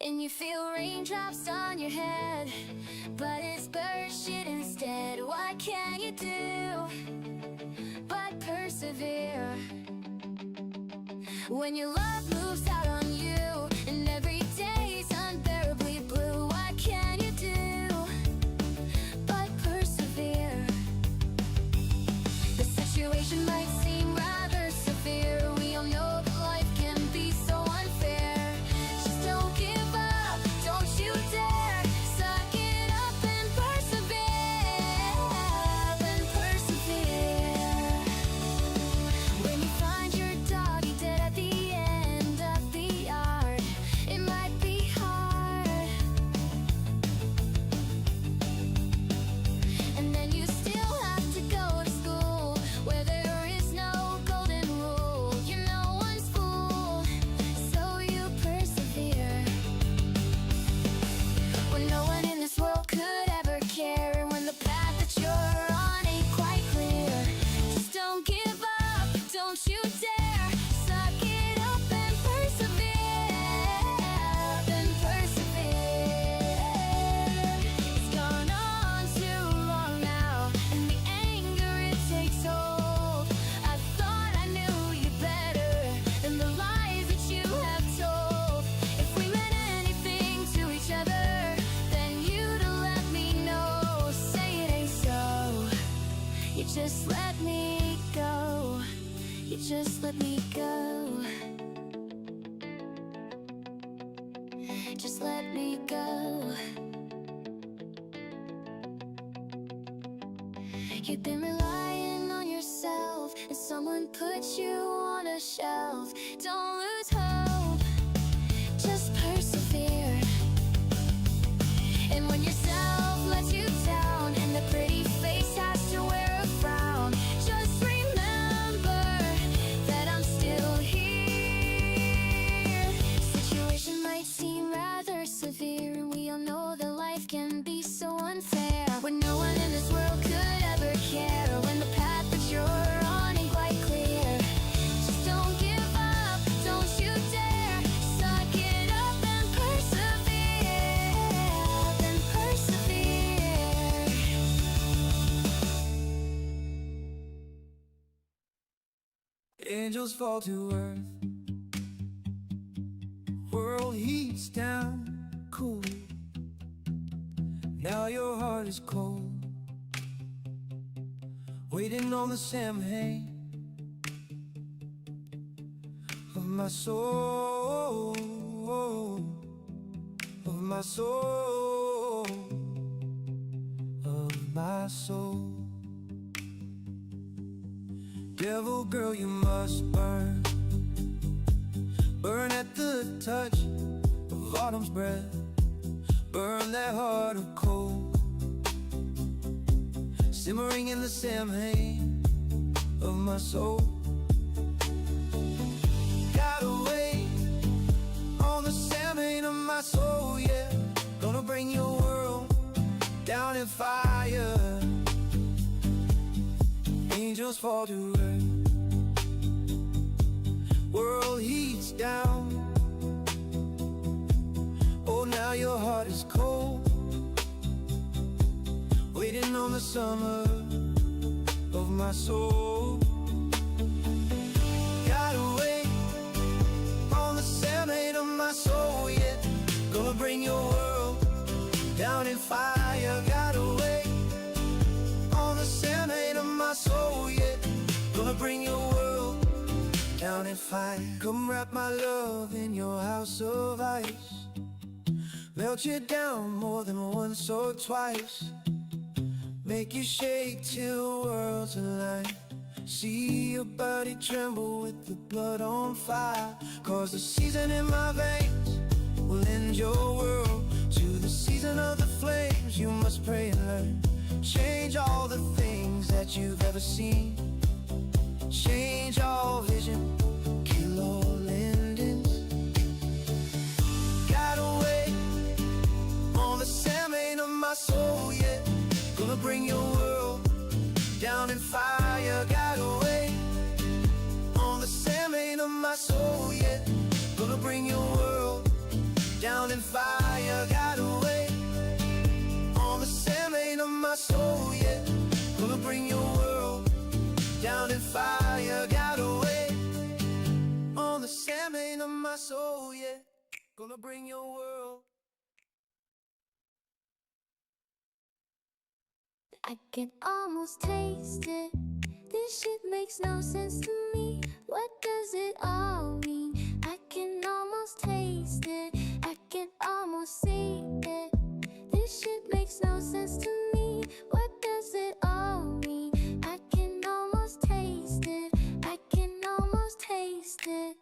And you feel raindrops on your head, but it's bird shit instead. What can you do but persevere when your love moves out on you and every day's unbearably blue? What can you do but persevere? The situation might seem rather severe. We all know that life can be so unfair. Just don't give up, don't you dare. Suck it up and persevere, and persevere. When you find your doggy dead at the end of the yard, it might be hard, and then you still have to go to school where there is no golden rule. You're no one's fool, so you persevere when no one in this world could ever care, and when the path that you're on ain't quite clear. Just don't give up, don't you dare. Suck it up and persevere, and persevere. It's gone on too long now, and the anger it takes hold. I thought I knew you better than the lies that you have told. If we meant anything to each other, then you'd have let me know. Say it ain't so. You just let me go. You just let me go. Just let me go. You've been relying on yourself, and someone put you on a shelf. Don't lose hope, just persevere. And when yourself lets you down, and the pretty face has to wear a frown, just remember that I'm still here. Situation might seem rather severe, and we all know that life can be so unfair. When no one in this world could ever care, when the path that you're on ain't quite clear. Just don't give up, don't you dare. Suck it up and persevere, and persevere. Angels fall to earth, world heats down cool. Now your heart is cold, waiting on the champagne of my soul, of my soul, of my soul. Devil girl, you must burn, burn at the touch of autumn's breath. Burn that heart of coal, simmering in the Samhain of my soul. Gotta wait on the Samhain of my soul, yeah. Gonna bring your world down in fire. Angels fall to earth, world heats down. Oh, now your heart is cold, waiting on the summer of my soul. Gotta wait on the Samhain of my soul, yeah. Gonna bring your world down in fire. Gotta wait on the Samhain of my soul, yeah. Gonna bring your world down in fire. Come wrap my love in your house of ice, melt you down more than once or twice, make you shake till worlds align. See your body tremble with the blood on fire. Cause the season in my veins will end your world. To the season of the flames you must pray and learn. Change all the things that you've ever seen, change all vision, kill all endings. Gotta wait on the Samhain of my soul, yeah. Gonna bring your world down in fire. Gotta wait on the Samhain of my soul, yeah. Gonna bring your world down in fire, got away. On the sand of my soul, yeah. Gonna bring your world down in fire, got away. On the sand of my soul, yeah. Gonna bring your world. I can almost taste it. This shit makes no sense to me. What does it all mean? I can almost taste it. I can almost see it. This shit makes no sense to me. What does it all mean? I can almost taste it. I can almost taste it.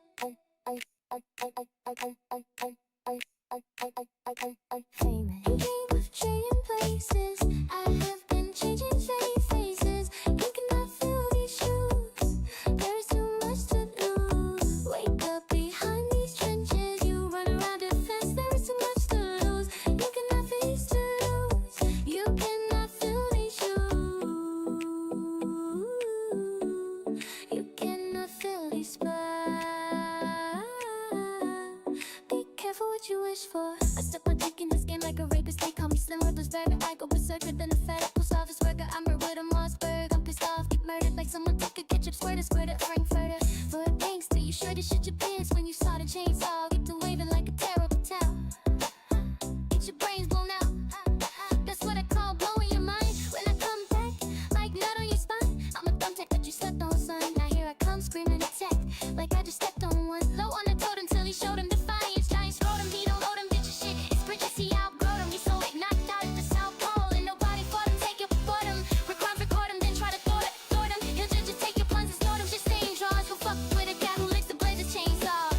Famous. You dream of trading places. I have been changing faces. You cannot feel these shoes. There's too much to lose. Wake up behind these trenches. You run around a fence. There is too much to lose. You cannot face to lose. You cannot feel these shoes. You cannot feel these sparks. Be careful what you wish for. I step on dick in this game like a rapist. They call me Slim Riddler's burger. I go berserker than a fed up post office worker. I'm a with a Mossberg. I'm pissed off, get murdered like someone took a ketchup squirter, Frankfurter. For a gangster, you sure to shit your pants when you saw the chainsaw. Get to waving like a terrible towel. Get your brains blown out. That's what I call blowing your mind. When I come back, like nut on your spine. I'm a thumbtack that you slept on, son. Now here I come screaming attack, like I just stepped on one. Low on the totem till he showed him defiance. Giant scrotum, he don't owe them bitches shit. It's bridges, he outgrow them. He's so like knocked out at the South Pole, and nobody fought him. Take it for them. Record him, then try to thwart him. He'll just take your puns and snort him. Just saying draws. Who fuck with a guy who licks the blades of chainsaw?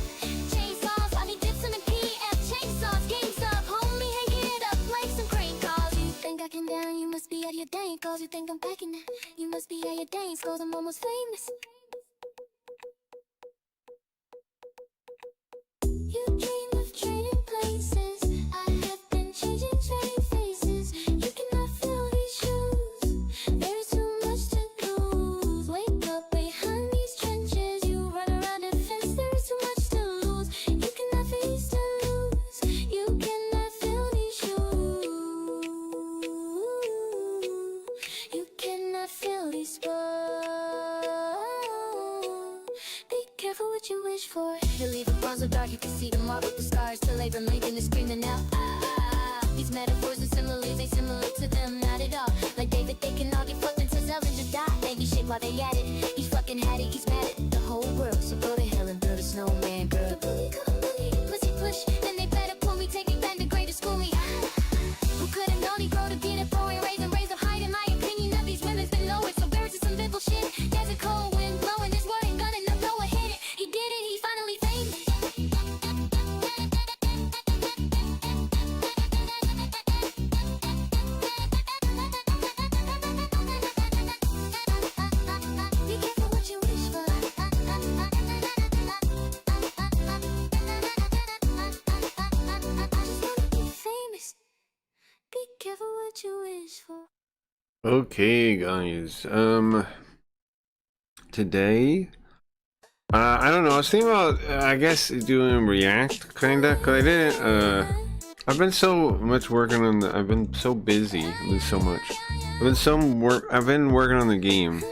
Chainsaws, while he dips them in PF. Chainsaws, games up, homie, hang it up like some crane calls. You think I can down? You must be at your dang calls. You think I'm backing that? You must be at your dang calls. I'm almost famous. You dream of trading places. I have been changing faces. You cannot feel these shoes. There's too much to lose. Wake up behind these trenches. You run around a fence. There's too much to lose. You cannot face to lose. You cannot feel these shoes. You cannot feel these sparks. Be careful what you wish for. You leave the bronze so dark you can see them all with the scars. Till they've been leaving and screaming out. These metaphors and similes ain't similar to them, not at all. Like David, they can all get fucked until Zelda die. Maybe shit while they at it. He's fucking had it, he's mad at the whole world. So go to hell and build a snowman, girl. The bully come bully, pussy push. Then they better pull me, take me back to grade to school me. Who could've known he'd grow to be the boy and raise up height? In my opinion of these women's been low. It's so bears some vivid shit. There's a cold wind blowing, this word ain't gonna know Noah hit it. He did it, he finally famous. Be careful what you wish for. I just wanna be famous. Be careful what you wish for. Okay, guys. Today, I don't know. I was thinking about, I guess, doing React, kinda, cause I didn't. I've been so much working on the. I've been so busy with so much. I've been working on the game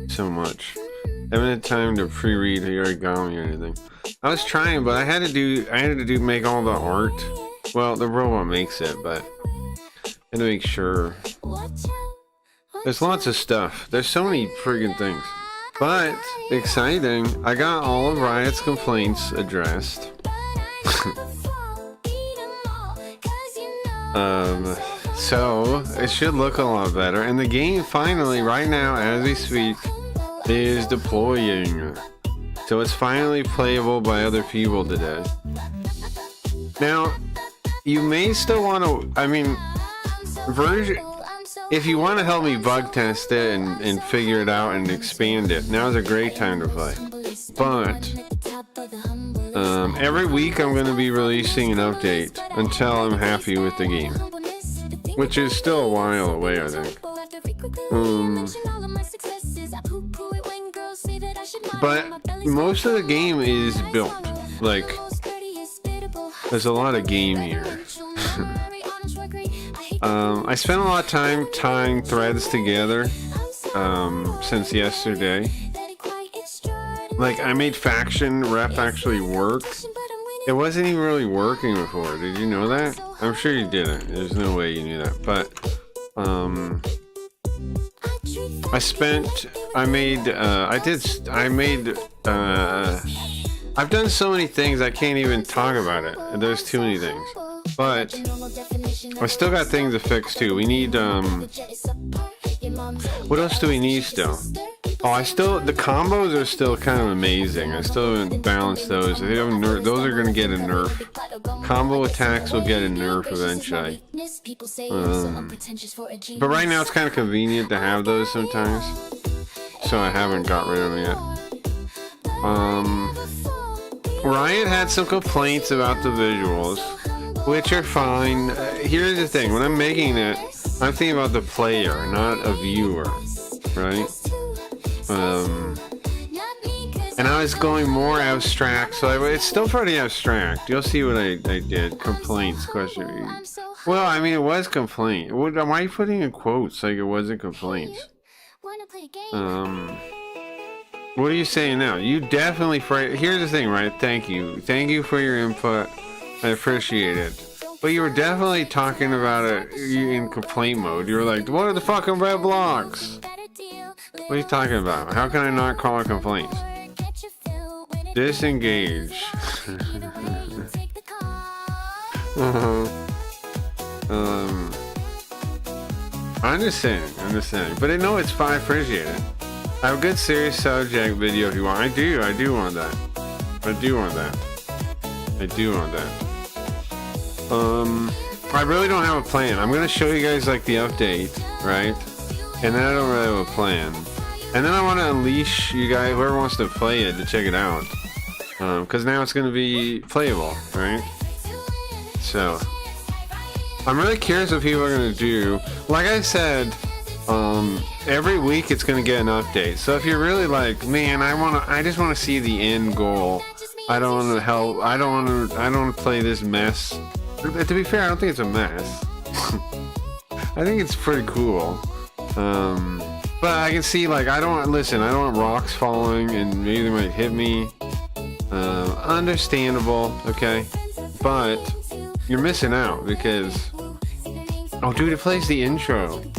so much. I haven't had time to pre-read the origami or anything. I was trying, but I had to make all the art. Well, the robot makes it, but I had to make sure. There's lots of stuff. There's so many friggin' things. But, exciting, I got all of Riot's complaints addressed. So, it should look a lot better. And the game finally, right now, as we speak, is deploying. So it's finally playable by other people today. Now, you may still want to, I mean, if you want to help me bug test it and figure it out and expand it, now's a great time to play. But every week I'm going to be releasing an update until I'm happy with the game, which is still a while away, I think. But most of the game is built. Like, There's a lot of game here. I spent a lot of time tying threads together since yesterday. Like, I made faction rep actually work. It wasn't even really working before. Did you know that? I'm sure you didn't. There's no way you knew that. But I've done so many things I can't even talk about it. There's too many things. But I still got things to fix too. We need what else do we need still? Oh, the combos are still kind of amazing. I still haven't balanced those. Those are going to get a nerf. Combo attacks will get a nerf eventually. But right now it's kind of convenient to have those sometimes. So I haven't got rid of them yet. Riot had some complaints about the visuals, which are fine. Here's the thing. When I'm making it, I'm thinking about the player, not a viewer. Right? And I was going more abstract, so it's still pretty abstract. You'll see what I did. Complaints, question. Well, I mean, it was complaint. Why are you putting in quotes like it wasn't complaints? What are you saying now? You definitely... Here's the thing, right? Thank you. Thank you for your input. I appreciate it. But you were definitely talking about it in complaint mode. You were like, what are the fucking red blocks? What are you talking about? How can I not call it complaints? Disengage. I'm just saying. But I know it's fine. I appreciate it. I have a good serious subject video if you want. I do want that. I really don't have a plan. I'm gonna show you guys like the update, right? And then I don't really have a plan. And then I want to unleash you guys, whoever wants to play it, to check it out. Because now it's gonna be playable, right? So I'm really curious what people are gonna do. Like I said, every week it's gonna get an update. So if you're really like, man, I just want to see the end goal. I don't want to help. I don't want to play this mess. To be fair, I don't think it's a mess. I think it's pretty cool. But I can see, like, I don't want rocks falling and maybe they might hit me. Understandable, okay? But you're missing out because, oh dude, it plays the intro. It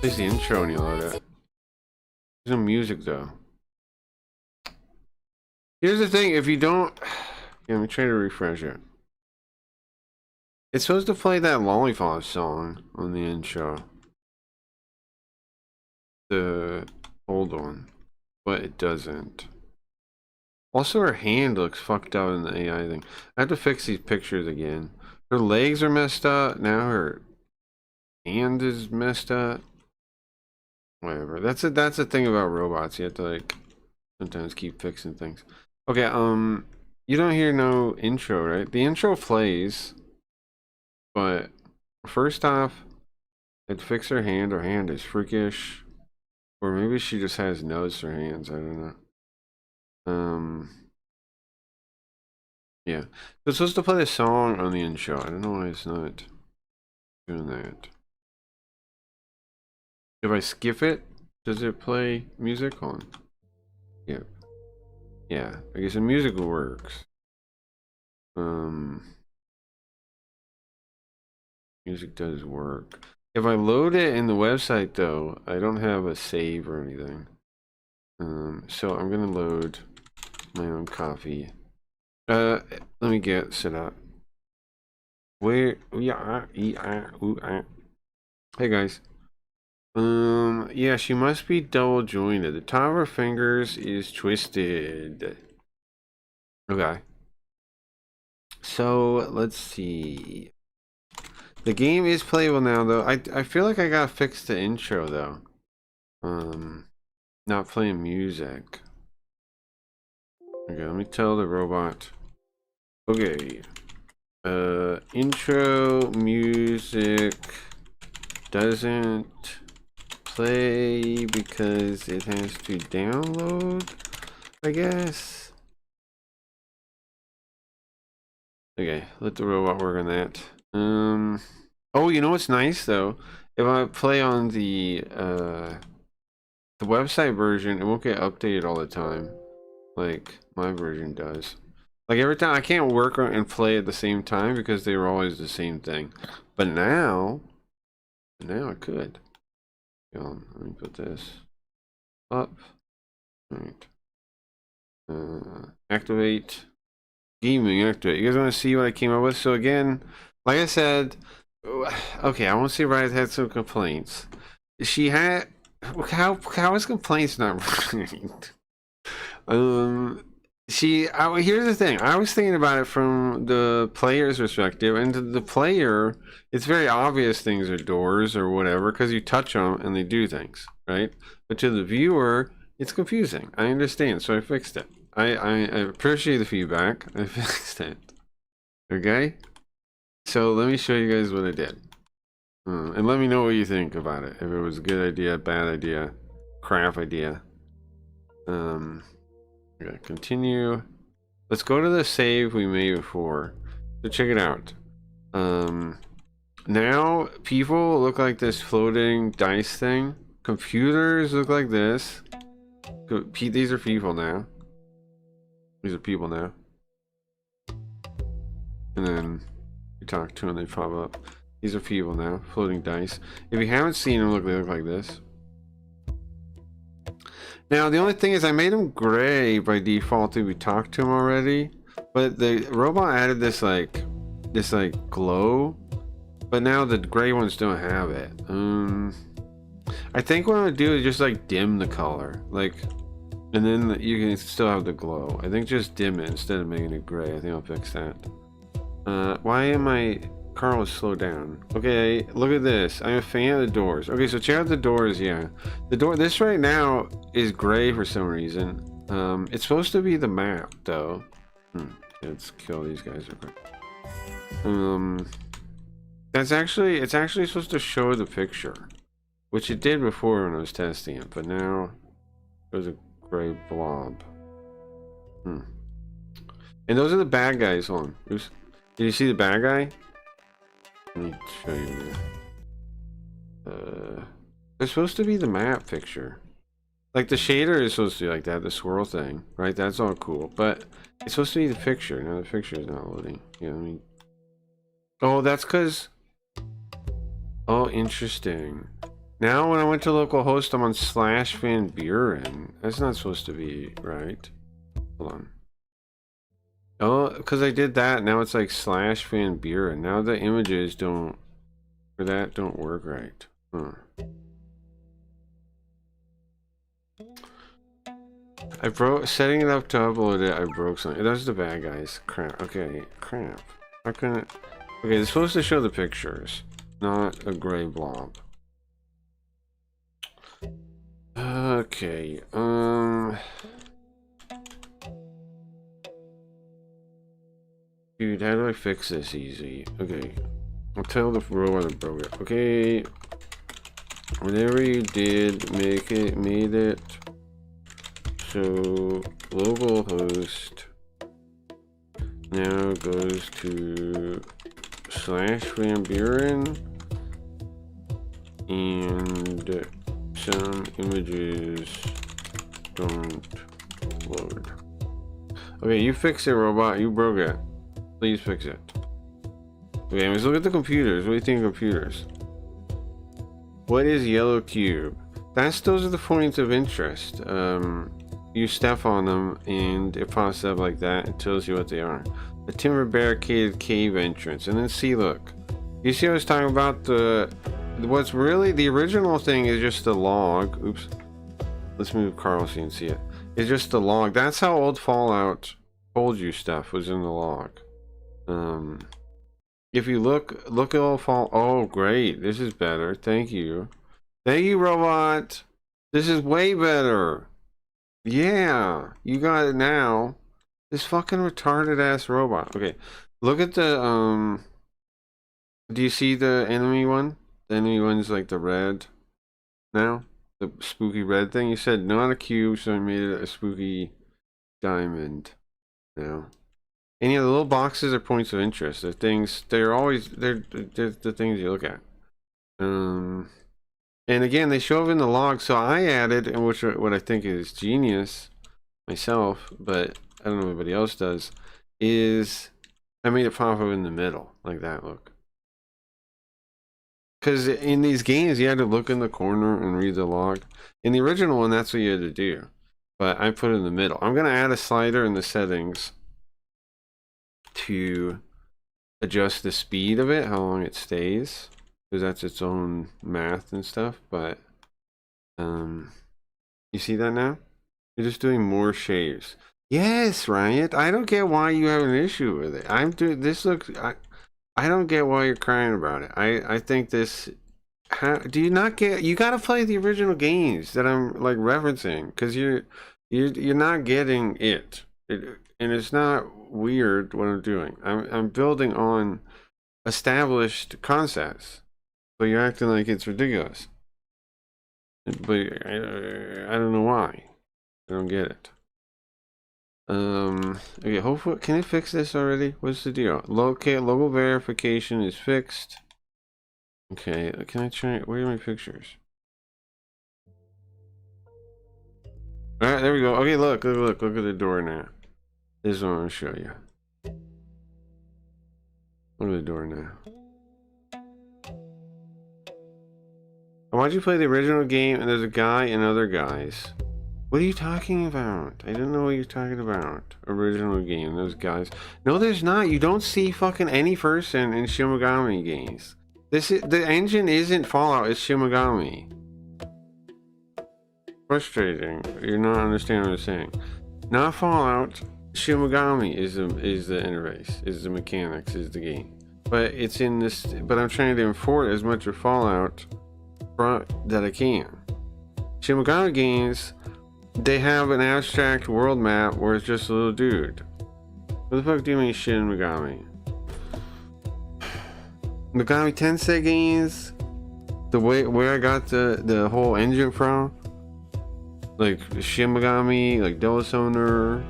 plays the intro when you load it. There's no music though. Here's the thing, if you don't... Yeah, let me try to refresh it. It's supposed to play that Lollipop song on the intro. The old one. But it doesn't. Also, her hand looks fucked up in the AI thing. I have to fix these pictures again. Her legs are messed up. Now her hand is messed up. Whatever. That's the thing about robots. You have to, like, sometimes keep fixing things. Okay, you don't hear no intro, right? The intro plays, but first off, I'd fix her hand. Her hand is freakish, or maybe she just has nose for hands. I don't know. Yeah, so it's supposed to play the song on the intro. I don't know why it's not doing that. If I skip it, does it play music on? Yeah. Yeah, I guess the music works. Music does work. If I load it in the website though, I don't have a save or anything. So I'm gonna load my own coffee. Let me get set up. Where? Yeah. Hey guys. Yeah, she must be double jointed. The top of her fingers is twisted. Okay. So let's see. The game is playable now though. I feel like I gotta fix the intro though. Not playing music. Okay, let me tell the robot. Okay. Intro music doesn't play because it has to download, I guess. Okay, let the robot work on that. Oh, you know what's nice though? If I play on the website version, it won't get updated all the time, like my version does. Like every time I can't work on and play at the same time because they were always the same thing. But now I could. Let me put this up. All right. Activate. Gaming activate. You guys want to see what I came up with? So again, like I said, okay, I won't say Riot had some complaints. She had how is complaints not right? Here's the thing. I was thinking about it from the player's perspective, and to the player, it's very obvious things are doors or whatever because you touch them and they do things, right? But to the viewer, it's confusing. I understand, so I fixed it. I appreciate the feedback. I fixed it. Okay? So let me show you guys what I did. And let me know what you think about it. If it was a good idea, bad idea, crap idea. Okay, continue. Let's go to the save we made before. So check it out. Now people look like this floating dice thing. Computers look like this. These are people now. These are people now. And then you talk to them, they pop up. These are people now, floating dice. If you haven't seen them, they look like this. Now the only thing is I made them gray by default if we talked to them already. But the robot added this like glow. But now the gray ones don't have it. I think what I'm gonna do is just like dim the color. And then you can still have the glow. I think just dim it instead of making it gray. I think I'll fix that. Why am I... Carl, slow down. Okay, look at this. I'm a fan of the doors. Okay, so check out the doors, yeah. The door... This right now is gray for some reason. It's supposed to be the map, though. Let's kill these guys real quick. It's actually supposed to show the picture. Which it did before when I was testing it, but now... There's a gray blob. And those are the bad guys. Hold on. Oops. Did you see the bad guy? Let me show you. It's supposed to be the map picture. Like the shader is supposed to be like that, the swirl thing, right? That's all cool. But it's supposed to be the picture. Now the picture is not loading. Yeah, I mean. Oh, that's because. Oh, interesting. Now when I went to localhost, I'm on /Van Buren. That's not supposed to be right. Hold on. Oh, because I did that. Now it's like /Van Buren. Now the images don't work right. I broke setting it up to upload it. I broke something. Those are the bad guys. Crap. Okay. Crap. How can it? Okay, it's supposed to show the pictures, not a gray blob. Okay, dude, how do I fix this easy? Okay, I'll tell the robot that broke it. Okay, whatever you did, made it so localhost now goes to /Van Buren and some images don't load. Okay, you fix it, robot. You broke it. Please fix it. Okay, let's look at the computers. What do you think of computers? What is yellow cube? Those are the points of interest. You step on them and it pops up like that. It tells you what they are. A timber barricaded cave entrance. And then see, look. You see what I was talking about? What's really the original thing is just the log. Oops. Let's move Carl so you can see it. It's just the log. That's how old Fallout told you stuff was in the log. If you look at all Fallout. Oh, great. This is better. Thank you. Thank you, robot. This is way better. Yeah, you got it now. This fucking retarded ass robot. Okay, look at the do you see the enemy one? The enemy one's like the red now, the spooky red thing. You said not a cube, so I made it a spooky diamond now. And yeah, the little boxes are points of interest. They're things. They're always they're the things you look at. And again, they show up in the log. So I added, and which what I think is genius myself, but I don't know if anybody else does, is I made it pop up in the middle like that. Look. Because in these games, you had to look in the corner and read the log. In the original one, that's what you had to do. But I put it in the middle. I'm going to add a slider in the settings to adjust the speed of it, how long it stays. Because that's its own math and stuff. But, you see that now? You're just doing more shaves. Yes, Riot. I don't get why you have an issue with it. I'm doing this. Looks. I don't get why you're crying about it. I think this. Do you not get? You got to play the original games that I'm like referencing, because you're not getting it. And it's not weird what I'm doing. I'm building on established concepts, but you're acting like it's ridiculous. But I don't know why. I don't get it. Okay, hopefully, can it fix this already? What's the deal? Locate local verification is fixed. Okay, can I try? Where are my pictures? Alright, there we go. Okay, look at the door now. This is what I'm gonna show you. Look at the door now. Why'd you play the original game and there's a guy and other guys? What are you talking about? I don't know what you're talking about. Original game, those guys. No, there's not. You don't see fucking any person in Shin Megami games. The engine isn't Fallout, it's Shin Megami. Frustrating. You're not understanding what I'm saying. Not Fallout. Shin Megami is the interface, is the mechanics, is the game. But it's in this. But I'm trying to import as much of Fallout that I can. Shin Megami games, they have an abstract world map where it's just a little dude. What the fuck do you mean Shin Megami? Megami Tensei games, the way where I got the whole engine from, like Shin Megami, like Delos Owner.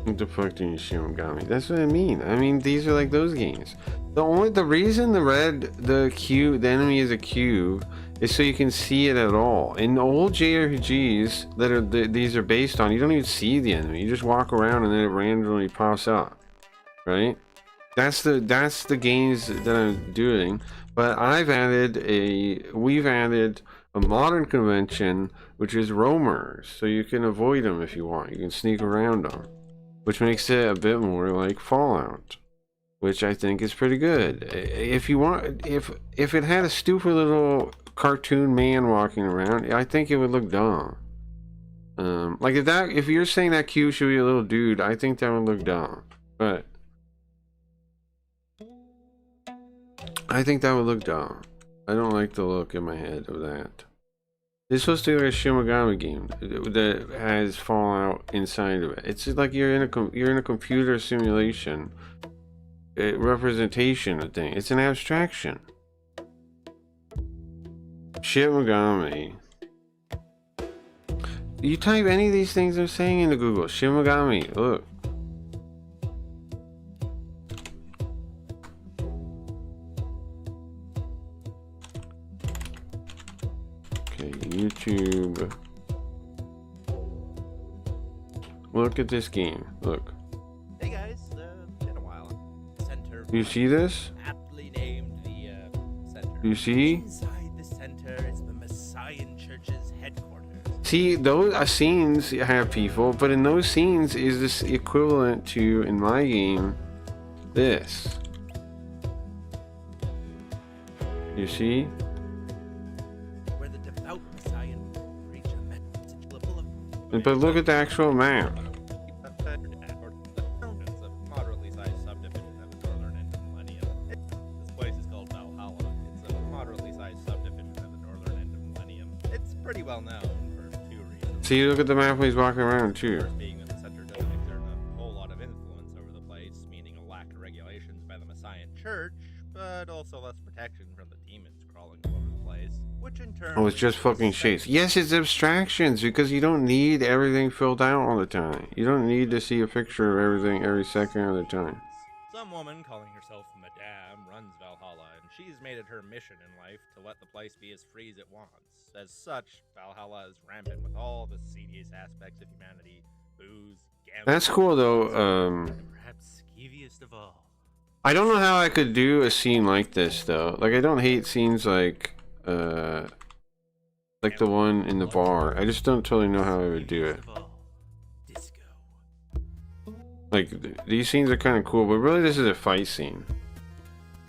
What the fuck do you Shin Megami? That's what I mean. I mean, these are like those games. The reason the enemy is a cube is so you can see it at all. In old JRPGs that are these are based on, you don't even see the enemy. You just walk around and then it randomly pops up, right? That's the games that I'm doing. But we've added a modern convention, which is roamers, so you can avoid them if you want. You can sneak around them, which makes it a bit more like Fallout, which I think is pretty good. If you want, if it had a stupid little cartoon man walking around, I think it would look dumb. Like if you're saying that Q should be a little dude, I think that would look dumb. But I think that would look dumb. I don't like the look in my head of that. It's supposed to be like a Shin Megami game that has Fallout inside of it. It's like you're in a computer simulation representation of thing. It's an abstraction. Shin Megami. You type any of these things I'm saying into Google. Shin Megami. Look. Okay, YouTube. Look at this game. Look. Hey guys, been a while. Center. You see this? Aptly named the center. You see? Inside the center is the Messiah Church's headquarters. See, those scenes have people, but in those scenes is this equivalent to, in my game, this. You see? Where the devout Messiah preach a message full of. But look at the actual map. It's a moderately sized subdivision of the northern end of Millennium. This place is called Valhalla. It's a moderately sized subdivision of the northern end of Millennium. It's pretty well known for two reasons. See, look at the map when he's walking around too. First being that the center doesn't exert a whole lot of influence over the place, meaning a lack of regulations by the Messiah Church, but also protection from the demons crawling all over the place, which in turn... Oh, it's just leads to fucking shades. Yes, it's abstractions because you don't need everything filled out all the time. You don't need to see a picture of everything every second of the time. Some woman calling herself Madame runs Valhalla, and she's made it her mission in life to let the place be as free as it wants. As such, Valhalla is rampant with all the seediest aspects of humanity: booze, gambling... That's cool though. And perhaps skeeviest of all. I don't know how I could do a scene like this though. Like I don't hate scenes like the one in the bar. I just don't totally know how I would do it. Disco. Like these scenes are kind of cool, but really this is a fight scene.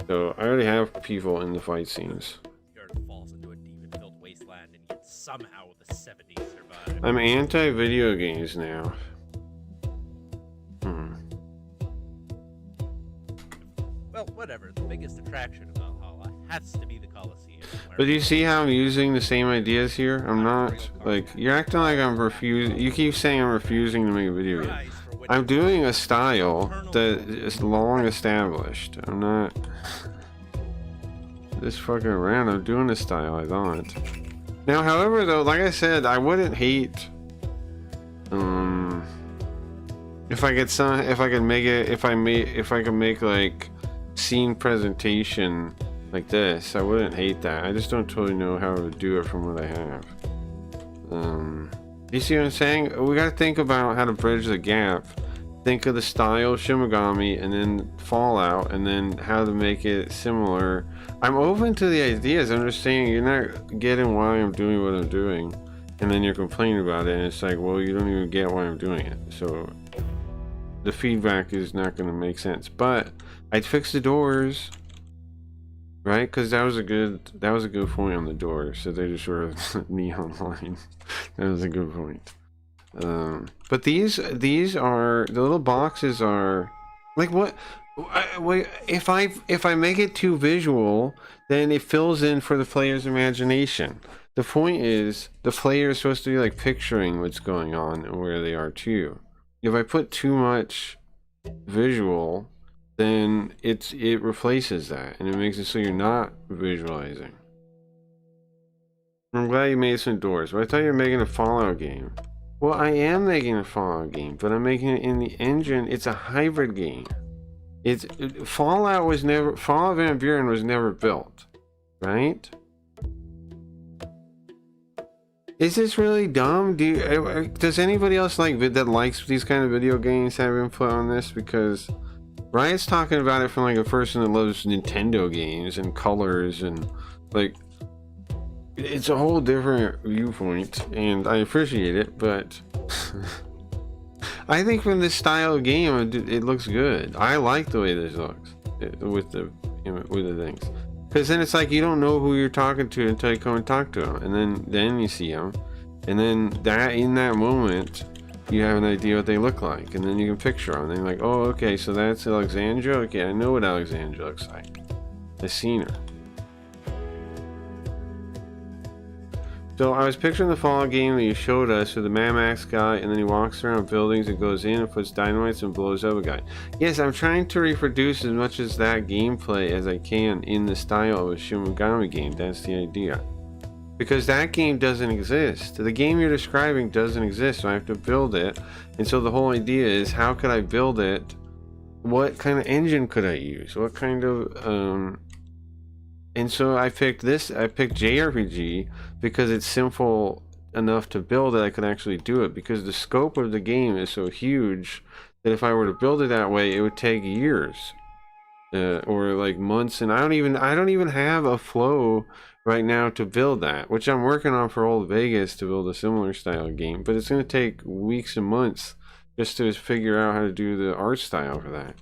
So I already have people in the fight scenes. The earth falls into a demon-filled wasteland, and yet somehow the 70s survive. I'm anti-video games now. Well, whatever. The biggest attraction of Valhalla has to be the Colosseum. But do you see how I'm using the same ideas here? I'm not, like, you're acting like I'm refusing. You keep saying I'm refusing to make a video game. I'm doing a style that is long established. I'm not just fucking around. I'm doing a style I thought. Now, however, though, like I said, I wouldn't hate if I could make like scene presentation like this. I wouldn't hate that. I just don't totally know how to do it from what I have. You see what I'm saying? We gotta think about how to bridge the gap. Think of the style of Shin Megami and then Fallout, and then how to make it similar. I'm open to the ideas. I'm just saying you're not getting why I'm doing what I'm doing, and then you're complaining about it, and it's like, well, you don't even get why I'm doing it. So the feedback is not going to make sense. But I'd fix the doors, right? Because that was a good point on the doors. So they just sort of neon line. That was a good point. But these are the little boxes are like what? If I make it too visual, then it fills in for the player's imagination. The point is the player is supposed to be like picturing what's going on and where they are too. If I put too much visual, then it replaces that and it makes it so you're not visualizing. I'm glad you made some doors, but I thought you were making a Fallout game. Well, I am making a Fallout game, but I'm making it in the engine. It's a hybrid game. Fallout Van Buren was never built, right? Is this really dumb? Does anybody else that likes these kind of video games have input on this? Because Riot's talking about it from like a person that loves Nintendo games and colors and like it's a whole different viewpoint, and I appreciate it, but I think from this style of game it looks good. I like the way this looks with the things. Because then it's like you don't know who you're talking to until you come and talk to them, and then you see them, and then in that moment you have an idea what they look like, and then you can picture them. And then you're like, oh, okay, so that's Alexandra. Okay, I know what Alexandra looks like. I've seen her. So I was picturing the Fallout game that you showed us with the Mad Max guy, and then he walks around buildings and goes in and puts dynamites and blows up a guy. Yes, I'm trying to reproduce as much as that gameplay as I can in the style of a Shin Megami game. That's the idea. Because that game doesn't exist. The game you're describing doesn't exist, so I have to build it. And so the whole idea is, how could I build it? What kind of engine could I use? What kind of... And so I picked JRPG because it's simple enough to build that I could actually do it, because the scope of the game is so huge that if I were to build it that way, it would take years or like months, and I don't even have a flow right now to build that, which I'm working on for Old Vegas to build a similar style game, but it's going to take weeks and months just to figure out how to do the art style for that.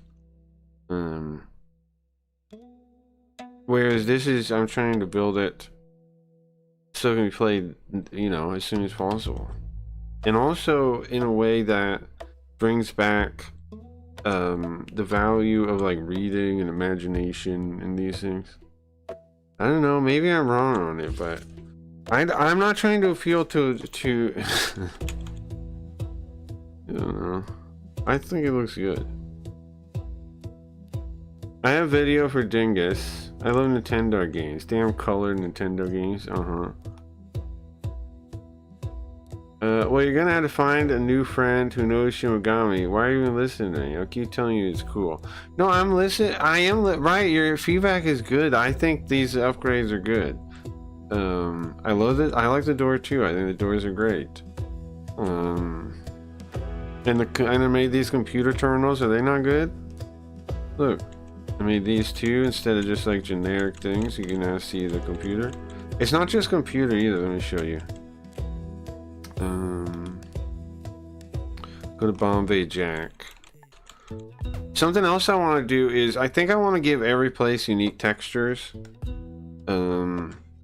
Whereas this is, I'm trying to build it so it can be played, as soon as possible. And also in a way that brings back the value of like reading and imagination and these things. I don't know, maybe I'm wrong on it, but I'm not trying to appeal to I don't know. I think it looks good. I have video for Dingus. I love Nintendo games. Damn colored Nintendo games. Well, you're gonna have to find a new friend who knows Shimogami. Why are you even listening to me? I'll keep telling you it's cool. No, I'm listening. I am right. Your feedback is good. I think these upgrades are good. I love it. I like the door too. I think the doors are great. And I made these computer terminals. Are they not good? Look, I made these two instead of just like generic things. You can now see the computer. It's not just computer either. Let me show you. Go to Bombay Jack. Something else I want to do is I think I want to give every place unique textures.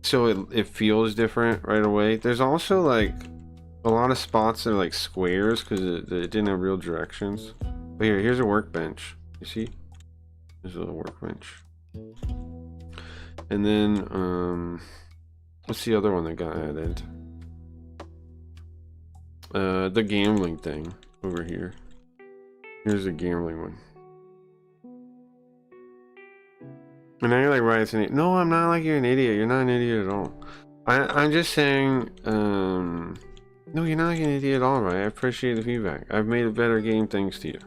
So it feels different right away. There's also like a lot of spots that are like squares because it didn't have real directions. But here's a workbench. You see? There's a little workbench. And then what's the other one that got added? The gambling thing over here. Here's the gambling one. And now you're like, right, it's an idiot. No, I'm not like you're an idiot. You're not an idiot at all. I'm just saying, no, you're not like an idiot at all, right? I appreciate the feedback. I've made a better game thanks to you.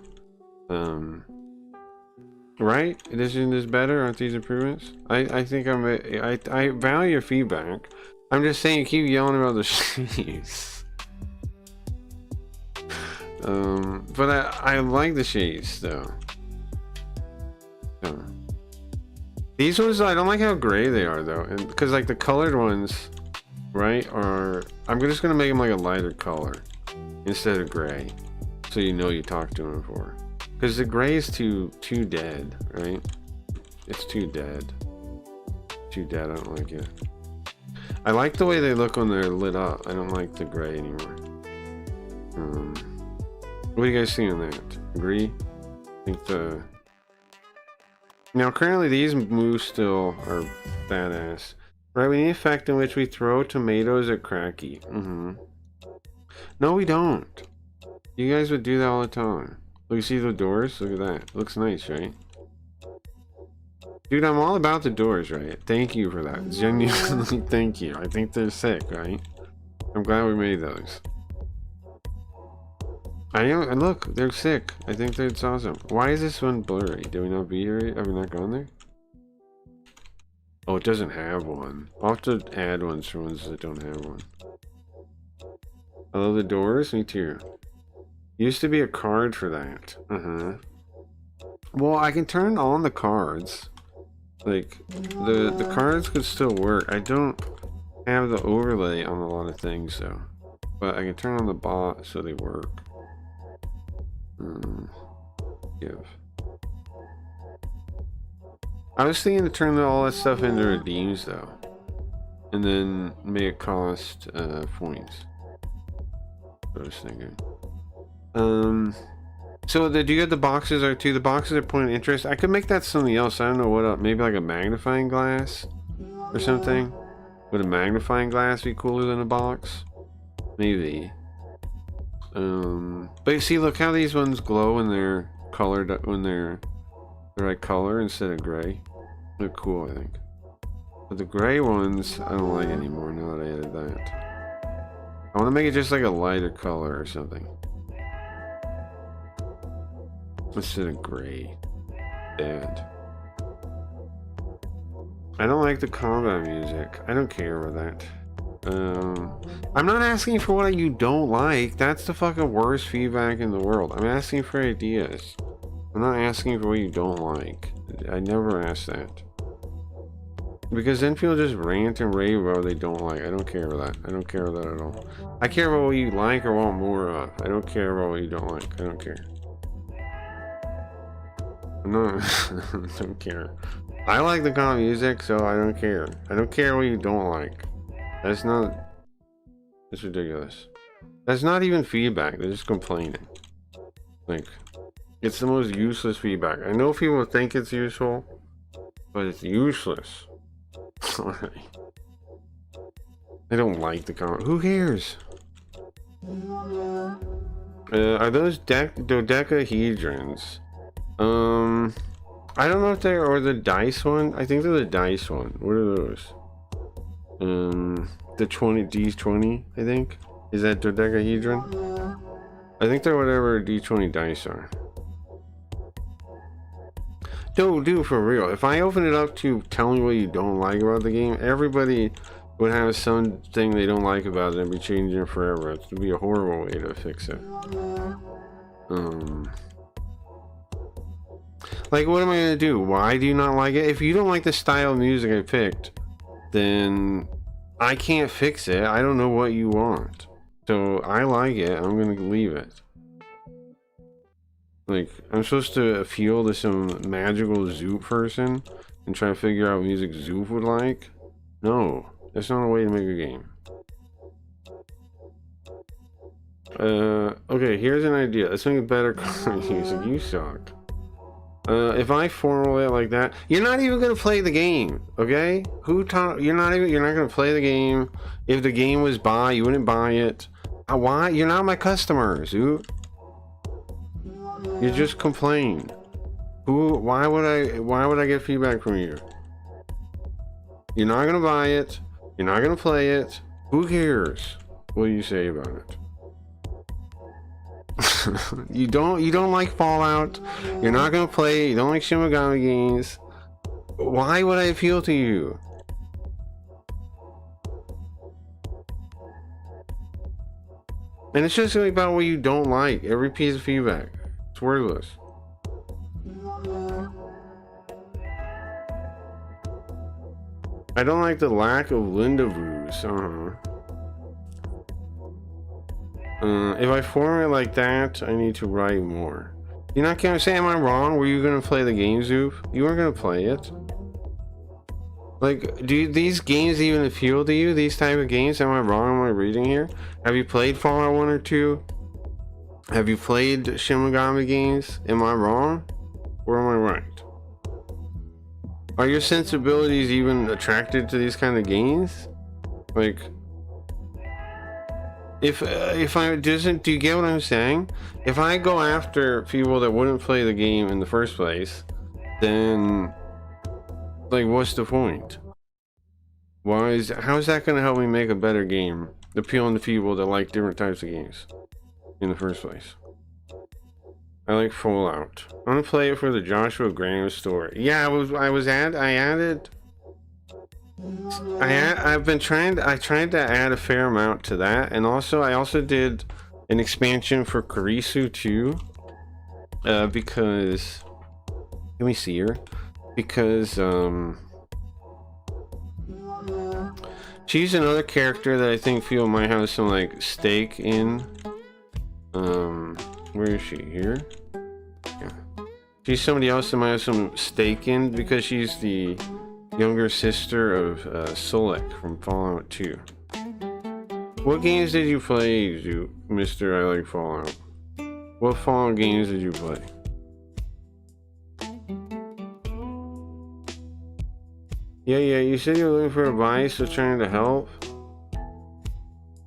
Right? Isn't this better? Aren't these improvements? I think I value your feedback. I'm just saying you keep yelling about the shades. But I like the shades though. These ones, I don't like how gray they are though, and because like the colored ones, right, I'm just gonna make them like a lighter color instead of gray, so you know you talked to them before. Because the gray is too dead, right? It's too dead. Too dead. I don't like it. I like the way they look when they're lit up. I don't like the gray anymore. What do you guys think on that? Agree? I think now currently these moves still are badass. Right, we need an effect in which we throw tomatoes at Cracky. No, we don't. You guys would do that all the time. Look, you see the doors? Look at that. Looks nice, right? Dude, I'm all about the doors, right? Thank you for that. Genuinely, thank you. I think they're sick, right? I'm glad we made those. I know, and look, they're sick. I think that's awesome. Why is this one blurry? Did we not be here? Have we not gone there? Oh, it doesn't have one. I'll have to add ones for ones that don't have one. I love the doors. Me too. Used to be a card for that. Well, I can turn on the cards. Like, the cards could still work. I don't have the overlay on a lot of things, though. But I can turn on the bot so they work. Give. I was thinking to turn all that stuff into redeems, though. And then make it cost points. I was thinking. So do you get the boxes are too? The boxes are point of interest. I could make that something else. I don't know what up. Maybe like a magnifying glass or something. Would a magnifying glass be cooler than a box? Maybe. But you see, look how these ones glow when they're colored, when they're the right color instead of gray. They're cool, I think. But the gray ones, I don't like anymore now that I added that. I want to make it just like a lighter color or something. Instead of gray. Dead. I don't like the combat music. I don't care about that. I'm not asking for what you don't like. That's the fucking worst feedback in the world. I'm asking for ideas. I'm not asking for what you don't like. I never ask that. Because then people just rant and rave about what they don't like. I don't care about that. I don't care about that at all. I care about what you like or want more of. I don't care about what you don't like. I don't care. No, I don't care. I like the kind of music, so I don't care. I don't care what you don't like. That's ridiculous. That's not even feedback. They're just complaining. Like, it's the most useless feedback. I know people think it's useful, but it's useless. I don't like the comment. Who cares? Are those dodecahedrons? I don't know if they're, or the dice one. I think they're the dice one. What are those? The 20 D20, I think. Is that dodecahedron? I think they're whatever D20 dice are. Dude, for real. If I open it up to tell me what you don't like about the game, everybody would have something they don't like about it and be changing it forever. It would be a horrible way to fix it. Like, what am I gonna do? Why do you not like it? If you don't like the style of music I picked, then I can't fix it. I don't know what you want. So I like it. I'm gonna leave it. Like, I'm supposed to appeal to some magical Zoop person and try to figure out what music Zoop would like? No, that's not a way to make a game. Okay, here's an idea. Let's make it better music. You suck. If I formulate it like that, you're not even gonna play the game, okay? Who taught? You're not gonna play the game. If the game was buy, you wouldn't buy it. Why? You're not my customer, Zoop. You just complain. Why would I get feedback from you? You're not gonna buy it. You're not gonna play it. Who cares what you say about it? you don't like Fallout. You're not gonna play it. You don't like Shin Megami games. Why would I appeal to you? And it's just about what you don't like. Every piece of feedback. It's worthless. I don't like the lack of Lindavues. If I form it like that, I need to write more. You're not gonna say, am I wrong? Were you gonna play the game, Zoop? You weren't gonna play it. Like, do these games even appeal to you? These type of games? Am I wrong? Am I reading here? Have you played Fallout 1 or 2? Have you played Shin Megami games? Am I wrong? Or am I right? Are your sensibilities even attracted to these kind of games? Like, if I doesn't, do you get what I'm saying? If I go after people that wouldn't play the game in the first place, then, like, what's the point? How is that going to help me make a better game, appealing to people that like different types of games in the first place? I like Fallout. I'm gonna play it for the Joshua Graham story. Yeah, I tried to add a fair amount to that, and I also did an expansion for Karisu too, because, let me see here, because she's another character that I think people might have some like stake in. Where is she? Here? Yeah. She's somebody else that might have some stake in because she's the younger sister of Solek from Fallout 2. What games did you play, Mr. I Like Fallout? What Fallout games did you play? Yeah, you said you were looking for advice or trying to help.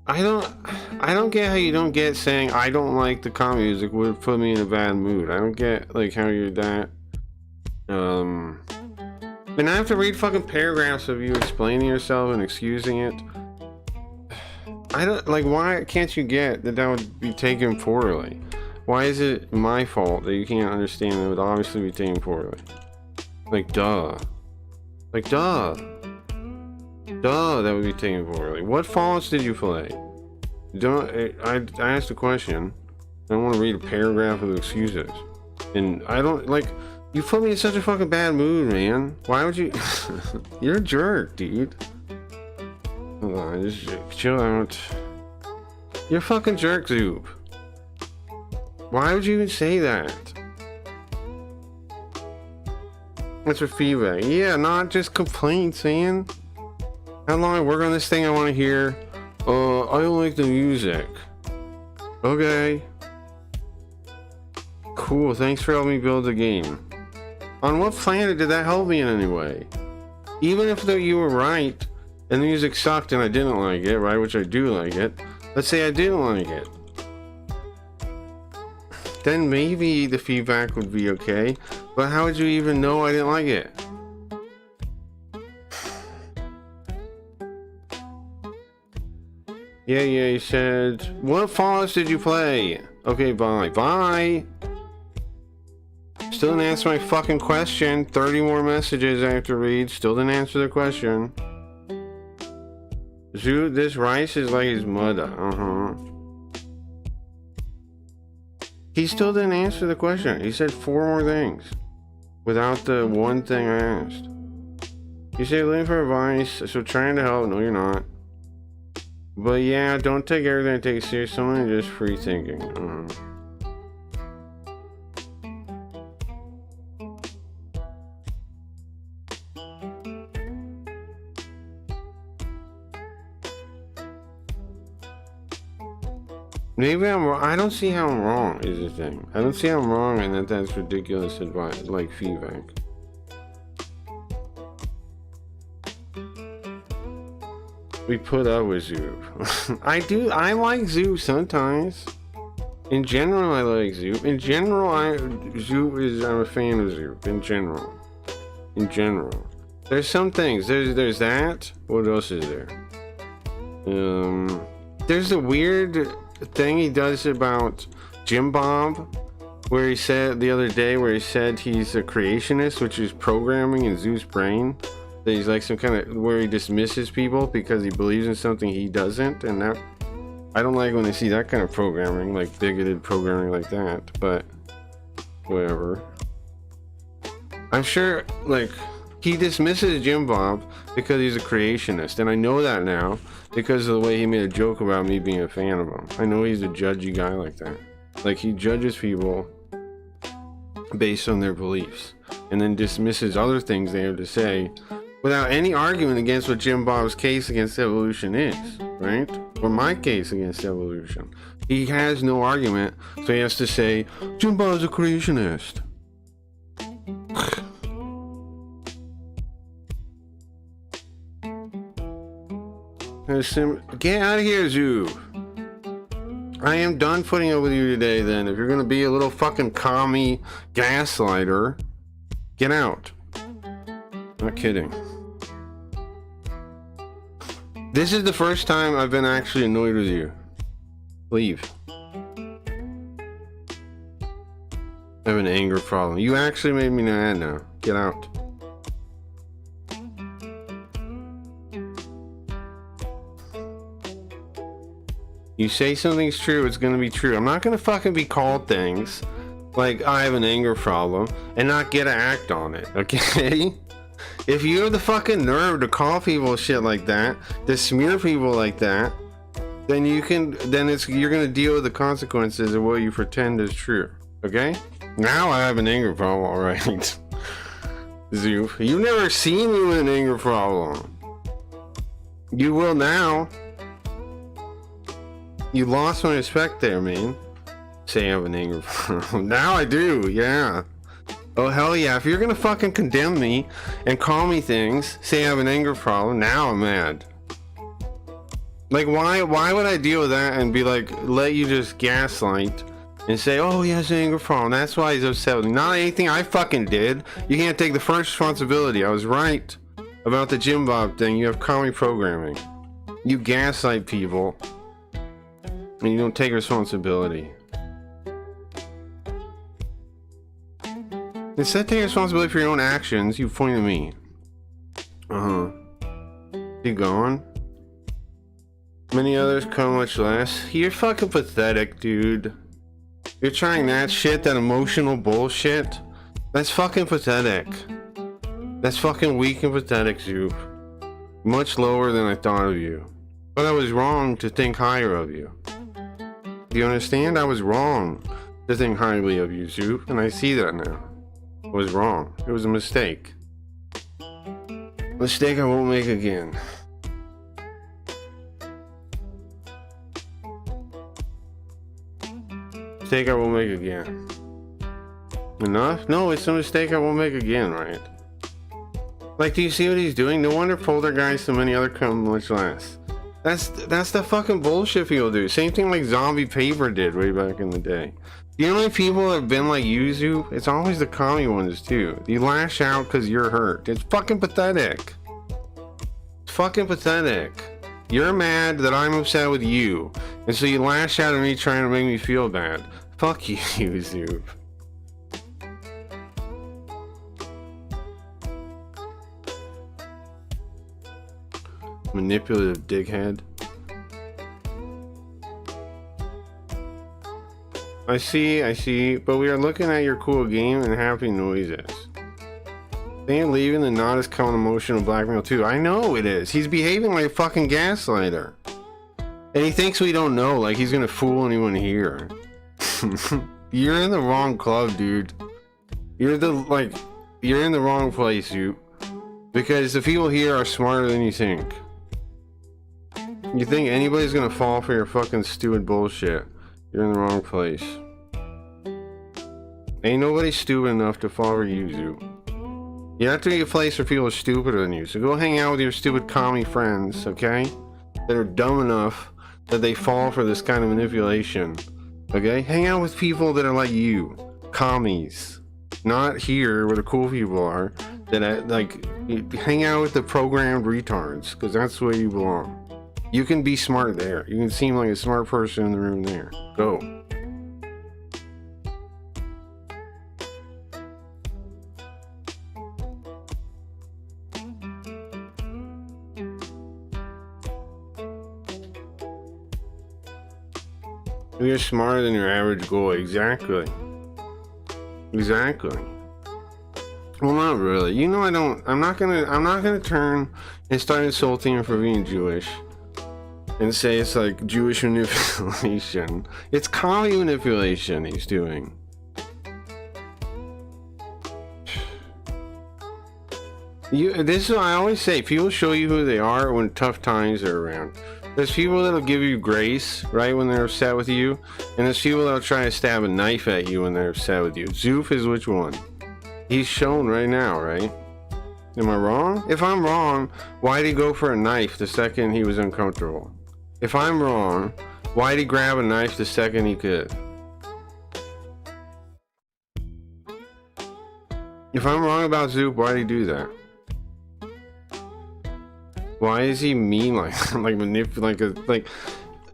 I don't get how you don't get saying I don't like the comedy music would put me in a bad mood. I don't get like how you're that. And I have to read fucking paragraphs of you explaining yourself and excusing it. I don't like, why can't you get that would be taken poorly? Why is it my fault that you can't understand that it would obviously be taken poorly? Like, duh. Like, duh. Duh, that would be taken poorly. What Fallouts did you play? I asked a question. I don't want to read a paragraph of excuses. And I don't, like, you put me in such a fucking bad mood, man. Why would you? You're a jerk, dude. Hold on, just chill out. You're a fucking jerk, Zoop. Why would you even say that? That's for feedback. Yeah, not just complaints, man. How long I work on this thing, I want to hear, I don't like the music. Okay. Cool, thanks for helping me build the game. On what planet did that help me in any way? Even if you were right, and the music sucked and I didn't like it, right, which I do like it. Let's say I didn't like it. Then maybe the feedback would be okay. But how would you even know I didn't like it? Yeah, you said, what Fallouts did you play? Okay, bye. Bye! Still didn't answer my fucking question. 30 more messages I have to read. Still didn't answer the question. Zoo, this rice is like his mother. He still didn't answer the question. He said 4 more things. Without the one thing I asked. You say looking for advice, so trying to help. No, you're not. But yeah, don't take everything I take serious. Someone just free thinking. Maybe I'm wrong. I don't see how I'm wrong, is the thing. I don't see how I'm wrong and that's ridiculous advice, like feedback. We put up with Zoo. I like Zoo sometimes. In general, I like Zoo. In general, I'm a fan of Zoo. In general. There's some things. There's that. What else is there? There's a weird thing he does about Jim Bob, where he said the other day, where he said he's a creationist, which is programming in Zoo's brain. That he's like some kind of, where he dismisses people because he believes in something he doesn't, and that I don't like when I see that kind of programming, like bigoted programming like that, but whatever. I'm sure, like, he dismisses Jim Bob because he's a creationist, and I know that now because of the way he made a joke about me being a fan of him. I know he's a judgy guy like that. Like, he judges people based on their beliefs and then dismisses other things they have to say without any argument against what Jim Bob's case against evolution is, right? Or my case against evolution. He has no argument, so he has to say, Jim Bob's a creationist. Get out of here, Zoo. I am done putting up with you today, then. If you're gonna be a little fucking commie gaslighter, get out. Not kidding. This is the first time I've been actually annoyed with you. Leave. I have an anger problem. You actually made me mad now. Get out. You say something's true, it's gonna be true. I'm not gonna fucking be called things like I have an anger problem and not get to act on it, okay? If you have the fucking nerve to call people shit like that, to smear people like that, then you're gonna deal with the consequences of what you pretend is true, okay? Now I have an anger problem, alright. Zoo, you've never seen me with an anger problem. You will now. You lost my respect there, man. Say I have an anger problem. Now I do, yeah. Oh, hell yeah. If you're gonna fucking condemn me and call me things, say I have an anger problem, now I'm mad. Like, why would I deal with that and be like, let you just gaslight and say, oh, he has an anger problem, that's why he's upset with me. Not anything I fucking did. You can't take the first responsibility. I was right about the Jim Bob thing. You have commie programming. You gaslight people and you don't take responsibility. Instead, take responsibility for your own actions. You point at me. You gone? Many others come much less. You're fucking pathetic, dude. You're trying that shit, that emotional bullshit. That's fucking pathetic. That's fucking weak and pathetic, Zoop. Much lower than I thought of you. But I was wrong to think higher of you. Do you understand? I was wrong to think highly of you, Zoop, and I see that now. I was wrong. It was a mistake. Mistake I won't make again. Mistake I won't make again. Enough? No, it's a mistake I won't make again, right? Like, do you see what he's doing? No wonder poltergeist and many other come much less. That's the fucking bullshit people do. Same thing like Zombie Paper did way back in the day. The only people that have been like Yuzu, it's always the commie ones too. You lash out because you're hurt. It's fucking pathetic. It's fucking pathetic. You're mad that I'm upset with you, and so you lash out at me trying to make me feel bad. Fuck you, Yuzu. Manipulative dickhead. I see, but we are looking at your cool game and happy noises. They ain't leaving the not as common emotional blackmail too. I know it is. He's behaving like a fucking gaslighter. And he thinks we don't know, like he's gonna fool anyone here. You're in the wrong club, dude. You're in the wrong place, you. Because the people here are smarter than you think. You think anybody's gonna fall for your fucking stupid bullshit? You're in the wrong place. Ain't nobody stupid enough to fall for Yuzu. You have to be a place where people are stupider than you. So go hang out with your stupid commie friends, okay? That are dumb enough that they fall for this kind of manipulation. Okay? Hang out with people that are like you. Commies. Not here where the cool people are. That hang out with the programmed retards, because that's the way you belong. You can be smart there. You can seem like a smart person in the room there. Go. You're smarter than your average goy. Exactly. Exactly. Well, not really. You know, I'm not gonna turn and start insulting him for being Jewish and say it's like Jewish manipulation. It's commie manipulation he's doing. This is what I always say. People show you who they are when tough times are around. There's people that'll give you grace, right, when they're upset with you, and there's people that'll try to stab a knife at you when they're upset with you. Zoof is which one? He's shown right now, right? Am I wrong? If I'm wrong, why'd he go for a knife the second he was uncomfortable? If I'm wrong, why'd he grab a knife the second he could? If I'm wrong about Zoop, why'd he do that? Why is he mean like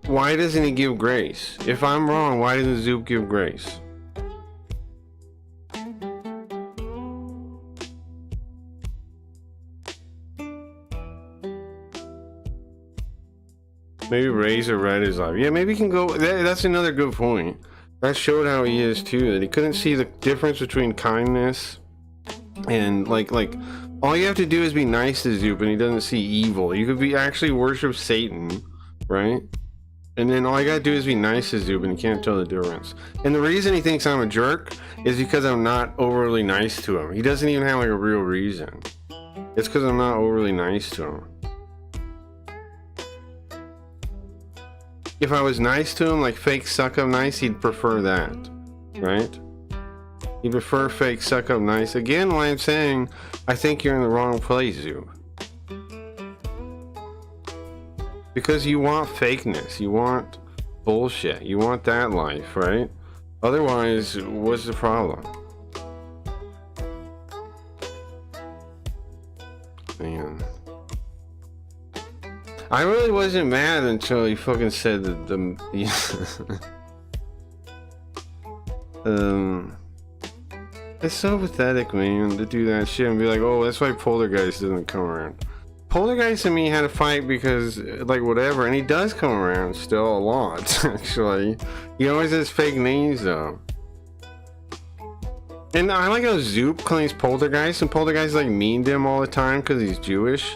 why doesn't he give grace? If I'm wrong, why doesn't Zoop give grace? Maybe Razor read his life. Yeah, maybe he can go. That's another good point. That showed how he is too. That he couldn't see the difference between kindness and like all you have to do is be nice to Zoop, and he doesn't see evil. You could be actually worship Satan, right? And then all you gotta do is be nice to Zoop, and he can't tell the difference. And the reason he thinks I'm a jerk is because I'm not overly nice to him. He doesn't even have like a real reason. It's because I'm not overly nice to him. If I was nice to him, like fake suck up nice, he'd prefer that, right? He'd prefer fake suck up nice. Again, why I'm saying, I think you're in the wrong place, Zoo. Because you want fakeness, you want bullshit, you want that life, right? Otherwise, what's the problem? Man. I really wasn't mad until he fucking said that it's so pathetic, man, to do that shit and be like, oh, that's why Poltergeist doesn't come around. Poltergeist and me had a fight because, like, whatever, and he does come around still a lot, actually. He always has fake names, though. And I like how Zoop claims Poltergeist, and Poltergeist, like, mean to him all the time because he's Jewish.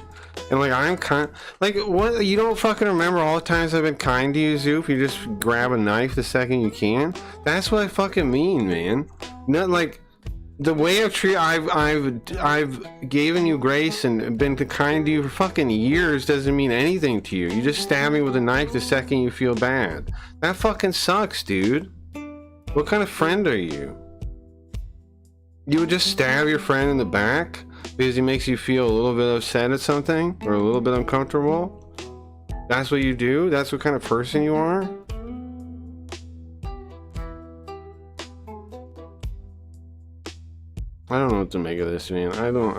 And like, I'm kind, like, what, you don't fucking remember all the times I've been kind to you, Zoop? You just grab a knife the second you can? That's what I fucking mean, man. Not like, the way I've given you grace and been kind to you for fucking years doesn't mean anything to you. You just stab me with a knife the second you feel bad. That fucking sucks, dude. What kind of friend are you? You would just stab your friend in the back because he makes you feel a little bit upset at something or a little bit uncomfortable? That's what you do? That's what kind of person you are? I don't know what to make of this, man. I don't.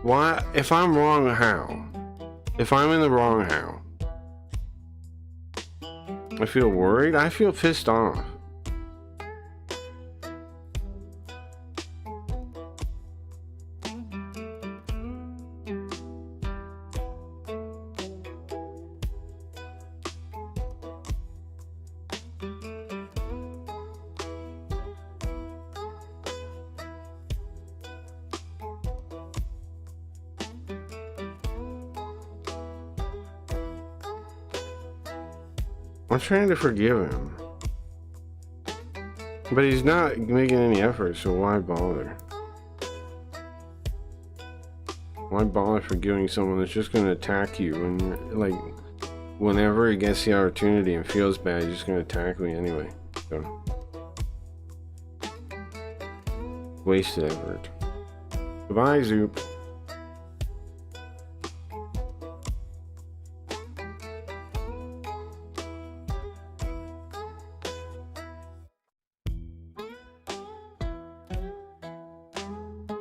Why? If I'm wrong, how? If I'm in the wrong, how? I feel worried. I feel pissed off. I'm trying to forgive him. But he's not making any effort, so why bother? Why bother forgiving someone that's just gonna attack you when you're like, whenever he gets the opportunity and feels bad, he's just gonna attack me anyway. So, wasted effort. Goodbye, Zoop.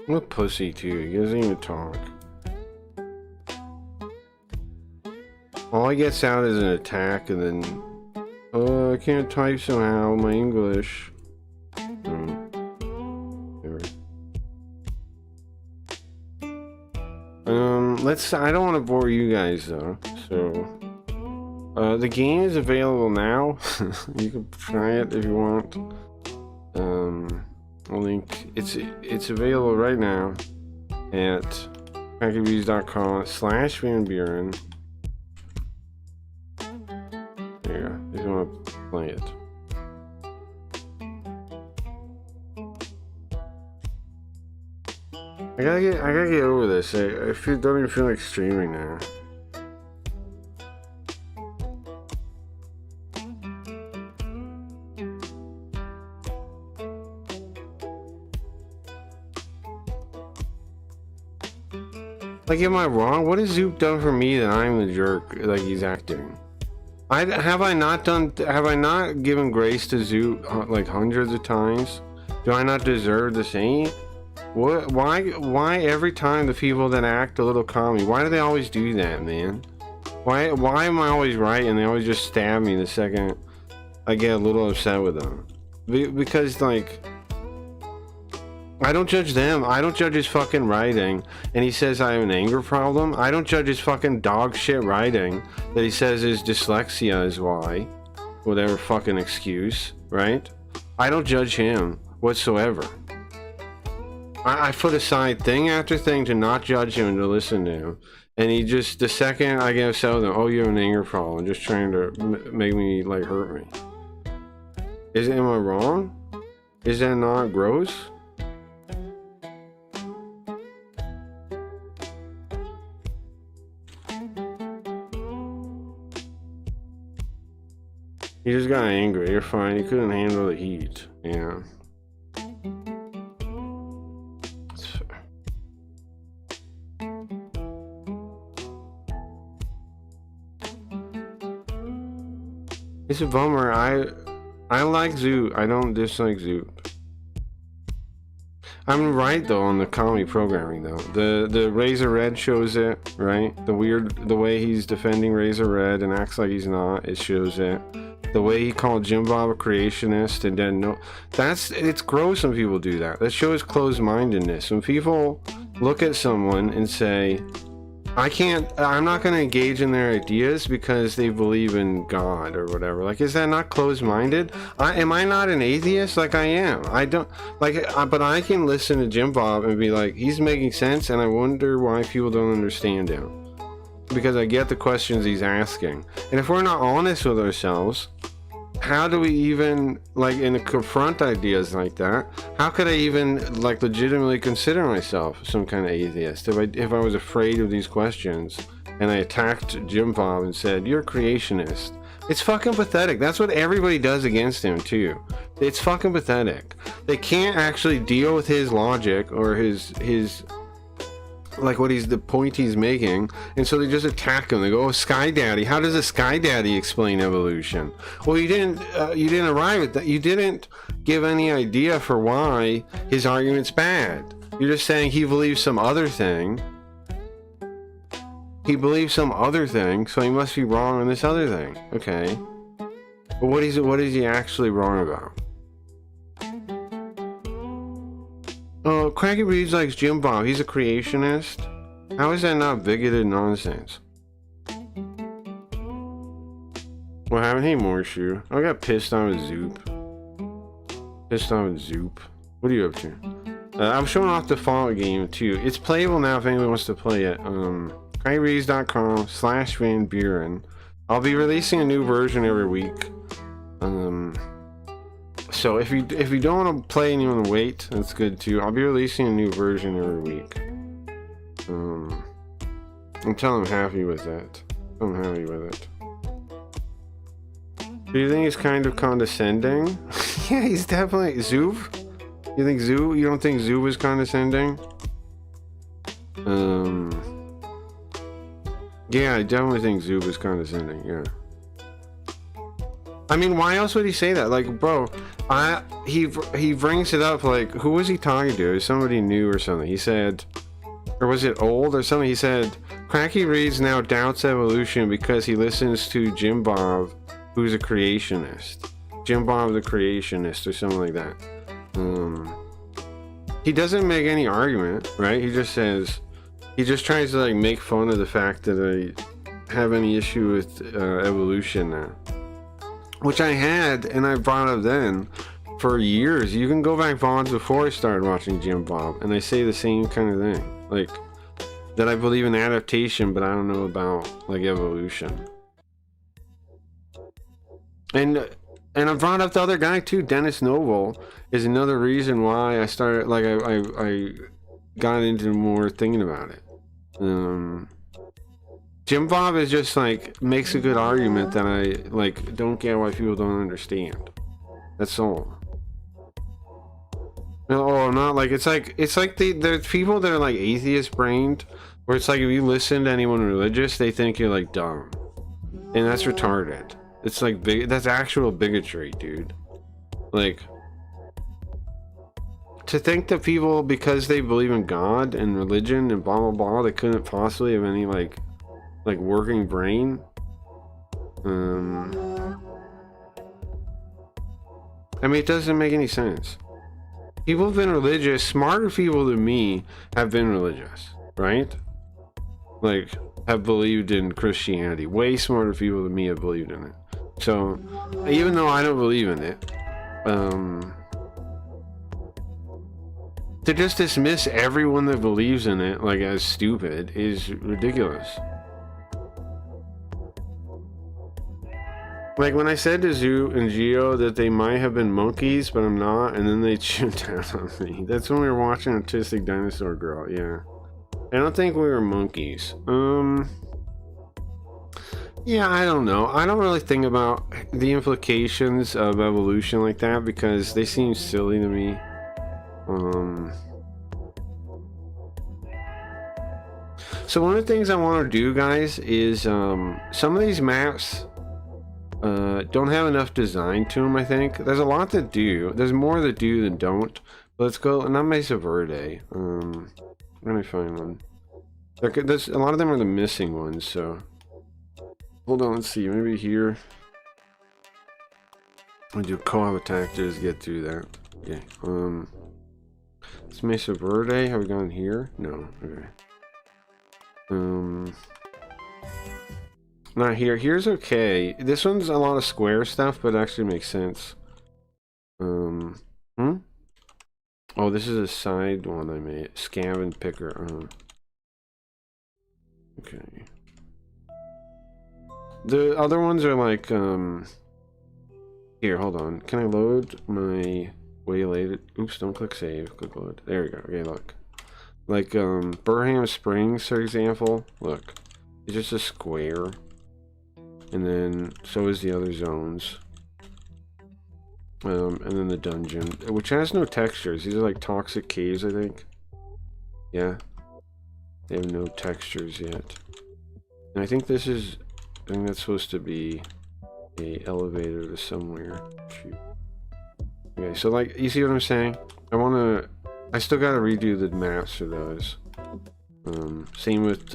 What pussy too, he doesn't even talk. All he gets out is an attack and then, oh, I can't type somehow, my English. I don't want to bore you guys though, so, the game is available now. You can try it if you want. Link, it's available right now at packabees.com/vanburen. There you go, if you want to play it. I gotta get over this. I don't even feel like streaming now. Like, am I wrong? What has Zoop done for me that I'm the jerk like he's acting? Have I not given grace to Zoop like hundreds of times? Do I not deserve the same? What? Why every time the people that act a little commie, why do they always do that, man? Why am I always right and they always just stab me the second I get a little upset with them? Because, like, I don't judge them. I don't judge his fucking writing. And he says I have an anger problem. I don't judge his fucking dog shit writing that he says his dyslexia is why. Whatever fucking excuse, right? I don't judge him whatsoever. I put aside thing after thing to not judge him and to listen to him. And he just, the second I get upset with him, oh, you have an anger problem, just trying to make me, like, hurt me. Am I wrong? Is that not gross? He just got angry. You're fine. He couldn't handle the heat. Yeah. It's a bummer. I like Zoop. I don't dislike Zoop. I'm right though on the comedy programming though. The Razor Red shows it, right? The way he's defending Razor Red and acts like he's not, it shows it. The way he called Jim Bob a creationist and then it's gross when people do that. That shows closed-mindedness. When people look at someone and say, I'm not going to engage in their ideas because they believe in God or whatever. Like, is that not closed-minded? Am I not an atheist? Like, I am. I don't, like, but I can listen to Jim Bob and be like, he's making sense, and I wonder why people don't understand him. Because I get the questions he's asking. And if we're not honest with ourselves, how do we even, like, confront ideas like that? How could I even, like, legitimately consider myself some kind of atheist if I was afraid of these questions and I attacked Jim Bob and said, you're a creationist? It's fucking pathetic. That's what everybody does against him too. It's fucking pathetic. They can't actually deal with his logic or his like what the point he's making, and so they just attack him. They go, "Oh, Sky Daddy, how does a Sky Daddy explain evolution?" Well, you didn't arrive at that. You didn't give any idea for why his argument's bad. You're just saying he believes some other thing. He believes some other thing, so he must be wrong on this other thing. Okay, but what is he actually wrong about? Oh, Cracky Reeves likes Jim Bob. He's a creationist. How is that not bigoted nonsense? What happened? Hey, Morshoe. I got pissed on with Zoop. What are you up to? I'm showing off the Fallout game too. It's playable now if anyone wants to play it. CrackyReeves.com/Van Buren. I'll be releasing a new version every week. So if you don't want to play and you want to wait, that's good too. I'll be releasing a new version every week. I'm telling him happy with that. I'm happy with it. Do you think he's kind of condescending? Yeah, he's definitely Zoop. You think Zoo? You don't think Zoo is condescending? Yeah, I definitely think Zoo is condescending. Yeah. I mean, why else would he say that? Like, bro, he brings it up like, who was he talking to? Somebody new or something. He said, or was it old or something? He said, Cracky Reeves now doubts evolution because he listens to Jim Bob, who's a creationist. Jim Bob the creationist or something like that. He doesn't make any argument, right? He just says, he just tries to like make fun of the fact that I have any issue with evolution now. Which I had, and I brought up then for years. You can go back VODs before I started watching Jim Bob, and I say the same kind of thing. Like, that I believe in adaptation, but I don't know about, like, evolution. And I brought up the other guy, too. Dennis Noble is another reason why I started, like, I got into more thinking about it. Jim Bob is just like makes a good argument that I like don't get why people don't understand. That's all. No, not like it's like there's people that are like atheist brained, where it's like if you listen to anyone religious, they think you're like dumb, and that's retarded. It's like that's actual bigotry, dude. Like to think that people, because they believe in God and religion and blah blah blah, they couldn't possibly have any like working brain. I mean, it doesn't make any sense. People have been religious, smarter people than me have been religious, right? Like, have believed in Christianity. Way smarter people than me have believed in it. So, even though I don't believe in it, to just dismiss everyone that believes in it, like, as stupid is ridiculous. Like when I said to Zoo and Geo that they might have been monkeys, but I'm not, and then they chewed down on me. That's when we were watching Autistic Dinosaur Girl, yeah. I don't think we were monkeys. Yeah, I don't know. I don't really think about the implications of evolution like that because they seem silly to me. So one of the things I want to do, guys, is some of these maps don't have enough design to them. I think there's a lot that do. There's more that do than don't. Let's go. Not Mesa Verde. Let me find one. There's a lot of them are the missing ones. So hold on. Let's see. Maybe here. I'll do co-op attack to just get through that. Okay. It's Mesa Verde. Have we gone here? No. Okay. Not here. Here's okay. This one's a lot of square stuff, but it actually makes sense. Oh, this is a side one I made. Scab and Picker. Okay. The other ones are like, here, hold on. Can I load my waylaid? Oops, don't click save. Click load. There we go. Okay, look. Like, Burham Springs, for example. Look. It's just a square. And then, so is the other zones. And then the dungeon, which has no textures. These are like toxic caves, I think. Yeah. They have no textures yet. And I think this is, I think that's supposed to be a elevator to somewhere. Shoot. Okay, so like, you see what I'm saying? I still gotta redo the maps for those. Same with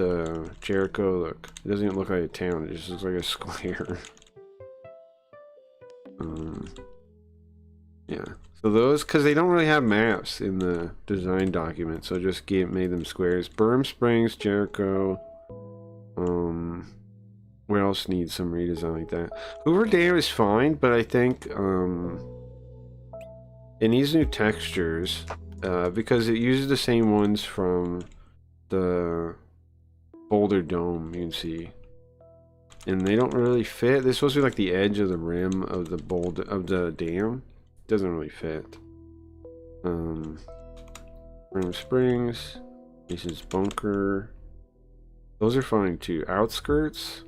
Jericho. Look, it doesn't even look like a town, it just looks like a square. Yeah, so those, because they don't really have maps in the design document, so just made them squares. Burm Springs, Jericho. Where else needs some redesign like that? Hoover Dam is fine, but I think it needs new textures because it uses the same ones from the Boulder Dome, you can see, and they don't really fit. They're supposed to be like the edge of the rim of the dam. It doesn't really fit. Burm Springs, Mason's Bunker. Those are fine too. Outskirts?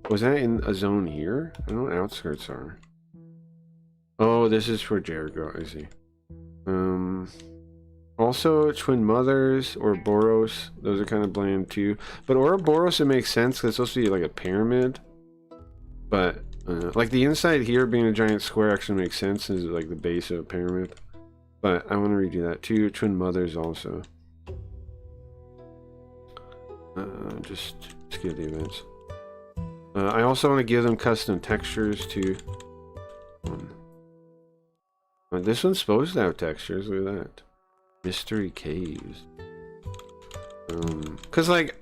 Was that in a zone here? I don't know what outskirts are. Oh, this is for Jericho, I see. Also, Twin Mothers, Ouroboros, those are kind of bland too. But Ouroboros, it makes sense because it's supposed to be like a pyramid. But, like the inside here being a giant square actually makes sense as like the base of a pyramid. But I want to redo that too. Twin Mothers also. Just skip the events. I also want to give them custom textures too. This one's supposed to have textures. Look at that. Mystery caves. Cause like,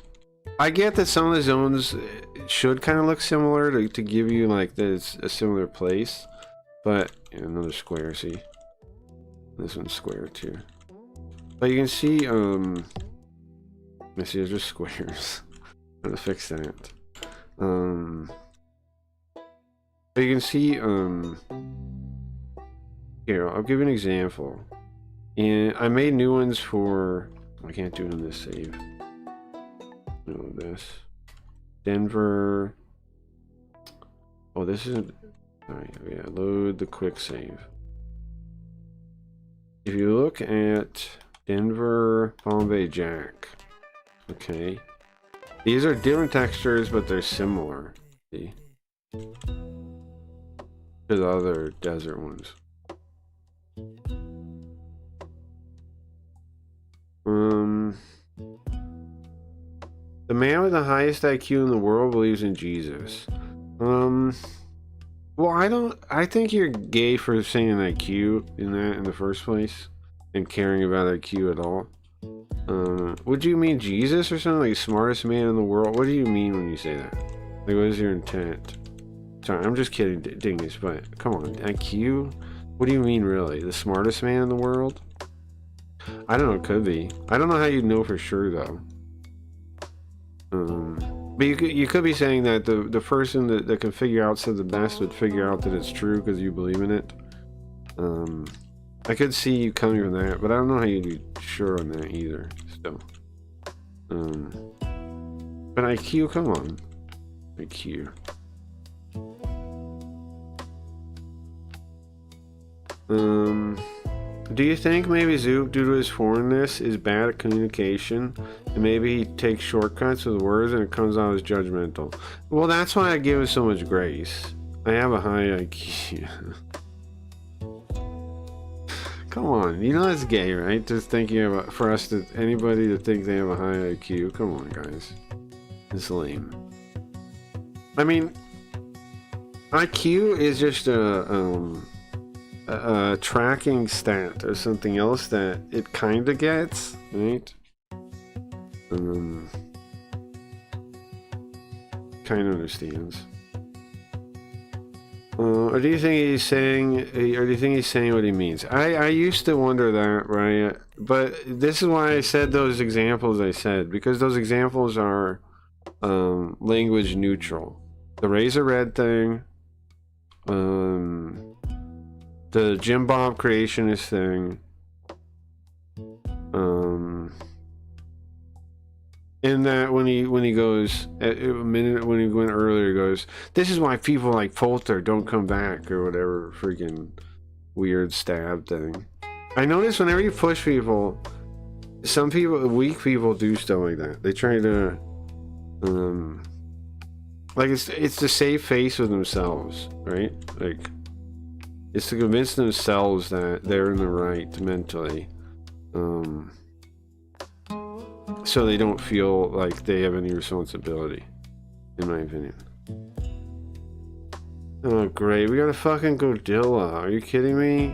I get that some of the zones should kind of look similar to give you like that it's a similar place, but another square. See, this one's square too. But you can see, let's see, they're just squares. I'm gonna fix that. But you can see, here, I'll give you an example. And I made new ones for, I can't do it in this save. No, this. Denver. Oh, this isn't, alright, yeah, load the quick save. If you look at Denver, Bombay Jack, okay. These are different textures, but they're similar. See? To the other desert ones. The man with the highest IQ in the world believes in Jesus. Well, I think you're gay for saying IQ in the first place and caring about IQ at all. Would you mean Jesus or something, like smartest man in the world? What do you mean when you say that? Like, what is your intent? Sorry, I'm just kidding, Dingus, but come on, IQ? What do you mean, really? The smartest man in the world? I don't know, it could be. I don't know how you'd know for sure, though. But you could be saying that the person that can figure out said the best would figure out that it's true because you believe in it. I could see you coming from that, but I don't know how you'd be sure on that either, still. But IQ, come on. IQ. Do you think maybe Zoop, due to his foreignness, is bad at communication? And maybe he takes shortcuts with words and it comes out as judgmental? Well, that's why I give him so much grace. I have a high IQ. Come on, you know that's gay, right? Just thinking about, for us to, anybody to think they have a high IQ. Come on, guys. It's lame. I mean, IQ is just a tracking stat or something else that it kind of gets, right? Kind of understands. Or do you think he's saying, what he means? I used to wonder that, right? But this is why I said those examples I said, because those examples are language neutral. The Razor Red thing, the Jim Bob creationist thing, in that when he goes when he went earlier, goes, this is why people like Poulter don't come back, or whatever freaking weird stab thing. I notice whenever you push people, some people, weak people, do stuff like that. They try to, like it's to save face with themselves, right? Like it's to convince themselves that they're in the right mentally, so they don't feel like they have any responsibility, in my opinion. Oh great, we got a fucking Godilla. Are you kidding me?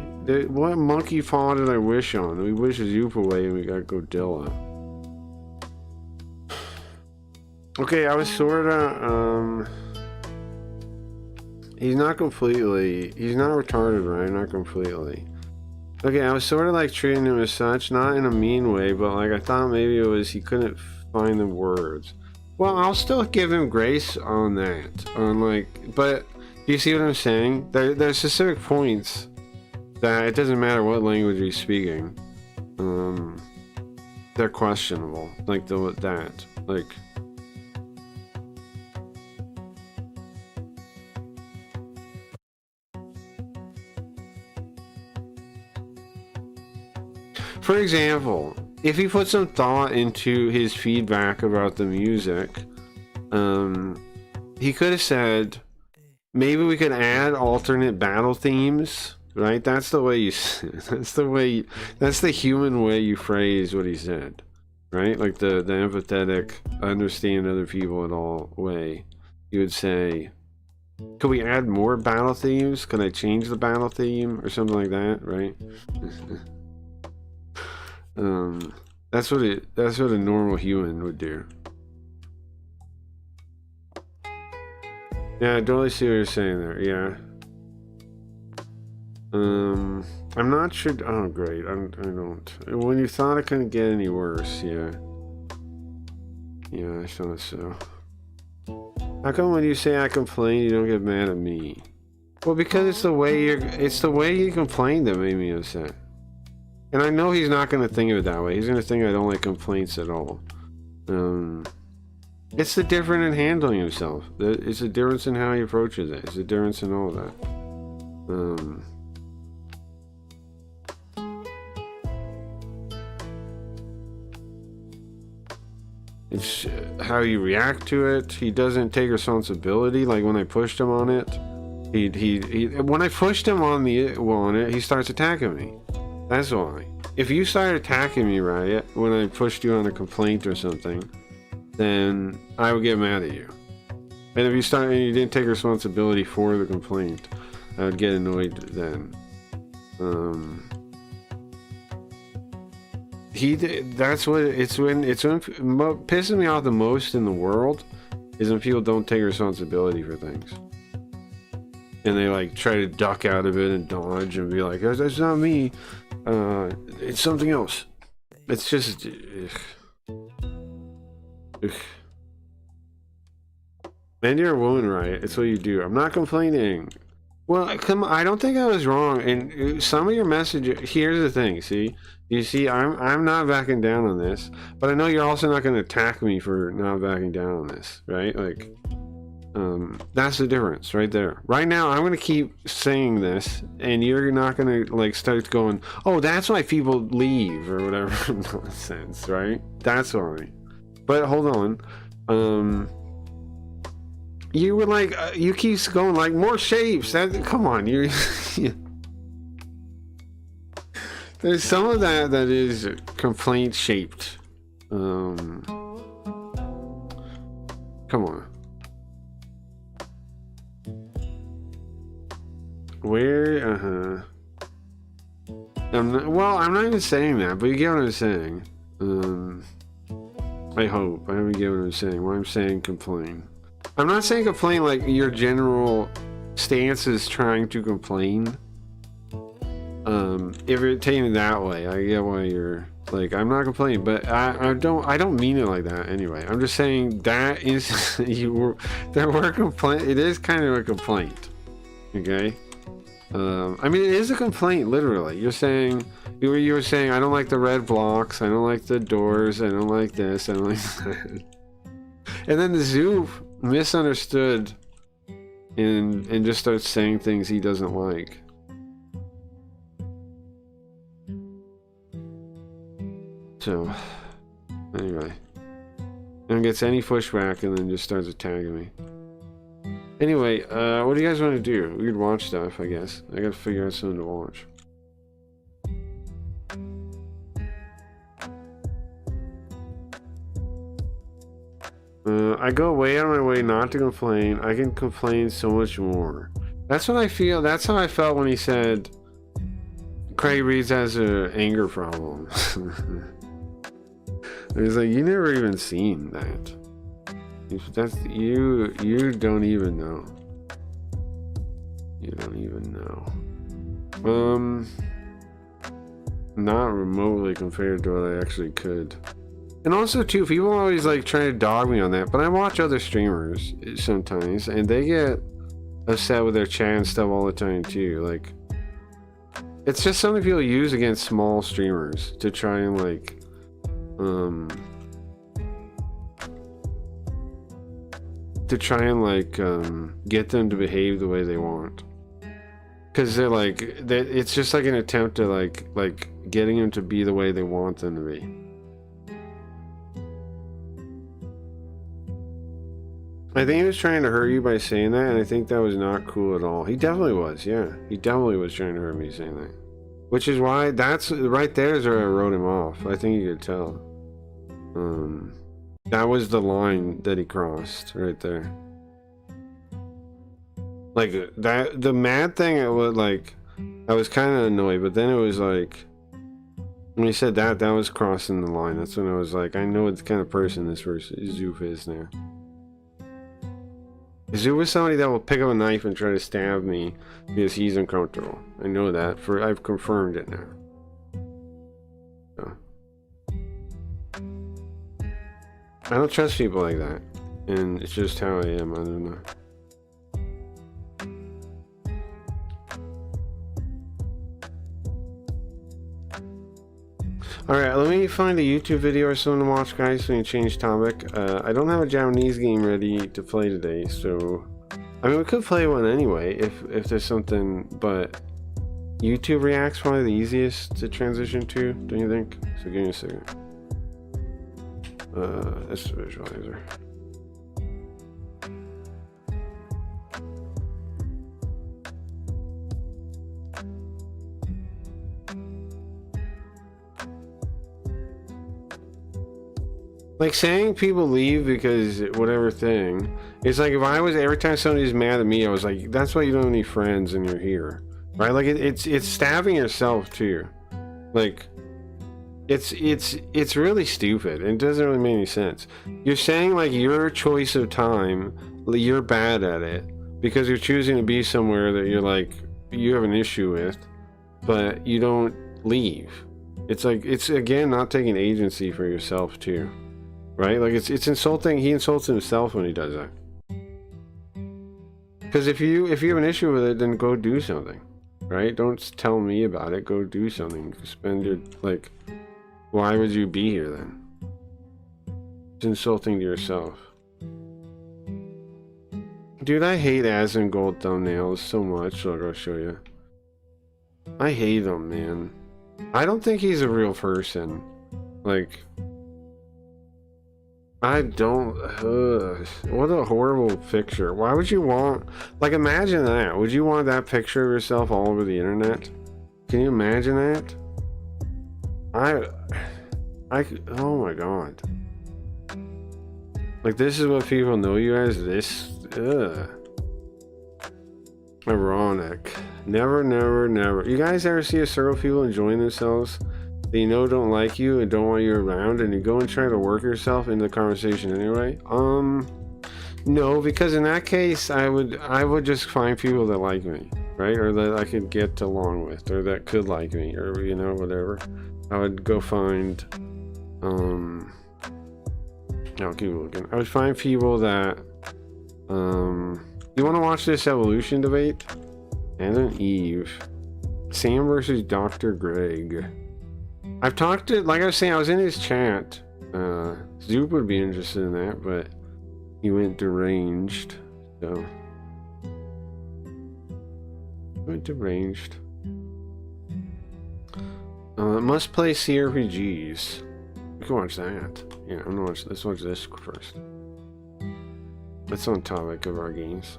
What monkey paw did I wish on? We wish a Zoop away and we got Godilla. Okay, I was sorta, he's not retarded, right? Not completely. Okay, I was sorta like treating him as such, not in a mean way, but like I thought maybe it was he couldn't find the words. Well, I'll still give him grace on that. But do you see what I'm saying? There's specific points that it doesn't matter what language he's speaking. They're questionable. Like that. Like, for example, if he put some thought into his feedback about the music, he could have said, maybe we could add alternate battle themes, right? That's the way that's the human way you phrase what he said, right? Like the empathetic, understand other people at all way. You would say, could we add more battle themes? Could I change the battle theme or something like that, right? That's what a normal human would do. Yeah, I totally see what you're saying there. Yeah. I'm not sure. Oh, great. I don't. When you thought it couldn't get any worse, yeah. Yeah, I thought so. How come when you say I complain, you don't get mad at me? Well, because it's the way you complain that made me upset. And I know he's not going to think of it that way. He's going to think I don't like complaints at all. It's the difference in handling himself. It's a difference in how he approaches it. It's a difference in all that. It's how you react to it. He doesn't take responsibility. Like when I pushed him on it, when I pushed him on it, he starts attacking me. That's why. If you started attacking me, Riot, when I pushed you on a complaint or something, then I would get mad at you. And if you didn't take responsibility for the complaint, I would get annoyed then. That's what it's when pissing me off the most in the world is when people don't take responsibility for things. And they like try to duck out of it and dodge and be like, that's not me. It's something else. It's just and you're a woman, right? It's what you do. I'm not complaining. Well, come on, I don't think I was wrong. And some of your message, here's the thing, see? You see, I'm not backing down on this, but I know you're also not going to attack me for not backing down on this, right? Like, that's the difference right there. Right now, I'm going to keep saying this, and you're not going to, like, start going, oh, that's why people leave, or whatever nonsense, right? That's why. But hold on. You were like, you keep going like more shapes. Come on, you. There's some of that is complaint shaped. Come on. Where? I'm not even saying that, but you get what I'm saying. I hope. I haven't get what I'm saying. When I'm saying complain. I'm not saying complain like your general stance is trying to complain. If you're taking it that way, I get why you're like, I'm not complaining, but I don't mean it like that anyway. I'm just saying that is there were complaint. It is kind of a complaint, okay? I mean, it is a complaint, literally. You were saying I don't like the red blocks, I don't like the doors, I don't like this, I don't like that. And then the zoo misunderstood and just starts saying things he doesn't like. So, anyway. And gets any pushback and then just starts attacking me. Anyway, what do you guys want to do? We'd watch stuff, I guess. I gotta figure out something to watch. I go way out of my way not to complain. I can complain so much more. That's what I feel. That's how I felt when he said Craig Reeds has an anger problem. I was like, you never even seen that. That's you don't even know. You don't even know. Not remotely compared to what I actually could. And also too, people always like try to dog me on that, but I watch other streamers sometimes and they get upset with their chat and stuff all the time too. Like, it's just something people use against small streamers to try and like get them to behave the way they want, because they're like it's just like an attempt to like getting them to be the way they want them to be. I think he was trying to hurt you by saying that, and I think that was not cool at all. He definitely was, yeah. He definitely was trying to hurt me saying that. Which is why, that's right there is where I wrote him off. I think you could tell. That was the line that he crossed, right there. Like, that, the mad thing, it was like, I was kind of annoyed, but then it was like, when he said that, that was crossing the line. That's when I was like, I know what kind of person this person, Zoof is now. Zoo is somebody that will pick up a knife and try to stab me because he's uncomfortable. I know that, I've confirmed it now. So. I don't trust people like that, and it's just how I am. I don't know. Alright, let me find a YouTube video or something to watch, guys, so we can change topic. I don't have a Japanese game ready to play today, so... I mean, we could play one anyway, if there's something, but... YouTube React's probably the easiest to transition to, don't you think? So give me a second. That's the visualizer. Like, saying people leave because whatever thing, it's like if I was, every time somebody's mad at me, I was like, that's why you don't have any friends and you're here, right? Like, it's stabbing yourself too. Like, it's really stupid. It doesn't really make any sense. You're saying like your choice of time, you're bad at it because you're choosing to be somewhere that you're like, you have an issue with, but you don't leave. It's like, it's again not taking agency for yourself too. Right? Like, it's insulting. He insults himself when he does that. Because if you have an issue with it, then go do something. Right? Don't tell me about it. Go do something. Spend your, like, why would you be here then? It's insulting to yourself. Dude, I hate Asmon Gold thumbnails so much. Look, I'll show you. I hate them, man. I don't think he's a real person. Like... I don't, what a horrible picture. Why would you want, like, imagine that. Would you want that picture of yourself all over the internet? Can you imagine that? Oh my god. Like, this is what people know you as? This, ironic. Never, never, never. You guys ever see a circle of people enjoying themselves that you know don't like you and don't want you around, and you go and try to work yourself into the conversation anyway? No, because in that case, I would just find people that like me, right? Or that I could get along with, or that could like me, or, you know, whatever. I would go find, I'll keep looking. I would find people that, you want to watch this evolution debate? And then Eve. Sam versus Dr. Greg. I've talked to, like I was saying, I was in his chat. Zoop would be interested in that, but he went deranged, so. Went deranged. Must play CRPGs. We can watch that. Yeah, I'm gonna watch. Let's watch this first. That's on topic of our games.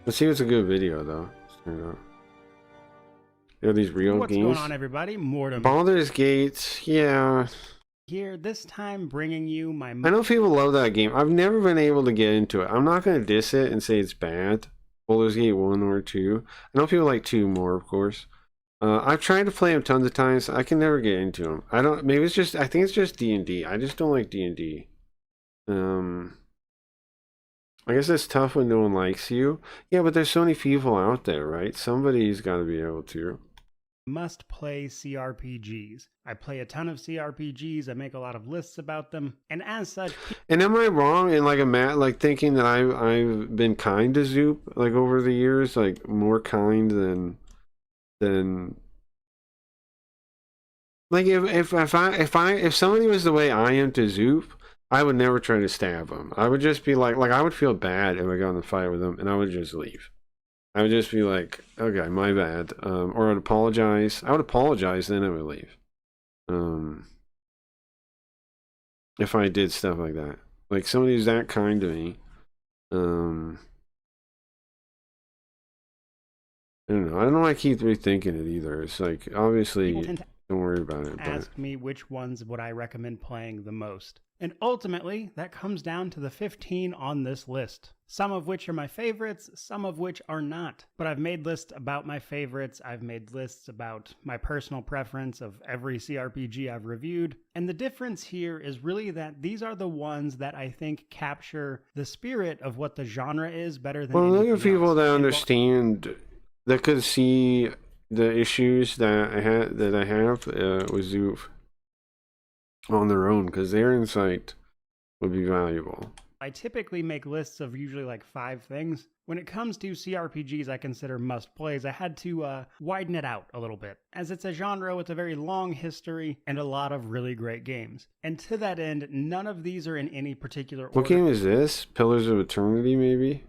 Let's see if it's a good video though. You know these real What's games. going on, everybody? Mortem Baldur's Gate. Yeah. here, this time bringing you my... I know people love that game. I've never been able to get into it. I'm not gonna diss it and say it's bad. Baldur's Gate 1 or 2. I know people like 2 more, of course. I've tried to play them tons of times. I can never get into them. I don't. Maybe it's just. I think it's just D&D. I just don't like D&D. I guess it's tough when no one likes you. Yeah, but there's so many people out there, right? Somebody's got to be able to. Must play CRPGs. I play a ton of CRPGs. I make a lot of lists about them, and as such. And am I wrong in like thinking that I've been kind to Zoop like over the years, like more kind than like if somebody was the way I am to Zoop, I would never try to stab him. I would just be like I would feel bad if I got in a fight with him, and I would just leave. I would just be like, okay, my bad, or I'd apologize. I would apologize, then I would leave. If I did stuff like that, like somebody who's that kind to me, I don't know. I don't know why I keep rethinking it either. It's like, obviously, don't worry about it. Ask me which ones would I recommend playing the most. And ultimately, that comes down to the 15 on this list. Some of which are my favorites, some of which are not. But I've made lists about my favorites, I've made lists about my personal preference of every CRPG I've reviewed. And the difference here is really that these are the ones that I think capture the spirit of what the genre is better than anything else. Well, look at people that and understand, that could see the issues that I have with Zoop on their own, because their insight would be valuable. I typically make lists of usually like 5 things. When it comes to CRPGs I consider must-plays, I had to widen it out a little bit, as it's a genre with a very long history and a lot of really great games. And to that end, none of these are in any particular order. What game is this? Pillars of Eternity, maybe?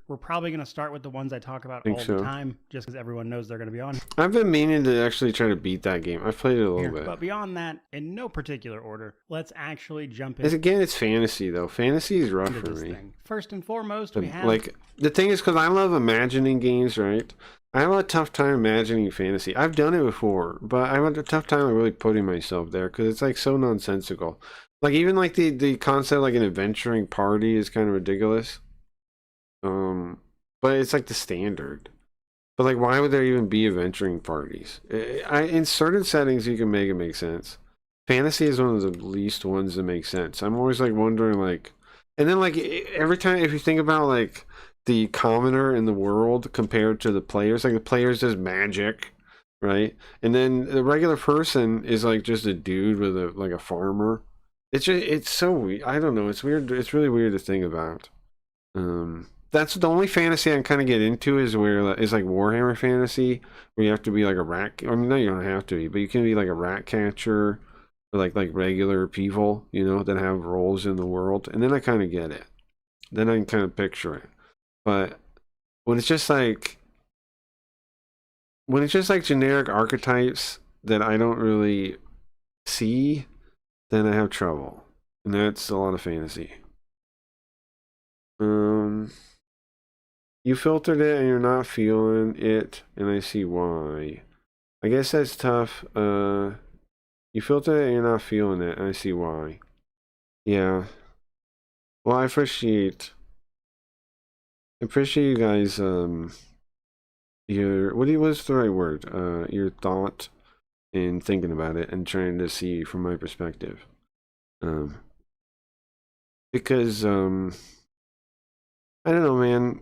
We're probably going to start with the ones I talk about all the time, just because everyone knows they're going to be on. I've been meaning to actually try to beat that game. I've played it a little bit. But beyond that, in no particular order, let's actually jump in. Again, it's fantasy, though. Fantasy is rough for me. First and foremost, we have... Like, the thing is, because I love imagining games, right? I have a tough time imagining fantasy. I've done it before, but I have a tough time really putting myself there, because it's, like, so nonsensical. Like, even, like, the concept, like, an adventuring party is kind of ridiculous. But it's like the standard. But like, why would there even be adventuring parties? In certain settings, you can make it make sense. Fantasy is one of the least ones that make sense. I'm always like wondering, like, and then like every time, if you think about like the commoner in the world compared to the players, like the players does magic, right? And then the regular person is like just a dude with a farmer. It's so weird. I don't know. It's weird. It's really weird to think about. That's the only fantasy I can kind of get into is like Warhammer fantasy, where you have to be like a rat. I mean, no, you don't have to be, but you can be like a rat catcher, or like regular people, you know, that have roles in the world. And then I kind of get it. Then I can kind of picture it. But when it's just like generic archetypes that I don't really see, then I have trouble, and that's a lot of fantasy. You filtered it and you're not feeling it, and I see why. I guess that's tough. You filtered it and you're not feeling it, and I see why. Yeah. Well, I appreciate you guys, what's the right word? Your thought in thinking about it and trying to see from my perspective. Because, I don't know, man.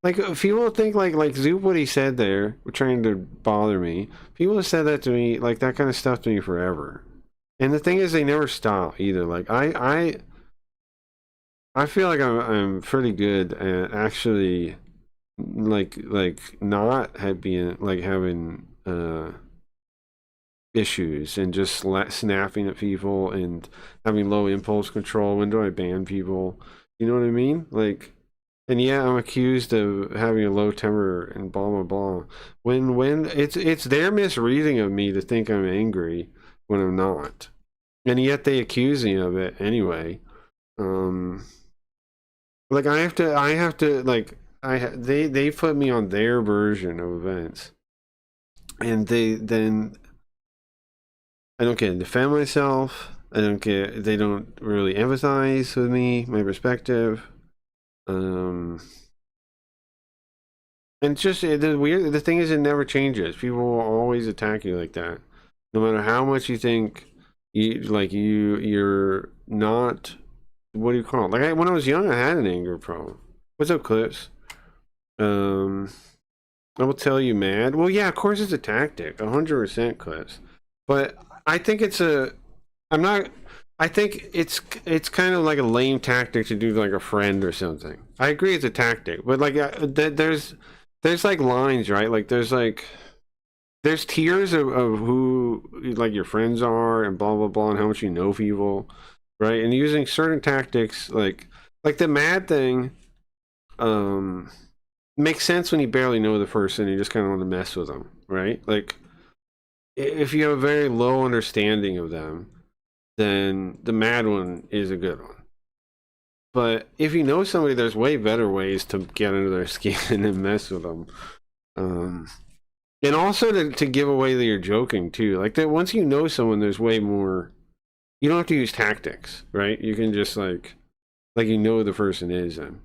Like, people think like Zoop, what he said there, were trying to bother me. People have said that to me, like that kind of stuff to me forever. And the thing is, they never stop either. Like I feel like I'm pretty good at actually like not having issues and just snapping at people and having low impulse control. When do I ban people? You know what I mean? Like, And yeah, I'm accused of having a low temper and blah blah blah. When it's their misreading of me to think I'm angry when I'm not, and yet they accuse me of it anyway. Like I have to like they put me on their version of events, and then I don't get to defend myself. They don't really empathize with me, my perspective. Um, and it's just the thing is, it never changes. People will always attack you like that, no matter how much you think you're not. What do you call it? Like when I was young, I had an anger problem. What's up, Clips? Um, I will tell you, mad. Well, yeah, of course it's a tactic, 100%, Clips. But I think it's a. I'm not. I think it's kind of like a lame tactic to do like a friend or something. I agree it's a tactic, but like there's like lines, right? Like there's tiers of who like your friends are and blah blah blah and how much you know people, right? And using certain tactics like the mad thing makes sense when you barely know the person, you just kind of want to mess with them, right? Like if you have a very low understanding of them, then the mad one is a good one. But if you know somebody, there's way better ways to get under their skin and mess with them. And also to give away that you're joking too. Like that once you know someone, there's way more. You don't have to use tactics, right? You can just like you know who the person is. And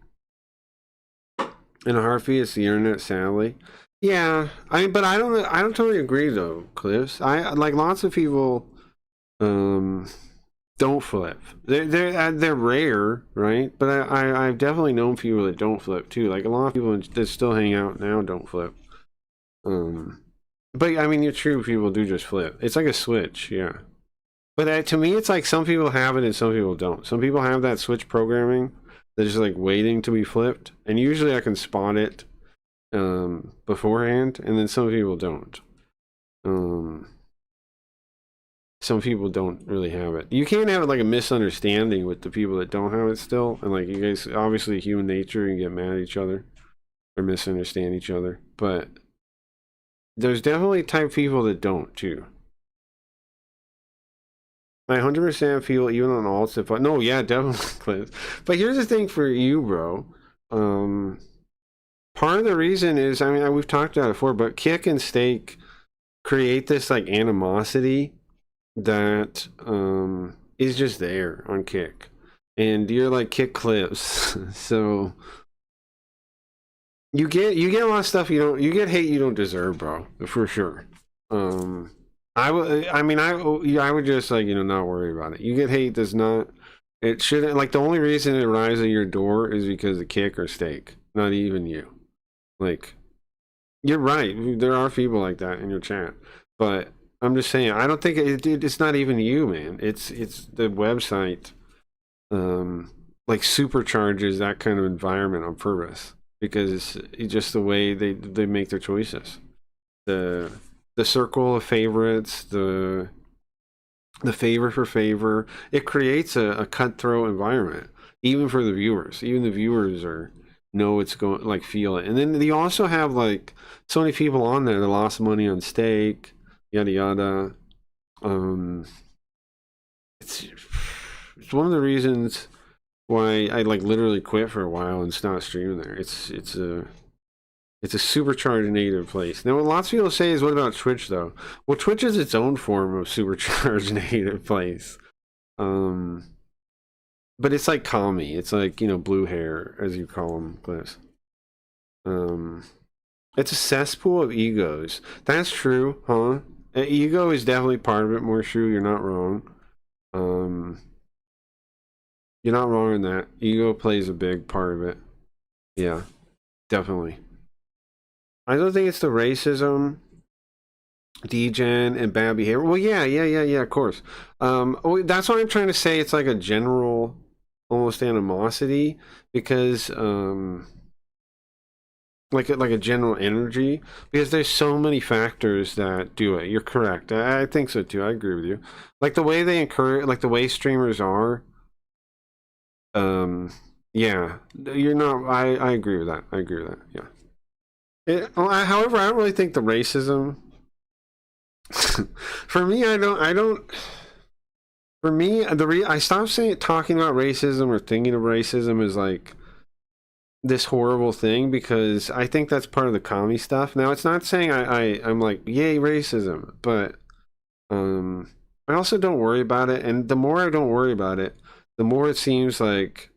in a heartbeat, it's the internet, sadly. Yeah, but I don't totally agree though, Cliffs. I like lots of people. Don't flip. They're rare, right? But I've definitely known people that don't flip too. Like a lot of people that still hang out now don't flip. But I mean, it's true. People do just flip. It's like a switch, yeah. But to me, it's like some people have it and some people don't. Some people have that switch programming that's just like waiting to be flipped, and usually I can spot it beforehand, and then some people don't. Some people don't really have it. You can't have like a misunderstanding with the people that don't have it still, and like you guys, obviously human nature, you get mad at each other or misunderstand each other, but there's definitely type people that don't too. I 100% feel even on alts if no, yeah, definitely. But here's the thing for you, bro. Part of the reason is, I mean, we've talked about it before, but kick and stake create this like animosity that is just there on kick, and you're like kick clips, so you get a lot of stuff you get hate you don't deserve, bro, for sure. I would just like not worry about it. You get hate does not. It shouldn't, like, the only reason it arrives at your door is because of kick or stake, not even you. Like, you're right. There are people like that in your chat, but I'm just saying, I don't think it's not even you, man. It's the website, like supercharges that kind of environment on purpose because it's just the way they make their choices. The circle of favorites, the favor for favor, it creates a cutthroat environment, even for the viewers. Even the viewers know it's going, like, feel it. And then you also have like so many people on there that lost money on stake, yada yada. It's one of the reasons why I like literally quit for a while and stopped streaming there. It's a supercharged native place. Now, what lots of people say is, what about Twitch, though? Well, Twitch is its own form of supercharged native place. But it's like commie. It's like, blue hair, as you call them, Cliff. It's a cesspool of egos. That's true, huh? Ego is definitely part of it, more true. You're not wrong. You're not wrong in that. Ego plays a big part of it. Yeah, definitely. I don't think it's the racism, degen, and bad behavior. Well, yeah, of course. That's why I'm trying to say it's like a general, almost animosity, because like a general energy, because there's so many factors that do it. You're correct. I think so too. I agree with you. Like the way they encourage, like the way streamers are. Yeah, you're not. I agree with that. I agree with that. Yeah. However, I don't really think the racism. For me, I don't. I don't. For me, I stopped saying talking about racism or thinking of racism as like this horrible thing because I think that's part of the commie stuff. Now, it's not saying I'm like yay racism, but I also don't worry about it. And the more I don't worry about it, the more it seems like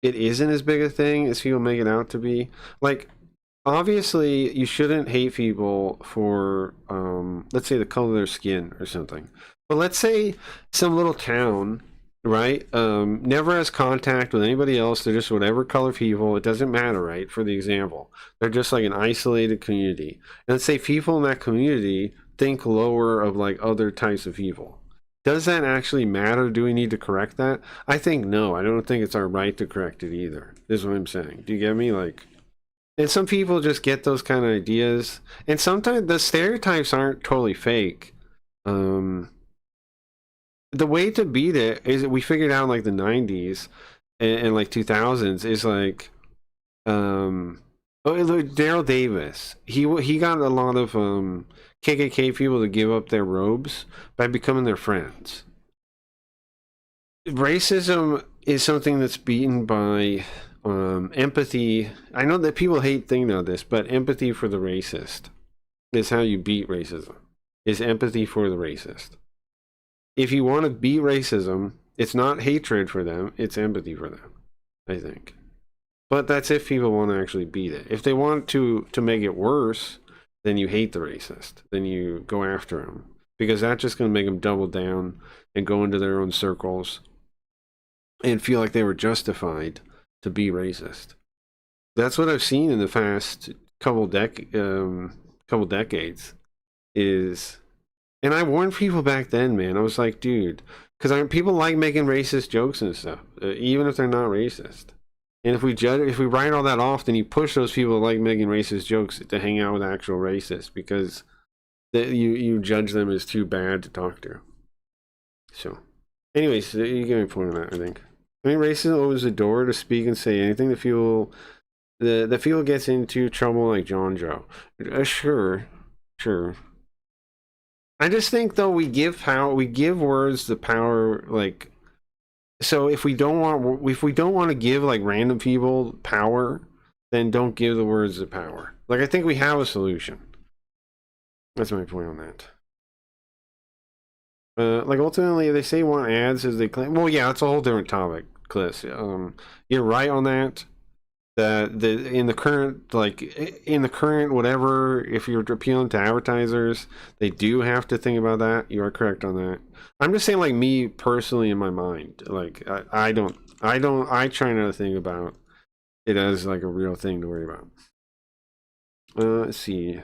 it isn't as big a thing as people make it out to be. Like, obviously, you shouldn't hate people for, let's say, the color of their skin or something. But let's say some little town, right, never has contact with anybody else. They're just whatever color people. It doesn't matter, right, for the example. They're just like an isolated community. And let's say people in that community think lower of, like, other types of people. Does that actually matter? Do we need to correct that? I think no. I don't think it's our right to correct it either. Is what I'm saying. Do you get me? Like, and some people just get those kind of ideas, and sometimes the stereotypes aren't totally fake. The way to beat it is we figured out in like the 90s and like 2000s is like Daryl Davis. He got a lot of KKK people to give up their robes by becoming their friends. Racism is something that's beaten by empathy. I know that people hate thinking of this, but empathy for the racist is how you beat racism. Is empathy for the racist. If you want to beat racism, it's not hatred for them, it's empathy for them, I think. But that's if people want to actually beat it. If they want to make it worse, then you hate the racist. Then you go after him. Because that's just going to make them double down and go into their own circles and feel like they were justified to be racist. That's what I've seen in the past couple decades is, and I warned people back then, man. I was like, dude, because people like making racist jokes and stuff, even if they're not racist. And if we write all that off, then you push those people that like making racist jokes to hang out with actual racists because you judge them as too bad to talk to. So, anyways, you get my point on that, I think. I mean, racism opens the door to speak and say anything that the field gets into trouble like John Joe. Sure. I just think though we give words the power, like, so if we don't want to give like random people power, then don't give the words the power. Like, I think we have a solution. That's my point on that. Like, ultimately, they say want ads as they claim. Well, yeah, that's a whole different topic, Cliff. You're right on that. That in the current whatever, if you're appealing to advertisers, they do have to think about that. You are correct on that. I'm just saying, like, me personally in my mind, like I try not to think about it as like a real thing to worry about. Let's see.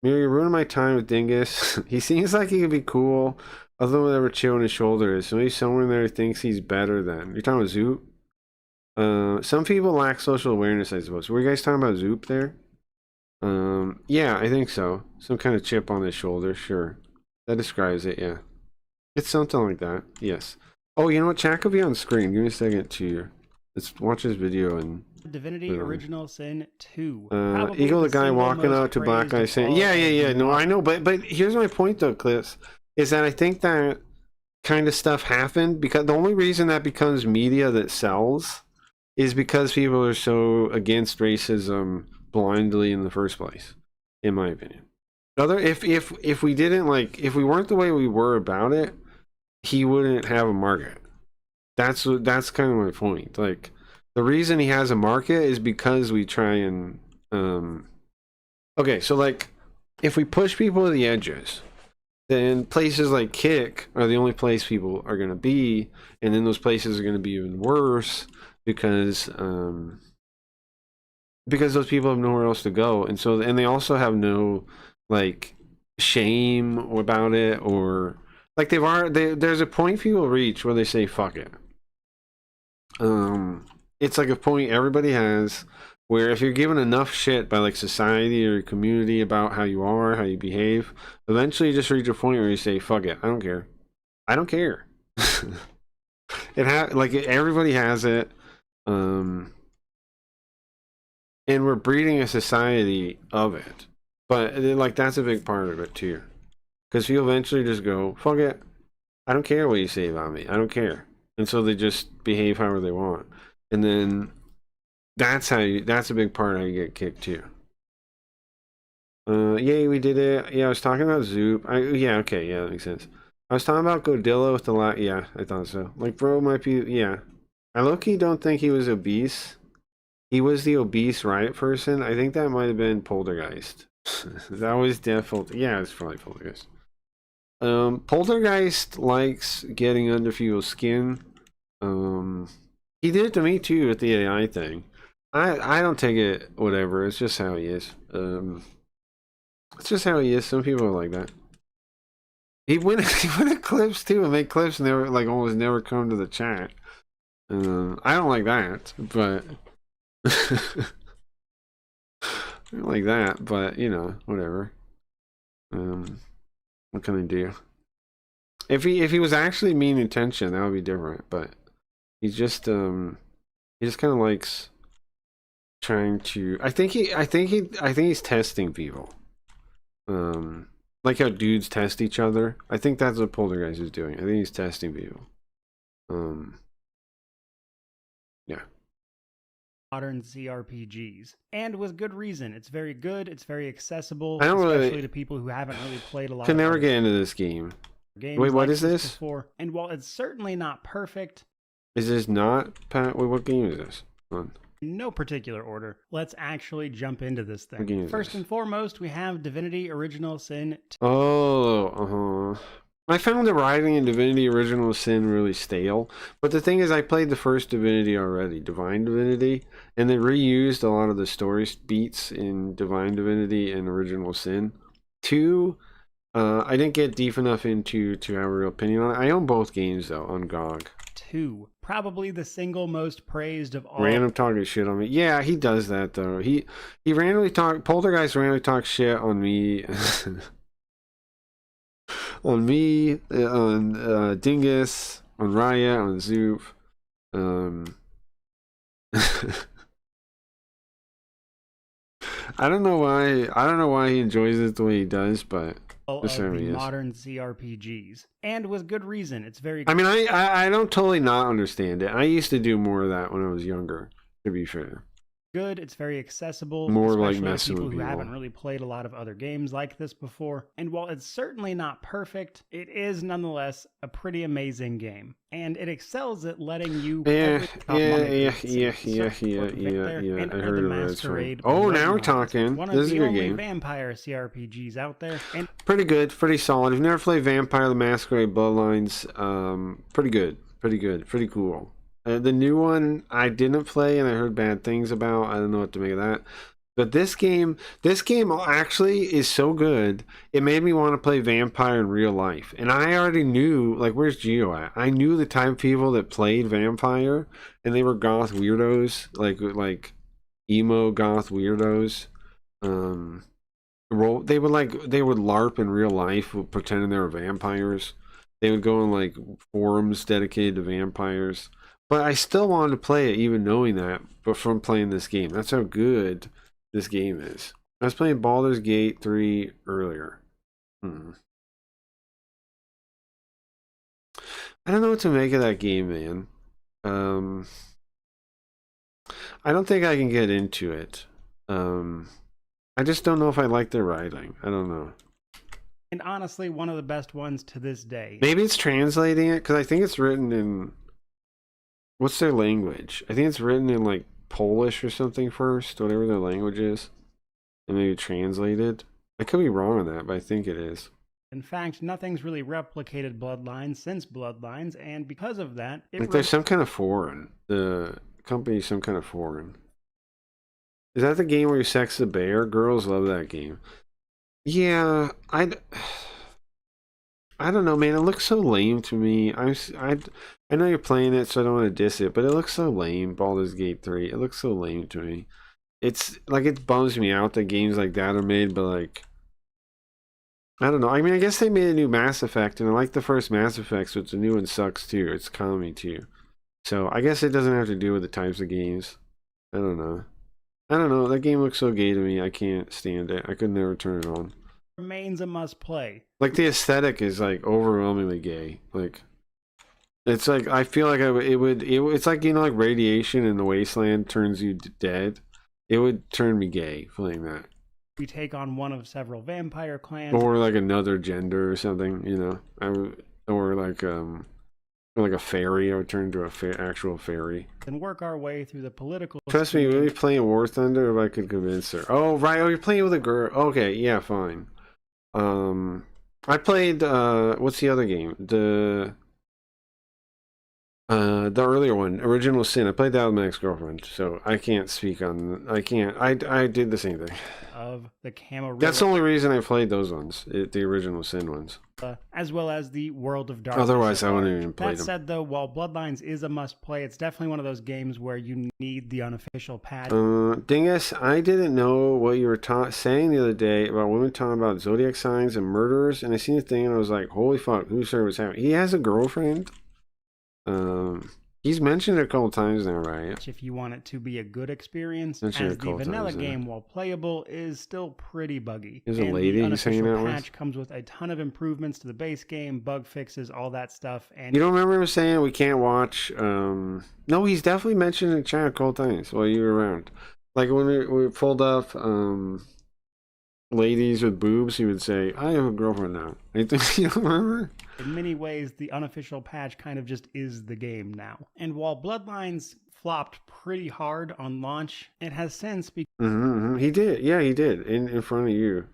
Mary, you're ruining my time with Dingus. He seems like he could be cool. Other than whatever chill on his shoulder is. So maybe someone there thinks he's better than. You're talking about Zoop? Some people lack social awareness, I suppose. Were you guys talking about Zoop there? Yeah, I think so. Some kind of chip on his shoulder, sure. That describes it, yeah. It's something like that, yes. Oh, you know what? Chat could be on screen. Give me a second to... Let's watch this video and... Divinity Original Sin 2. Eagle, the guy walking out to black guy saying... Yeah. No, I know, but here's my point, though, Cliff. Is that I think that kind of stuff happened because the only reason that becomes media that sells is because people are so against racism blindly in the first place, in my opinion. If we didn't, like, if we weren't the way we were about it, he wouldn't have a market. That's kind of my point. Like, the reason he has a market is because we try and okay, so like if we push people to the edges, then places like Kick are the only place people are going to be, and then those places are going to be even worse because those people have nowhere else to go, and they also have no like shame about it, or like there's a point people reach where they say fuck it. It's like a point everybody has where if you're given enough shit by like society or community about how you are, how you behave, eventually you just reach a point where you say fuck it, I don't care. Like everybody has it. and we're breeding a society of it. But like that's a big part of it too, because you eventually just go, fuck it, I don't care what you say about me, I don't care, and so they just behave however they want, and then that's a big part of how you get kicked too. Yay, we did it. Yeah, I was talking about Zoop. Yeah, okay, yeah, that makes sense. I was talking about Godilla with the yeah, I thought so. Like, bro might be, yeah. I low-key don't think he was obese. He was the obese riot person. I think that might have been Poltergeist. That was definitely, yeah, it's probably Poltergeist. Poltergeist likes getting under people's skin. He did it to me too with the AI thing. I don't take it whatever. It's just how he is. It's just how he is. Some people are like that. He went at clips too and made clips and they were like almost never come to the chat. I don't like that, but I don't like that, but you know, whatever. What can I do? If he was actually mean intention, that would be different. But he just kind of likes trying to. I think he's testing people. Like how dudes test each other. I think that's what Poltergeist is doing. I think he's testing people. Yeah. Modern CRPGs, and with good reason. It's very good. It's very accessible, I don't especially really, to people who haven't really played a lot. Can of never other get into this game. games Wait, what like is this? before. And while it's certainly not perfect, Is this not Pat? Wait, what game is this? Hold on. in no particular order, let's actually jump into this What game thing. is First this? and foremost, we have Divinity Original Sin. Oh, I found the writing in Divinity Original Sin really stale. But the thing is, I played the first Divinity already, Divine Divinity, and they reused a lot of the story beats in Divine Divinity and Original Sin. 2, I didn't get deep enough into to have a real opinion on it. I own both games though on GOG. 2, probably the single most praised of all. Random talking shit on me. Yeah, he does that though. He randomly Poltergeist randomly talks shit on me. On me, on Dingus, on Riot, on Zoop. I don't know why he enjoys it the way he does, but Of this how the he is. modern CRPGs, and with good reason. It's very I mean, I don't totally not understand it. I used to do more of that when I was younger, to be fair. good. It's very accessible, More like especially to messing people with who people. haven't really played a lot of other games like this before. And while it's certainly not perfect, it is nonetheless a pretty amazing game, and it excels at letting you. Yeah. I I And heard the of it. It's Masquerade. fine. Oh, Bloodlines. now we're talking. One This of is a the good only game. vampire CRPGs out there, and Pretty good, pretty solid. If you've never played Vampire the Masquerade Bloodlines, pretty good, pretty cool. The new one I didn't play and I heard bad things about. I don't know what to make of that. But this game actually is so good. It made me want to play Vampire in real life. And I already knew, like, where's Geo at? I knew the type of people that played Vampire, and they were goth weirdos, like emo goth weirdos. They would LARP in real life, pretending they were vampires. They would go on like forums dedicated to vampires. But I still wanted to play it, even knowing that. But from playing this game, that's how good this game is. I was playing Baldur's Gate 3 earlier. I don't know what to make of that game, man. I don't think I can get into it. I just don't know if I like the writing. I don't know. and honestly, one of the best ones to this day. Maybe it's translating it, because I think it's written in... What's their language? I think it's written in like Polish or something first, whatever their language is. And maybe translated. I could be wrong on that, but I think it is. In fact, nothing's really replicated Bloodlines since Bloodlines, and because of that, it Like there's some kind of foreign. The company's some kind of foreign. Is that the game where you sex the bear? Girls love that game. Yeah, I don't know, man. It looks so lame to me. I know you're playing it, so I don't want to diss it, but it looks so lame. Baldur's Gate 3. It looks so lame to me. It's like, it bums me out that games like that are made, but like, I don't know. I mean, I guess they made a new Mass Effect, and I like the first Mass Effect, so the new one sucks too. It's Kami too. So I guess it doesn't have to do with the types of games. I don't know. I don't know. That game looks so gay to me. I can't stand it. I could never turn it on. Remains a must-play. Like the aesthetic is like overwhelmingly gay. Like it's like I feel like it's like, you know, like radiation in the wasteland turns you dead. It would turn me gay playing that. We take on one of several vampire clans. Or like another gender or something, you know. Or like a fairy. I would turn into a actual fairy. And work our way through the political. Trust me, we'll be playing War Thunder if I could convince her. Oh right, oh you're playing with a girl. Okay, yeah, fine. I played what's the other game? The earlier one, Original Sin. I played that with my ex-girlfriend, so I can't speak on. I did the same thing. Of the Camarilla. That's the only reason I played those ones, the Original Sin ones. As well as the World of Darkness. Otherwise, I wouldn't even play them. That said, though, while Bloodlines is a must-play, it's definitely one of those games where you need the unofficial patch. Dingus, I didn't know what you were saying the other day about women talking about zodiac signs and murderers, and I seen the thing and I was like, holy fuck, who serves happening? He has a girlfriend. He's mentioned it a couple times now, right? If you want it to be a good experience, Mentioned as the vanilla game, while playable, is still pretty buggy. There's a lady he's hanging out with. The patch comes with a ton of improvements to the base game, bug fixes, all that stuff. And you don't remember him saying we can't watch? No, he's definitely mentioned it in chat a couple times while you were around. Like when we pulled up ladies with boobs, he would say, "I have a girlfriend now." You don't remember? In many ways, the unofficial patch kind of just is the game now. And while Bloodlines flopped pretty hard on launch, it has since He did. Yeah, he did. In front of you.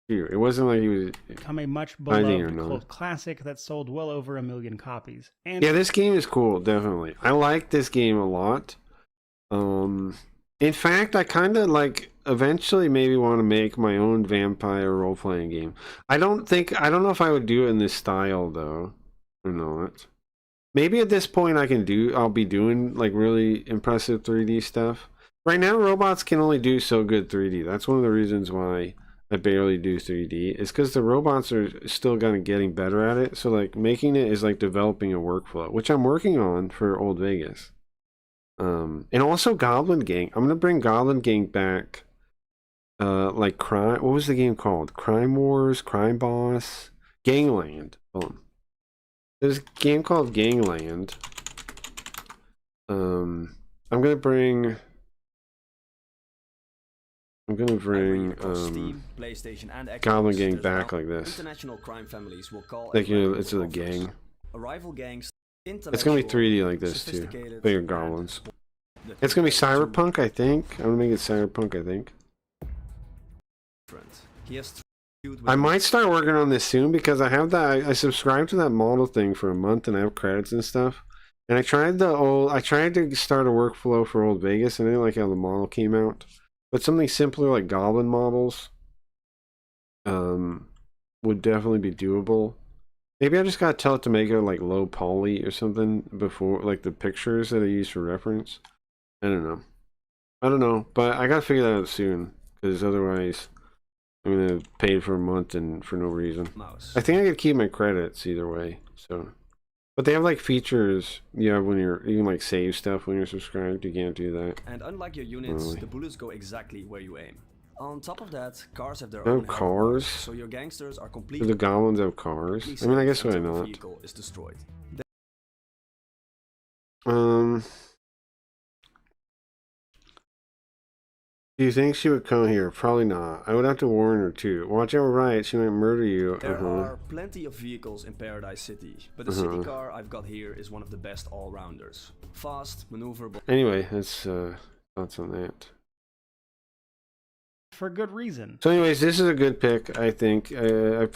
It wasn't like he was become a much beloved cult classic that sold well over 1 million copies. And yeah, this game is cool, definitely. I like this game a lot. In fact, I kind of like eventually maybe want to make my own vampire role-playing game. I don't know if I would do it in this style though, or not. Maybe at this point I'll be doing like really impressive 3D stuff. Right now robots can only do so good 3D. That's one of the reasons why I barely do 3D. Is because the robots are still kind of getting better at it. So like making it is like developing a workflow, which I'm working on for Old Vegas. And also Goblin Gang. I'm gonna bring Goblin Gang back. Like crime. What was the game called? Crime Wars, Crime Boss, Gangland. There's a game called Gangland. I'm gonna bring Steam, PlayStation, and Xbox, Goblin Gang back like this. International crime families will call like, you know, it's a gang. Rival gangs. It's gonna be 3D like this too. Bigger goblins. It's gonna be cyberpunk, I think. I'm gonna make it cyberpunk, I think. I might start working on this soon because I have that. I subscribed to that model thing for a month and I have credits and stuff. And I tried to start a workflow for Old Vegas and I didn't like how the model came out. But something simpler like goblin models would definitely be doable. Maybe I just gotta tell it to make it like low poly or something before, like the pictures that I use for reference. I don't know, but I gotta figure that out soon because otherwise I'm gonna pay for a month and for no reason. I think I could keep my credits either way. So, but they have like features. Yeah, when you can like save stuff when you're subscribed. You can't do that. And unlike your units, the bullets go exactly where you aim. On top of that, cars have their own own cars. So your gangsters are completely. Do the goblins have cars? I mean, I guess why not? Vehicle is destroyed. Do you think she would come here? Probably not. I would have to warn her too. Watch out, right? She might murder you. There are plenty of vehicles in Paradise City, but the city car I've got here is one of the best all-rounders. Fast, maneuverable. Anyway, that's thoughts on that. For good reason. So, anyways, this is a good pick. I think. I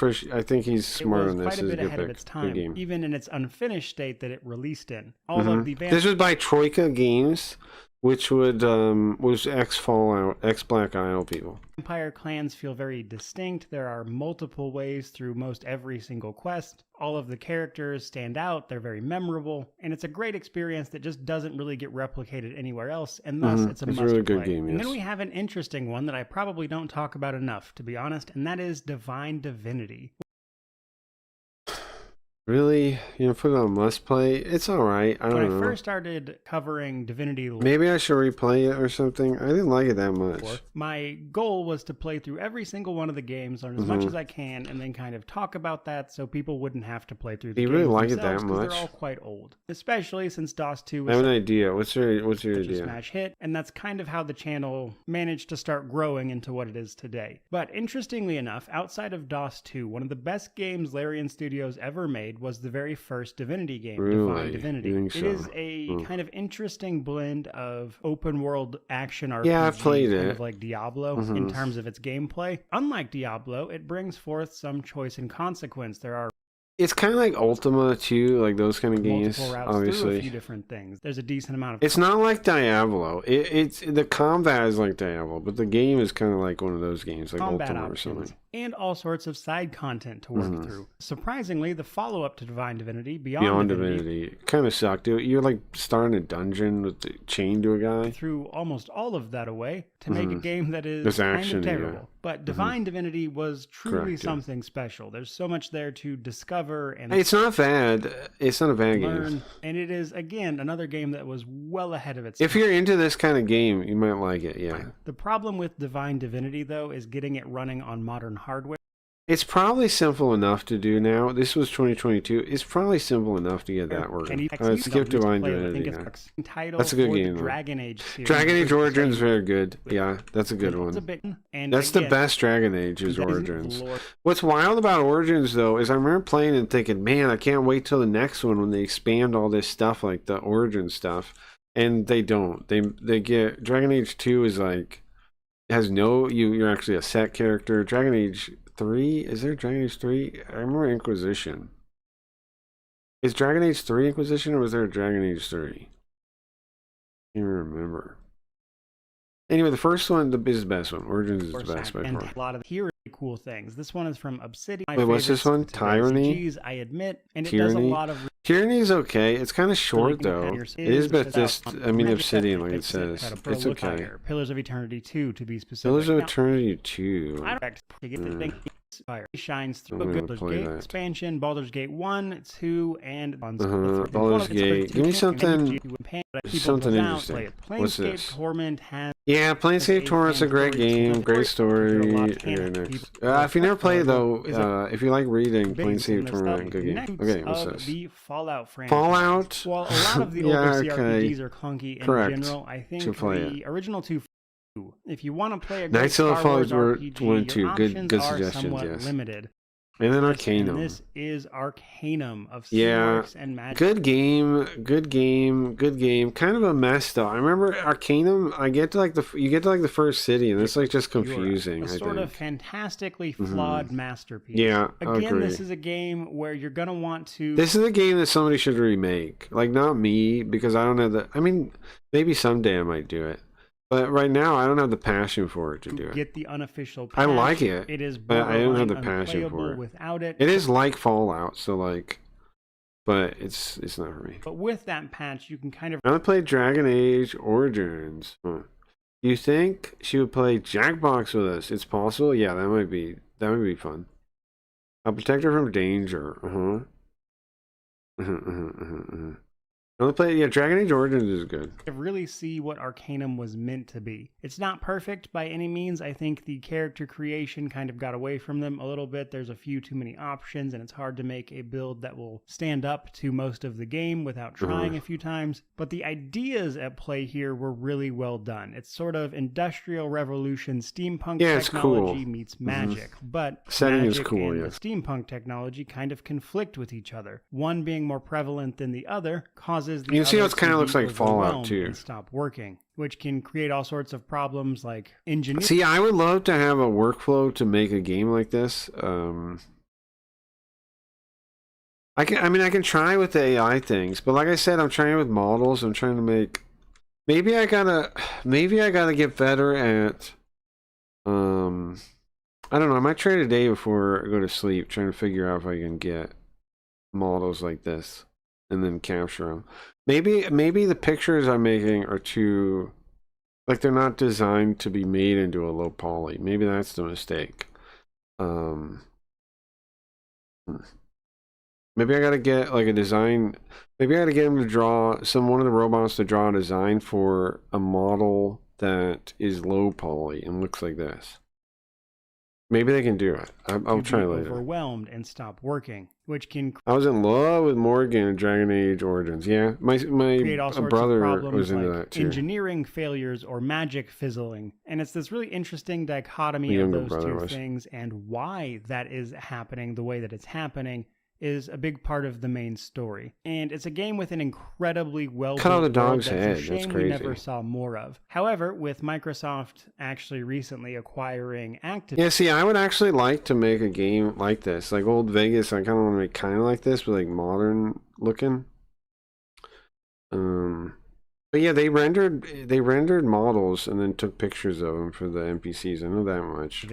think he's smart on this. Quite a bit ahead of its time, even in its unfinished state that it released in. All of the this was by Troika Games, which was ex-Fallout, ex-Black Isle people. Vampire clans feel very distinct. There are multiple ways through most every single quest. All of the characters stand out. They're very memorable, and it's a great experience that just doesn't really get replicated anywhere else, and thus it's a must-play. Really good game, yes. And then we have an interesting one that I probably don't talk about enough, to be honest, and that is Divine Divinity. Really? You know, put it on must play? It's alright. I When I don't know. first started covering Divinity lore, Maybe I should replay it or something. I didn't like it that much. my goal was to play through every single one of the games, learn as much as I can, and then kind of talk about that so people wouldn't have to play through the You games really like it that themselves, 'cause much? they're all quite old. Especially since DOS 2 I was have an idea. What's your such a idea? smash hit, and that's kind of how the channel managed to start growing into what it is today. But interestingly enough, outside of DOS 2, one of the best games Larian Studios ever made was the very first Divinity game, Really? Divine Divinity. You think It so? is a kind of interesting blend of open world action RPG, Yeah, I've played kind it. of like Diablo in terms of its gameplay. Unlike Diablo, it brings forth some choice and consequence. There are It's kind of like Ultima too, like those kind of games. multiple routes through a few Obviously, different things. There's a decent amount of it's not like Diablo. It's the combat is like Diablo, but the game is kind of like one of those games, like combat Ultima or options something. and all sorts of side content to work through. Surprisingly, the follow-up to Divine Divinity, Beyond, Beyond Divinity, Divinity, kind of sucked. You're like starting a dungeon with the chained to a guy. threw almost all of that away to make a game that is It's kind action, of yeah. terrible. But Divine Divinity was truly Correct, yeah. something special. There's so much there to discover and It's not bad. It's not a bad game. learn, and it is again another game that was well ahead of its If time. you're into this kind of game, you might like it. Yeah. The problem with Divine Divinity, though, is getting it running on modern hardware. It's probably simple enough to do now. This was 2022. It's probably simple enough to get that And working. you Let's skip Divine play it. I Divinity. think Yeah. it's the title That's a good for game, the though. Dragon Age series. Dragon Age which Origins is is very good. Yeah, that's a good It's a one. bit, and That's the again, best Dragon Age is that isn't Origins. lore. What's wild about Origins though is I remember playing and thinking, man, I can't wait till the next one when they expand all this stuff like the Origin stuff, and they don't. They get Dragon Age 2 is like has no you're actually a set character. Dragon Age 3, is there Dragon Age 3? I remember Inquisition. Is Dragon Age 3 Inquisition or was there a Dragon Age 3? I can't remember. Anyway, the first one is the best one. Origins is the best by and far. a lot of here are cool things. This one is from Obsidian. My Wait, what's this favorites one? to Tyranny? RPGs, I admit, and it does a Tyranny? lot of Tyranny's okay. It's kind of short really though. good. It is without- Bethesda. I mean Magic Obsidian, Set, like it Big Set, says. for a It's look okay. higher. Pillars of Eternity 2 to be specific. Pillars of Now, Eternity 2. I don't expect to get the thing fire shines through I'm a gonna Baldur's play Gate that. expansion, Baldur's Gate 1, 2, and Baldur's Gate. Give me something interesting. What's this? Torment has Yeah, Planescape Torment's a great game, great story. Very nice. If you never played though, if you like reading, Planescape Torment, good game. Okay, what's this? The Fallout franchise. Fallout? While a lot of the Yeah, older okay. CRPGs are clunky in Correct. general, I think Should play the original two. If you want to play a great Knights of the Star Wars Fallout were RPG, one, your two. Good options are suggestions, somewhat yes. limited. And then And Arcanum. this is Arcanum of Yeah, Seamarks and Magic. good game, good game, good game. Kind of a mess though. I remember Arcanum. You get to like the first city, and it's like just confusing. A I sort of think. fantastically flawed masterpiece. Yeah, I Again, agree. this is a game where you're gonna want to This is a game that somebody should remake. Like not me, because I don't have the. I mean, maybe someday I might do it, but right now I don't have the passion for it to do it. get the unofficial I patch. like it, It is but I don't have the borderline passion for unplayable it. without it. It is like Fallout, so like, but it's not for me. But with that patch, you can kind of I only played Dragon Age Origins. Huh. You think she would play Jackbox with us? It's possible. Yeah, that might be fun. I'll protect her from danger. I only played. Yeah, Dragon Age Origins is good. really see what Arcanum was meant to be. It's not perfect by any means. I think the character creation kind of got away from them a little bit. There's a few too many options, and it's hard to make a build that will stand up to most of the game without trying a few times. But the ideas at play here were really well done. It's sort of industrial revolution steampunk Yeah, it's technology cool. meets magic, but Setting is magic cool, and yeah. the steampunk technology kind of conflict with each other. One being more prevalent than the other causes the You can see other how it kinda to looks be like Fallout, overwhelmed too. and stop working, which can create all sorts of problems like engineering. See, I would love to have a workflow to make a game like this. I can try with the AI things, but like I said, I'm trying with models. I'm trying to make. Maybe I gotta get better at. I don't know. I might try today before I go to sleep, trying to figure out if I can get models like this and then capture them. Maybe the pictures I'm making are too, like they're not designed to be made into a low poly. Maybe that's the mistake. Maybe Maybe I gotta get like a design. Maybe I gotta get him to draw one of the robots to draw a design for a model that is low poly and looks like this. Maybe they can do it. I'll try later. Overwhelmed and stop working, which can I was in love with Morgan in Dragon Age Origins. Yeah, my create all sorts brother of problems was into like that too. engineering failures or magic fizzling. And it's this really interesting dichotomy My of younger those brother two was. things, and why that is happening the way that it's happening is a big part of the main story. And it's a game with an incredibly well Cut out the dog's that head. it's a shame That's we crazy. never saw more of. However, with Microsoft actually recently acquiring Activision, Yeah, see, I would actually like to make a game like this, like Old Vegas. I kind of want to make kind of like this, but like modern looking. But yeah, they rendered models and then took pictures of them for the NPCs. I know that much.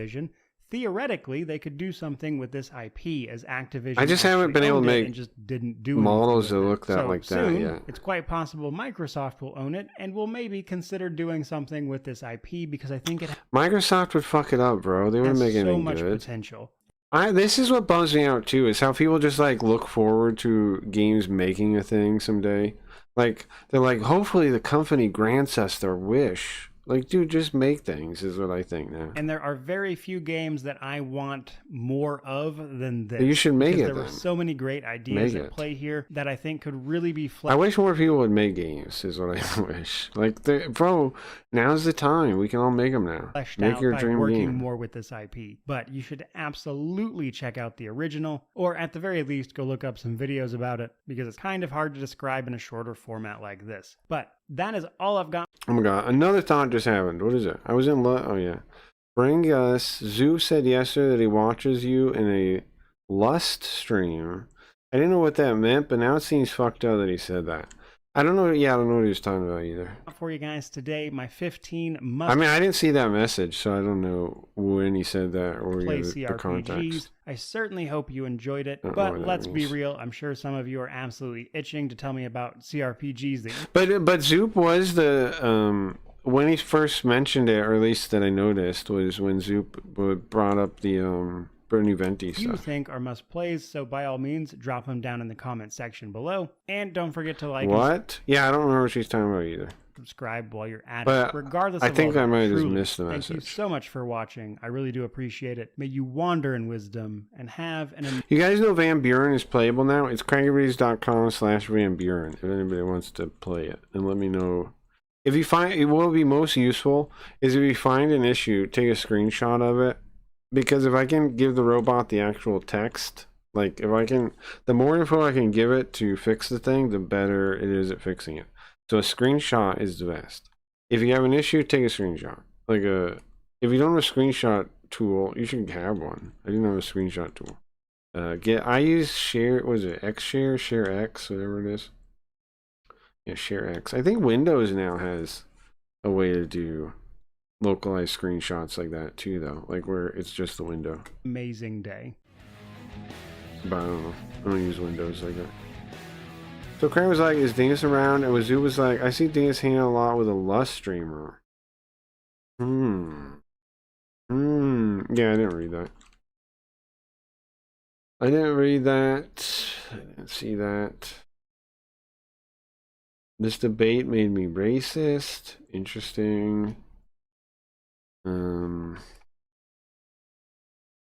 theoretically, they could do something with this IP as Activision. I just haven't actually been able to owned it make and just didn't do models anything that with look it. that So like that soon, yet. It's quite possible Microsoft will own it and will maybe consider doing something with this IP because I think it Microsoft would fuck it up, bro. They wouldn't has make so anything much good. potential. This is what bums me out too, is how people just like look forward to games making a thing someday. Like they're like, hopefully the company grants us their wish. Like, dude, just make things is what I think now. And there are very few games that I want more of than this. You should make because it there were then. so many great ideas Make at it. play here that I think could really be I fleshed wish more people would make games, is what I wish. Like, bro, now's the time. We can all make them now. Make out your by dream working game. more with this IP. But you should absolutely check out the original, or at the very least, go look up some videos about it, because it's kind of hard to describe in a shorter format like this. But that is all I've got. Oh my god, another thought just happened. What is it? I was in oh yeah. Bring us. Zoo said yesterday that he watches you in a lust stream. I didn't know what that meant, but now it seems fucked up that he said that. I don't know. Yeah, I don't know what he was talking about either. For you guys today, my 15 must I mean, I didn't see that message, so I don't know when he said that or play the CRPGs. context. I certainly hope you enjoyed it, Don't know but what that let's be means. real. I'm sure some of you are absolutely itching to tell me about CRPGs that But Zoop was the when he first mentioned it, or at least that I noticed, was when Zoop brought up the Bernie Venti you stuff. think are must plays, so by all means, drop them down in the comment section below. And don't forget to like and What? Yeah, I don't remember what she's talking about either. subscribe while you're at But it. Regardless I of think all I that, might have just truly, missed the thank you message. so much for watching. I really do appreciate it. May you wander in wisdom and have an You guys know Van Buren is playable now? It's crankybees.com/Van Buren if anybody wants to play it. And let me know. If you find it, will be most useful is if you find an issue, take a screenshot of it. Because if I can give the robot the actual text, like if I can, the more info I can give it to fix the thing, the better it is at fixing it. So a screenshot is the best. If you have an issue, take a screenshot. If you don't have a screenshot tool, you should have one. I didn't have a screenshot tool. I use share, what is it, Xshare, Share X, whatever it is. Yeah, Share X. I think Windows now has a way to do localized screenshots like that too, though, like where it's just the window. amazing day. But I don't know. I don't use Windows like that. So Cran was like, is Dingus around? And Wazoo was like, I see Dingus hanging out a lot with a Lust streamer. Yeah, I didn't read that. I didn't see that. This debate made me racist. Interesting.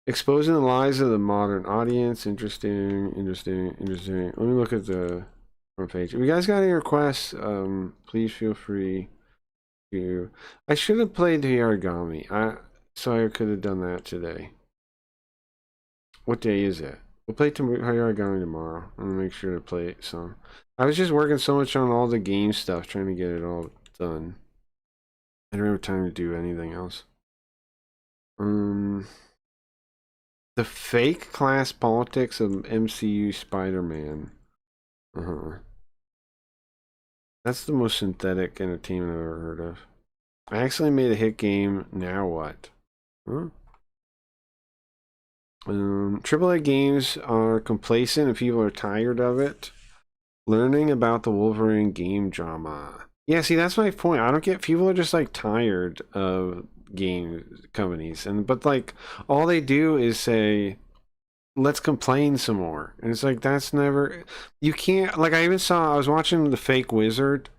Exposing the lies of the modern audience. Interesting. Let me look at the front page. If you guys got any requests, please feel free to. I should have played the origami. So I could have done that today. What day is it? We'll play origami tomorrow. I'm gonna make sure to play it some. I was just working so much on all the game stuff, trying to get it all done. I don't have time to do anything else. The fake class politics of MCU Spider-Man. That's the most synthetic entertainment I've ever heard of. I actually made a hit game. Now what? Huh? AAA games are complacent and people are tired of it. Learning about the Wolverine game drama. Yeah, see, that's my point. I don't get, people are just like tired of game companies, but like all they do is say, let's complain some more. And it's like, that's never, you can't, like, I was watching the Fake Wizard.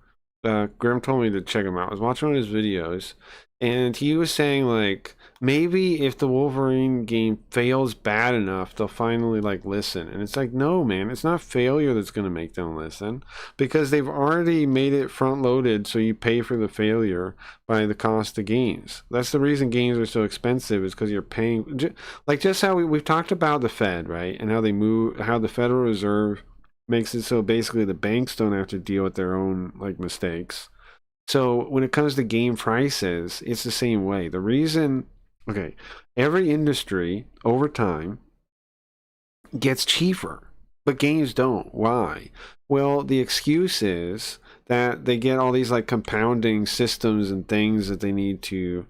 Grim told me to check him out. I was watching one of his videos, and he was saying, like, maybe if the Wolverine game fails bad enough, they'll finally, like, listen. And it's like, no, man, it's not failure that's going to make them listen, because they've already made it front loaded, so you pay for the failure by the cost of games. That's the reason games are so expensive, is because you're paying, like, just how we've talked about the Fed, right? And how how the Federal Reserve makes it so basically the banks don't have to deal with their own, like, mistakes. So when it comes to game prices, it's the same way. The reason, okay, every industry over time gets cheaper, but games don't. Why? Well, the excuse is that they get all these, like, compounding systems and things that they need to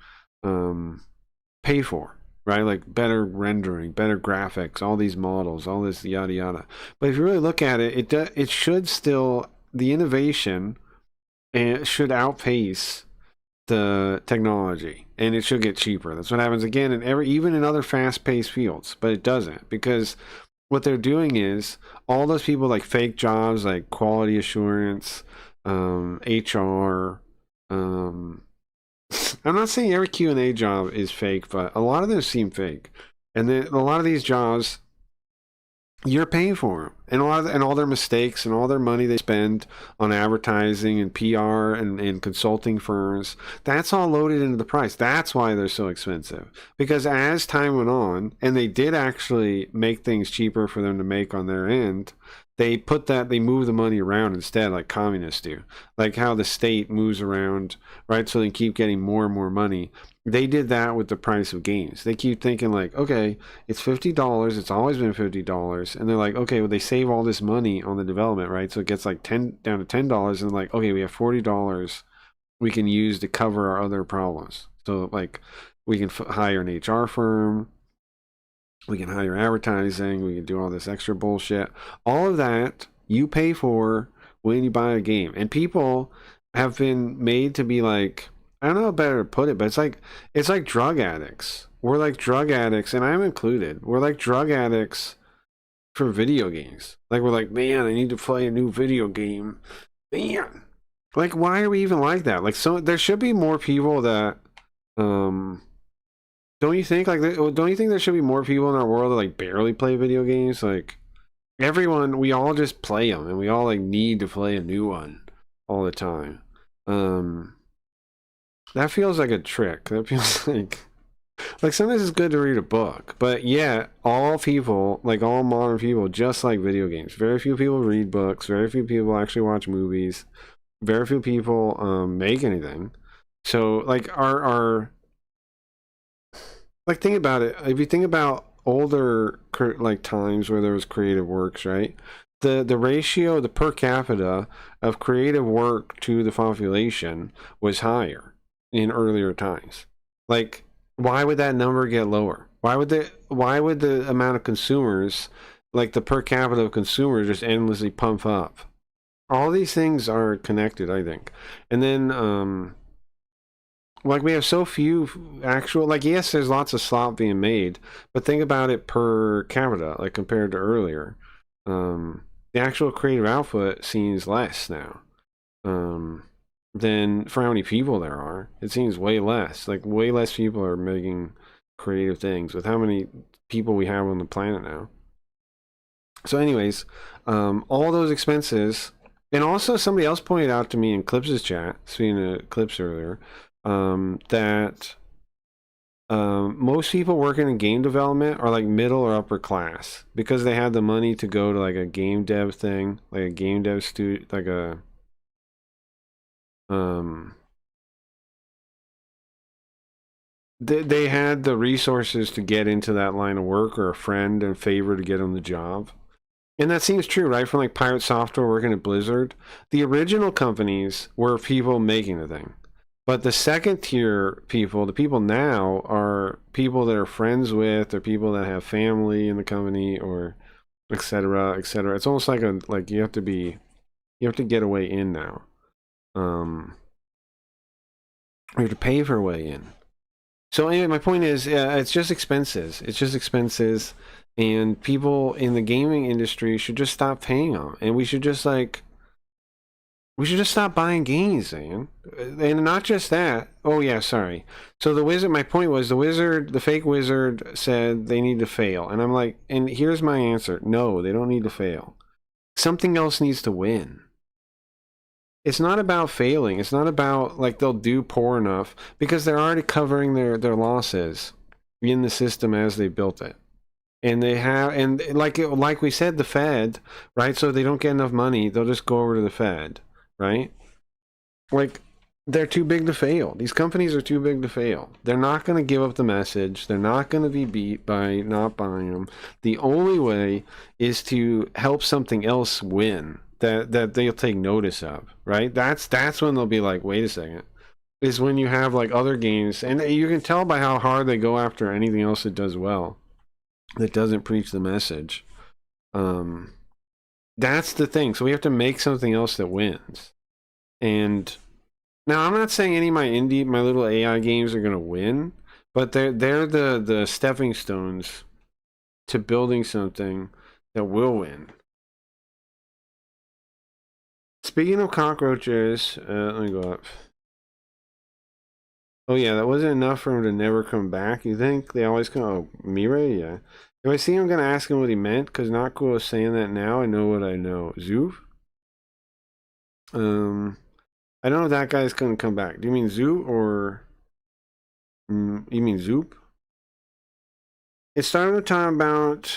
pay for, right? Like better rendering, better graphics, all these models, all this yada yada. But if you really look at it, it should still, the innovation should outpace the technology, and it should get cheaper. That's what happens again in even in other fast-paced fields, but it doesn't, because what they're doing is all those people, like fake jobs, like quality assurance, HR. I'm not saying every Q&A job is fake, but a lot of them seem fake, and then a lot of these jobs, you're paying for them, and all their mistakes and all their money they spend on advertising and PR and consulting firms, that's all loaded into the price. That's why they're so expensive, because as time went on, and they did actually make things cheaper for them to make on their end, they move the money around instead, like communists do, like how the state moves around, right? So they keep getting more and more money. They did that with the price of games. They keep thinking, like, okay, it's $50. It's always been $50. And they're like, okay, well, they save all this money on the development, right? So it gets like down to $10, and like, okay, we have $40 we can use to cover our other problems. So, like, we can hire an HR firm. We can hire advertising. We can do all this extra bullshit. All of that you pay for when you buy a game. And people have been made to be like, I don't know how better to put it, but it's like drug addicts. We're like drug addicts, and I'm included. We're like drug addicts for video games. Like, we're like, man, I need to play a new video game. Man. Like, why are we even like that? Like, so there should be more people that don't you think? Like, don't you think there should be more people in our world that, like, barely play video games? Like, everyone, we all just play them, and we all, like, need to play a new one all the time. That feels like a trick. That feels like sometimes it's good to read a book, but yeah, all people, like all modern people, just like video games. Very few people read books. Very few people actually watch movies. Very few people make anything. So, like, our like, think about it. If you think about older, like, times where there was creative works, right? The ratio, the per capita of creative work to the population was higher in earlier times. Like, why would that number get lower? Why would the amount of consumers, like the per capita of consumers, just endlessly pump up? All these things are connected, I think. And then like, we have so few actual, like, yes, there's lots of slop being made, but think about it per capita, like, compared to earlier. The actual creative output seems less now than for how many people there are. It seems way less. Like, way less people are making creative things with how many people we have on the planet now. So anyways, all those expenses, and also somebody else pointed out to me in Clips' chat, speaking of Clips earlier, that most people working in game development are like middle or upper class, because they had the money to go to like a game dev thing, like a game dev studio, like a they had the resources to get into that line of work, or a friend and favor to get them the job. And that seems true, right? From like Pirate Software working at Blizzard, the original companies were people making the thing. But the second tier people, the people now, are people that are friends with, or people that have family in the company, or et cetera, et cetera. It's almost like you have to get a way in now. You have to pay for a way in. So anyway, my point is, it's just expenses. It's just expenses, and people in the gaming industry should just stop paying them, and we should just stop buying games, man. And not just that. Oh yeah, sorry. So the wizard, my point was the fake wizard said they need to fail. And I'm like, and here's my answer. No, they don't need to fail. Something else needs to win. It's not about failing. It's not about like they'll do poor enough, because they're already covering their losses in the system as they built it. And they have, and like we said, the Fed, right? So if they don't get enough money, they'll just go over to the Fed, right? Like, they're too big to fail. These companies are too big to fail. They're not going to give up the message. They're not going to be beat by not buying them. The only way is to help something else win that they'll take notice of, right? That's when they'll be like, wait a second. Is when you have like other games, and you can tell by how hard they go after anything else that does well, that doesn't preach the message. That's the thing. So we have to make something else that wins. And now I'm not saying any of my little AI games are gonna win, but they're the stepping stones to building something that will win. Speaking of cockroaches, let me go up. Oh yeah, that wasn't enough for him to never come back. You think they always come? Oh, Mirai, yeah. If I see him, I'm gonna ask him what he meant, because not cool is saying that now. I know what I know. Zoof? I don't know if that guy's gonna come back. Do you mean Zoo or you mean Zoop? It started with time about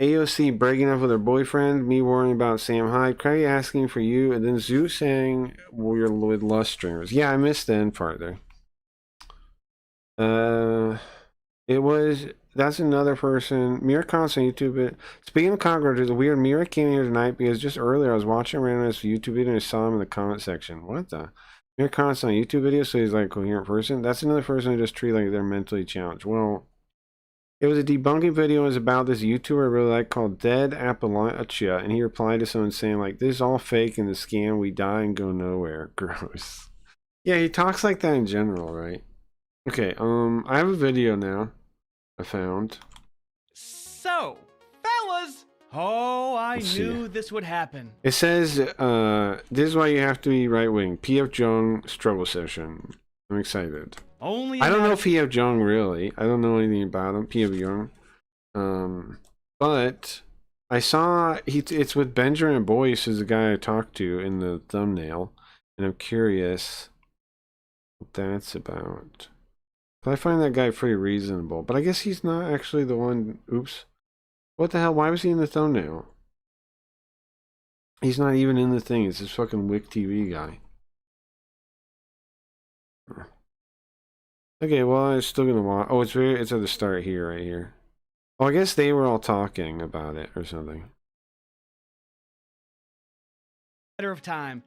AOC breaking up with her boyfriend, me worrying about Sam Hyde, Craig asking for you, and then Zoo saying we're with Lust streamers. Yeah, I missed the end part there. That's another person. Mira Const on YouTube. Speaking of cockroaches, a weird Mira came here tonight because just earlier I was watching a random YouTube video and I saw him in the comment section. What the? Mira Const on YouTube video, so he's like a coherent person. That's another person who just treat like they're mentally challenged. Well, it was a debunking video. It was about this YouTuber I really like called Dead Appalachia, and he replied to someone saying like, "This is all fake and the scam. We die and go nowhere." Gross. Yeah, he talks like that in general, right? Okay, I have a video now I found. So, fellas, I Let's knew see. this would happen. It says, this is why you have to be right-wing. PF Jung struggle session. I'm excited. Only I don't know PF Jung really. I don't know anything about him, PF Jung. But I saw it's with Benjamin Boyce, is the guy I talked to in the thumbnail, and I'm curious what that's about. I find that guy pretty reasonable, but I guess he's not actually the one. Oops. What the hell? Why was he in the thumbnail? He's not even in the thing. It's this fucking Wick TV guy. Okay, well, I'm still gonna watch. Oh, it's at the start here, right here. Oh, I guess they were all talking about it or something. Matter of time.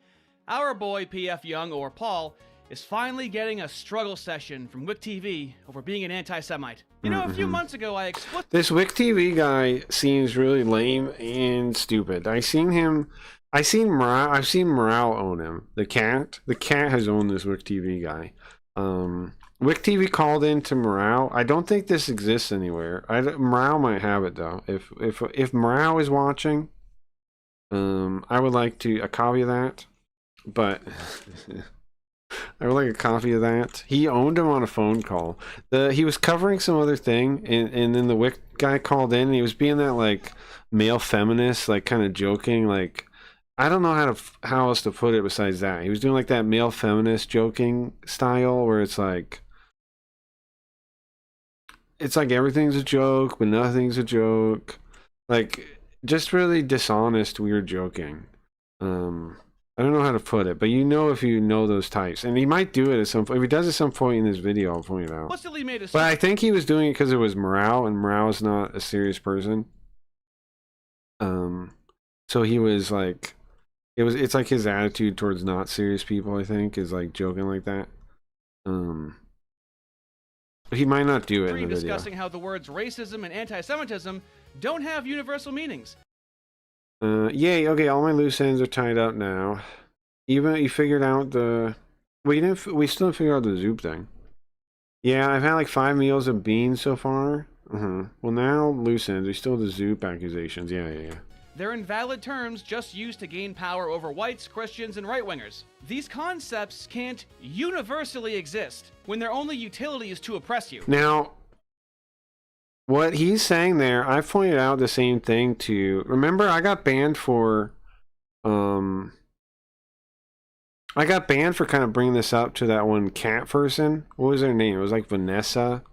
Our boy PF Young, or Paul, is finally getting a struggle session from Wick TV over being an anti-Semite. You know, a few months ago I This Wick TV guy seems really lame and stupid. I've seen Morale own him. The cat has owned this Wick TV guy. Wick TV called in to Morale. I don't think this exists anywhere. Morale might have it though. If Morale is watching, I would like a copy of that. But I would like a copy of that. He owned him on a phone call. He was covering some other thing, and then the Wick guy called in, and he was being that like male feminist, like kind of joking, like I don't know how else to put it besides that. He was doing like that male feminist joking style where it's like everything's a joke, but nothing's a joke. Like just really dishonest, weird joking. I don't know how to put it, but you know if you know those types. And he might do it at some point. If he does at some point in this video, I'll point it out. But I think he was doing it because it was Morale, and Morale is not a serious person. So he was like, it's like his attitude towards not serious people, I think, is like joking like that. But he might not do it in the video. discussing how the words racism and anti-Semitism don't have universal meanings. Yay, okay, all my loose ends are tied up now. Even you figured out we still didn't figure out the Zoop thing. Yeah, I've had like 5 meals of beans so far. Well, now loose ends. There's still the Zoop accusations. Yeah. They're invalid terms just used to gain power over whites, Christians, and right-wingers. These concepts can't universally exist when their only utility is to oppress you. Now, what he's saying there, I pointed out the same thing to... Remember, I got banned for... I got banned for kind of bringing this up to that one cat person. What was her name? It was like Vanessa.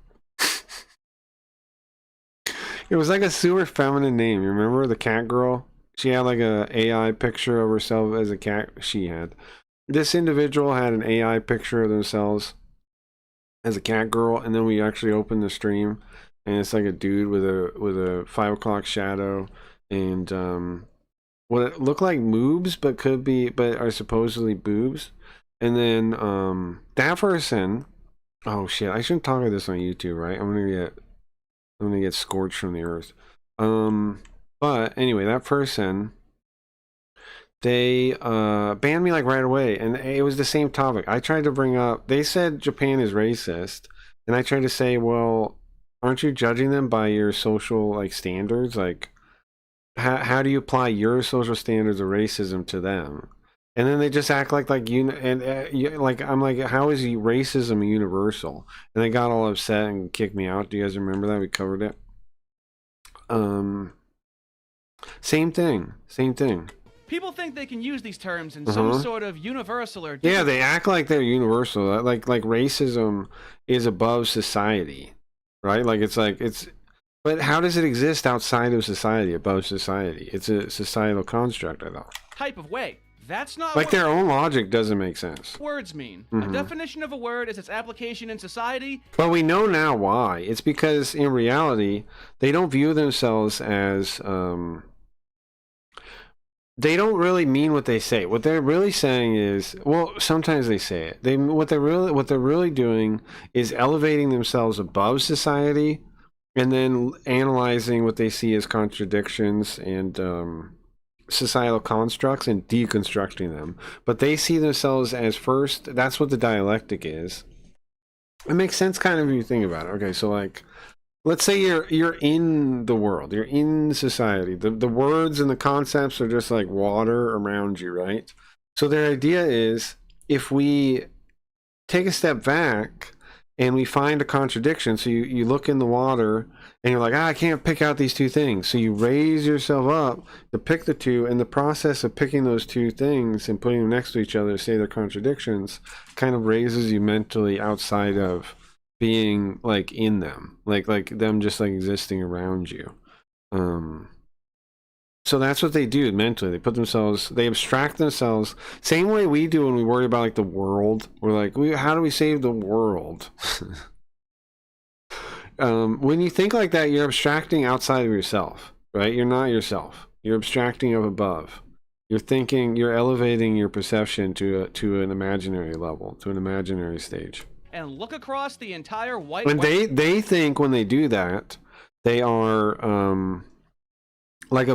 It was like a super feminine name. You remember the cat girl? She had like a AI picture of herself as a cat. She had. This individual had an AI picture of themselves as a cat girl, and then we actually opened the stream, and it's like a dude with a 5 o'clock shadow and what it looked like moobs, but are supposedly boobs. And then that person, oh shit, I shouldn't talk about this on YouTube, right? I'm gonna get scorched from the earth. But anyway, that person, they banned me like right away, and it was the same topic. I tried to bring up, they said Japan is racist, and I tried to say, well, aren't you judging them by your social like standards? Like, how do you apply your social standards of racism to them? And then they just act like like I'm like, how is racism universal? And they got all upset and kicked me out. Do you guys remember that? We covered it. Same thing. People think they can use these terms in some sort of universal or... Yeah, they act like they're universal. Like racism is above society, right? Like it's... But how does it exist outside of society, above society? It's a societal construct, I thought. Type of way. That's not like what their own logic doesn't make sense. Words mean. A definition of a word is its application in society. But we know now why. It's because in reality, they don't view themselves as... they don't really mean what they say. What they're really saying is, well, sometimes they say it. What they're really doing is elevating themselves above society, and then analyzing what they see as contradictions and societal constructs and deconstructing them. But they see themselves as first. That's what the dialectic is. It makes sense, kind of, if you think about it. Okay, so like, let's say you're in the world, you're in society. The words and the concepts are just like water around you, right? So their idea is, if we take a step back and we find a contradiction, so you look in the water and you're like, I can't pick out these two things. So you raise yourself up to pick the two, and the process of picking those two things and putting them next to each other, say they're contradictions, kind of raises you mentally outside of being like in them, like them just like existing around you. So that's what they do mentally. They abstract themselves, same way we do when we worry about like the world. We're like, how do we save the world? When you think like that, you're abstracting outside of yourself, right? You're not yourself. You're abstracting of above. You're thinking, you're elevating your perception to an imaginary level, to an imaginary stage. And look across the entire white... When they think, when they do that, they are like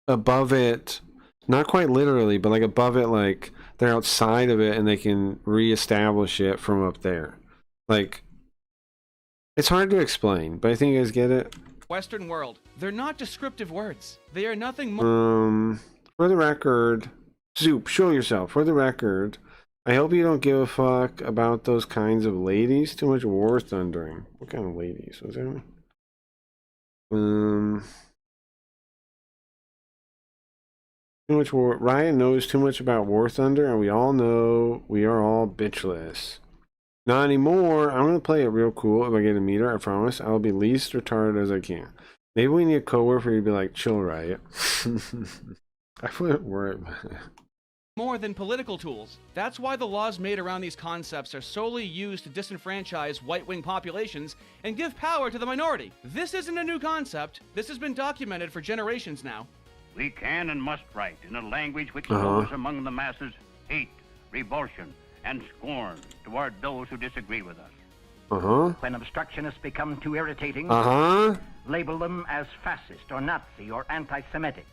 above it, not quite literally, but like above it, like they're outside of it and they can reestablish it from up there. Like, it's hard to explain, but I think you guys get it. Western world. They're not descriptive words. They are nothing more... For the record, Zoop, show yourself. For the record, I hope you don't give a fuck about those kinds of ladies. Too much war thundering. What kind of ladies? Was there? Too much war. Ryan knows too much about War Thunder, and we all know we are all bitchless. Not anymore. I'm gonna play it real cool if I get a meter. I promise. I'll be least retarded as I can. Maybe we need a coworker for you to be like, chill, Riot. I wouldn't worry. More than political tools. That's why the laws made around these concepts are solely used to disenfranchise white-wing populations and give power to the minority. This isn't a new concept. This has been documented for generations now. We can and must write in a language which sows among the masses hate, revulsion, and scorn toward those who disagree with us. When obstructionists become too irritating, label them as fascist or Nazi or anti-Semitic.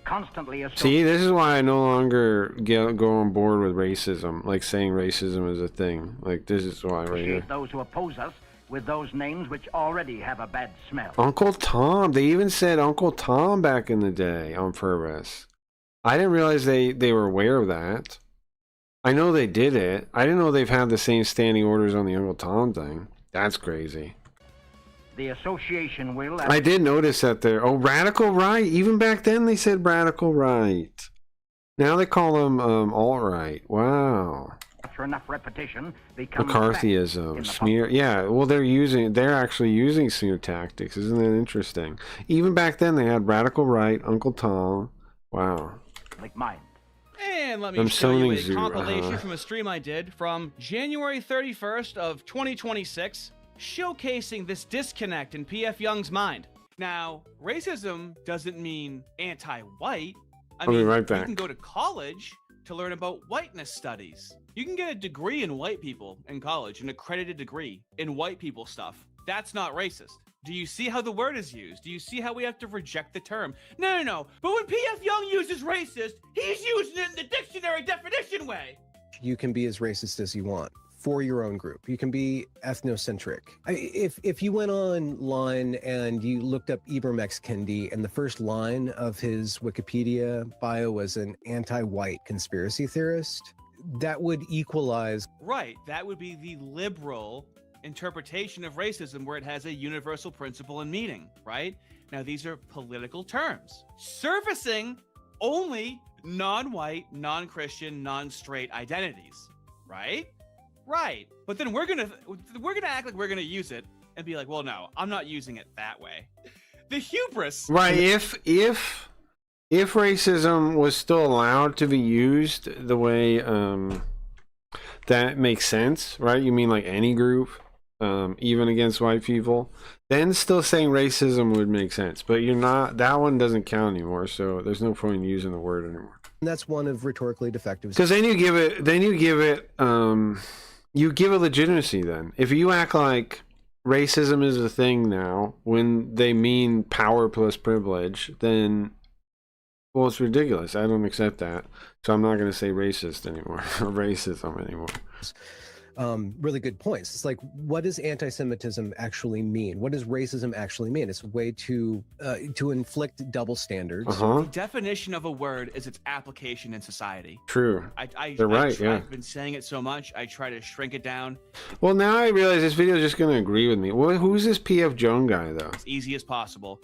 Constantly See, this is why I no longer go on board with racism, like saying racism is a thing. Like, this is why right here. Those who oppose us with those names which already have a bad smell. Uncle Tom. They even said Uncle Tom back in the day on purpose. I didn't realize they were aware of that. I know they did it. I didn't know they've had the same standing orders on the Uncle Tom thing. That's crazy. The association will... I did notice that there. Oh, radical right. Even back then they said radical right. Now they call them alt-right. Wow. After enough repetition, become McCarthyism, smear. Yeah, well, they're actually using smear tactics. Isn't that interesting? Even back then they had radical right, Uncle Tom. Wow. Mind. And let me show you a compilation from a stream I did from January 31st of 2026, showcasing this disconnect in PF Young's mind. Now, racism doesn't mean anti-white. I mean, right back. You can go to college to learn about whiteness studies. You can get a degree in white people in college, an accredited degree in white people stuff. That's not racist. Do you see how the word is used? Do you see how we have to reject the term? No. But when P.F. Young uses racist, he's using it in the dictionary definition way. You can be as racist as you want for your own group. You can be ethnocentric. If you went online and you looked up Ibram X. Kendi and the first line of his Wikipedia bio was an anti-white conspiracy theorist, that would equalize. Right, that would be the liberal interpretation of racism where it has a universal principle and meaning, right? Now, these are political terms surfacing only non-white, non-Christian, non-straight identities, right? Right. But then we're gonna act like we're gonna use it and be like, well, no, I'm not using it that way. The hubris. Right. If racism was still allowed to be used the way that makes sense, right? You mean like any group, even against white people, then still saying racism would make sense. But you're not. That one doesn't count anymore. So there's no point in using the word anymore. And that's one of rhetorically defective. Because then you give it legitimacy. Then if you act like racism is a thing now when they mean power plus privilege, then well, it's ridiculous. I don't accept that. So I'm not going to say racist anymore or racism anymore. Really good points. It's like, what does anti-Semitism actually mean? What does racism actually mean? It's a way to inflict double standards. The definition of a word is its application in society. True. They're right. Yeah. I've been saying it so much, I try to shrink it down. Well, now I realize this video is just going to agree with me. Well, who's this PF Joan guy, though? As easy as possible.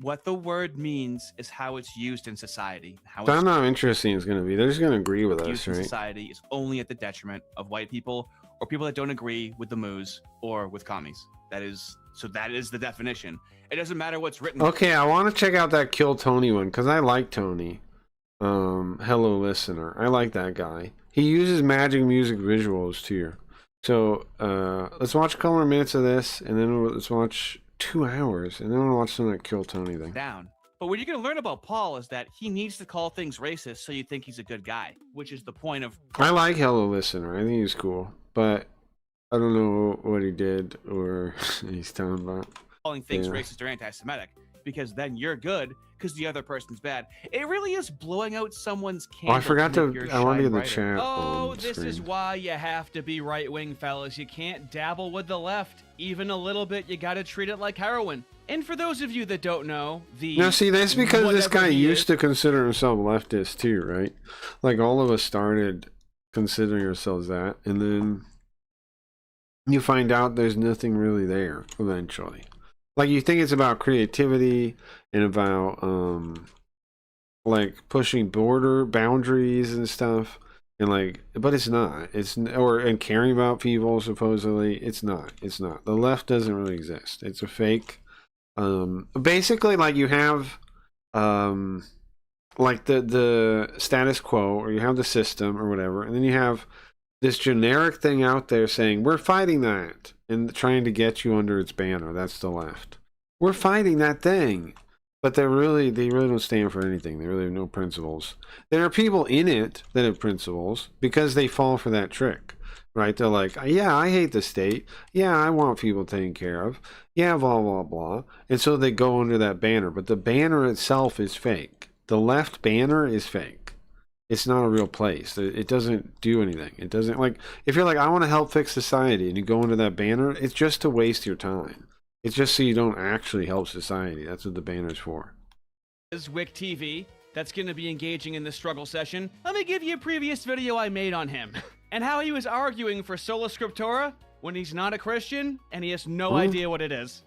What the word means is how it's used in society. How not interesting is going to be. They're just going to agree with us, used right? In society is only at the detriment of white people or people that don't agree with the moos or with commies. That is the definition. It doesn't matter what's written. Okay, I want to check out that Kill Tony one because I like Tony. Hello, listener. I like that guy. He uses magic music visuals too. So let's watch a couple more minutes of this, and then let's watch 2 hours, and then we'll watch some of that Kill Tony thing. Down. But what you're going to learn about Paul is that he needs to call things racist so you think he's a good guy, which is the point of... I like Hello Listener. I think he's cool, but I don't know what he did or he's talking about. Calling things racist or anti-Semitic, because then you're good because the other person's bad. It really is blowing out someone's candle. Oh, I forgot to... I wanted to get the chat. Oh, this is why you have to be right-wing, fellas. You can't dabble with the left. Even a little bit, you gotta treat it like heroin. And for those of you that don't know, Now, see, that's because this guy used to consider himself leftist too, right? Like, all of us started considering ourselves that, and then you find out there's nothing really there, eventually. Like, you think it's about creativity and about, like, pushing boundaries and stuff, and, like, but it's not. And caring about people, supposedly. It's not. The left doesn't really exist. It's a fake... basically, like, you have like the status quo, or you have the system or whatever, and then you have this generic thing out there saying we're fighting that and trying to get you under its banner. That's the left. We're fighting that thing, but they really don't stand for anything. They really have no principles. There are people in it that have principles because they fall for that trick. Right? They're like, yeah, I hate the state. Yeah, I want people taken care of. Yeah, blah, blah, blah. And so they go under that banner. But the banner itself is fake. The left banner is fake. it's not a real place. It doesn't do anything. It doesn't, like, if you're like, I want to help fix society, and you go into that banner, it's just to waste your time. It's just so you don't actually help society. That's what the banner's for. Is Wick TV that's going to be engaging in this struggle session. Let me give you a previous video I made on him and how he was arguing for Sola Scriptura when he's not a Christian and he has no idea what it is.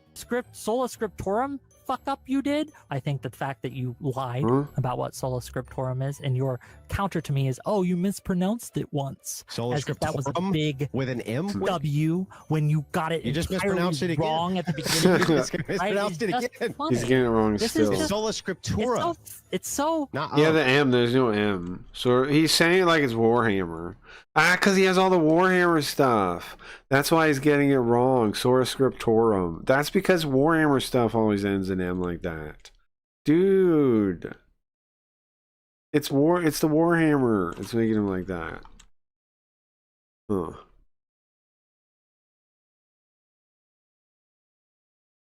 Sola Scriptorum? Fuck up you did. I think the fact that you lied about what Sola Scriptorum is, and your counter to me is, oh, you mispronounced it once. Sola As if that was a big with an M W when you got it. You just mispronounced it again. Wrong at the beginning. Mispronounced it again. He's getting it wrong still. Just, Sola Scriptura. It's so. Yeah, the M. There's no M. So he's saying it like it's Warhammer. Because he has all the Warhammer stuff. That's why he's getting it wrong. Sola Scriptorum. That's because Warhammer stuff always ends in M like that. Dude. It's the Warhammer. It's making him like that. Huh.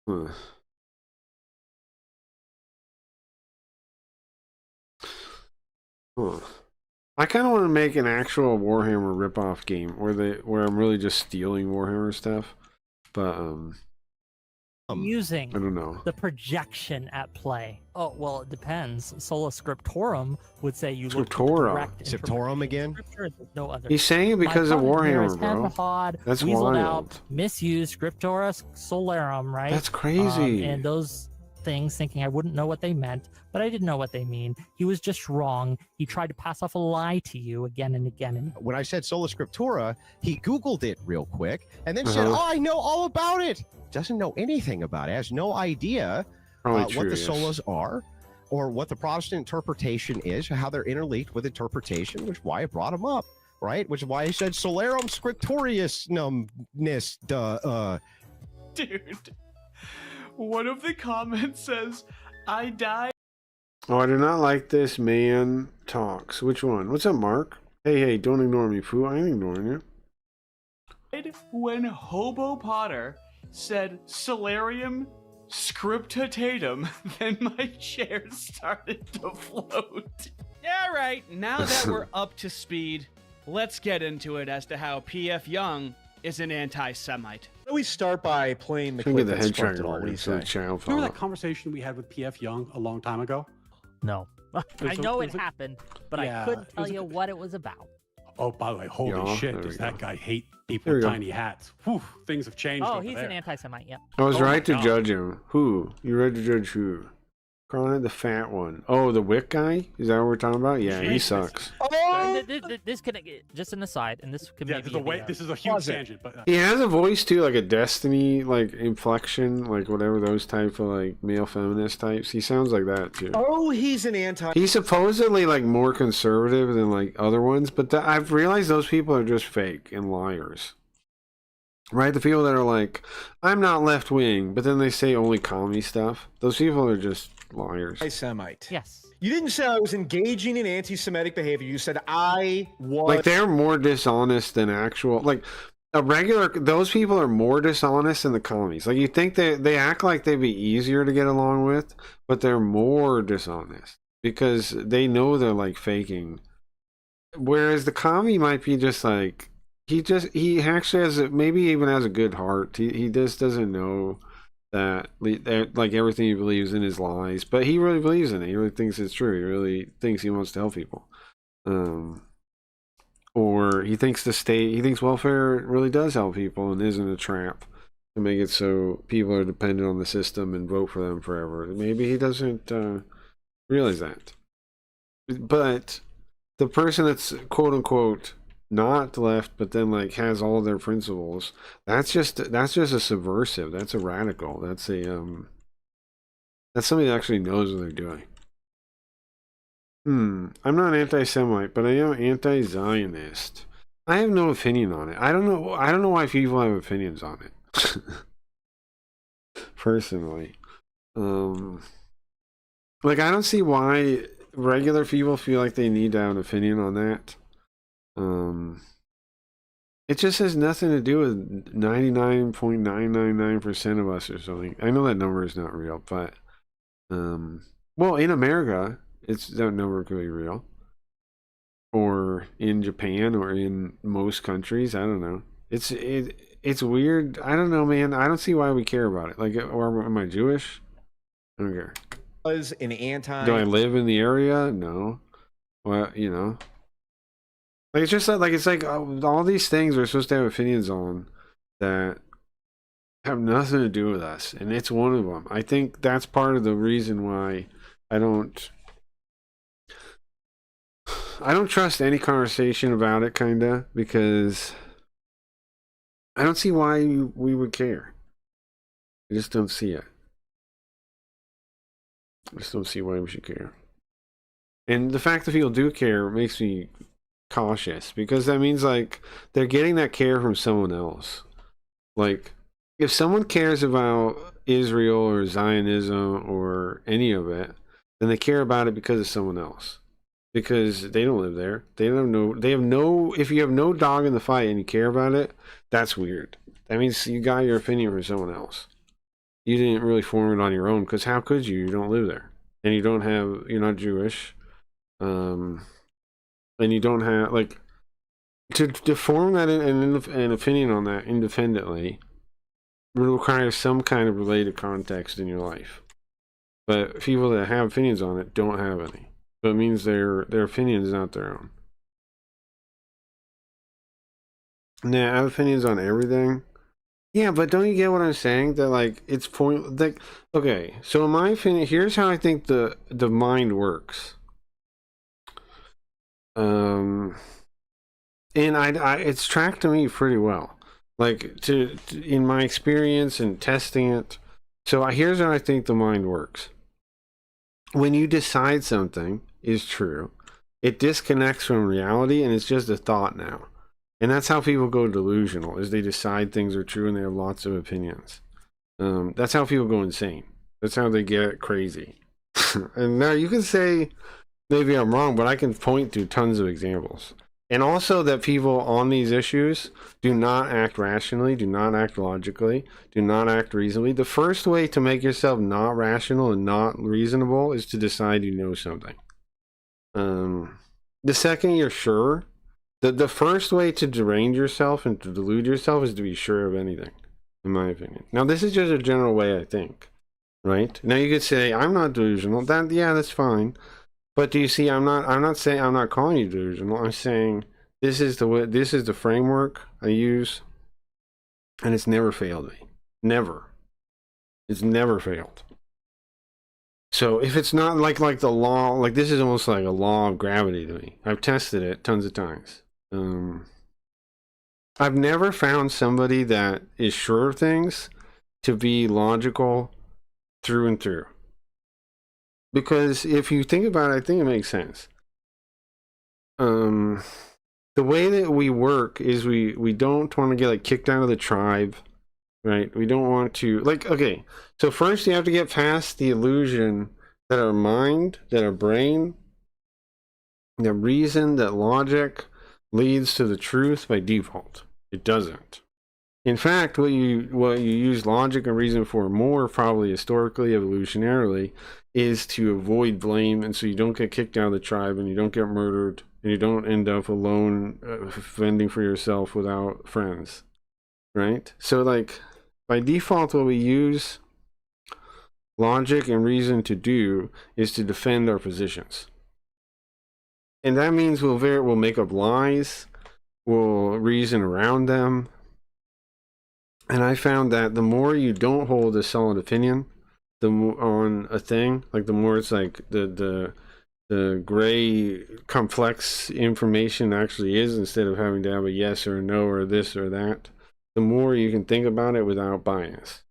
Huh. Huh. I kind of want to make an actual Warhammer ripoff game where I'm really just stealing Warhammer stuff, but using I don't know the projection at play. Oh well, it depends. Sola Scriptorum would say you look Scriptorum again. No other. He's saying it because of Warhammer, bro. That's wild. Out, misused Scriptura Solarum, right? That's crazy. And those things, thinking I wouldn't know what they meant, but I did know what they mean. He was just wrong. He tried to pass off a lie to you again and again. And when I said Sola Scriptura, he Googled it real quick and then said, "Oh, I know all about it." Doesn't know anything about it. Has no idea what the solas are, or what the Protestant interpretation is, how they're interlinked with interpretation, which is why I brought him up, right? Which is why I said Solarum Scriptorius numbness. Dude. One of the comments says, I died. Oh, I do not like this man talks. Which one? What's up, Mark? Hey, don't ignore me, fool. I ain't ignoring you. When Hobo Potter said Solarium Scriptutatum, then my chair started to float. Yeah, right. Now that we're up to speed, let's get into it as to how P.F. Young is an anti-Semite. Why don't we start by playing the Can clip get the that head sparked it tracker all? What do you say? Remember that conversation we had with P.F. Young a long time ago? No. I know it happened, but I couldn't tell you what it was about. Oh, by the way, holy shit, does that guy hate people with tiny hats. Whew, things have changed over he's there. an anti-Semite, yep. I was right to judge him. Who? You read to judge who? Carlin, the fat one. Oh, the Wick guy? Is that what we're talking about? Yeah, he sucks. This could just an aside, and this could maybe this is a huge tangent, but he has a voice too, like a Destiny, like inflection, like whatever those type of like male feminist types. He sounds like that too. Oh, he's an anti. He's supposedly like more conservative than like other ones, but I've realized those people are just fake and liars. Right? The people that are like, I'm not left wing, but then they say only commie stuff. Those people are just liars. Anti-Semite. Yes. You didn't say I was engaging in anti-Semitic behavior. You said I was. Like they're more dishonest than actual. Like a regular. Those people are more dishonest than the commies. Like you think they act like they'd be easier to get along with, but they're more dishonest because they know they're like faking. Whereas the commie might be just like he actually has maybe even has a good heart. He just doesn't know that like everything he believes in is lies, but he really believes in it. He really thinks it's true. He really thinks he wants to help people, or he thinks he thinks welfare really does help people and isn't a trap to make it so people are dependent on the system and vote for them forever. Maybe he doesn't realize that, but the person that's quote unquote not left, but then like has all their principles. That's just a subversive. That's a radical. That's that's somebody that actually knows what they're doing. I'm not anti-Semite, but I am anti-Zionist. I have no opinion on it. I don't know why people have opinions on it. Personally, like I don't see why regular people feel like they need to have an opinion on that. It just has nothing to do with 99.999% of us or something. I know that number is not real, but well, in America, that number could be real. or in Japan or in most countries. I don't know. It's weird. I don't know, man. I don't see why we care about it. Like, or am I Jewish? I don't care. Was an anti. Do I live in the area? No. Well, you know, like it's just like it's like all these things we're supposed to have opinions on that have nothing to do with us, and it's one of them. I think that's part of the reason why I don't trust any conversation about it, kinda, because I don't see why we would care. I just don't see it. I just don't see why we should care. And the fact that people do care makes me cautious, because that means like they're getting that care from someone else. Like, if someone cares about Israel or Zionism or any of it, then they care about it because of someone else. Because they don't live there. They have no, if you have no dog in the fight and you care about it, that's weird. That means you got your opinion from someone else. You didn't really form it on your own, because how could you? You don't live there. And you're not Jewish. And you don't have, like, to form that an opinion on that independently requires some kind of related context in your life. But people that have opinions on it don't have any. So it means their opinion is not their own. Now, I have opinions on everything. Yeah, but don't you get what I'm saying? That like it's point like okay, so in my opinion, here's how I think the mind works. And it's tracked to me pretty well. Like to in my experience and testing it. So here's how I think the mind works. When you decide something is true, it disconnects from reality and it's just a thought now. And that's how people go delusional, is they decide things are true and they have lots of opinions. That's how people go insane. That's how they get crazy. And now you can say, maybe I'm wrong, but I can point to tons of examples. And also that people on these issues do not act rationally, do not act logically, do not act reasonably. The first way to make yourself not rational and not reasonable is to decide you know something. The second you're sure, the first way to derange yourself and to delude yourself is to be sure of anything, in my opinion. Now, this is just a general way I think, right? Now you could say I'm not delusional. That's fine. But do you see? I'm not saying, I'm not calling you delusional. I'm saying this is the framework I use, and it's never failed me. Never. It's never failed. So if it's not like the law, like this is almost like a law of gravity to me. I've tested it tons of times. I've never found somebody that is sure of things to be logical through and through. Because if you think about it, I think it makes sense. The way that we work is we don't want to get like kicked out of the tribe, right? We don't want to, like, okay, so first you have to get past the illusion that our mind, that our brain, that reason, that logic leads to the truth by default. It doesn't. In fact, what you use logic and reason for more, probably historically, evolutionarily, is to avoid blame, and so you don't get kicked out of the tribe, and you don't get murdered, and you don't end up alone, fending for yourself without friends, right? So, like, by default, what we use logic and reason to do is to defend our positions, and that means we'll make up lies, we'll reason around them. And I found that the more you don't hold a solid opinion on a thing, like the more it's like the gray complex information actually is, instead of having to have a yes or a no or this or that, the more you can think about it without bias.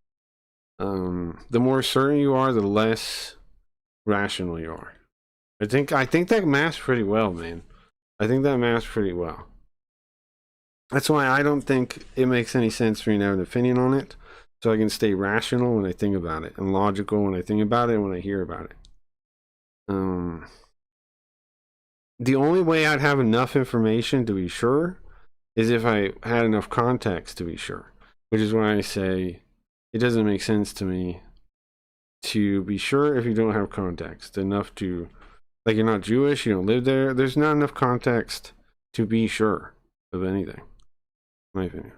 The more certain you are, the less rational you are. I think that masks pretty well, man. I think that masks pretty well. That's why I don't think it makes any sense for me to have an opinion on it, so I can stay rational when I think about it, and logical when I think about it and when I hear about it. The only way I'd have enough information to be sure is if I had enough context to be sure, which is why I say it doesn't make sense to me to be sure if you don't have context enough to Like you're not Jewish, you don't live there. There's not enough context to be sure of anything, in my opinion.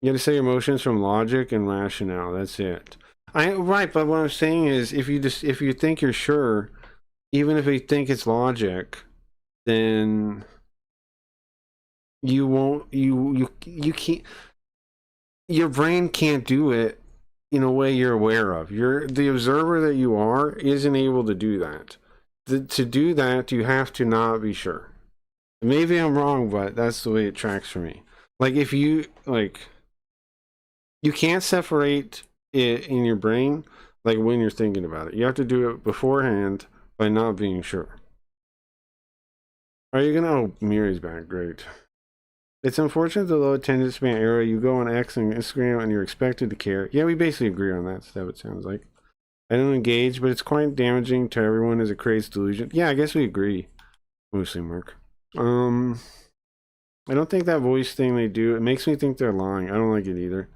You got to say emotions from logic and rationale. That's it. Right, but what I'm saying is, if you think you're sure, even if you think it's logic, then you won't. You can't. Your brain can't do it in a way you're aware of. The observer that you are isn't able to do that. To do that, you have to not be sure. Maybe I'm wrong, but that's the way it tracks for me. Like if you you can't separate it in your brain like when you're thinking about it. You have to do it beforehand by not being sure. Are you gonna? Oh, Miri's back. Great. It's unfortunate the low attendance span era. You go on X and Instagram and you're expected to care. Yeah, we basically agree on that stuff, it sounds like. I don't engage, but it's quite damaging to everyone as it creates delusion. Yeah, I guess we agree. Mostly, Mark. I don't think that voice thing they do, it makes me think they're lying. I don't like it either.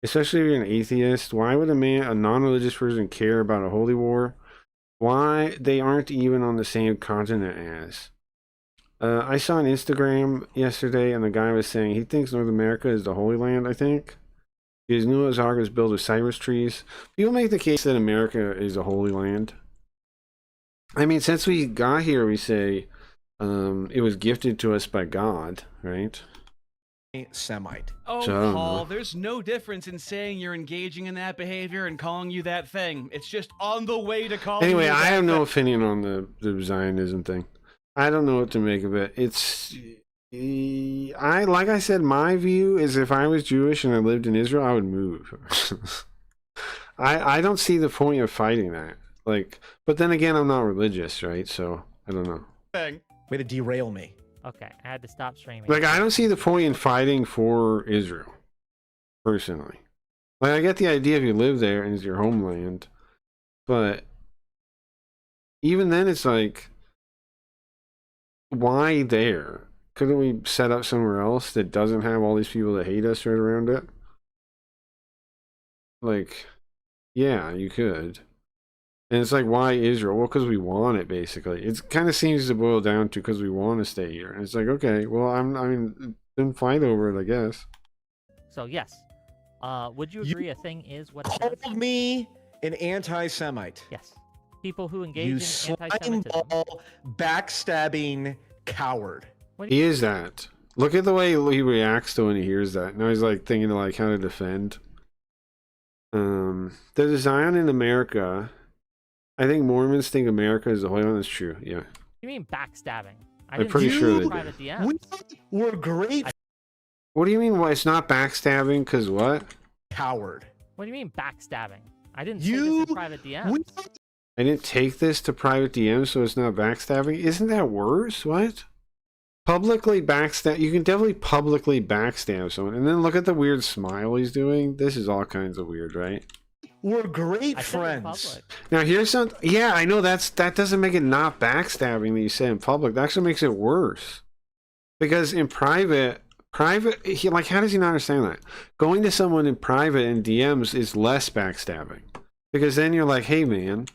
Especially if you're an atheist. Why would a non-religious person care about a holy war? Why they aren't even on the same continent as? I saw on Instagram yesterday, and the guy was saying he thinks North America is the Holy Land, I think. Because Noah's Ark was built with cypress trees. People make the case that America is the Holy Land. I mean, since we got here, we say it was gifted to us by God, right? Semite. Oh, Paul, there's no difference in saying you're engaging in that behavior and calling you that thing. It's just on the way to calling you Anyway, I have no thing. opinion on the Zionism thing. I don't know what to make of it. It's like I said, my view is if I was Jewish and I lived in Israel, I would move. I don't see the point of fighting that. Like, but then again, I'm not religious, right? So I don't know. Way to derail me. Okay, I had to stop streaming. Like, I don't see the point in fighting for Israel, personally. Like, I get the idea if you live there and it's your homeland, but even then, it's like, why there? Couldn't we set up somewhere else that doesn't have all these people that hate us right around it? Like, yeah, you could. And it's like, why Israel? Well, because we want it, basically. It kind of seems to boil down to because we want to stay here. And it's like, okay, well, I mean, then fight over it, I guess. So, yes. Would you agree a thing is what it Called says? me an anti-Semite. Yes. People who engage You in anti-Semitism. slimeball, backstabbing coward. He is that. Look at the way he reacts to when he hears that. Now he's like thinking of like how to defend. There's a Zion in America. I think Mormons think America is the Holy Land. That's true. Yeah. You mean backstabbing? I'm pretty sure they private do. DMs. We're great. What do you mean? Why it's not backstabbing? Because what? Coward. What do you mean backstabbing? I didn't say this in private DMs. I didn't take this to private DM, so it's not backstabbing. Isn't that worse? What? Publicly backstab. You can definitely publicly backstab someone, and then look at the weird smile he's doing. This is all kinds of weird, right? We're great friends. Now here's some. Yeah, I know that doesn't make it not backstabbing that you say in public. That actually makes it worse, because in private, how does he not understand that? Going to someone in private in DMs is less backstabbing, because then you're like, hey man,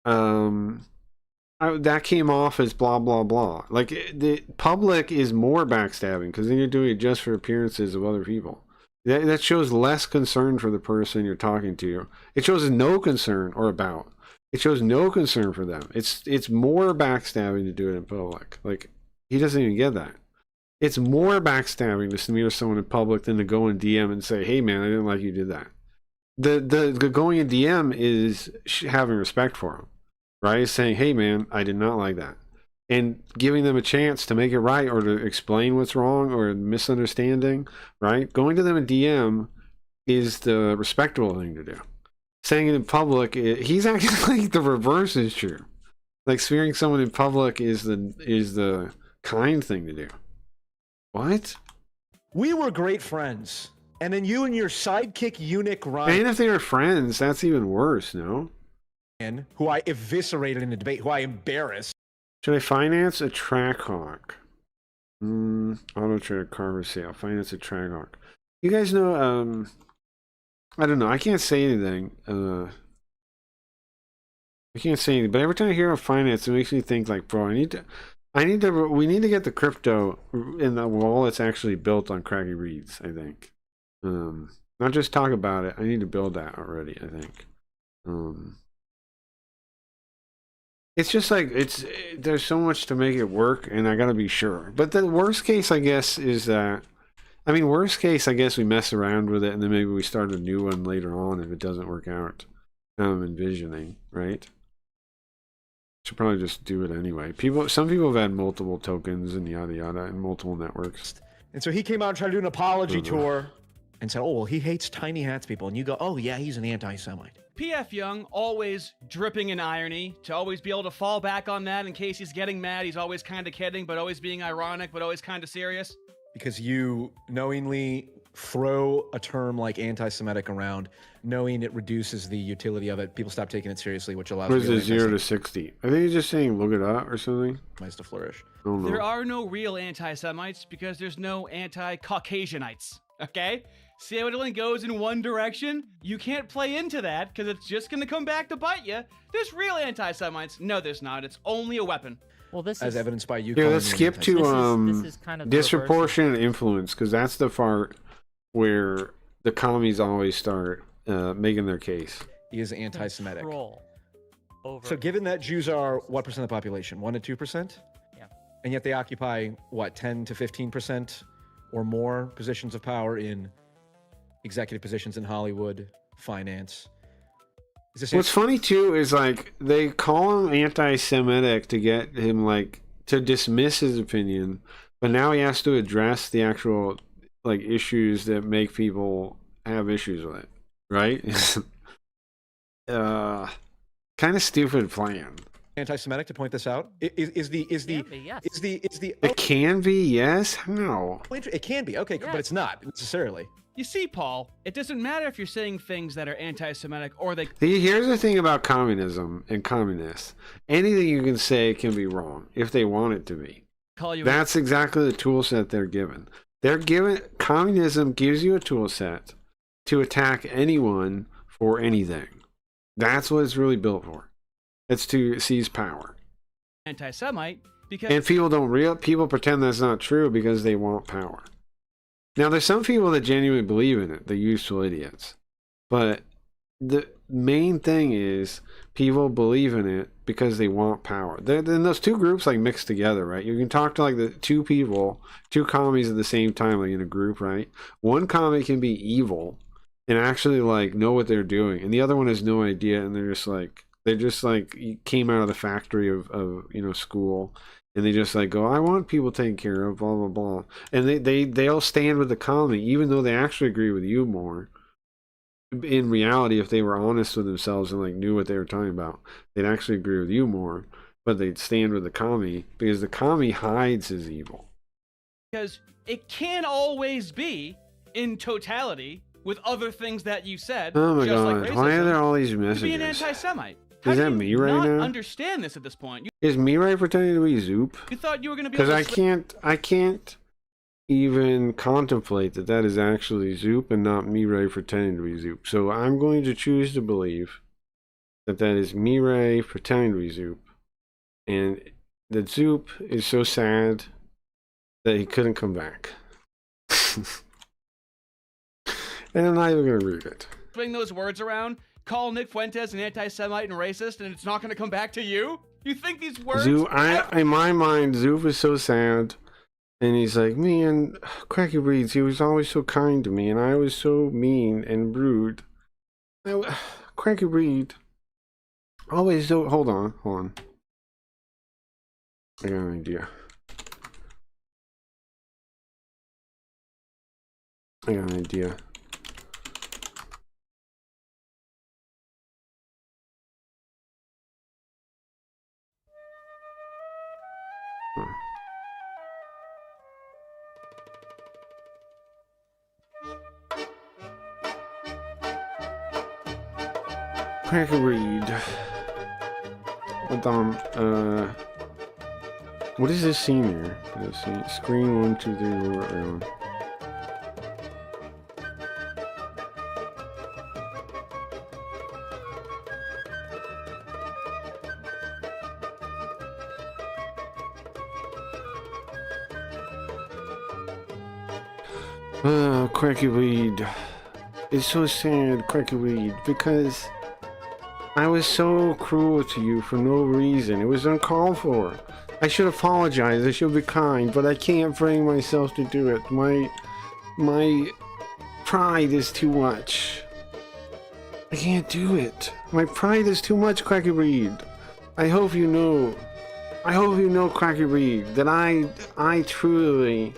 that came off as blah blah blah. Like the public is more backstabbing because then you're doing it just for appearances of other people. That shows less concern for the person you're talking to. It shows no concern or about. It shows no concern for them. It's more backstabbing to do it in public. Like he doesn't even get that. It's more backstabbing to smear someone in public than to go in DM and say, "Hey man, I didn't like you did that." The going in DM is having respect for them, right? Saying, "Hey man, I did not like that," and giving them a chance to make it right or to explain what's wrong or misunderstanding, right? Going to them in DM is the respectable thing to do. Saying it in public, he's acting like the reverse is true. Like smearing someone in public is the kind thing to do. What? We were great friends. And then you and your sidekick eunuch Ryan. And if they were friends, that's even worse, no? Who I eviscerated in a debate, who I embarrassed. Should I finance a Trackhawk? Auto trader car for sale. Finance a Trackhawk. You guys know, I don't know. I can't say anything. I can't say anything, but every time I hear of finance, it makes me think like, bro, we need to get the crypto in the wallets actually built on Craggy Reeds, I think. Not just talk about it. I need to build that already, I think. It's just like, there's so much to make it work, and I gotta be sure. But the worst case, I guess, is that, I mean, worst case, I guess we mess around with it, and then maybe we start a new one later on if it doesn't work out. I'm envisioning, right? Should probably just do it anyway. Some people have had multiple tokens and yada yada and multiple networks. And so he came out and tried to do an apology tour and said, oh, well, he hates tiny hats people. And you go, oh, yeah, he's an anti-Semite. PF Young, always dripping in irony, to always be able to fall back on that in case he's getting mad. He's always kind of kidding, but always being ironic, but always kind of serious. Because you knowingly throw a term like anti-Semitic around, knowing it reduces the utility of it. People stop taking it seriously, which allows. What is it, 0 to 60? I think he's just saying look it up or something. Nice to flourish. There are no real anti-Semites because there's no anti-Caucasianites. Okay? See how it only goes in one direction? You can't play into that because it's just going to come back to bite you. There's real anti-Semites. No, there's not. It's only a weapon. Well, this as evidenced by you. Yeah, let's skip to this is kind of disproportionate influence, because that's the part where the commies always start making their case. He is anti-Semitic. Over. So given that Jews are what percent of the population? 1 to 2%? Yeah. And yet they occupy what, 10 to 15% or more positions of power in executive positions in Hollywood, finance. What's funny too is like they call him anti-Semitic to get him like to dismiss his opinion, but now he has to address the actual like issues that make people have issues with it, right? Kind of stupid plan. Anti-Semitic to point this out is the It can be, yes. How? It can be, okay, but it's not necessarily. You see, Paul, it doesn't matter if you're saying things that are anti-Semitic or they... Here's the thing about communism and communists. Anything you can say can be wrong if they want it to be. That's exactly the tool set they're given. Communism gives you a tool set to attack anyone for anything. That's what it's really built for. It's to seize power. Anti-Semite because... And people pretend that's not true because they want power. Now, there's some people that genuinely believe in it, the useful idiots. But the main thing is people believe in it because they want power. Then those two groups like mix together, right? You can talk to like the two commies at the same time, like in a group, right? One commie can be evil and actually like know what they're doing, and the other one has no idea, and they're just like came out of the factory of school. And they just like go, I want people taken care of, blah, blah, blah. And they'll stand with the commie, even though they actually agree with you more. In reality, if they were honest with themselves and like knew what they were talking about, they'd actually agree with you more. But they'd stand with the commie because the commie hides his evil. Because it can always be, in totality, with other things that you said. Oh my just God, like racism, why are there all these messages? To be an anti-Semite. Is that me right now? Understand this at this point. Is me right pretending to be Zoop? You thought you were going to be because I can't even contemplate that is actually Zoop and not Mirai pretending to be Zoop. So I'm going to choose to believe that is Mirai pretending to be Zoop, and that Zoop is so sad that he couldn't come back. And I'm not even going to read it. Swing those words around. Call Nick Fuentes an anti-Semite and racist, and it's not going to come back to you? You think these words... Zoop, in my mind, Zoop is so sad. And he's like, man, Cracky Reeds, he was always so kind to me, and I was so mean and rude. Cracky Reed, always so... Hold on. I got an idea. Cracker Reed. Hold on. What is this scene here? Let's see. Screen 1, 2, 3, around. Cracky Weed. It's so sad, Cracky Weed, because I was so cruel to you for no reason. It was uncalled for. I should apologize. I should be kind, but I can't bring myself to do it. My pride is too much. I can't do it. My pride is too much, Cracky Weed. I hope you know. I hope you know, Cracky Weed, that I truly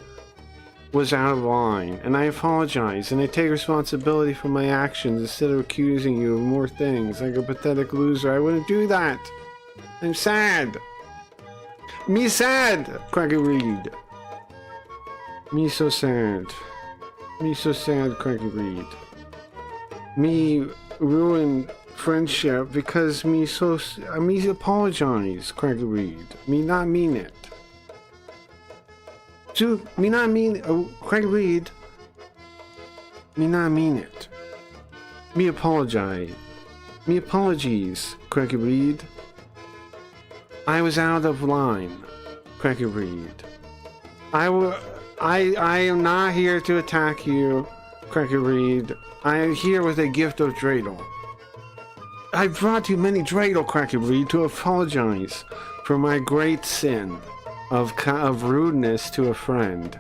was out of line, and I apologize, and I take responsibility for my actions instead of accusing you of more things like a pathetic loser. I wouldn't do that. I'm sad. Me sad, Cracky Weed. Me so sad. Me so sad, Cracky Weed. Me ruin friendship because me apologize, Cracky Weed. Me not mean it. Me not mean, Craig Reed. Me not mean it. Me apologize. Me apologies, Craig Reed. I was out of line, Craig Reed. I am not here to attack you, Craig Reed. I am here with a gift of dreidel. I brought you many dreidel, Craig Reed, to apologize for my great sin of rudeness to a friend.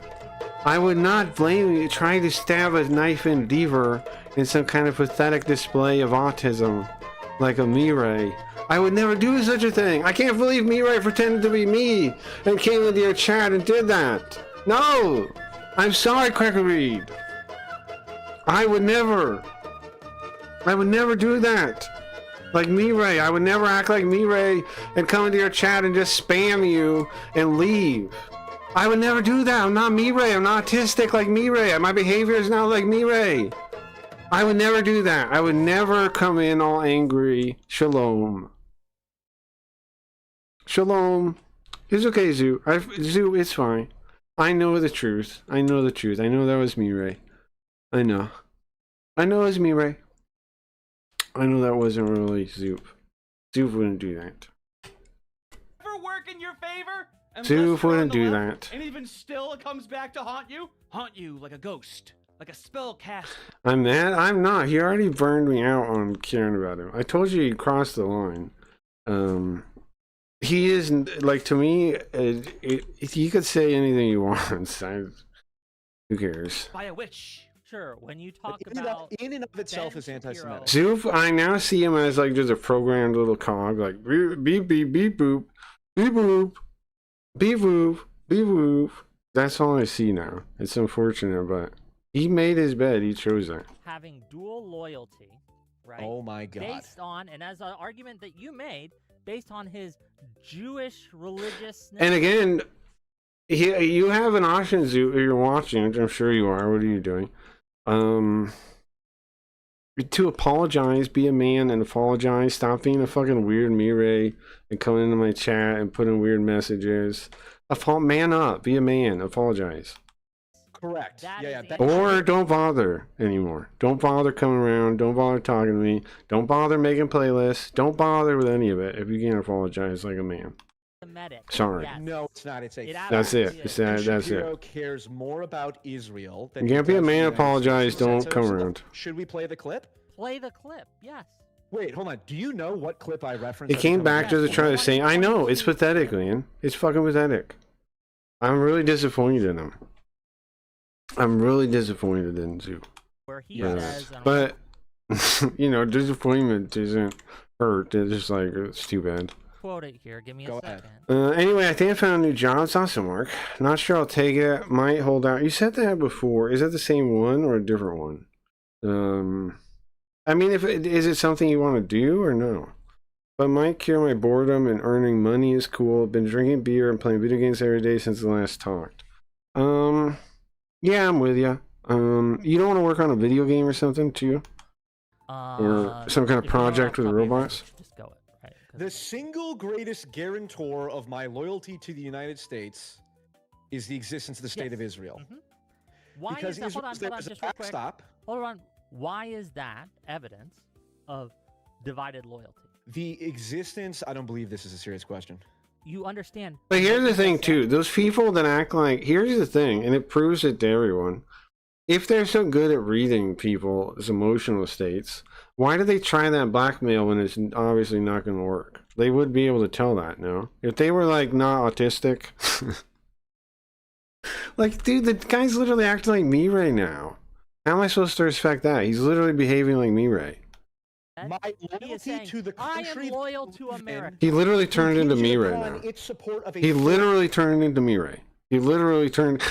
I would not blame you trying to stab a knife in Deaver in some kind of pathetic display of autism, like a Mirai. I would never do such a thing. I can't believe Mirai pretended to be me and came into your chat and did that. No! I'm sorry, Cracker Reed. I would never do that. Like Mirai, I would never act like Mirai and come into your chat and just spam you and leave. I would never do that. I'm not Mirai. I'm not autistic like Mirai. My behavior is not like Mirai. I would never do that. I would never come in all angry. Shalom. Shalom. It's okay, Zoo. Zoo, it's fine. I know the truth. I know the truth. I know that was Mirai. I know. I know it was Mirai. I know that wasn't really Zoop. Zoop wouldn't do that. Ever work in your favor? Zoop wouldn't do that. And even still, it comes back to haunt you? Haunt you like a ghost, like a spell cast. I'm mad? I'm not. He already burned me out on caring about him. I told you he crossed the line. He is, like, to me, he could say anything he wants. Who cares? By a witch. Sure, when you talk about in and of itself is anti-Semitic. Zoop, I now see him as like just a programmed little cog, like beep beep beep beep boop, beep boop, beep boop, beep boop. That's all I see now. It's unfortunate, but he made his bed. He chose that. Having dual loyalty, right? Oh my God. Based on, and as an argument that you made, based on his Jewish religiousness. And again, you have an option, Zoop, if you're watching, which I'm sure you are. What are you doing? To apologize, be a man and apologize. Stop being a fucking weird Mirai and coming into my chat and putting weird messages. Man up, be a man, apologize. Correct. Or don't bother anymore. Don't bother coming around. Don't bother talking to me. Don't bother making playlists. Don't bother with any of it if you can't apologize like a man. Sorry. Yes. No, it's not. It's a. That's it. It's that, that's Shapiro it. cares more about Israel than You can't he be a does the man. United Apologize. States Don't census. come around. Should we play the clip? Play the clip, yes. Wait, hold on. Do you know what clip I referenced? It came back just to try to say, I know, it's pathetic, man. It's fucking pathetic. I'm really disappointed in him. I'm really disappointed in Zoo. Where he says, but, you know, disappointment doesn't hurt. It's just like, it's too bad. Quote it here. Give me a second. Anyway, I think I found a new job. It's awesome, Mark. Not sure I'll take it. Might hold out. You said that before. Is that the same one or a different one? I mean, is it something you want to do or no? But might cure my boredom and earning money is cool. Been drinking beer and playing video games every day since the last talked. Yeah, I'm with you. You don't want to work on a video game or something too? Or some kind of project with robots? Just go it. Right, the single greatest guarantor of my loyalty to the United States is the existence of the state of Israel. Mm-hmm. Why because is that? Hold on, just real quick. Stop. Hold on. Why is that evidence of divided loyalty? The existence, I don't believe this is a serious question. You understand. But here's the thing too, those people that act like, here's the thing, and it proves it to everyone. if they're so good at reading people's emotional states, why do they try that blackmail when it's obviously not going to work? They would be able to tell that, no? If they were like not autistic, like, dude, the guy's literally acting like me right now. How am I supposed to respect that? He's literally behaving like me right. My loyalty to the country. I am loyal to America. He literally turned into me right now. He literally turned into Mirai. He literally turned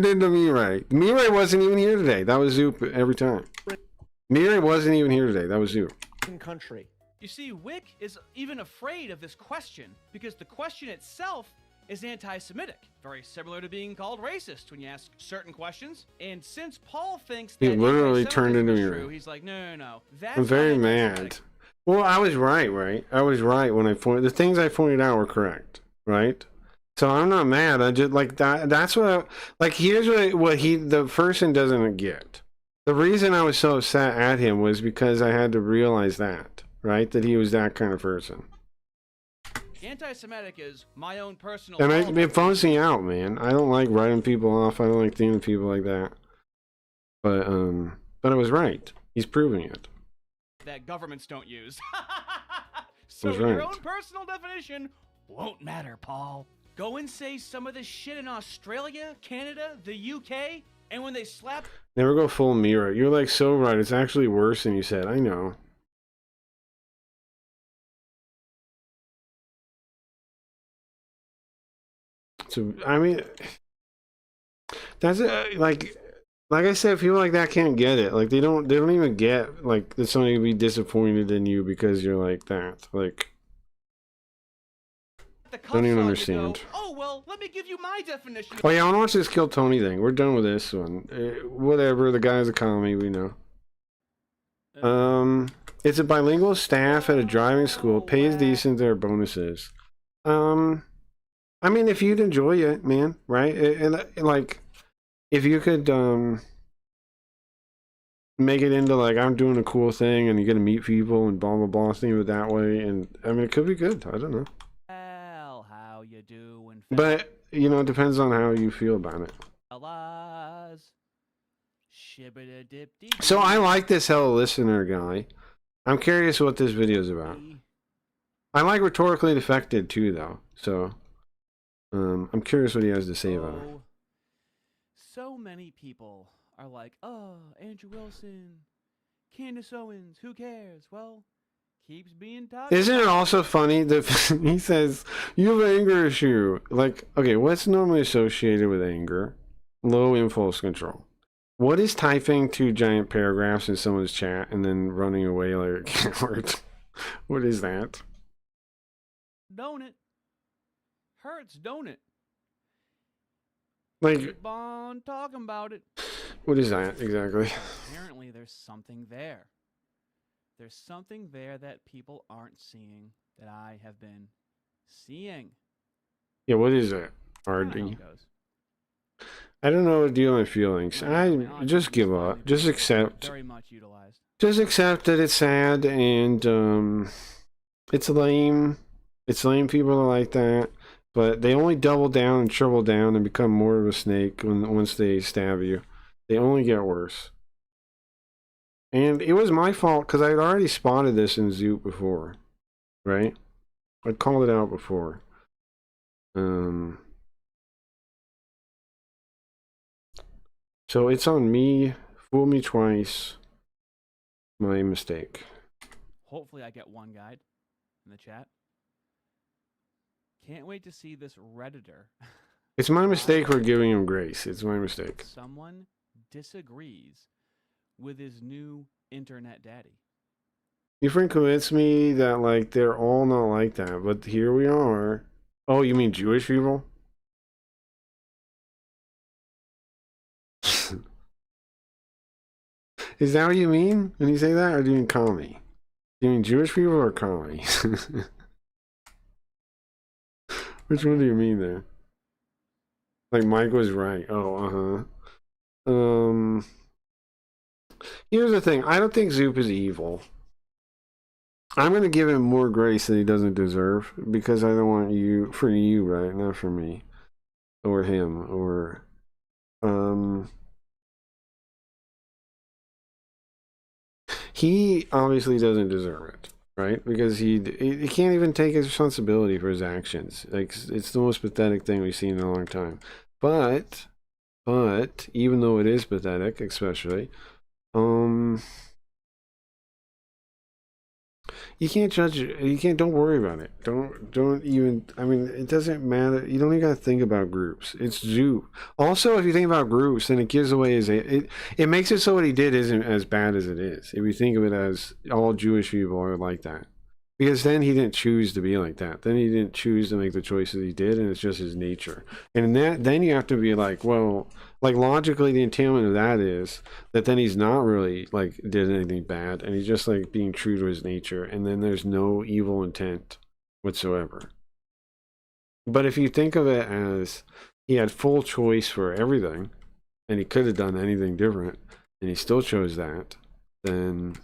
into Mirai. Mirai wasn't even here today. That was Zoop every time. Mirai wasn't even here today. That was Zoop. Country. You see, Wick is even afraid of this question because the question itself is anti-Semitic, very similar to being called racist when you ask certain questions. And since Paul thinks He that literally turned into anti-Semitism is Mirai. true, he's like, no. That's I'm very not mad. anti-Semitic. Well, I was right? I was right when I pointed. The things I pointed out were correct, right? So I'm not mad. I just like that. That's what. Here's what the person doesn't get. The reason I was so upset at him was because I had to realize that, right? That he was that kind of person. Anti-Semitic is my own personal. And it phones me out, man. I don't like writing people off. I don't like thinking people like that. But I was right. He's proving it. That governments don't use. So Was your right. own personal definition won't matter, Paul. Go and say some of this shit in Australia, Canada, the UK, and when they slap. Never go full mirror. You're like so right. It's actually worse than you said. I know. So I mean, that's like I said, people like that can't get it. Like they don't even get like that somebody would be disappointed in you because you're like that. Like, don't even understand. Oh well, let me give you my definition. Oh yeah, I want to watch this Kill Tony thing. We're done with this one. Whatever. The guy's a commie. We know. It's a bilingual staff at a driving school. Pays decent. There are bonuses. I mean, if you'd enjoy it, man, right? And like, if you could make it into like I'm doing a cool thing and you get to meet people and blah blah blah, think of it that way, and I mean, it could be good. I don't know. Well, how you doing? But you know, it depends on how you feel about it. So I like this Hello Listener guy. I'm curious what this video is about. I like Rhetorically Defected too, though. So I'm curious what he has to say about it. So many people are like, oh, Andrew Wilson, Candace Owens, who cares? Well, keeps being talked. Isn't it also funny that he says, you have an anger issue? Like, okay, what's normally associated with anger? Low impulse control. What is typing 2 giant paragraphs in someone's chat and then running away like a coward? What is that? Don't it? Hurts, don't it? Like, keep on talking about it. What is that exactly? Apparently there's something there. There's something there that people aren't seeing that I have been seeing. Yeah, what is it, RD? I don't know what to deal with my feelings. I just give up. Just accept. Very much utilized. Just accept that it's sad and it's lame. It's lame people are like that. But they only double down and triple down and become more of a snake once they stab you. They only get worse. And it was my fault because I had already spotted this in Zoop before. Right? I'd called it out before. So it's on me. Fool me twice. My mistake. Hopefully I get one guide in the chat. Can't wait to see this Redditor. It's my mistake for giving him grace. It's my mistake. Someone disagrees with his new internet daddy. Your friend convinced me that like they're all not like that, but here we are. Oh, you mean Jewish people? Is that what you mean when you say that, or do you mean commie? Do you mean Jewish people or commie? Which one do you mean there? Like Mike was right. Oh, here's the thing. I don't think Zoop is evil. I'm gonna give him more grace than he doesn't deserve because I don't want you for you, right? Not for me or him or he obviously doesn't deserve it, right? Because he can't even take his responsibility for his actions. Like, it's the most pathetic thing we've seen in a long time. But even though it is pathetic, especially, you can't judge it. You can't. Don't worry about it. Don't even. I mean, it doesn't matter. You don't even got to think about groups. It's Jew. Also, if you think about groups, then it gives away his. It makes it so what he did isn't as bad as it is. If you think of it as all Jewish people are like that, because then he didn't choose to be like that. Then he didn't choose to make the choices he did, and it's just his nature. And then you have to be like, well, like logically, the entailment of that is that then he's not really like did anything bad, and he's just like being true to his nature, and then there's no evil intent whatsoever. But if you think of it as he had full choice for everything, and he could have done anything different, and he still chose that, then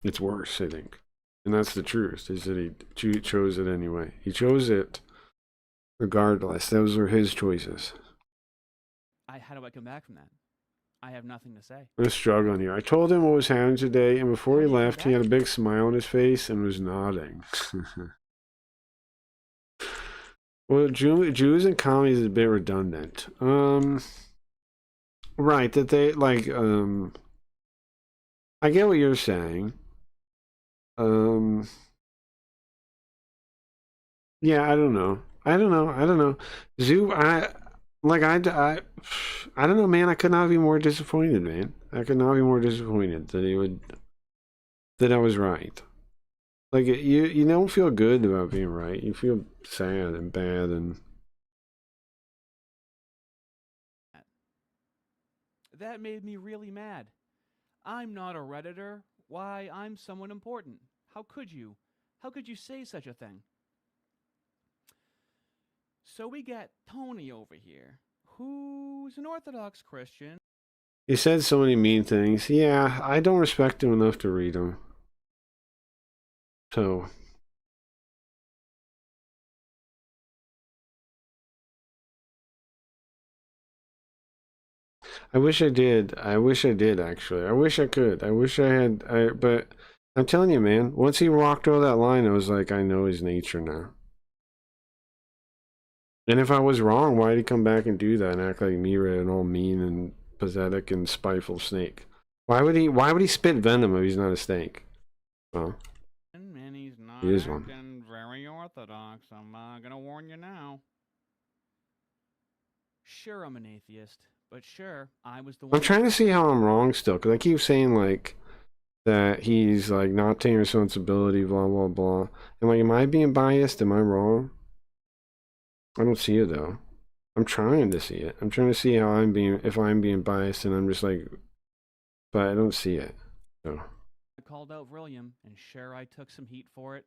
it's worse, I think. And that's the truth, is that he chose it anyway. He chose it regardless. Those were his choices. How do I come back from that? I have nothing to say. I'm struggling here. I told him what was happening today, and before he left, he had a big smile on his face and was nodding. Well, Jews and commies is a bit redundant. Right, that they, like, I get what you're saying. Yeah, I don't know. I don't know, man. I could not be more disappointed, man. I could not be more disappointed that I was right. Like, you don't feel good about being right. You feel sad and bad and. That made me really mad. I'm not a Redditor. Why, I'm someone important. How could you? How could you say such a thing? So we got Tony over here, who's an Orthodox Christian. He said so many mean things. Yeah, I don't respect him enough to read him. So. I wish I did. I wish I did, actually. I wish I could. I wish I had. But I'm telling you, man, once he walked over that line, I was like, I know his nature now. And if I was wrong, why did he come back and do that and act like Mira and all mean and pathetic and spiteful snake? Why would he spit venom if he's not a snake? Well, And he's not he is one. very orthodox. I'm gonna warn you now. Sure, I'm an atheist, but sure, I was the one. I'm trying to see how I'm wrong still, because I keep saying like that he's like not taking responsibility, blah blah blah. And like, am I being biased? Am I wrong? I don't see it though. I'm trying to see it. I'm trying to see how if I'm being biased, and I'm just like, but I don't see it. So. I called out William, and sure, I took some heat for it.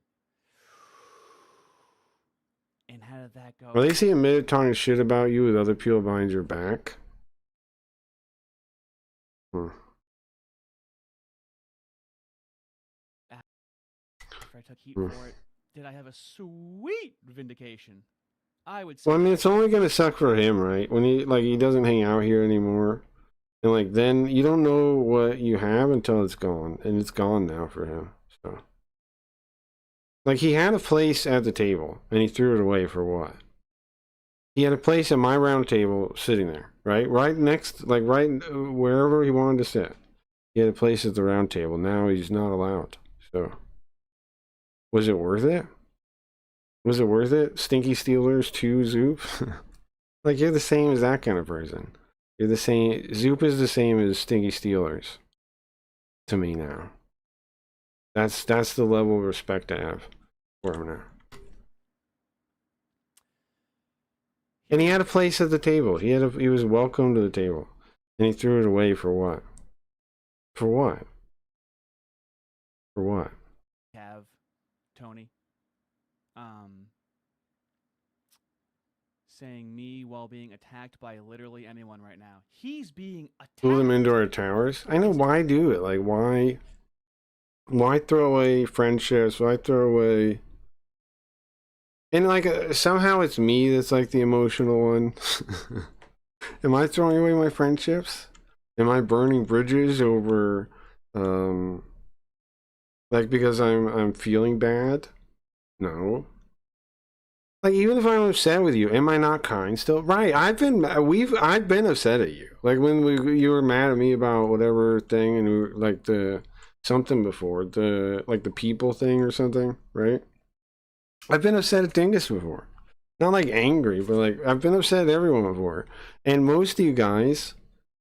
And how did that go? At least he admitted talking shit about you with other people behind your back. Huh. After I took heat for it, did I have a sweet vindication? I would say. Well, I mean, it's only gonna suck for him, right? When he doesn't hang out here anymore, and like then you don't know what you have until it's gone, and it's gone now for him. So, like, he had a place at the table, and he threw it away for what? He had a place at my round table sitting there, right? Right next, like right wherever he wanted to sit. He had a place at the round table. Now he's not allowed. So, was it worth it? Was it worth it? Stinky Steelers 2 Zoop? Like, you're the same as that kind of person. You're the same. Zoop is the same as Stinky Steelers to me now. That's the level of respect I have for him now. And he had a place at the table. He was welcome to the table, and he threw it away for what? For what? For what? Have Tony saying me while being attacked by literally anyone right now. He's being attacked. Move them into our towers. I know, why do it? Like, why throw away friendships? Why throw away? And like, somehow it's me that's like the emotional one. Am I throwing away my friendships? Am I burning bridges over Like because I'm feeling bad? No. Like even if I'm upset with you, am I not kind still? Right. I've been upset at you. Like when you were mad at me about whatever thing and we were, like the something before, the people thing or something, right? I've been upset at Dingus before. Not like angry, but like I've been upset at everyone before. And most of you guys,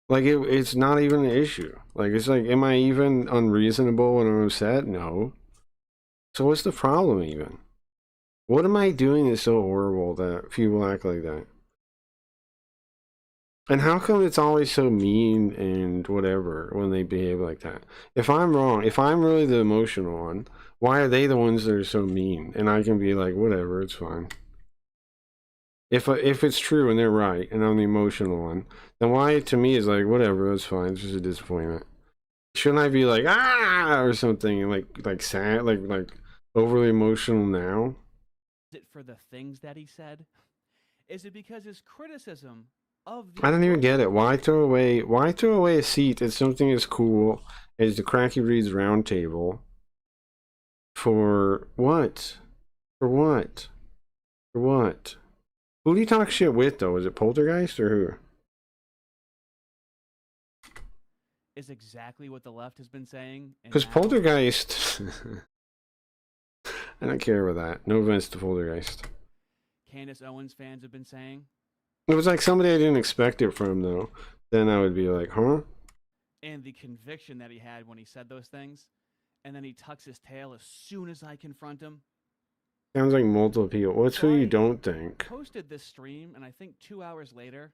like it's not even an issue. Like it's like, am I even unreasonable when I'm upset? No. So what's the problem even? What am I doing that's so horrible that people act like that? And how come it's always so mean and whatever when they behave like that? If I'm wrong, if I'm really the emotional one, why are they the ones that are so mean? And I can be like, whatever, it's fine. If it's true and they're right and I'm the emotional one, then why to me is like, whatever, it's fine, it's just a disappointment. Shouldn't I be like, ah, or something, like sad, like overly emotional now? Is it for the things that he said? Is it because his criticism of the I don't even get it. Why throw away a seat at something as cool as the Cracky Reads round table? For what? For what? For what? Who do you talk shit with though? Is it Poltergeist or who? Is exactly what the left has been saying. Because Poltergeist I don't care about that. No offense to Poltergeist. Candace Owens fans have been saying. It was like somebody I didn't expect it from though. Then I would be like, huh? And the conviction that he had when he said those things. And then he tucks his tail as soon as I confront him. Sounds like multiple people. What's who you don't think? Posted this stream, and I think 2 hours later,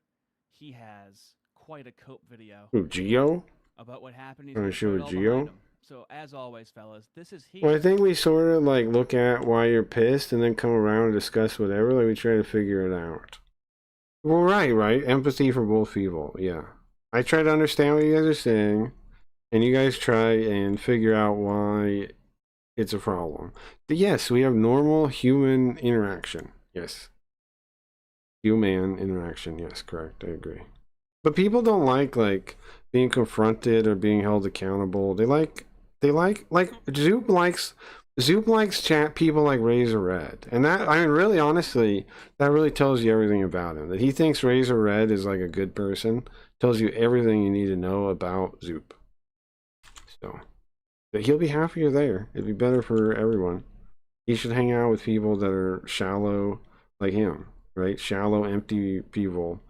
he has quite a cope video. Who, Geo? About what happened. He's sure Geo? So as always, fellas, this is he. Well, I think we sort of like look at why you're pissed and then come around and discuss whatever. Like we try to figure it out. Well, right. Empathy for both people. Yeah. I try to understand what you guys are saying, and you guys try and figure out why it's a problem. But yes, we have normal human interaction. Yes. Human interaction. Yes, correct. I agree. But people don't like being confronted or being held accountable. They like Zoop likes chat people like Razor Red. And that, I mean, really honestly, that really tells you everything about him. That he thinks Razor Red is like a good person tells you everything you need to know about Zoop. So, but he'll be happier there. It'd be better for everyone. He should hang out with people that are shallow like him, right? Shallow, empty people.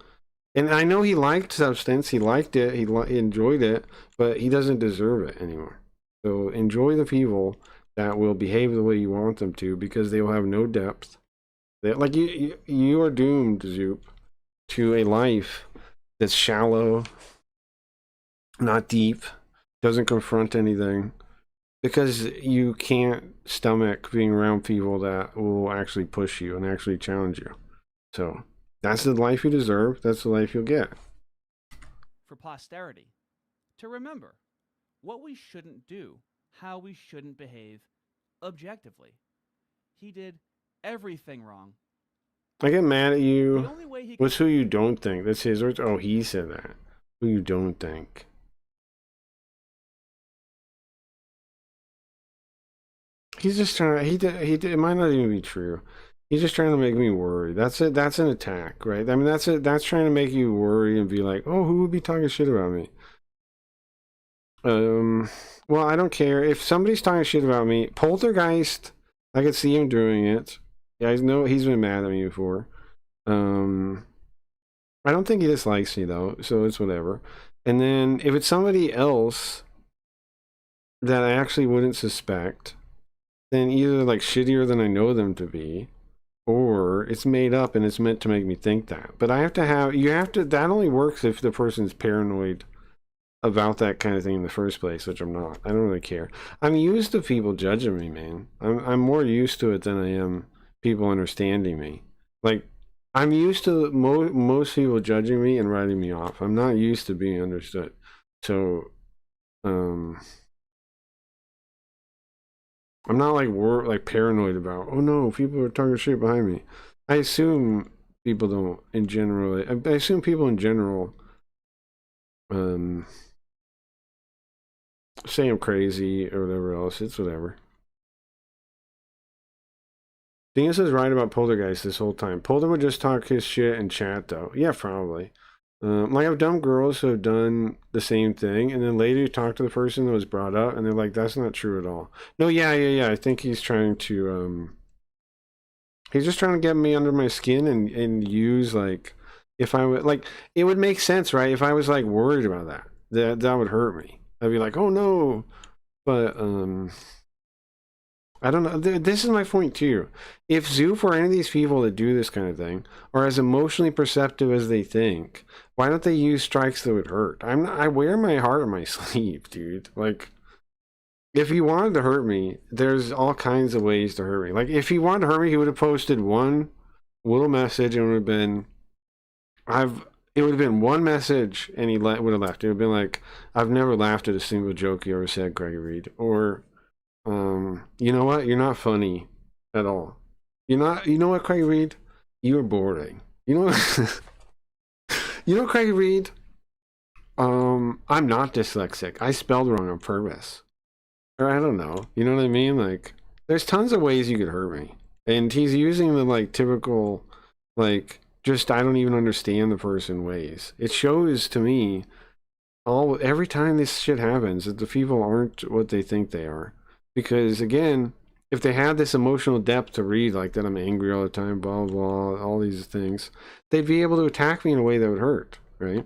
And I know he liked Substance. He liked it. He enjoyed it, but he doesn't deserve it anymore. So enjoy the people that will behave the way you want them to, because they will have no depth. Like you are doomed, Zoop, to a life that's shallow, not deep, doesn't confront anything, because you can't stomach being around people that will actually push you and actually challenge you. So that's the life you deserve. That's the life you'll get. For posterity, to remember what we shouldn't do, how we shouldn't behave objectively. He did everything wrong. I get mad at you. What's who you don't think? That's his words. Oh, he said that. Who you don't think. He's just trying to, it might not even be true. He's just trying to make me worry. That's it. That's an attack, right? I mean, that's it. That's trying to make you worry and be like, oh, who would be talking shit about me? Well, I don't care. If somebody's talking shit about me, Poltergeist, I could see him doing it. Yeah, I know he's been mad at me before. I don't think he dislikes me though, so it's whatever. And then if it's somebody else that I actually wouldn't suspect, then either like shittier than I know them to be, or it's made up and it's meant to make me think that. But that only works if the person's paranoid about that kind of thing in the first place, which I'm not. I don't really care. I'm used to people judging me, man. I'm more used to it than I am people understanding me. Like, I'm used to most people judging me and writing me off. I'm not used to being understood. So, I'm not like paranoid about, oh no, people are talking shit behind me. I assume people don't in general. I assume people in general say I'm crazy or whatever else. It's whatever. Dingus is right about Poltergeist this whole time. Polter would just talk his shit in chat, though. Yeah, probably. Like, I've done girls who have done the same thing, and then later you talk to the person that was brought up, and they're like, that's not true at all. No, yeah. I think he's trying to, he's just trying to get me under my skin and use, like, if I would, like, it would make sense, right? If I was, like, worried about that would hurt me. I'd be like, oh, no. But, I don't know. This is my point too. If Zoof or any of these people that do this kind of thing are as emotionally perceptive as they think, why don't they use strikes that would hurt? I wear my heart on my sleeve, dude. Like, if he wanted to hurt me, there's all kinds of ways to hurt me. Like, if he wanted to hurt me, he would have posted one little message and it would have been, it would have been one message and he would have left. It would have been like, I've never laughed at a single joke you ever said, Craig Reed. Or, you know what? You're not funny at all. You know what, Craig Reed? You're boring. You know what? You know, Craig Reed? I'm not dyslexic. I spelled wrong on purpose. Or I don't know. You know what I mean? Like, there's tons of ways you could hurt me. And he's using the, like, typical, like, just I don't even understand the person ways. It shows to me every time this shit happens that the people aren't what they think they are. Because, again, if they had this emotional depth to read, like that I'm angry all the time, blah, blah, all these things, they'd be able to attack me in a way that would hurt, right?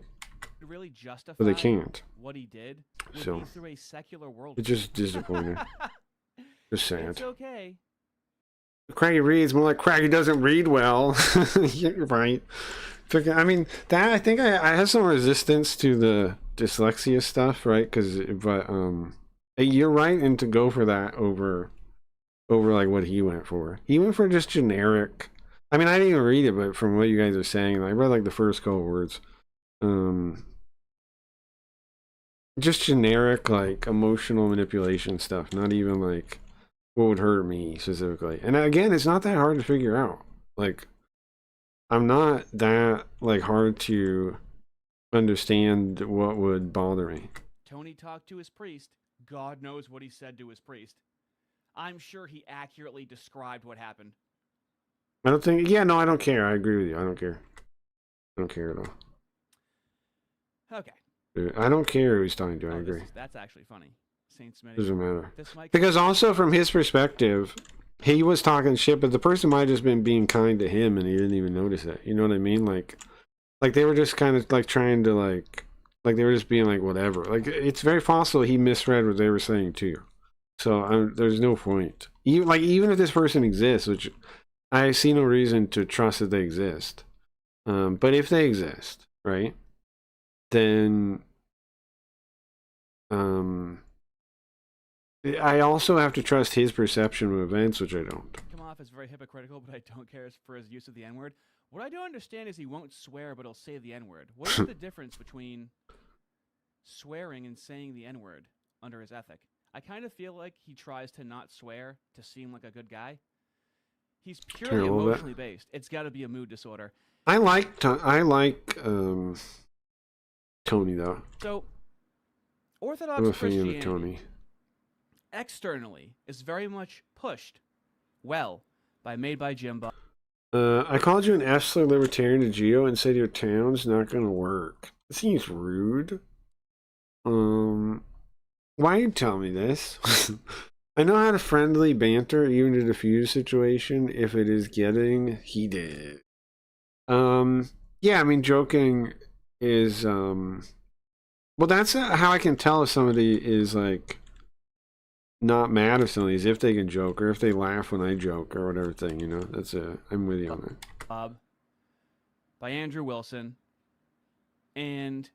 Really justify but they can't. What he did would so be through a secular world. It's just disappointing. Just sad. It's okay. Craggy reads more like Craggy doesn't read well. You're right. I mean, that I think I have some resistance to the dyslexia stuff, right? But you're right, and to go for that over like what he went for. He went for just generic. I mean, I didn't even read it, but from what you guys are saying, I read like the first couple words. Just generic, like emotional manipulation stuff. Not even like what would hurt me specifically. And again, it's not that hard to figure out. Like, I'm not that like hard to understand what would bother me. Tony talked to his priest. God knows what he said to his priest. I'm sure he accurately described what happened. I don't think. Yeah, no, I don't care. I agree with you. I don't care. I don't care at all. Okay. I don't care who he's talking to. I agree. That's actually funny. Saints doesn't matter. Because also from his perspective, he was talking shit, but the person might have just been being kind to him, and he didn't even notice it. You know what I mean? Like they were just kind of like trying to like they were just being like whatever. Like, it's very possible he misread what they were saying too. So there's no point. Even if this person exists, which I see no reason to trust that they exist. But if they exist, right, then I also have to trust his perception of events, which I don't. Come off as very hypocritical, but I don't care for his use of the N-word. What I don't understand is he won't swear, but he'll say the N-word. What is the difference between swearing and saying the N-word under his ethic? I kind of feel like he tries to not swear to seem like a good guy. He's purely emotionally based. It's got to be a mood disorder. I like Tony though. So, Orthodox Christianity of Tony. Externally is very much pushed well by Made by Jim. I called you an F-slur libertarian to Geo and said your town's not gonna work. It seems rude. Why you tell me this? I know how to friendly banter even to diffuse a situation if it is getting heated. Yeah, I mean, joking is well, that's how I can tell if somebody is like not mad if somebody is if they can joke or if they laugh when I joke or whatever thing, you know. That's I'm with you on that. Bob by Andrew Wilson, and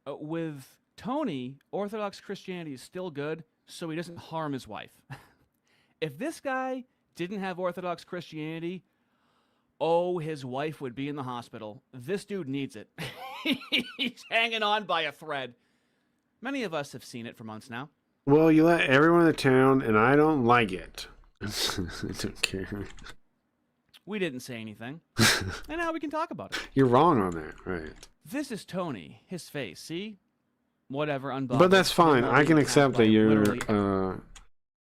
with Tony, Orthodox Christianity is still good, so he doesn't harm his wife. If this guy didn't have Orthodox Christianity, oh, his wife would be in the hospital. This dude needs it. He's hanging on by a thread. Many of us have seen it for months now. Well, you let everyone in the town, and I don't like it. I don't care. We didn't say anything. And now we can talk about it. You're wrong on that, right? This is Tony, his face, see? whatever, unbothered. But that's fine. They're all I being can attacked accept by that you're literally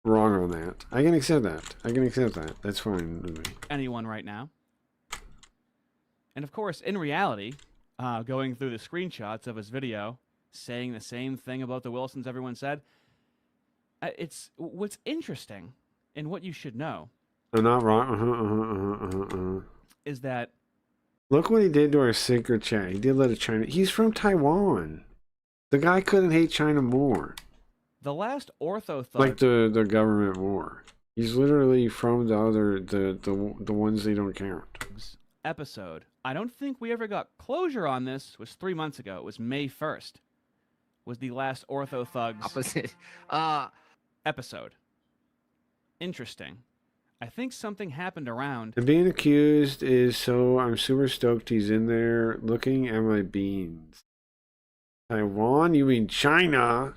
wrong on that. I can accept that. I can accept that. That's fine with me. anyone right now. And of course, in reality, going through the screenshots of his video, saying the same thing about the Wilsons everyone said, it's what's interesting and what you should know. I'm not wrong. Is that look what he did to our secret chat. He did let a China. He's from Taiwan. The guy couldn't hate China more. the last ortho thug Like the government more. He's literally from the other the ones they don't count. episode. I don't think we ever got closure on this. It was 3 months ago. It was May 1st. Was the last ortho thugs Opposite. episode. Interesting. I think something happened around And being accused is so I'm super stoked he's in there looking at my beans. Taiwan? You mean China?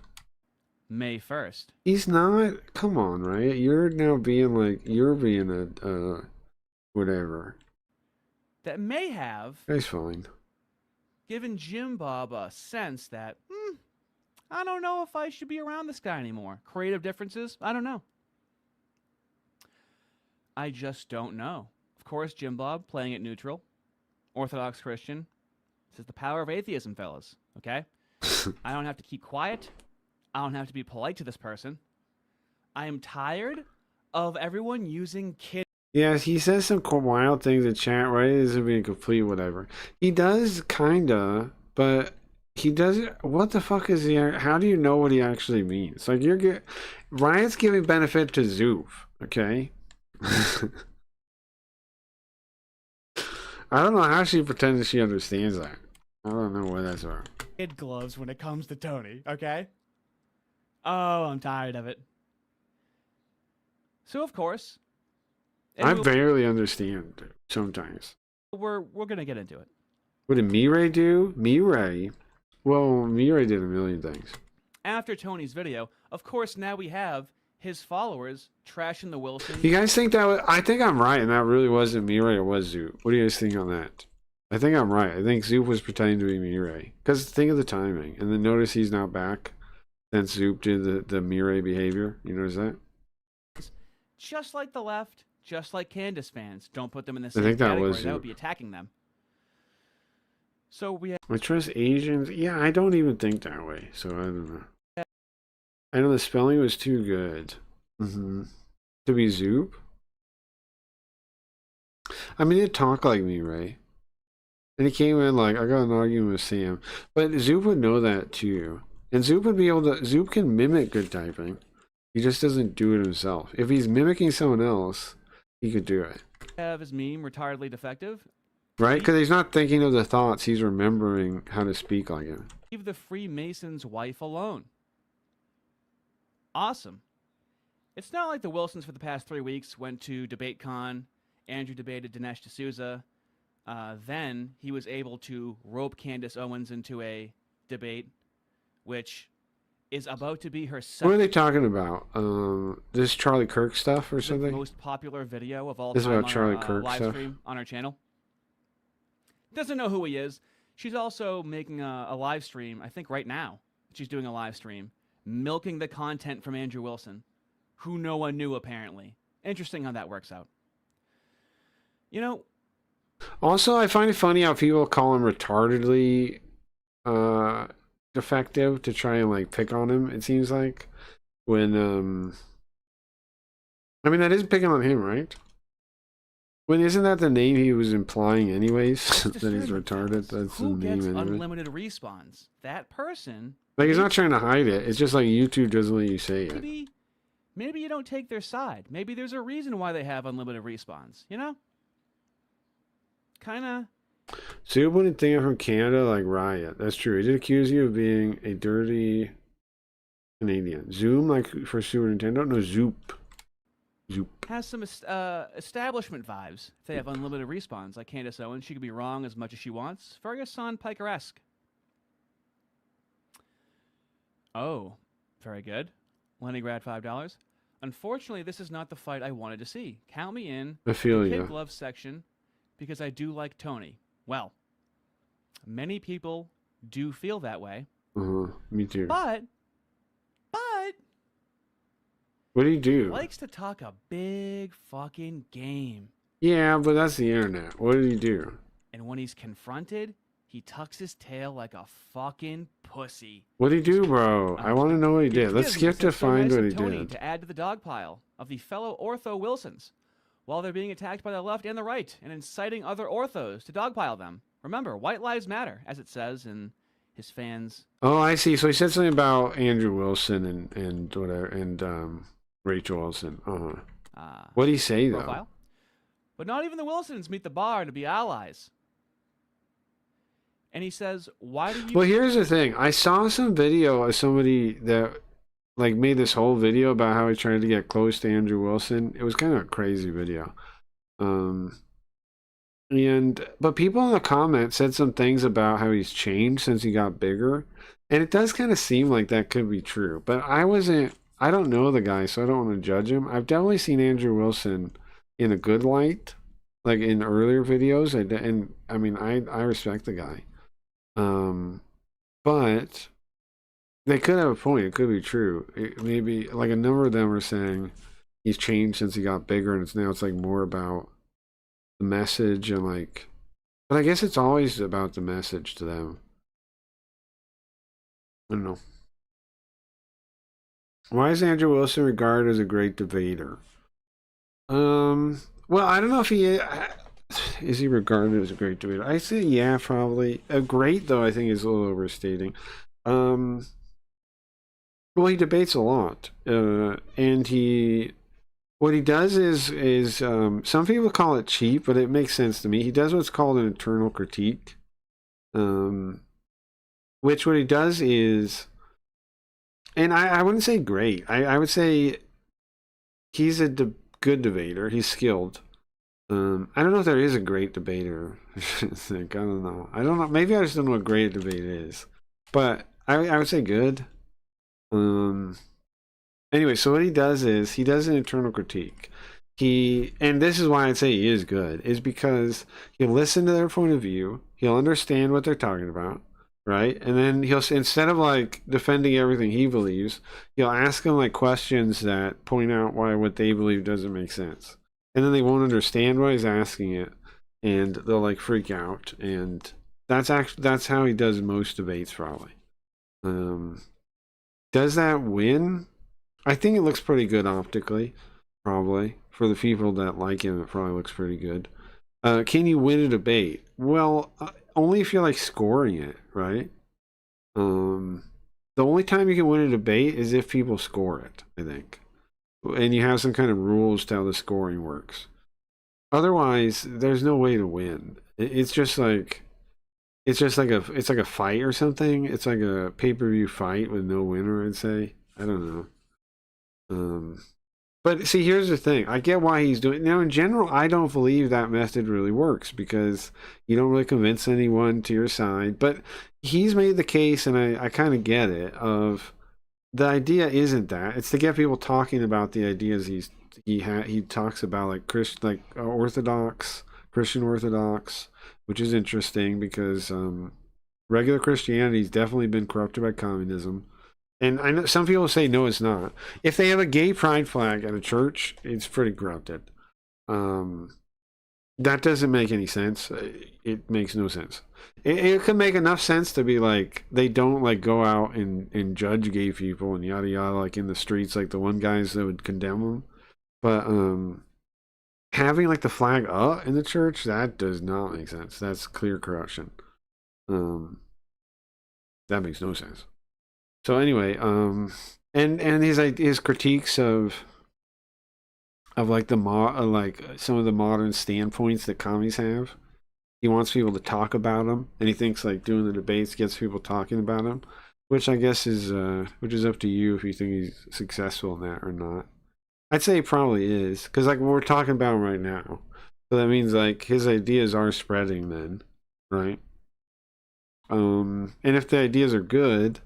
May 1st. He's not. Come on, right? You're now being like you're being a whatever. That may have That's fine. given Jim Bob a sense that, I don't know if I should be around this guy anymore. Creative differences? I don't know. I just don't know. Of course, Jim Bob playing it neutral. Orthodox Christian. This is the power of atheism, fellas. Okay? I don't have to keep quiet. I don't have to be polite to this person. I am tired of everyone using kid. Yes, he says some wild things in chat, right? It isn't being complete, whatever. He does, kinda, but he doesn't. What the fuck is he? How do you know what he actually means? Like, Riot's giving benefit to Zoof, okay? I don't know how she pretends she understands that. I don't know what that's about. Kid gloves when it comes to Tony, okay? Oh, I'm tired of it. So, of course, I barely understand sometimes. we're gonna get into it. What did Mirai do? Mirai? Well, Mirai did a million things. After Tony's video, of course, now we have his followers trashing the Wilsons. You guys think that was, I think I'm right, and that really wasn't Mirai, it was Zoop. What do you guys think on that? I think I'm right. I think Zoop was pretending to be Mirai. Because think of the timing. And then notice he's not back since Zoop did the Mirai behavior. You notice that? Just like the left, just like Candace fans. Don't put them in the I same think that category. was That would Zoop. be attacking them. So we have... I trust Asians. Yeah, I don't even think that way. So I don't know. I know the spelling was too good. To be Zoop? I mean, he'd talk like me, right? And he came in like, I got an argument with Sam. But Zoop would know that too. And Zoop would be able to... Zoop can mimic good typing. He just doesn't do it himself. If he's mimicking someone else, he could do it. have his meme, retardedly defective. Right? Because he's not thinking of the thoughts. He's remembering how to speak like him. Leave the Freemason's wife alone. Awesome. It's not like the Wilsons for the past 3 weeks went to DebateCon. Andrew debated Dinesh D'Souza. Then he was able to rope Candace Owens into a debate, which is about to be her second. What are they talking about? This Charlie Kirk stuff or the something? most popular video of all This is time about on Charlie our Kirk live stuff? stream on our channel. Doesn't know who he is. She's also making a live stream, I think right now. She's doing a live stream, milking the content from Andrew Wilson, who no one knew apparently. Interesting how that works out. You know, Also, I find it funny how people call him retardedly defective to try and like pick on him. It seems like when I mean that is picking on him, right? When isn't that the name he was implying anyways? That he's retarded. That's the who name gets anyway. unlimited respawns? That person. Like he's not trying to hide it. It's just like YouTube doesn't let you say it. Maybe you don't take their side. Maybe there's a reason why they have unlimited respawns. You know? Kind of. So you wouldn't think I'm from Canada like Riot. That's true. He did accuse you of being a dirty Canadian. Zoom, like for Super Nintendo? No, Zoop. Zoop. Has some establishment vibes. If they have unlimited respawns, like Candace Owens, she could be wrong as much as she wants. Ferguson Piker-esque. Oh, very good. Leningrad, $5. Unfortunately, this is not the fight I wanted to see. Count me in. I feel the ya. kid glove section, because I do like Tony. Well, many people do feel that way. Me too. But what do you do? likes to talk a big fucking game. Yeah, but that's the internet. What did he do? And when he's confronted, he tucks his tail like a fucking pussy. What did he do, bro? I want to know what he did. Let's skip to find what he Tony did. to add to the dog pile of the fellow ortho Wilsons, while they're being attacked by the left and the right, and inciting other orthos to dogpile them. Remember, white lives matter, as it says in his fans. Oh, I see. So he said something about Andrew Wilson and whatever, and Rachel Wilson. What did he say, though? Profile. But not even the Wilsons meet the bar to be allies. And he says, why do you... Well, here's the thing. I saw some video of somebody that like made this whole video about how he tried to get close to Andrew Wilson. It was kind of a crazy video. But people in the comments said some things about how he's changed since he got bigger. And it does kind of seem like that could be true. But I don't know the guy, so I don't want to judge him. I've definitely seen Andrew Wilson in a good light, like in earlier videos. And I mean, I respect the guy. But they could have a point. It could be true. Maybe like a number of them are saying he's changed since he got bigger, and it's like more about the message and like. But I guess it's always about the message to them. I don't know. Why is Andrew Wilson regarded as a great debater? Well, I don't know if he is he regarded as a great debater. I say yeah, probably. Great though, I think is a little overstating. Well, he debates a lot, and what he does is some people call it cheap, but it makes sense to me. He does what's called an internal critique, which what he does is, and I wouldn't say great. I would say he's a good debater. He's skilled. I don't know if there is a great debater. I don't know. Maybe I just don't know what great debate is. But I would say good. Anyway, so what he does is he does an internal critique. And this is why I'd say he is good, is because he'll listen to their point of view. He'll understand what they're talking about, right? And then instead of like defending everything he believes, he'll ask them like questions that point out why what they believe doesn't make sense. And then they won't understand why he's asking it, and they'll like freak out. And that's how he does most debates, probably. Does that win? I think it looks pretty good optically, probably. For the people that like him, it probably looks pretty good. Can you win a debate? Well, only if you're like scoring it, right? The only time you can win a debate is if people score it, I think. And you have some kind of rules to how the scoring works. Otherwise, there's no way to win. It's like a fight or something. It's like a pay-per-view fight with no winner, I'd say. I don't know. But see, here's the thing. I get why he's doing it. Now, in general, I don't believe that method really works because you don't really convince anyone to your side. But he's made the case, and I kind of get it, of the idea isn't that. It's to get people talking about the ideas he talks about, like Christian Orthodox, which is interesting because regular Christianity's definitely been corrupted by communism. And I know some people say no, it's not. If they have a gay pride flag at a church, it's pretty corrupted. That doesn't make any sense. It makes no sense. It could make enough sense to be like they don't like go out and judge gay people and yada yada like in the streets like the one guys that would condemn them. But having like the flag up in the church, that does not make sense. That's clear corruption. That makes no sense. So anyway, and his critiques of like like some of the modern standpoints that commies have. He wants people to talk about them, and he thinks like doing the debates gets people talking about him, which I guess is which is up to you if you think he's successful in that or not. I'd say he probably is, because like we're talking about him right now, so that means like his ideas are spreading then, right? And if the ideas are good,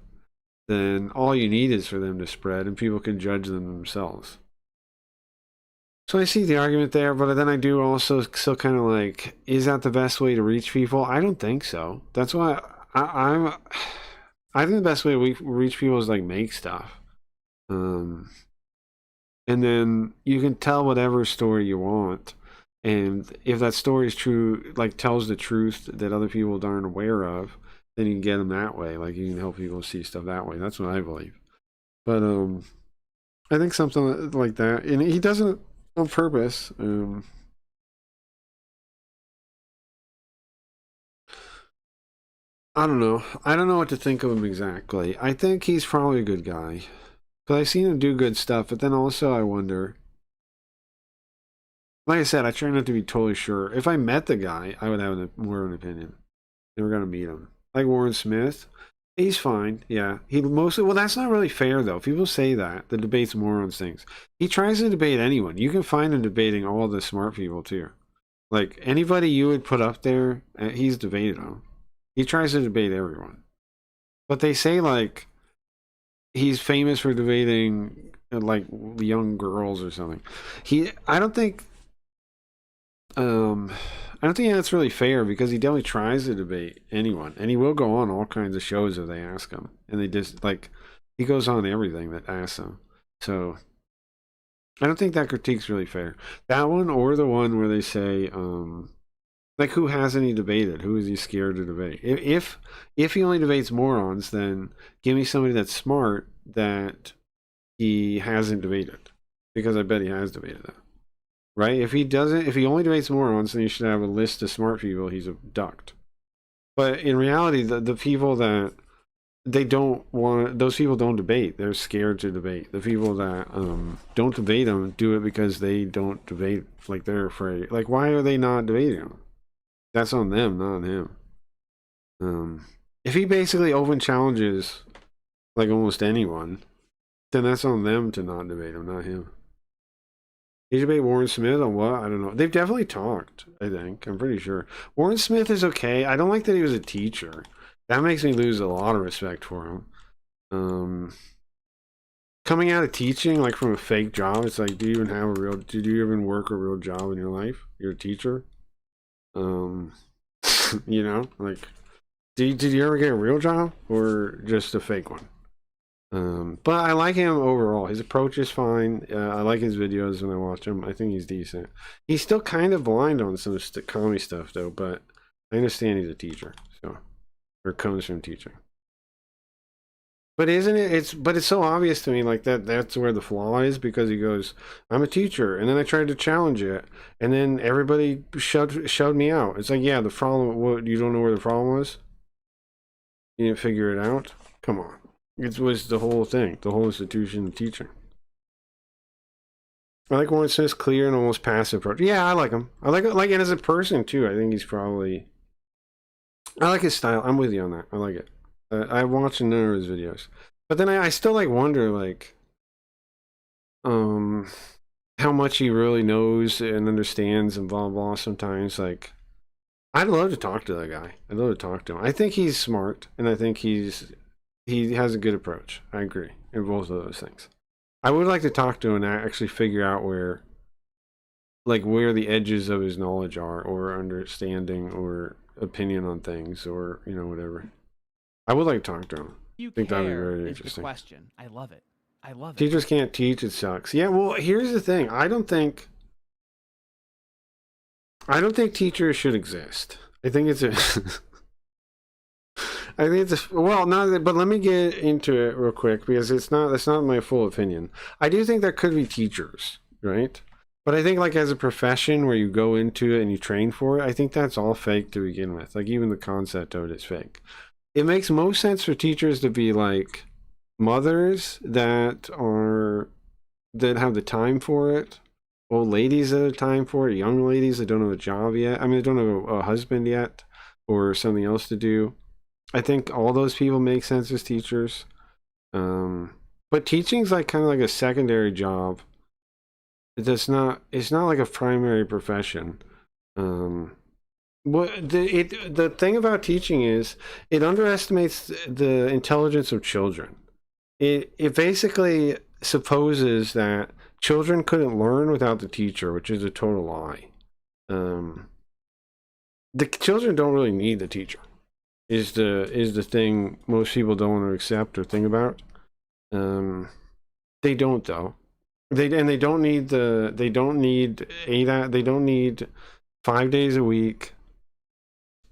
then all you need is for them to spread, and people can judge them themselves. So I see the argument there, but then I do also still kind of like, is that the best way to reach people? I don't think so. That's why I'm I think the best way we reach people is like make stuff. And then you can tell whatever story you want. And if that story is true, like tells the truth that other people aren't aware of, then you can get them that way. Like you can help people see stuff that way. That's what I believe. But I think something like that, and he does it on purpose. I don't know. I don't know what to think of him exactly. I think he's probably a good guy. But I've seen him do good stuff, but then also I wonder. Like I said, I try not to be totally sure. If I met the guy, I would have more of an opinion. Never gonna meet him. Like Warren Smith, he's fine. Yeah, he mostly. Well, that's not really fair though. People say that the debate's morons things. He tries to debate anyone. You can find him debating all the smart people too. Like anybody you would put up there, he's debated them. He tries to debate everyone. But they say like he's famous for debating like young girls or something. I don't think that's really fair because he definitely tries to debate anyone, and he will go on all kinds of shows if they ask him, and they just like he goes on everything that asks him. So I don't think that critique's really fair. That one or the one where they say like who hasn't he debated? Who is he scared to debate? If he only debates morons, then give me somebody that's smart that he hasn't debated, because I bet he has debated that. Right? If he only debates morons, then you should have a list of smart people he's abducted. But in reality, the people that they don't want, those people don't debate. They're scared to debate. The people that don't debate them do it because they don't debate. Like they're afraid. Like why are they not debating him? That's on them, not on him. If he basically open challenges like almost anyone, then that's on them to not debate him, not him. He debate Warren Smith on what? I don't know. They've definitely talked, I think. I'm pretty sure. Warren Smith is okay. I don't like that he was a teacher. That makes me lose a lot of respect for him. Coming out of teaching, like from a fake job, it's like, did you even work a real job in your life? You're a teacher? You know, like, did you ever get a real job or just a fake one? But I like him overall. His approach is fine. I like his videos when I watch him. I think he's decent. He's still kind of blind on some comedy stuff though, but I understand he's a teacher, so, or comes from teaching. But isn't it? But it's so obvious to me, like that's where the flaw is, because he goes, "I'm a teacher," and then I tried to challenge it, and then everybody shoved me out. It's like, yeah, the problem. What, you don't know where the problem was? You didn't figure it out? Come on, it was the whole thing, the whole institution of teaching. I like Warren Smith's clear and almost passive approach. Yeah, I like him. I like it as a person too. I think he's probably. I like his style. I'm with you on that. I like it. I watched a number of his videos, but then I still like wonder like, how much he really knows and understands and blah blah. Sometimes like, I'd love to talk to that guy. I'd love to talk to him. I think he's smart, and I think he has a good approach. I agree in both of those things. I would like to talk to him and actually figure out where the edges of his knowledge are, or understanding, or opinion on things, or whatever. I would like to talk to him. You I think that'd be care very is interesting. the question. I love it. I love it. Teachers can't teach. It sucks. Yeah. Well, here's the thing. I don't think teachers should exist. I think it's a. I think it's a, well, not. But let me get into it real quick, because that's not my full opinion. I do think there could be teachers, right? But I think like as a profession where you go into it and you train for it, I think that's all fake to begin with. Like even the concept of it is fake. It makes most sense for teachers to be like mothers that have the time for it, old ladies that have time for it, young ladies that don't have a job yet. I mean, they don't have a husband yet or something else to do. I think all those people make sense as teachers. But teaching's like kind of like a secondary job. It's not like a primary profession. The thing about teaching is it underestimates the intelligence of children. It basically supposes that children couldn't learn without the teacher, which is a total lie. The children don't really need the teacher. is the thing most people don't want to accept or think about. They don't though. They don't need they don't need 5 days a week.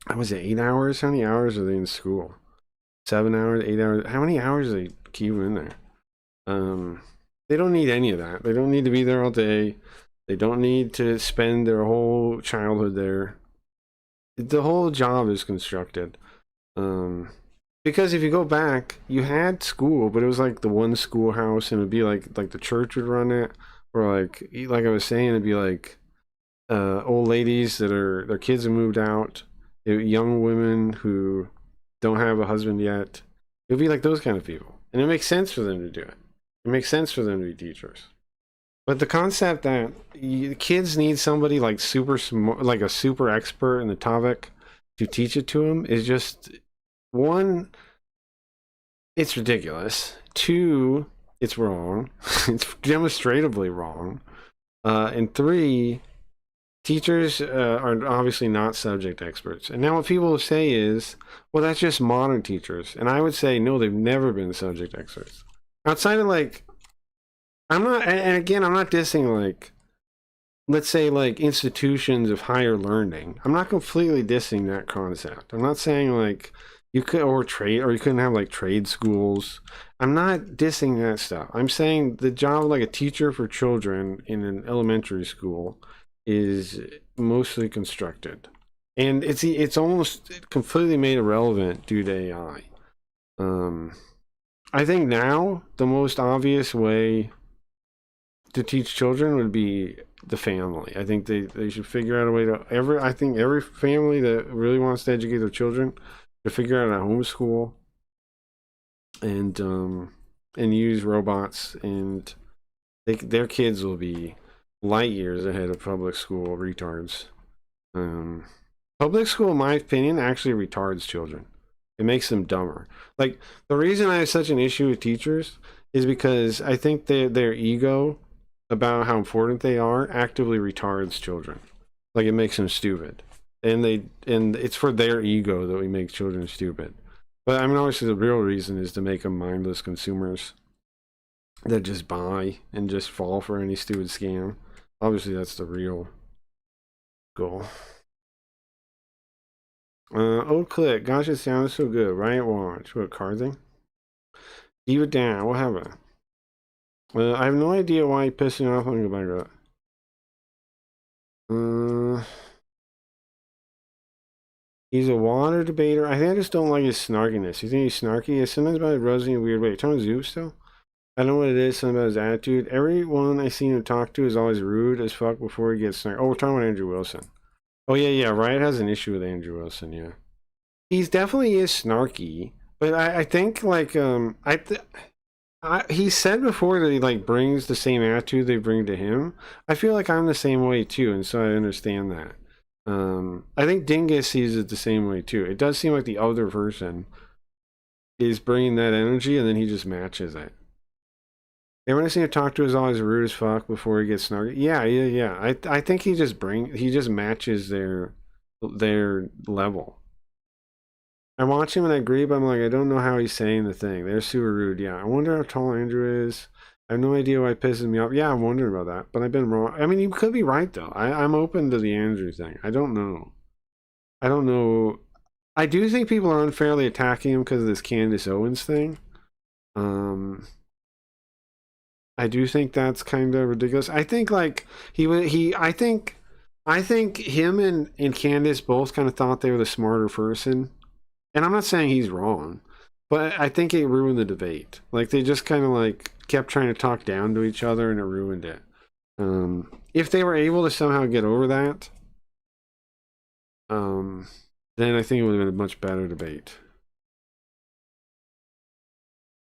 I was it 8 hours? How many hours are they in school? 7 hours, 8 hours? How many hours do they keep in there? They don't need any of that. They don't need to be there all day. They don't need to spend their whole childhood there. The whole job is constructed. Because if you go back, you had school, but it was like the one schoolhouse, and it'd be like the church would run it, or like I was saying, it'd be like old ladies that their kids have moved out, young women who don't have a husband yet. It would be like those kind of people, and it makes sense for them to do it. It makes sense for them to be teachers. But the concept that kids need somebody like super smart, like a super expert in the topic to teach it to them is just, one, it's ridiculous. Two, it's wrong. It's demonstratively wrong. And three, teachers are obviously not subject experts. And now what people say is, well, that's just modern teachers. And I would say, no, they've never been subject experts. Outside of I'm not dissing let's say institutions of higher learning. I'm not completely dissing that concept. I'm not saying you couldn't have trade schools. I'm not dissing that stuff. I'm saying the job of a teacher for children in an elementary school is mostly constructed, and it's almost completely made irrelevant due to AI. I think now the most obvious way to teach children would be the family. I think they should figure out a way to I think every family that really wants to educate their children should figure out a homeschool and use robots, and their kids will be light years ahead of public school retards. Public school, in my opinion, actually retards children. It makes them dumber. The reason I have such an issue with teachers is because I think their ego about how important they are actively retards children. It makes them stupid. And it's for their ego that we make children stupid. But I mean, obviously the real reason is to make them mindless consumers that just buy and just fall for any stupid scam. Obviously that's the real goal. Old click. Gosh, it sounds so good. Riot Watch. What, card thing? Leave it down. What happened? I have no idea why you're pissing off. Let me go back to that. He's a water debater. I think I just don't like his snarkiness. You think he's snarky? Yeah, sometimes about Rosie in a weird way. You're talking Zoop still? I don't know what it is. Something about his attitude. Everyone I see him talk to is always rude as fuck before he gets snarky. Oh, we're talking about Andrew Wilson. Oh, yeah. Riot has an issue with Andrew Wilson, yeah. He's definitely is snarky. But I think, he said before that he brings the same attitude they bring to him. I feel like I'm the same way too, and so I understand that. I think Dingus sees it the same way too. It does seem like the other person is bringing that energy, and then he just matches it. Everyone I see him talk to is always rude as fuck before he gets snarky. Yeah. I think he just matches their level. I watch him and I agree, but I'm I don't know how he's saying the thing. They're super rude. Yeah, I wonder how tall Andrew is. I have no idea why it pisses me off. Yeah, I'm wondering about that, but I've been wrong. I mean, you could be right, though. I'm open to the Andrew thing. I don't know. I do think people are unfairly attacking him because of this Candace Owens thing. I do think that's kind of ridiculous. I think, I think him and Candace both kind of thought they were the smarter person. And I'm not saying he's wrong, but I think it ruined the debate. They just kind of kept trying to talk down to each other, and it ruined it. If they were able to somehow get over that, then I think it would have been a much better debate.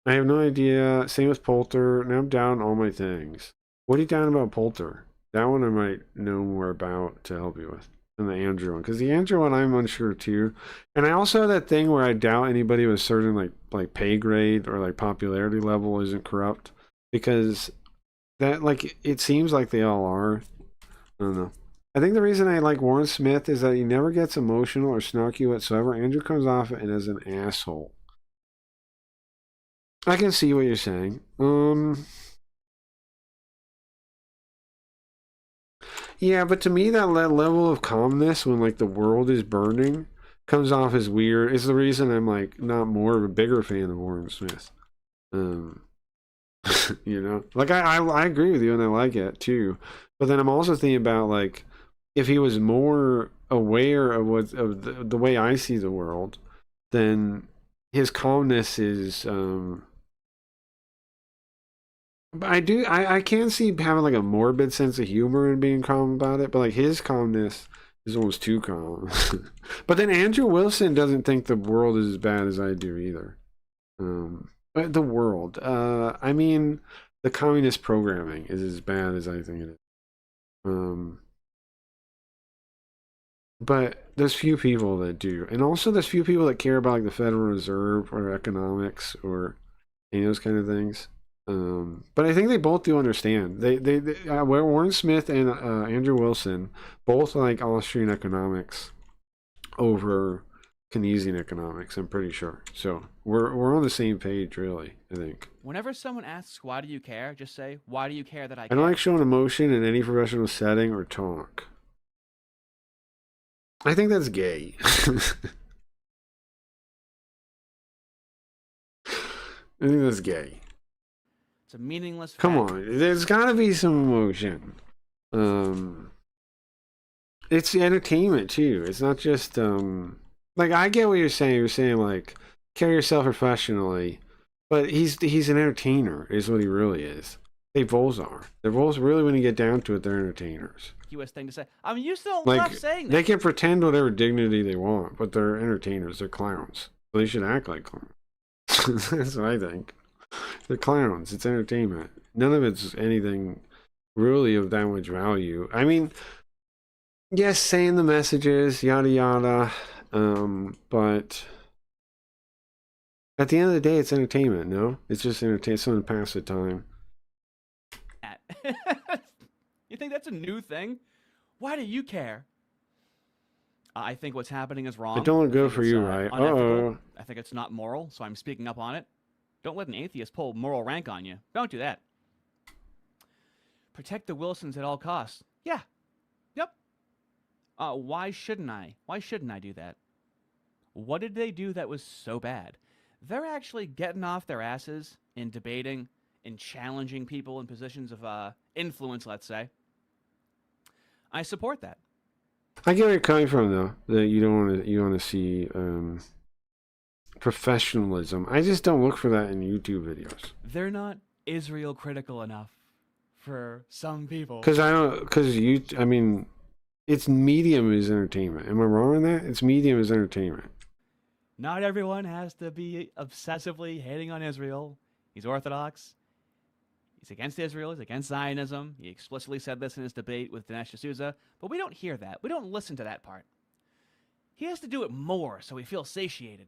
I have no idea. Same with Poulter. Now I'm down all my things. What are you down about Poulter? That one I might know more about to help you with. And the Andrew one, because the Andrew one I'm unsure too, and I also have that thing where I doubt anybody with certain like pay grade or popularity level isn't corrupt, because that it seems like they all are. I don't know. I think the reason I like Warren Smith is that he never gets emotional or snarky whatsoever. Andrew comes off it as an asshole. I can see what you're saying. Yeah, but to me, that level of calmness when like the world is burning comes off as weird. It's the reason I'm like not more of a bigger fan of Warren Smith. You know, like I agree with you and I like it too. But then I'm also thinking about like if he was more aware of the way I see the world, then his calmness is. But I can see having like a morbid sense of humor and being calm about it, but like his calmness is almost too calm. But then Andrew Wilson doesn't think the world is as bad as I do either. But the world, I mean, the communist programming is as bad as I think it is. But there's few people that do, and also there's few people that care about like the Federal Reserve or economics or any of those kind of things. But I think they both do understand. Warren Smith and Andrew Wilson both like Austrian economics over Keynesian economics. I'm pretty sure. So we're on the same page, really. I think. Whenever someone asks, "Why do you care?" just say, "Why do you care that I I care?" don't like showing emotion in any professional setting or talk. I think that's gay. I think that's gay. It's a meaningless. Come on, there's got to be some emotion. It's entertainment too. It's not just like I get what you're saying. You're saying like carry yourself professionally, but he's an entertainer. Is what he really is. They both are. They're both really, when you get down to it, they're entertainers. US thing to say. I mean, you still Like love saying that. they can pretend whatever dignity they want, but they're entertainers. They're clowns. So they should act like clowns. That's what I think. They're clowns. It's entertainment. None of it's anything really of that much value. I mean, yes, saying the messages, yada yada, but at the end of the day, it's entertainment. No, it's just entertainment. Something to pass the time. You think that's a new thing? Why do you care? I think what's happening is wrong. It don't look good for you, right? Uh-oh. I think it's not moral, so I'm speaking up on it. Don't let an atheist pull moral rank on you. Don't do that. Protect the Wilsons at all costs. Yeah. Yep. Why shouldn't I? Why shouldn't I do that? What did they do that was so bad? They're actually getting off their asses in debating and challenging people in positions of influence, let's say. I support that. I get where you're coming from, though. That you want to see professionalism. I just don't look for that in YouTube videos. They're not Israel critical enough for some people. I mean, it's medium is entertainment. Am I wrong on that? It's medium is entertainment. Not everyone has to be obsessively hating on Israel. He's Orthodox. He's against Israel. He's against Zionism. He explicitly said this in his debate with Dinesh D'Souza, but we don't hear that. We don't listen to that part. He has to do it more so he feels satiated.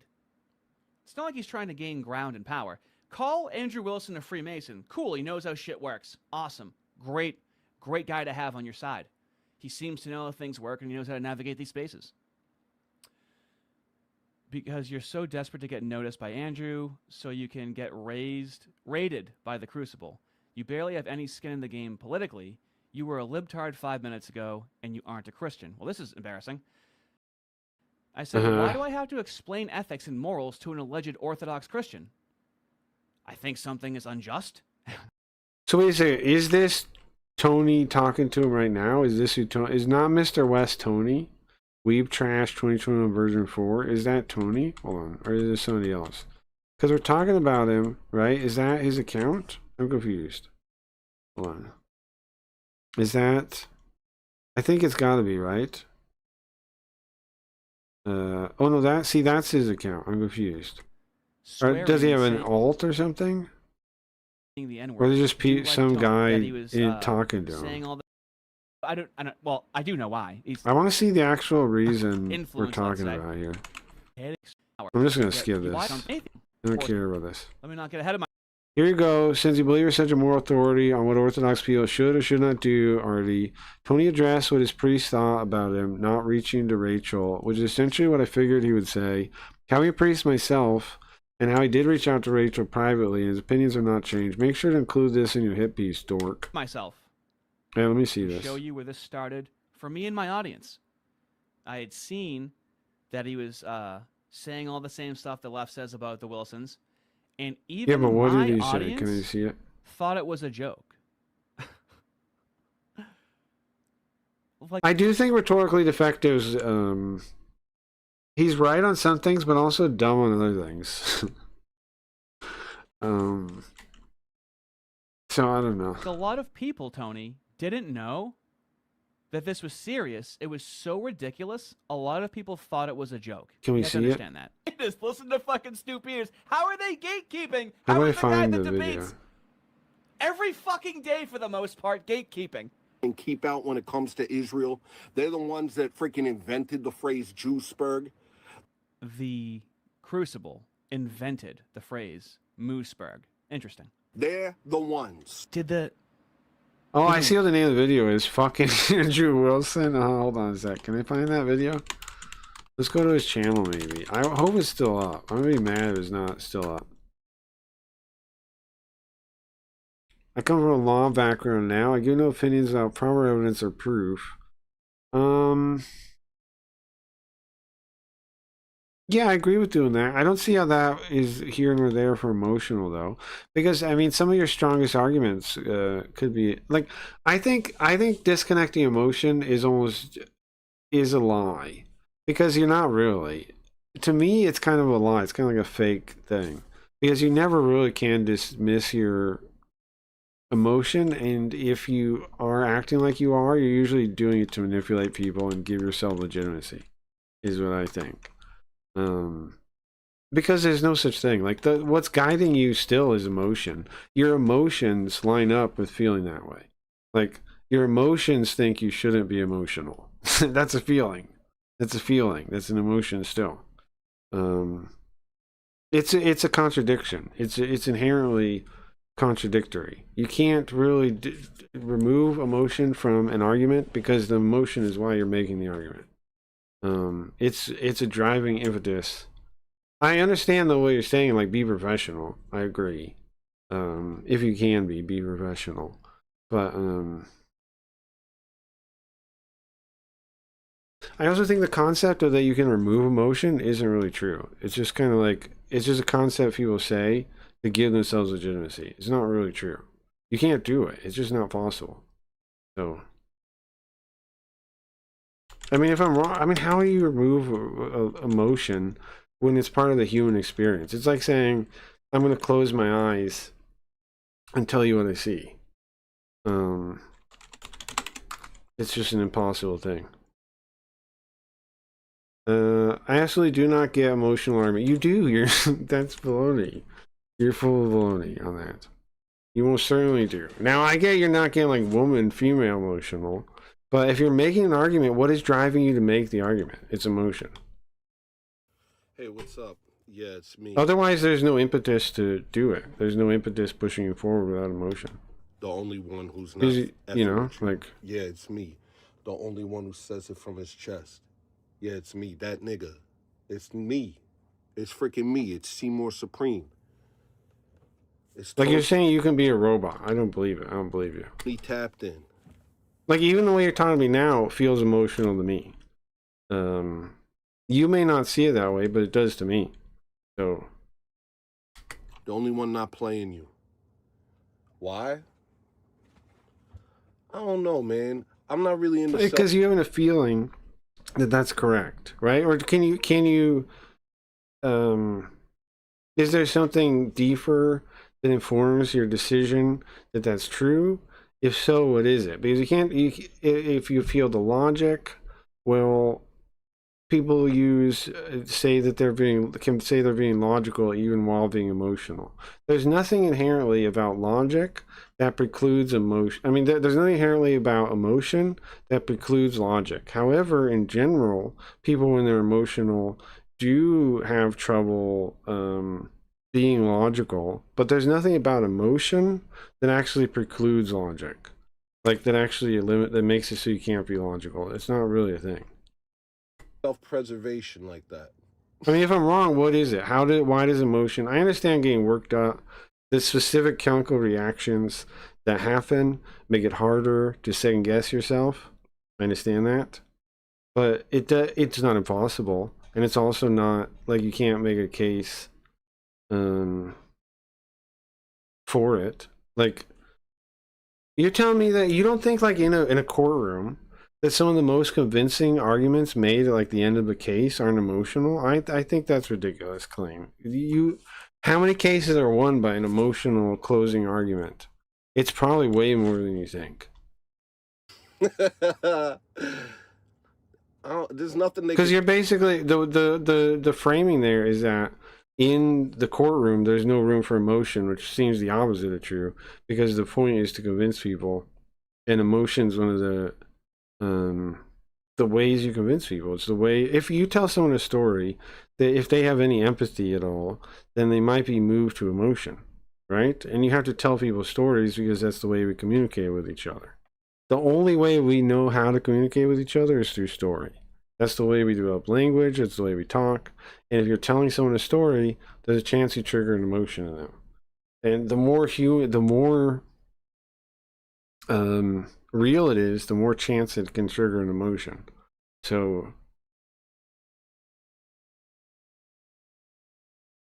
It's not like he's trying to gain ground and power. Call Andrew Wilson a Freemason. Cool, he knows how shit works. Awesome. Great guy to have on your side. He seems to know how things work and he knows how to navigate these spaces. Because you're so desperate to get noticed by Andrew, so you can get raided by the Crucible. You barely have any skin in the game politically. You were a libtard 5 minutes ago, and you aren't a Christian. Well, this is embarrassing. I said, why do I have to explain ethics and morals to an alleged Orthodox Christian? I think something is unjust. So wait a second. Is this Tony talking to him right now? Is this who Tony? Is not Mr. West Tony? Weeb Trash 2021 version 4. Is that Tony? Hold on. Or is this somebody else? Because we're talking about him, right? Is that his account? I'm confused. Hold on. Is that... I think it's got to be, right? Oh no, that's his account. I'm confused. Or does he have an alt or something? Or is it just some guy talking to him? I don't. Well, I do know why. I want to see the actual reason we're talking about here. I'm just gonna skip this. I don't care about this. Let me not get ahead of my. Here you go. Since you believe you're such a moral authority on what Orthodox people should or should not do, Artie, Tony addressed what his priest thought about him not reaching to Rachel, which is essentially what I figured he would say. Having a priest myself, and how he did reach out to Rachel privately, and his opinions have not changed. Make sure to include this in your hit piece, dork. Myself. Yeah, let me see this. Show you where this started for me and my audience. I had seen that he was saying all the same stuff the left says about the Wilsons. And even but what my did he say? audience Can I see it? thought it was a joke. I do think rhetorically defectives, he's right on some things, but also dumb on other things. So I don't know. A lot of people, Tony, didn't know that this was serious. It was so ridiculous. A lot of people thought it was a joke. Can we You have see to it? understand that. Just listen to fucking Stu Peters. How are they gatekeeping? How do I is the guy find that the debates video? every fucking day for the most part gatekeeping? And keep out when it comes to Israel. They're the ones that freaking invented the phrase Jewsburg. The Crucible invented the phrase Mooseburg. Interesting. They're the ones. Did the... Oh, I see what the name of the video is. Fucking Andrew Wilson. Hold on a sec. Can I find that video? Let's go to his channel, maybe. I hope it's still up. I'm gonna be mad if it's not still up. I come from a law background now. I give no opinions about proper evidence or proof. Yeah, I agree with doing that. I don't see how that is here nor there for emotional though, because I mean, some of your strongest arguments could be like, I think disconnecting emotion is a lie, because you're not really. To me, it's kind of a lie. It's kind of like a fake thing, because you never really can dismiss your emotion, and if you are acting like you are, you're usually doing it to manipulate people and give yourself legitimacy, is what I think. Because there's no such thing. Like, what's guiding you still is emotion. Your emotions line up with feeling that way. Like, your emotions think you shouldn't be emotional. That's a feeling. That's a feeling. That's an emotion still. It's a contradiction. It's inherently contradictory. You can't really remove emotion from an argument, because the emotion is why you're making the argument. It's a driving impetus. I understand the way you're saying, like, be professional. I agree. If you can be professional. But I also think the concept of that you can remove emotion isn't really true. It's just kind of like, it's just a concept people say to give themselves legitimacy. It's not really true. You can't do it. It's just not possible. So, I mean, if I'm wrong, I mean, how do you remove emotion when it's part of the human experience? It's like saying, I'm going to close my eyes and tell you what I see. It's just an impossible thing. I absolutely do not get emotional argument. You do. You're that's baloney. You're full of baloney on that. You most certainly do. Now, I get you're not getting like woman, female emotional. But if you're making an argument, what is driving you to make the argument? It's emotion. Hey, what's up? Yeah, it's me. Otherwise, there's no impetus to do it. There's no impetus pushing you forward without emotion. The only one who's not... You know, like... Yeah, it's me. The only one who says it from his chest. Yeah, it's me. That nigga. It's me. It's freaking me. It's Seymour Supreme. It's like you're saying you can be a robot. I don't believe it. I don't believe you. He tapped in. Like, even the way you're talking to me now feels emotional to me. You may not see it that way, but it does to me. So, the only one not playing you. Why? I don't know, man. I'm not really into... Because you're having a feeling that that's correct, right? Or can you is there something deeper that informs your decision that that's true? If so, what is it? Because if you feel the logic, well, people say that they're being logical even while being emotional. There's nothing inherently about logic that precludes emotion. I mean, there's nothing inherently about emotion that precludes logic. However, in general, people when they're emotional do have trouble being logical, but there's nothing about emotion that actually precludes logic. Like that actually that makes it so you can't be logical. It's not really a thing. Self-preservation like that. I mean, if I'm wrong, what is it? Why does emotion? I understand getting worked up. The specific chemical reactions that happen make it harder to second guess yourself. I understand that, but it's not impossible, and it's also not like you can't make a case for it. Like, you're telling me that you don't think, like, in a courtroom, that some of the most convincing arguments made at like the end of the case aren't emotional? I think that's a ridiculous claim. How many cases are won by an emotional closing argument? It's probably way more than you think. There's nothing because you're basically the framing there is that in the courtroom there's no room for emotion, which seems the opposite of true, because the point is to convince people, and emotion's one of the ways you convince people. It's the way, if you tell someone a story, that if they have any empathy at all, then they might be moved to emotion, right? And you have to tell people stories because that's the way we communicate with each other. The only way we know how to communicate with each other is through story. That's the way we develop language. It's the way we talk. And if you're telling someone a story, there's a chance you trigger an emotion in them. And the more real it is, the more chance it can trigger an emotion. So,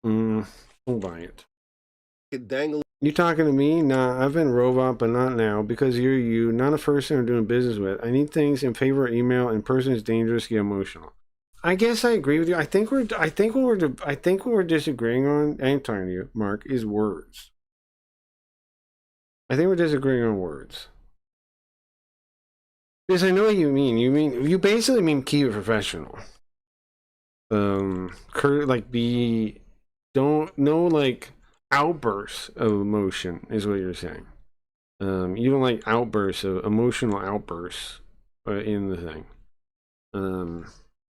don't buy it. You talking to me? Nah, I've been robot, but not now, because you're you, not a person I'm doing business with. I need things in favor of email. In person is dangerous, get emotional. I guess I agree with you. I think what we're disagreeing on, I ain't talking to you, Mark, is words. I think we're disagreeing on words. Because I know what you mean. You basically mean keep it professional. Like outbursts of emotion is what you're saying. You don't like outbursts of emotional outbursts in the thing.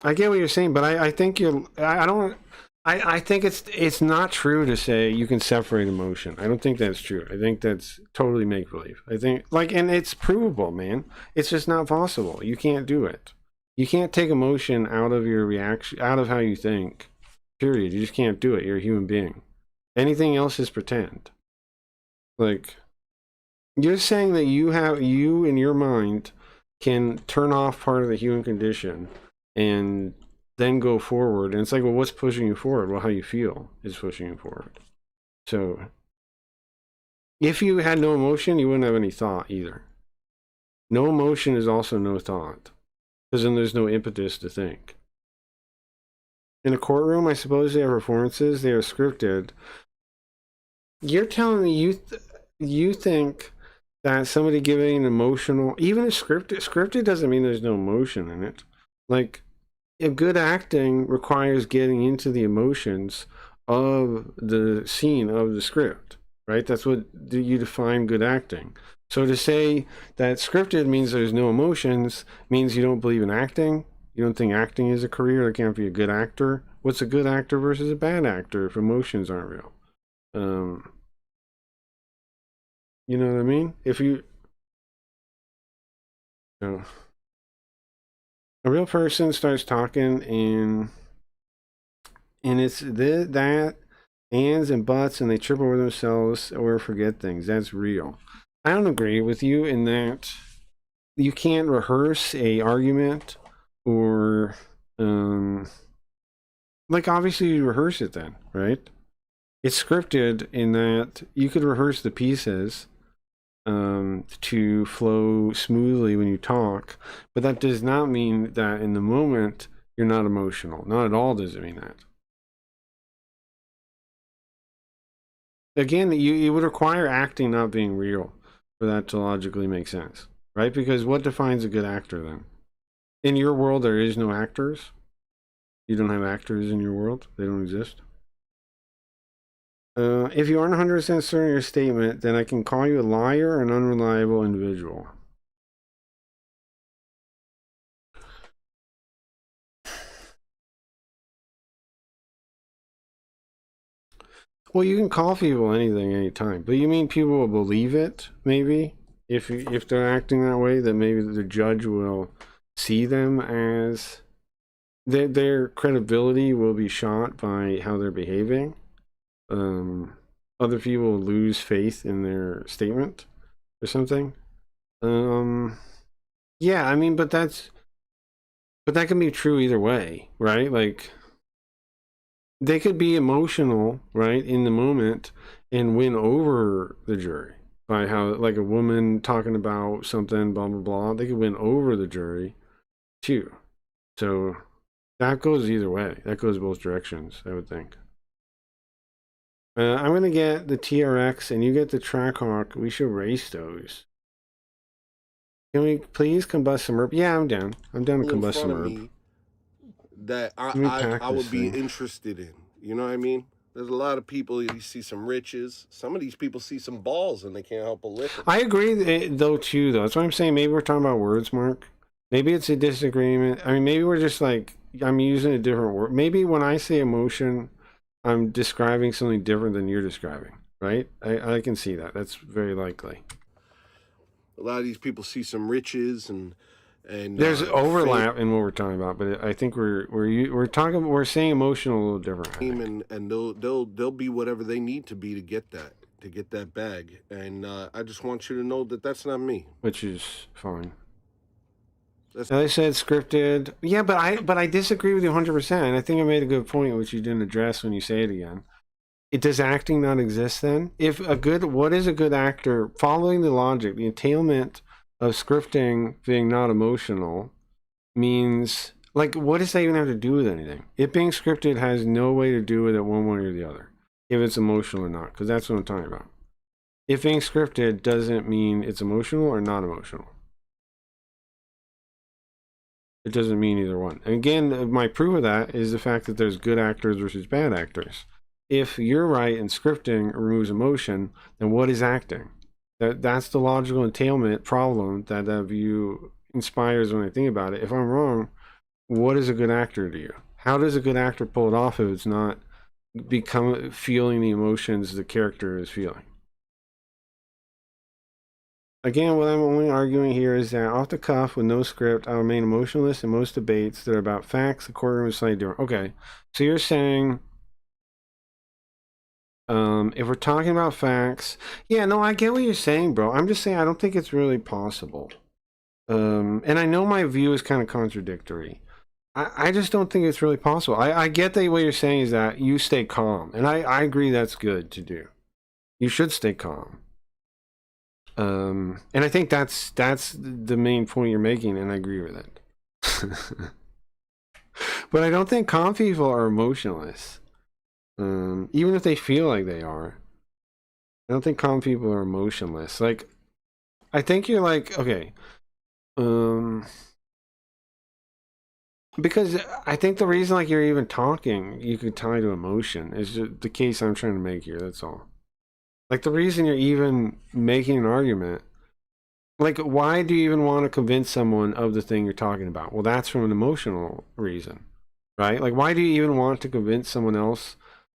I get what you're saying, but I think I think it's not true to say you can separate emotion. I don't think that's true. I think that's totally make believe. I think and it's provable, man. It's just not possible. You can't do it. You can't take emotion out of your reaction, out of how you think. Period. You just can't do it. You're a human being. Anything else is pretend. Like, you're saying that you in your mind can turn off part of the human condition and then go forward. And it's like, well, what's pushing you forward? Well, how you feel is pushing you forward. So if you had no emotion, you wouldn't have any thought either. No emotion is also no thought, because then there's no impetus to think. In a courtroom, I suppose they have performances. They are scripted. You're telling me you think that somebody giving an emotional, even a scripted doesn't mean there's no emotion in it. Like, if good acting requires getting into the emotions of the scene of the script, right? That's what you define good acting. So to say that scripted means there's no emotions means you don't believe in acting. You don't think acting is a career. There can't be a good actor. What's a good actor versus a bad actor if emotions aren't real? You know what I mean? If you know, a real person starts talking and it's that ands and buts and they trip over themselves or forget things. That's real. I don't agree with you in that you can't rehearse a argument or like, obviously you rehearse it then, right? It's scripted in that you could rehearse the pieces to flow smoothly when you talk, but that does not mean that in the moment you're not emotional. Not at all does it mean that. Again, it would require acting not being real for that to logically make sense, right? Because what defines a good actor then? In your world, there is no actors. You don't have actors in your world. They don't exist. If you aren't 100% certain of your statement, then I can call you a liar or an unreliable individual. Well, you can call people anything anytime, but you mean people will believe it, maybe? If they're acting that way, that maybe the judge will see them as... Their credibility will be shot by how they're behaving. Other people will lose faith in their statement or something. Yeah, I mean, but that can be true either way, right? Like, they could be emotional, right, in the moment and win over the jury by how, like, a woman talking about something, blah, blah, blah. They could win over the jury too. So that goes either way. That goes both directions, I would think. I'm going to get the TRX and you get the Trackhawk. We should race those. Can we please combust some herb? Yeah, I'm down. I'm down to combust some herb. That I would be interested in. You know what I mean? There's a lot of people, you see some riches. Some of these people see some balls and they can't help but lick it. I agree, though, too, though. That's what I'm saying. Maybe we're talking about words, Mark. Maybe it's a disagreement. I mean, maybe we're just like, I'm using a different word. Maybe when I say emotion, I'm describing something different than you're describing, right? I can see that. That's very likely. A lot of these people see some riches and there's overlap in what we're talking about, but I think we're saying emotional a little different. And they'll be whatever they need to be to get that bag. And I just want you to know that that's not me. Which is fine. I said scripted. Yeah, but I disagree with you 100%. And I think I made a good point, which you didn't address when you say it again. Does acting not exist then? What is a good actor? Following the logic, the entailment of scripting being not emotional means, like, what does that even have to do with anything? It being scripted has no way to do with it one way or the other, if it's emotional or not, because that's what I'm talking about. If being scripted doesn't mean it's emotional or not emotional. It doesn't mean either one. And again, my proof of that is the fact that there's good actors versus bad actors. If you're right and scripting removes emotion, then what is acting? That's the logical entailment problem that view inspires when I think about it. If I'm wrong, what is a good actor to you? How does a good actor pull it off if it's not feeling the emotions the character is feeling? Again, what I'm only arguing here is that off the cuff, with no script, I remain emotionless in most debates that are about facts. The courtroom is slightly different. Okay, so you're saying, if we're talking about facts, yeah, no, I get what you're saying, bro. I'm just saying I don't think it's really possible. And I know my view is kind of contradictory. I just don't think it's really possible. I get that what you're saying is that you stay calm, and I agree that's good to do. You should stay calm. And I think that's the main point you're making, and I agree with it. But I don't think calm people are emotionless. Even if they feel like they are. I don't think calm people are emotionless. Like, I think you're like, okay. Because I think the reason, like, you're even talking, you could tie to emotion, is just the case I'm trying to make here, that's all. Like, the reason you're even making an argument, like, why do you even want to convince someone of the thing you're talking about? Well, that's from an emotional reason, right? Like, why do you even want to convince someone else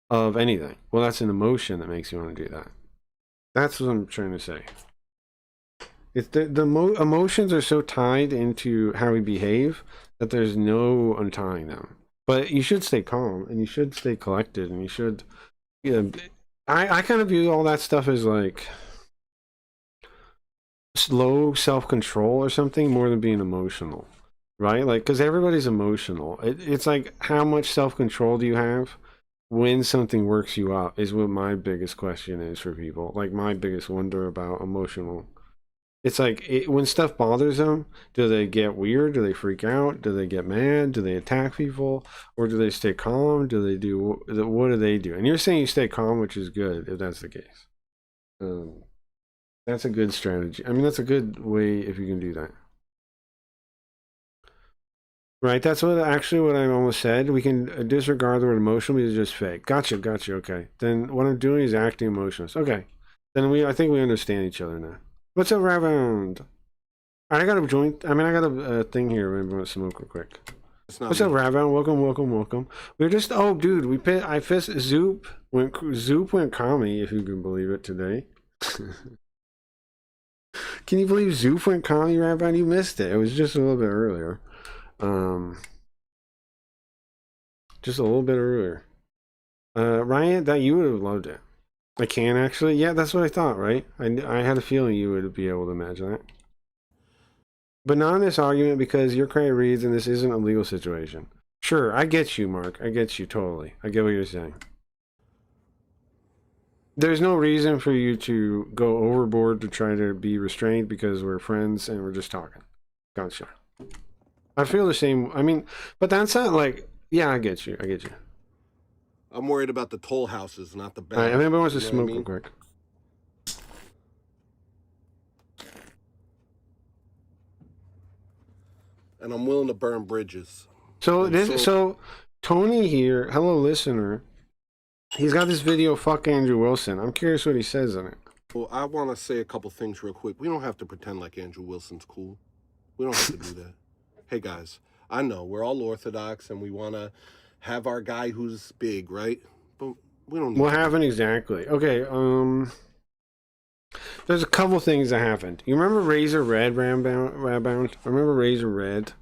of anything? Well, that's an emotion that makes you want to do that. That's what I'm trying to say. It's the emotions are so tied into how we behave that there's no untying them. But you should stay calm, and you should stay collected, and you should, you know, I kind of view all that stuff as like slow self-control or something more than being emotional, right? Like, because everybody's emotional. It's like, how much self-control do you have when something works you up is what my biggest question is for people. Like, my biggest wonder about emotional. It's like, when stuff bothers them, do they get weird? Do they freak out? Do they get mad? Do they attack people? Or do they stay calm? Do they do, what do they do? And you're saying you stay calm, which is good if that's the case. That's a good strategy. I mean, that's a good way if you can do that. Right, that's what I almost said. We can disregard the word emotional because it's just fake. Gotcha, okay. Then what I'm doing is acting emotionless. Okay. Then I think we understand each other now. What's up, Reverend? I got a thing here. I'm going to smoke real quick. What's up, Ravan? Welcome, welcome, welcome. We're just, oh, dude, I pissed Zoop went commie, if you can believe it, today. Can you believe Zoop went commie, Ravan? You missed it. It was just a little bit earlier. Just a little bit earlier. Ryan, that you would have loved it. I can actually. Yeah, that's what I thought, right? I had a feeling you would be able to imagine that. But not in this argument because you're Craig Reeds and this isn't a legal situation. Sure, I get you, Mark. I get you totally. I get what you're saying. There's no reason for you to go overboard to try to be restrained because we're friends and we're just talking. Gotcha. I feel the same. I mean, but that's not like, yeah, I get you. I get you. I'm worried about the toll houses, not the bank. All right, everybody wants to smoke real quick. And I'm willing to burn bridges. So Tony here, hello listener, he's got this video, fuck Andrew Wilson. I'm curious what he says in it. Well, I want to say a couple things real quick. We don't have to pretend like Andrew Wilson's cool. We don't have to do that. Hey guys, I know we're all Orthodox and we want to have our guy who's big, right? But we don't need What happened exactly? Okay, there's a couple things that happened. You remember Razor Red, Rabound? Remember Razor Red?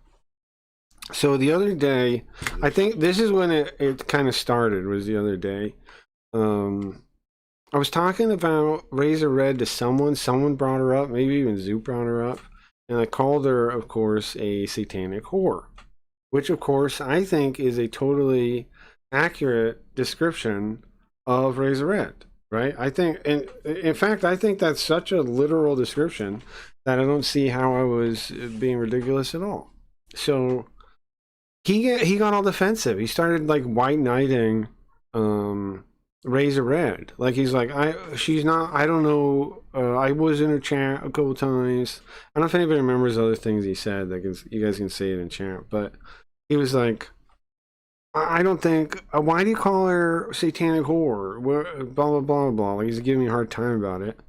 So the other day, I think this is when it kind of started, was the other day. I was talking about Razor Red to someone brought her up, maybe even Zoop brought her up, and I called her, of course, a satanic whore, which, of course, I think is a totally accurate description of Razor Red. Right? I think, and in fact, I think that's such a literal description that I don't see how I was being ridiculous at all. So he got all defensive. He started like white knighting Razor Red. Like he's like, she's not. I don't know. I was in her chat a couple times. I don't know if anybody remembers other things he said. Like you guys can say it in chat, but he was like, I don't think. Why do you call her satanic whore? Blah blah blah blah. Like he's giving me a hard time about it,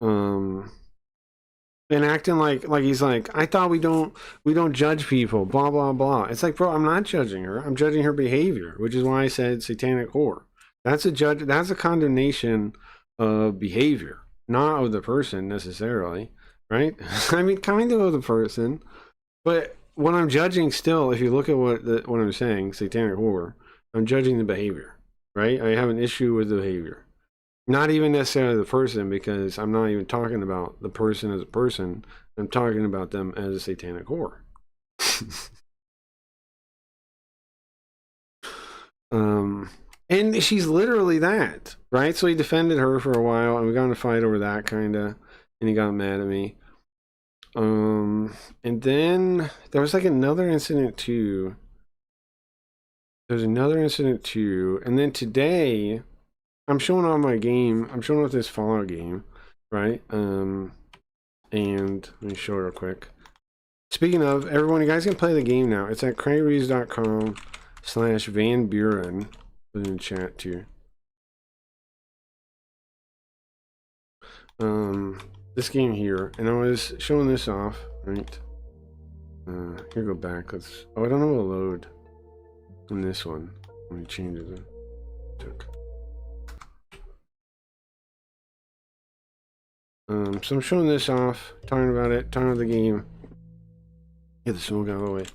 and acting like he's like, I thought we don't judge people. Blah blah blah. It's like, bro, I'm not judging her. I'm judging her behavior, which is why I said satanic whore. That's a condemnation of behavior, not of the person necessarily, right? I mean, kind of the person, but. What I'm judging still, if you look at what I'm saying, satanic whore, I'm judging the behavior, right? I have an issue with the behavior. Not even necessarily the person, because I'm not even talking about the person as a person. I'm talking about them as a satanic whore. And she's literally that, right? So he defended her for a while, and we got in a fight over that, kind of, and he got mad at me. And then there was like another incident too. There's another incident too, and then today I'm showing off my game. I'm showing off this Fallout game, right? And let me show it real quick. Speaking of, everyone, you guys can play the game now. It's at craigreeves.com/Van Buren. Put it in chat too. This game here, and I was showing this off, right? Here, go back. Let's. Oh, I don't know what to load in this one. Let me change it. So I'm showing this off, talking about it, talking about the game. Get the smoke out of the way.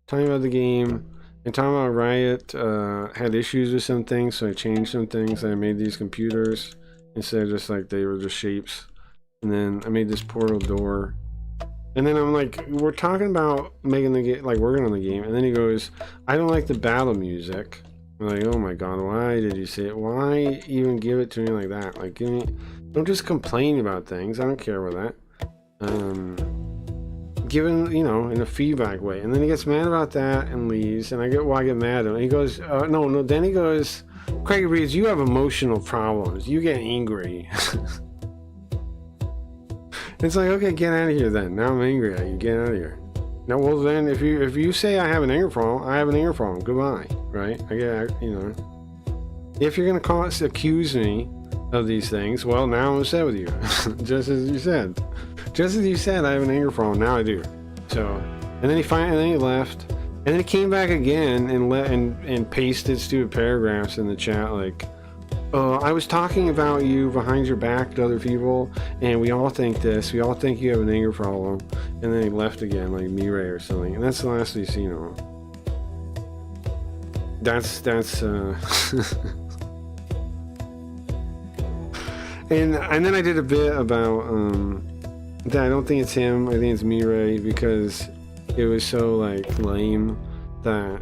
Talking about the game, and talking about Riot had issues with some things, so I changed some things. I made these computers instead of just like they were just shapes. And then I made this portal door. And then I'm like, we're talking about making the game, like working on the game. And then he goes, I don't like the battle music. I'm like, oh my god, why did you say it? Why even give it to me like that? Like, give me, don't just complain about things. I don't care about that. Given, you know, in a feedback way. And then he gets mad about that and leaves. And I get mad at him. He goes, no. Then he goes, Craig Reeves, you have emotional problems. You get angry. It's like, okay, get out of here then. Now I'm angry at you. Get out of here. Now, well then, if you say I have an anger problem, I have an anger problem. Goodbye, right? You know. If you're gonna accuse me of these things, well, now I'm upset with you. Just as you said. Just as you said, I have an anger problem. Now I do. So, and then he left, And then he came back again and pasted stupid paragraphs in the chat like, I was talking about you behind your back to other people, and we all think this. We all think you have an anger problem. And then he left again, like Mirai or something. And that's the last we've seen of him. That's and then I did a bit about that I don't think it's him. I think it's Mirai because it was so like lame that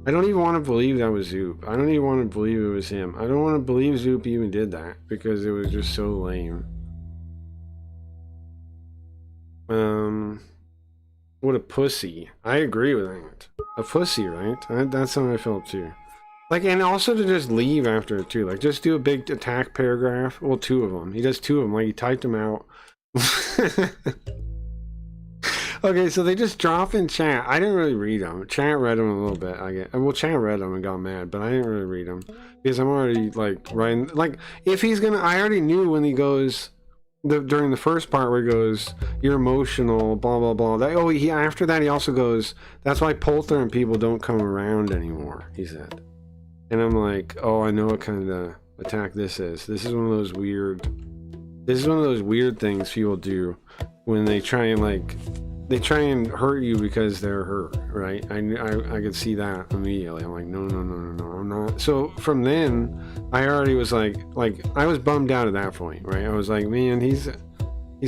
I don't even want to believe that was Zoop. I don't even want to believe it was him. I don't want to believe Zoop even did that because it was just so lame. What a pussy. I agree with that. A pussy, right? That's how I felt too. Like, and also to just leave after it too. Like, just do a big attack paragraph. Well, 2 of them. He does 2 of them. Like, he typed them out. Okay, so they just drop in chat. I didn't really read them. Chat read them a little bit. Well, chat read them and got mad, but I didn't really read them because I'm already like writing. Like, if he's gonna, I already knew when he goes during the first part where he goes, "You're emotional," blah blah blah. After that he also goes, "That's why Polter and people don't come around anymore," he said. And I'm like, oh, I know what kind of attack this is. This is one of those weird things people do when they try and hurt you because they're hurt, right? I could see that immediately. I'm like, no, I'm not. So from then, I already was like I was bummed out at that point, right? I was like, man, he's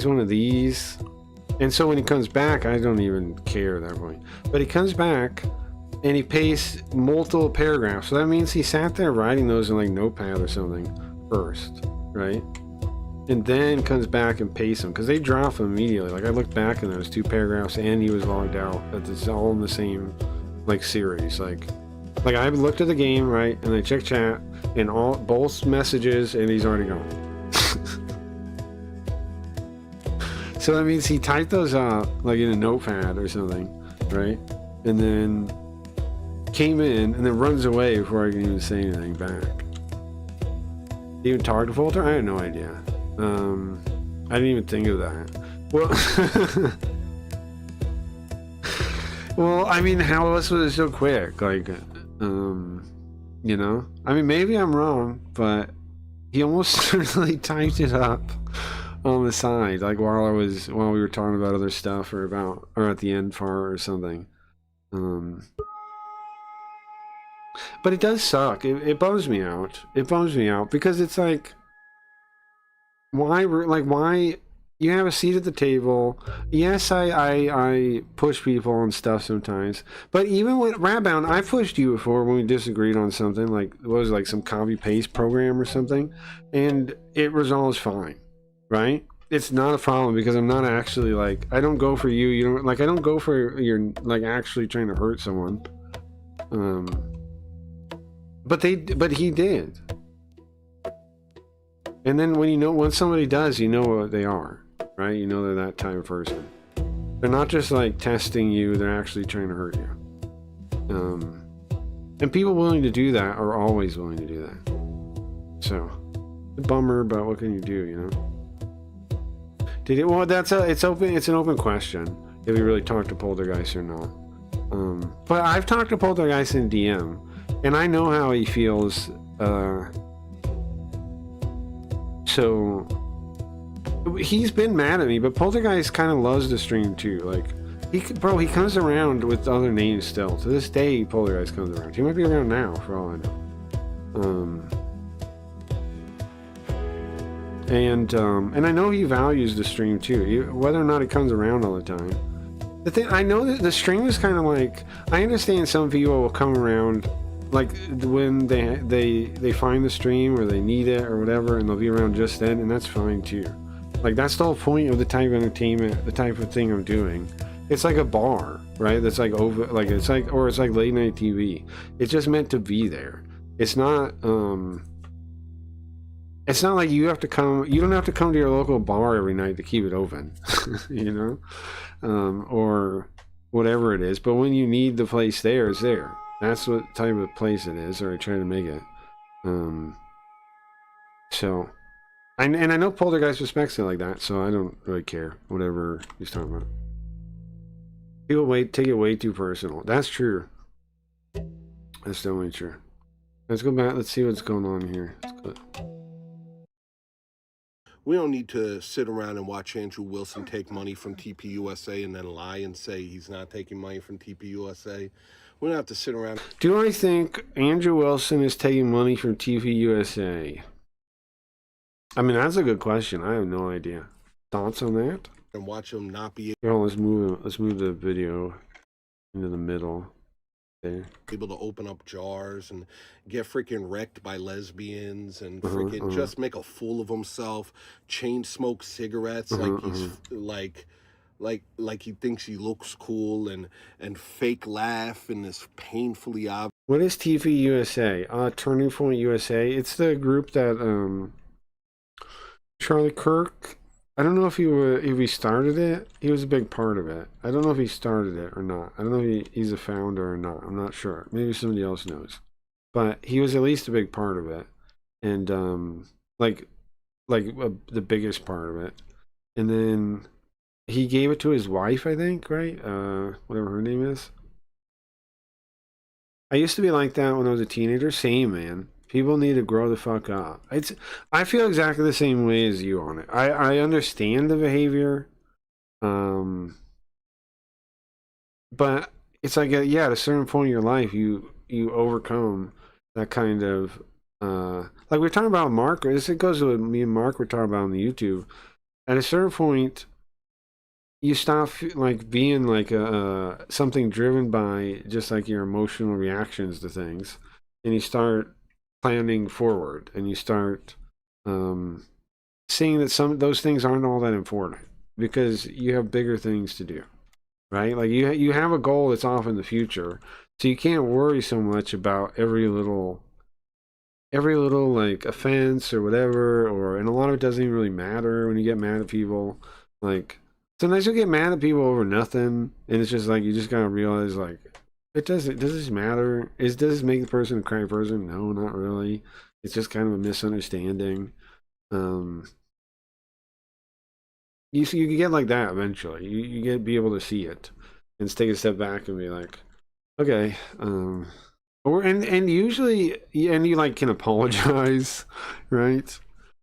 one of these. And so when he comes back, I don't even care at that point. But he comes back and he pastes multiple paragraphs. So that means he sat there writing those in like Notepad or something first, right? And then comes back and pastes them because they drop them immediately. Like I looked back and there was 2 paragraphs and he was logged out. It's all in the same like series. Like I looked at the game, right, and I checked chat and both messages and he's already gone. So that means he typed those out like in a notepad or something, right? And then came in and then runs away before I can even say anything back. Even talk to Folter? I had no idea. I didn't even think of that. Well, well, I mean, how else was it so quick? Like, you know? I mean, maybe I'm wrong, but he almost certainly typed it up on the side, like while we were talking about other stuff or at the end part or something. But it does suck. It bums me out. It bums me out because it's like, why you have a seat at the table. Yes, I push people and stuff sometimes, but even with Radbound, I pushed you before when we disagreed on something, like what was it, like some copy paste program or something, and it resolves fine, right? It's not a problem because I'm not actually like, I don't go for you, you don't, like I don't go for you're like actually trying to hurt someone. But he did. And then when somebody does, you know what they are, right? You know they're that type of person. They're not just like testing you, they're actually trying to hurt you. And people willing to do that are always willing to do that. So, a bummer, but what can you do, you know? Well, it's an open question if you really talk to Poltergeist or not. But I've talked to Poltergeist in DM, and I know how he feels. So he's been mad at me, but Poltergeist kind of loves the stream too. Like he comes around with other names still. To this day, Poltergeist comes around. He might be around now, for all I know. And I know he values the stream too, whether or not he comes around all the time. The thing, I know that the stream is kind of like, I understand some people will come around like when they find the stream or they need it or whatever, and they'll be around just then, and that's fine too. Like that's the whole point of the type of entertainment, the type of thing I'm doing. It's like a bar, right? That's like it's like late night TV. It's just meant to be there. It's not like you have to come. You don't have to come to your local bar every night to keep it open, you know, or whatever it is. But when you need the place there, it's there. That's what type of place it is, or I try to make it. So, and I know Poltergeist respects it like that, so I don't really care whatever he's talking about. People take it way too personal. That's true. That's definitely true. Let's go back. Let's see what's going on here. We don't need to sit around and watch Andrew Wilson take money from TPUSA and then lie and say he's not taking money from TPUSA. We don't have to sit around. Do I think Andrew Wilson is taking money from TPUSA? I mean, that's a good question. I have no idea. Thoughts on that? And watch him not be Here, let's move the video into the middle. There. Able to open up jars and get freaking wrecked by lesbians and freaking just make a fool of himself, chain smoke cigarettes like he's like he thinks he looks cool and fake laugh in this painfully obvious. What is TV USA? Turning Point USA. It's the group that Charlie Kirk. I don't know if he started it. He was a big part of it. I don't know if he started it or not. I don't know if he's a founder or not. I'm not sure. Maybe somebody else knows. But he was at least a big part of it, and the biggest part of it. And then he gave it to his wife, I think, right? Whatever her name is. I used to be like that when I was a teenager. Same, man. People need to grow the fuck up. I feel exactly the same way as you on it. I understand the behavior, but it's like at a certain point in your life, you overcome that kind of like we're talking about Mark. It goes with me and Mark. We're talking about on the YouTube. At a certain point, you stop like being like something driven by just like your emotional reactions to things, and you start planning forward, and you start seeing that some of those things aren't all that important because you have bigger things to do, right? Like you have a goal that's off in the future, so you can't worry so much about every little like offense or whatever, and a lot of it doesn't even really matter when you get mad at people. Like sometimes you get mad at people over nothing, and it's just like you just gotta realize like does this matter? Does this make the person a crazy person? No, not really. It's just kind of a misunderstanding. You get like that eventually. You be able to see it and take a step back and be like, okay, and usually you like can apologize, right?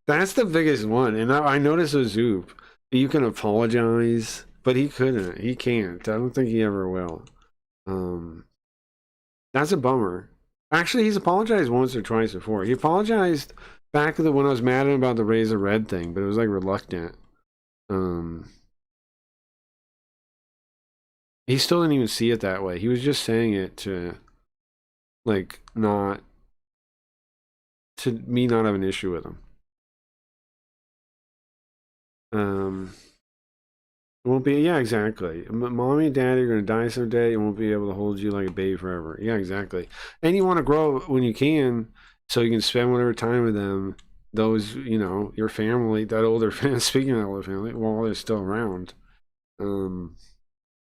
That's the biggest one. And I noticed with Zoop, you can apologize, but he couldn't. He can't. I don't think he ever will. That's a bummer. Actually, he's apologized once or twice before. He apologized back when I was mad at him about the Razor Red thing, but it was like reluctant. He still didn't even see it that way. He was just saying it to like not have an issue with him. It won't be, yeah, exactly. Mommy and daddy are going to die someday and won't be able to hold you like a baby forever. Yeah, exactly. And you want to grow when you can so you can spend whatever time with them, those, your family, that older family, speaking of older family, while they're still around.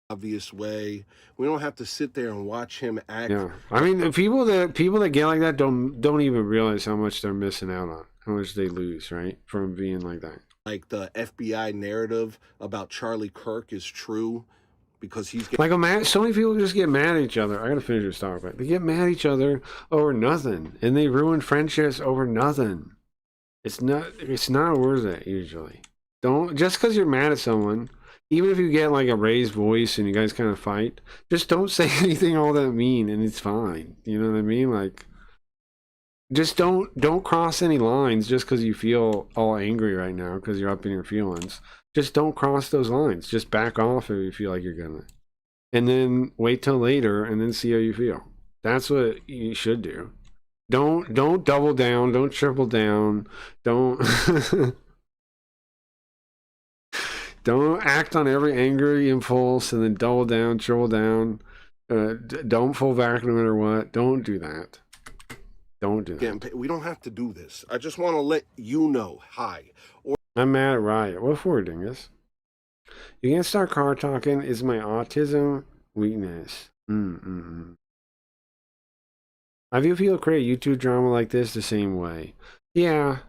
Obvious way. We don't have to sit there and watch him act. Yeah. I mean, the people that get like that don't even realize how much they're missing out on, how much they lose, right? From being like that. Like the FBI narrative about Charlie Kirk is true because he's like so many people just get mad at each other. I gotta finish this topic. They get mad at each other over nothing, and they ruin friendships over nothing. It's not worth it usually. Don't just because you're mad at someone, even if you get like a raised voice and you guys kind of fight, just don't say anything all that mean, and it's fine. You know what I mean? Like. Just don't cross any lines just because you feel all angry right now because you're up in your feelings. Just don't cross those lines. Just back off if you feel like you're gonna. And then wait till later and then see how you feel. That's what you should do. Don't double down. Don't triple down. Don't don't act on every angry impulse and then double down, triple down. Don't pull back no matter what. Don't do that. Don't do that. We don't have to do this. I just want to let you know. Hi. I'm mad at Riot. What for, dingus? You can't start car talking. Is my autism weakness? I view people create YouTube drama like this the same way. Yeah.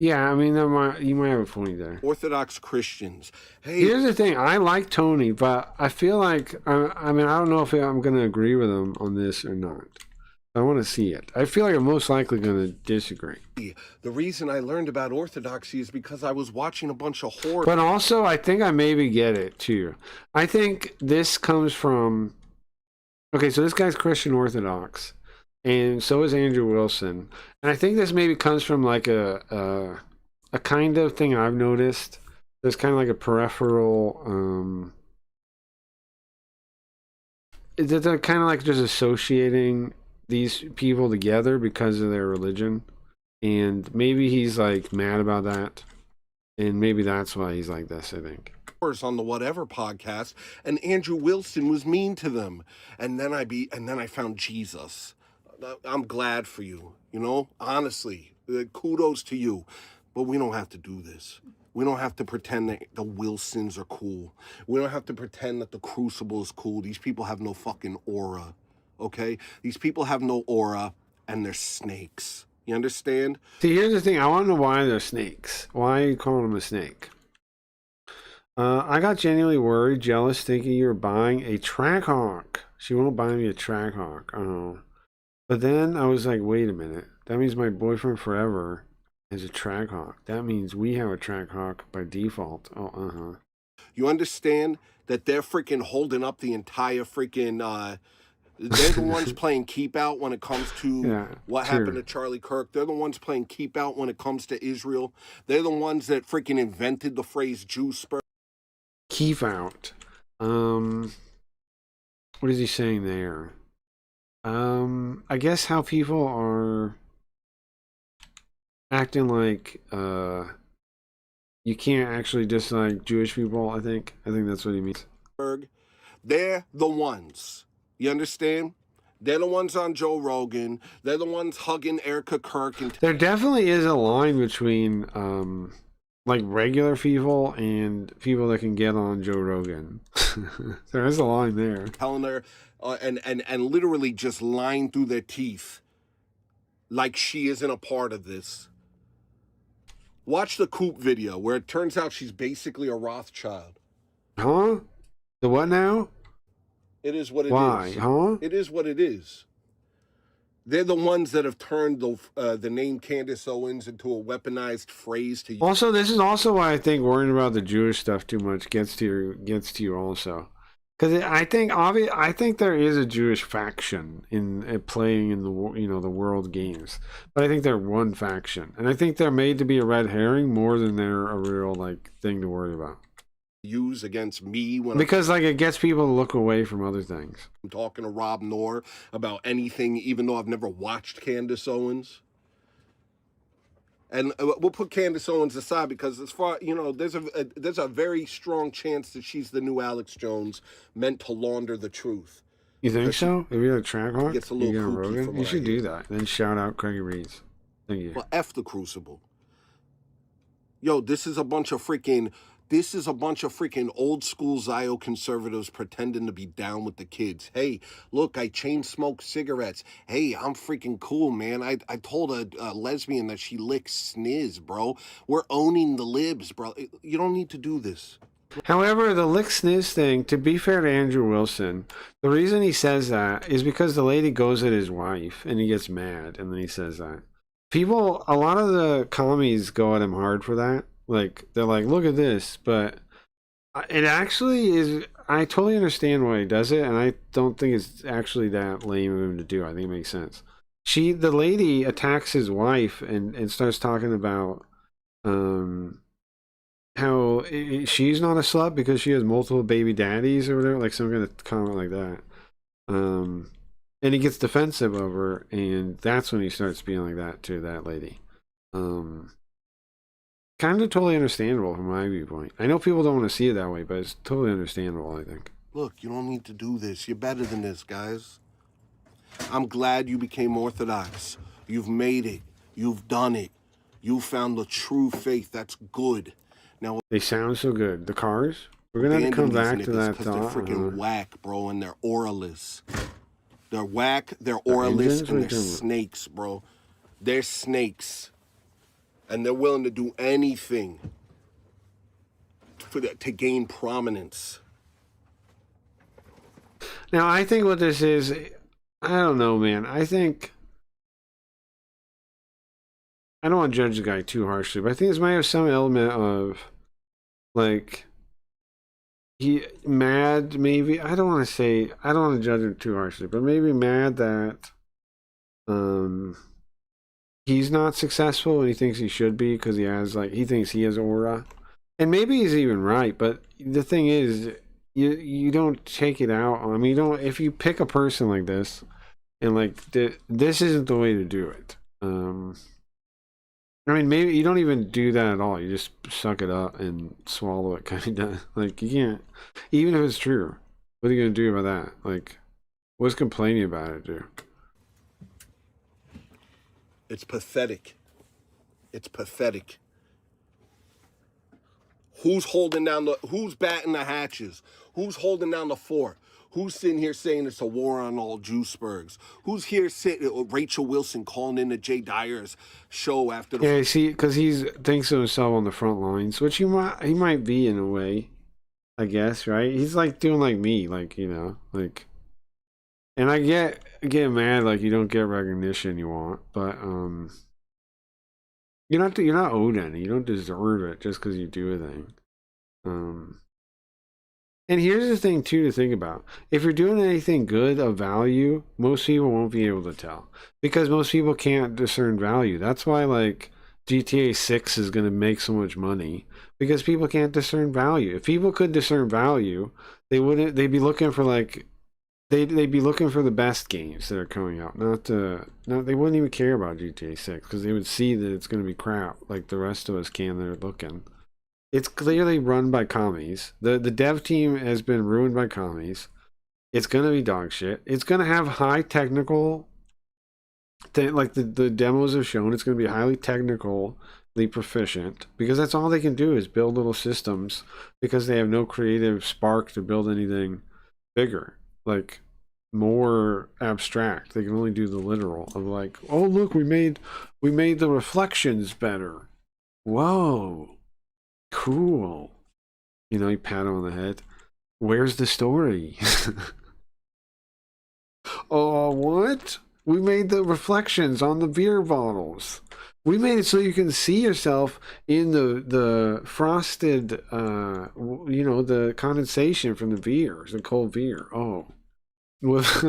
Yeah, I mean, you might have a point there. Orthodox Christians. Hey, here's the thing. I like Tony, but I feel like I mean, I don't know if I'm going to agree with him on this or not. I want to see it. I feel like I'm most likely going to disagree. The reason I learned about Orthodoxy is because I was watching a bunch of horror. But also, I think I maybe get it too. I think this comes from. Okay, so this guy's Christian Orthodox, and so is Andrew Wilson, and I think this maybe comes from like a kind of thing I've noticed. There's kind of like a peripheral. They're kind of like just associating these people together because of their religion, and maybe he's like mad about that, and maybe that's why he's like this. I think on the Whatever podcast, and Andrew Wilson was mean to them, and then I found Jesus. I'm glad for you, you know, honestly, kudos to you, but we don't have to do this. We don't have to pretend that the Wilsons are cool. We don't have to pretend that the Crucible is cool. These people have no fucking aura, okay? These people have no aura, and they're snakes. You understand? See, here's the thing. I want to know why they're snakes. Why are you calling them a snake? I got genuinely worried, jealous, thinking you were buying a Trackhawk. She won't buy me a Trackhawk. Oh. But then I was like, wait a minute. That means my boyfriend forever is a Trackhawk. That means we have a Trackhawk by default. Oh, You understand that they're freaking holding up the entire freaking, they're the ones playing keep out when it comes to what happened to Charlie Kirk. They're the ones playing keep out when it comes to Israel. They're the ones that freaking invented the phrase Jew spur. Keep out. What is he saying there? I guess how people are acting like you can't actually dislike Jewish people. I think that's what he means. They're the ones. You understand? They're the ones on Joe Rogan. They're the ones hugging Erica Kirk. And there definitely is a line between like regular people and people that can get on Joe Rogan. There is a line there. Telling her and literally just lying through their teeth like she isn't a part of this. Watch the Coop video where it turns out she's basically a Rothschild. Huh? The what now? It is what it is. Why? Huh? It is what it is. They're the ones that have turned the name Candace Owens into a weaponized phrase to use. Also, this is also why I think worrying about the Jewish stuff too much gets to you also. Because I think there is a Jewish faction in playing in the world games, but I think they're one faction, and I think they're made to be a red herring more than they're a real like thing to worry about. Use against me because it gets people to look away from other things. I'm talking to Rob Knorr about anything, even though I've never watched Candace Owens. And we'll put Candace Owens aside because as far there's a very strong chance that she's the new Alex Jones, meant to launder the truth. You think so? If you're a Trackhawk, gets a little kooky from you should do that. Then shout out Craigie Reeds. Thank you. Well, F the Crucible. Yo, this is a bunch of freaking old school Zio conservatives pretending to be down with the kids. Hey, look, I chain smoke cigarettes. Hey, I'm freaking cool, man. I told a lesbian that she licks sniz, bro. We're owning the libs, bro. You don't need to do this. However, the lick sniz thing, to be fair to Andrew Wilson, the reason he says that is because the lady goes at his wife and he gets mad and then he says that. A lot of the commies go at him hard for that. Like, they're like, look at this, but it actually is, I totally understand why he does it, and I don't think it's actually that lame of him to do. I think it makes sense. The lady attacks his wife and starts talking about how she's not a slut because she has multiple baby daddies or whatever, like some kind of comment like that. And he gets defensive of her, and that's when he starts being like that to that lady. Kind of totally understandable from my viewpoint. I know people don't want to see it that way, but it's totally understandable, I think. Look, you don't need to do this. You're better than this, guys. I'm glad you became Orthodox. You've made it. You've done it. You found the true faith. That's good. Now they sound so good. The cars? We're going to have to come back to that thought. They're freaking whack, bro, and they're auraless. They're whack, they're auraless, and they're snakes, bro. They're snakes. And they're willing to do anything to gain prominence. Now, I think what this is, I don't know, man. I think, I don't want to judge the guy too harshly, but I think this might have some element of, like, he mad, maybe. I don't want to judge him too harshly, but maybe mad that he's not successful and he thinks he should be because he thinks he has aura. And maybe he's even right, but the thing is, you don't take it out. I mean, if you pick a person like this, and like this isn't the way to do it. I mean, maybe you don't even do that at all. You just suck it up and swallow it, kind of. Like, you can't, even if it's true. What are you gonna do about that? Like, what's complaining about it do? It's pathetic. It's pathetic. Who's who's batting the hatches? Who's holding down the fort? Who's sitting here saying it's a war on all Juiceburgs? Who's here sitting, Rachel Wilson calling into Jay Dyer's show after the... Yeah, see, because he thinks of himself on the front lines, which he might be in a way, I guess, right? He's like doing like me, like, you know, like... And I get mad, like, you don't get recognition you want, but, you're not owed any. You don't deserve it just because you do a thing. And here's the thing too to think about: if you're doing anything good of value, most people won't be able to tell because most people can't discern value. That's why like GTA 6 is going to make so much money because people can't discern value. If people could discern value, they'd be looking for like. They'd be looking for the best games that are coming out. They wouldn't even care about GTA 6 because they would see that it's going to be crap like the rest of us can that are looking. It's clearly run by commies. The dev team has been ruined by commies. It's going to be dog shit. It's going to have high technical... like the demos have shown, it's going to be highly technically proficient because that's all they can do is build little systems because they have no creative spark to build anything bigger. Like more abstract. They can only do the literal of like, oh look, we made the reflections better. Whoa, cool. You know, you pat him on the head. Where's the story? Oh, what? We made the reflections on the beer bottles. We made it so you can see yourself in the frosted, you know, the condensation from the beer, the cold beer. Oh, was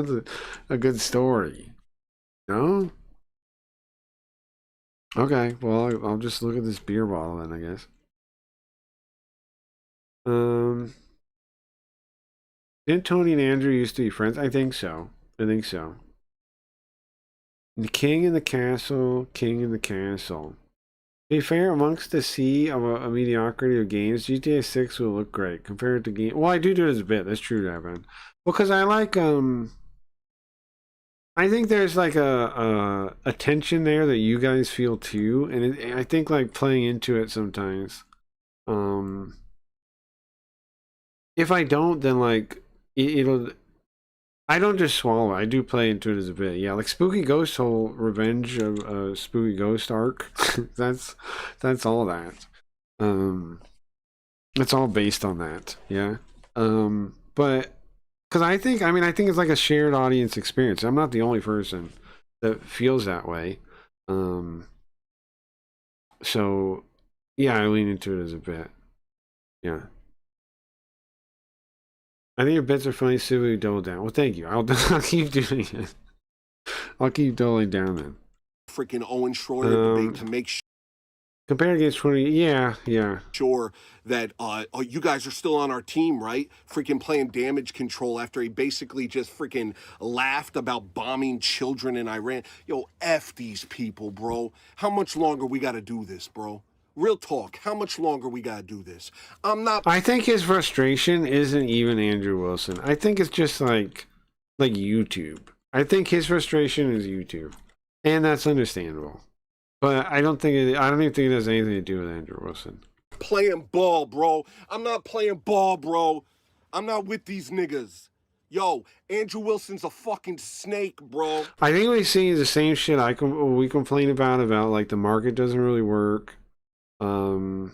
a good story. No? Okay, well, I'll just look at this beer bottle then, I guess. Didn't Tony and Andrew used to be friends? I think so. The king in the castle, king in the castle. To be fair, amongst the sea of a mediocrity of games, GTA 6 will look great compared to game. Well, I do it as a bit. That's true, Evan. Because I like I think there's like a tension there that you guys feel too, and I think like playing into it sometimes. If I don't, then like it'll. I don't just swallow it. I do play into it as a bit. Yeah, like Spooky Ghost whole Revenge of Spooky Ghost arc. that's all that. It's all based on that. Yeah. But because I think it's like a shared audience experience. I'm not the only person that feels that way. So yeah, I lean into it as a bit. Yeah. I think your bits are funny, so we double down. Well, thank you. I'll keep doing it. I'll keep doubling down then. Freaking Owen Schroeder debate to make sure. Compared against 20, yeah. Sure that you guys are still on our team, right? Freaking playing damage control after he basically just freaking laughed about bombing children in Iran. Yo, F these people, bro. How much longer we got to do this, bro? Real talk, how much longer we gotta do this? I think his frustration isn't even Andrew Wilson. I think it's just like YouTube. I think his frustration is YouTube. And that's understandable. But I don't even think it has anything to do with Andrew Wilson. Playing ball, bro. I'm not playing ball, bro. I'm not with these niggas. Yo, Andrew Wilson's a fucking snake, bro. I think we see the same shit we complain about like the market doesn't really work. So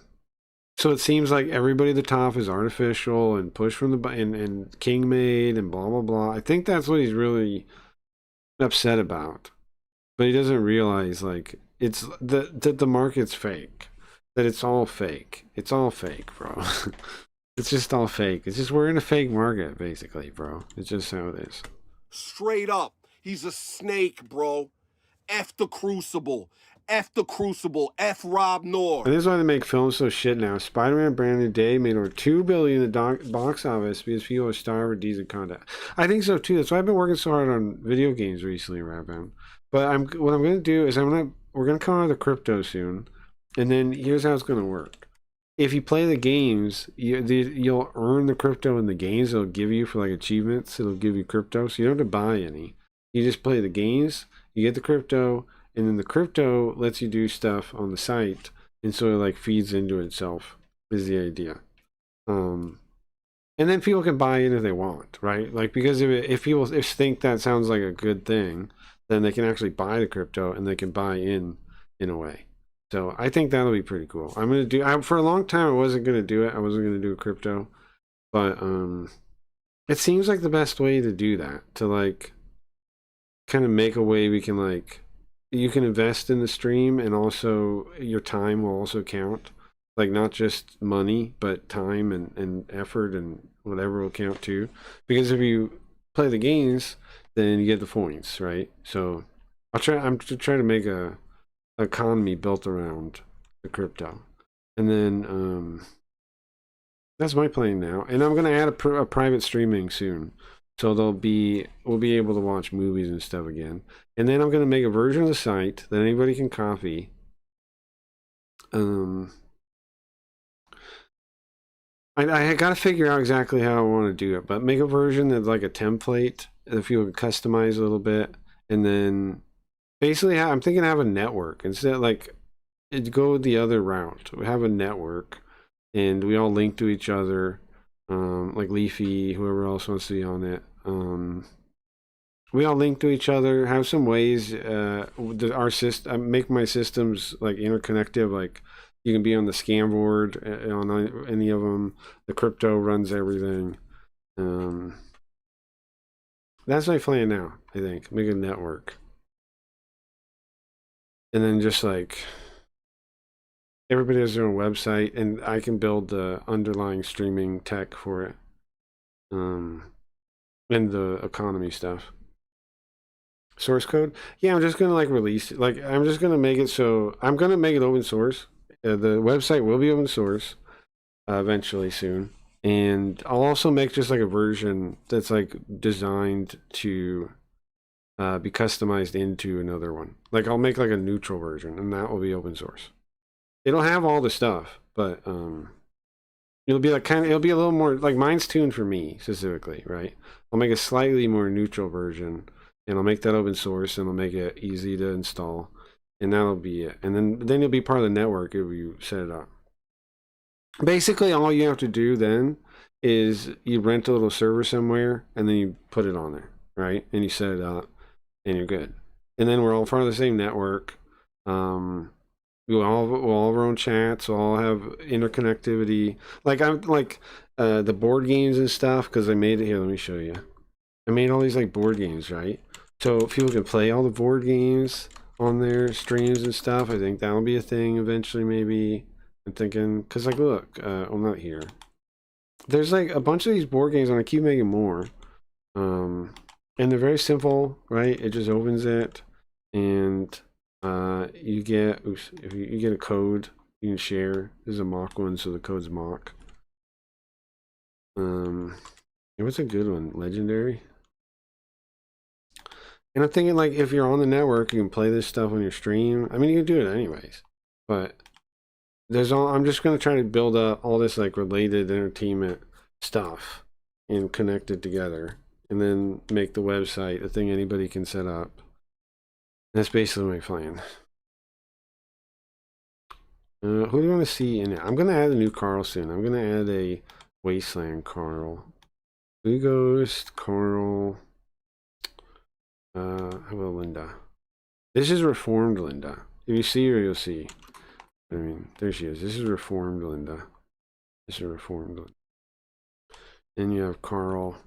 it seems like everybody at the top is artificial and pushed from the and king made and blah blah blah. I think that's what he's really upset about, but he doesn't realize like it's the market's fake, that it's all fake. It's all fake, bro. It's just all fake. It's just we're in a fake market, basically, bro. It's just how it is. Straight up, he's a snake, bro. F the Crucible. F the Crucible. F Rob Noor. And this is why they make films so shit now. Spider-Man Brand New Day made over $2 billion in the box office because people are starved for decent content. I think so too. That's why I've been working so hard on video games recently, Rabban. But what I'm gonna do is we're gonna come out of the crypto soon, and then here's how it's gonna work. If you play the games, you'll earn the crypto in the games. It'll give you for like achievements. It'll give you crypto, so you don't have to buy any. You just play the games. You get the crypto. And then the crypto lets you do stuff on the site, and so it like feeds into itself is the idea. And then people can buy in if they want, right? Like because if people think that sounds like a good thing, then they can actually buy the crypto and they can buy in a way. So I think that'll be pretty cool. I'm gonna do. For a long time I wasn't gonna do it. I wasn't gonna do a crypto, but it seems like the best way to do that, to like kind of make a way we can like. You can invest in the stream, and also your time will also count. Like not just money, but time and effort and whatever will count too. Because if you play the games, then you get the points, right? So I'm trying to make a economy built around the crypto. And then that's my plan now. And I'm gonna add a private streaming soon. So we'll be able to watch movies and stuff again. And then I'm going to make a version of the site that anybody can copy. I got to figure out exactly how I want to do it, but make a version that's like a template that people can customize a little bit. And then basically I'm thinking I have a network instead of like go the other route. We have a network and we all link to each other. Like Leafy, whoever else wants to be on it. We all link to each other, have some ways, our system, make my systems like interconnected, like you can be on the scam board on any of them. The crypto runs everything. That's my plan now, I think. Make a network. And then just like everybody has their own website, and I can build the underlying streaming tech for it. And the economy stuff. Source code? Yeah, I'm just gonna like release it. Like I'm just gonna make it so I'm gonna make it open source. The website will be open source eventually soon. And I'll also make just like a version that's like designed to be customized into another one. Like I'll make like a neutral version, and that will be open source. It'll have all the stuff, but it'll be like it'll be a little more like mine's tuned for me specifically, right? I'll make a slightly more neutral version, and I'll make that open source, and I'll make it easy to install, and that'll be it. And then you'll be part of the network if you set it up. Basically, all you have to do then is you rent a little server somewhere, and then you put it on there, right? And you set it up, and you're good. And then we're all part of the same network. We'll all have our own chats. We'll all have interconnectivity. Like I'm like the board games and stuff, because I made it here. Let me show you. I made all these like board games, right? So people can play all the board games on their streams and stuff. I think that'll be a thing eventually, maybe. I'm thinking, because like look, I'm not here. There's like a bunch of these board games, and I keep making more. And they're very simple, right? It just opens it, and you get if you get a code you can share. This is a mock one, so the code's mock. What's a good one? Legendary. And I'm thinking like if you're on the network, you can play this stuff on your stream. I mean, you can do it anyways, but I'm just gonna try to build up all this like related entertainment stuff and connect it together, and then make the website a thing anybody can set up. That's basically my plan. Who do you want to see in it? I'm going to add a new Carl soon. I'm going to add a Wasteland Carl. Blue Ghost, Carl. How about Linda? This is reformed Linda. If you see her, you'll see. I mean, there she is. This is reformed Linda. This is reformed Linda. Then you have Carl.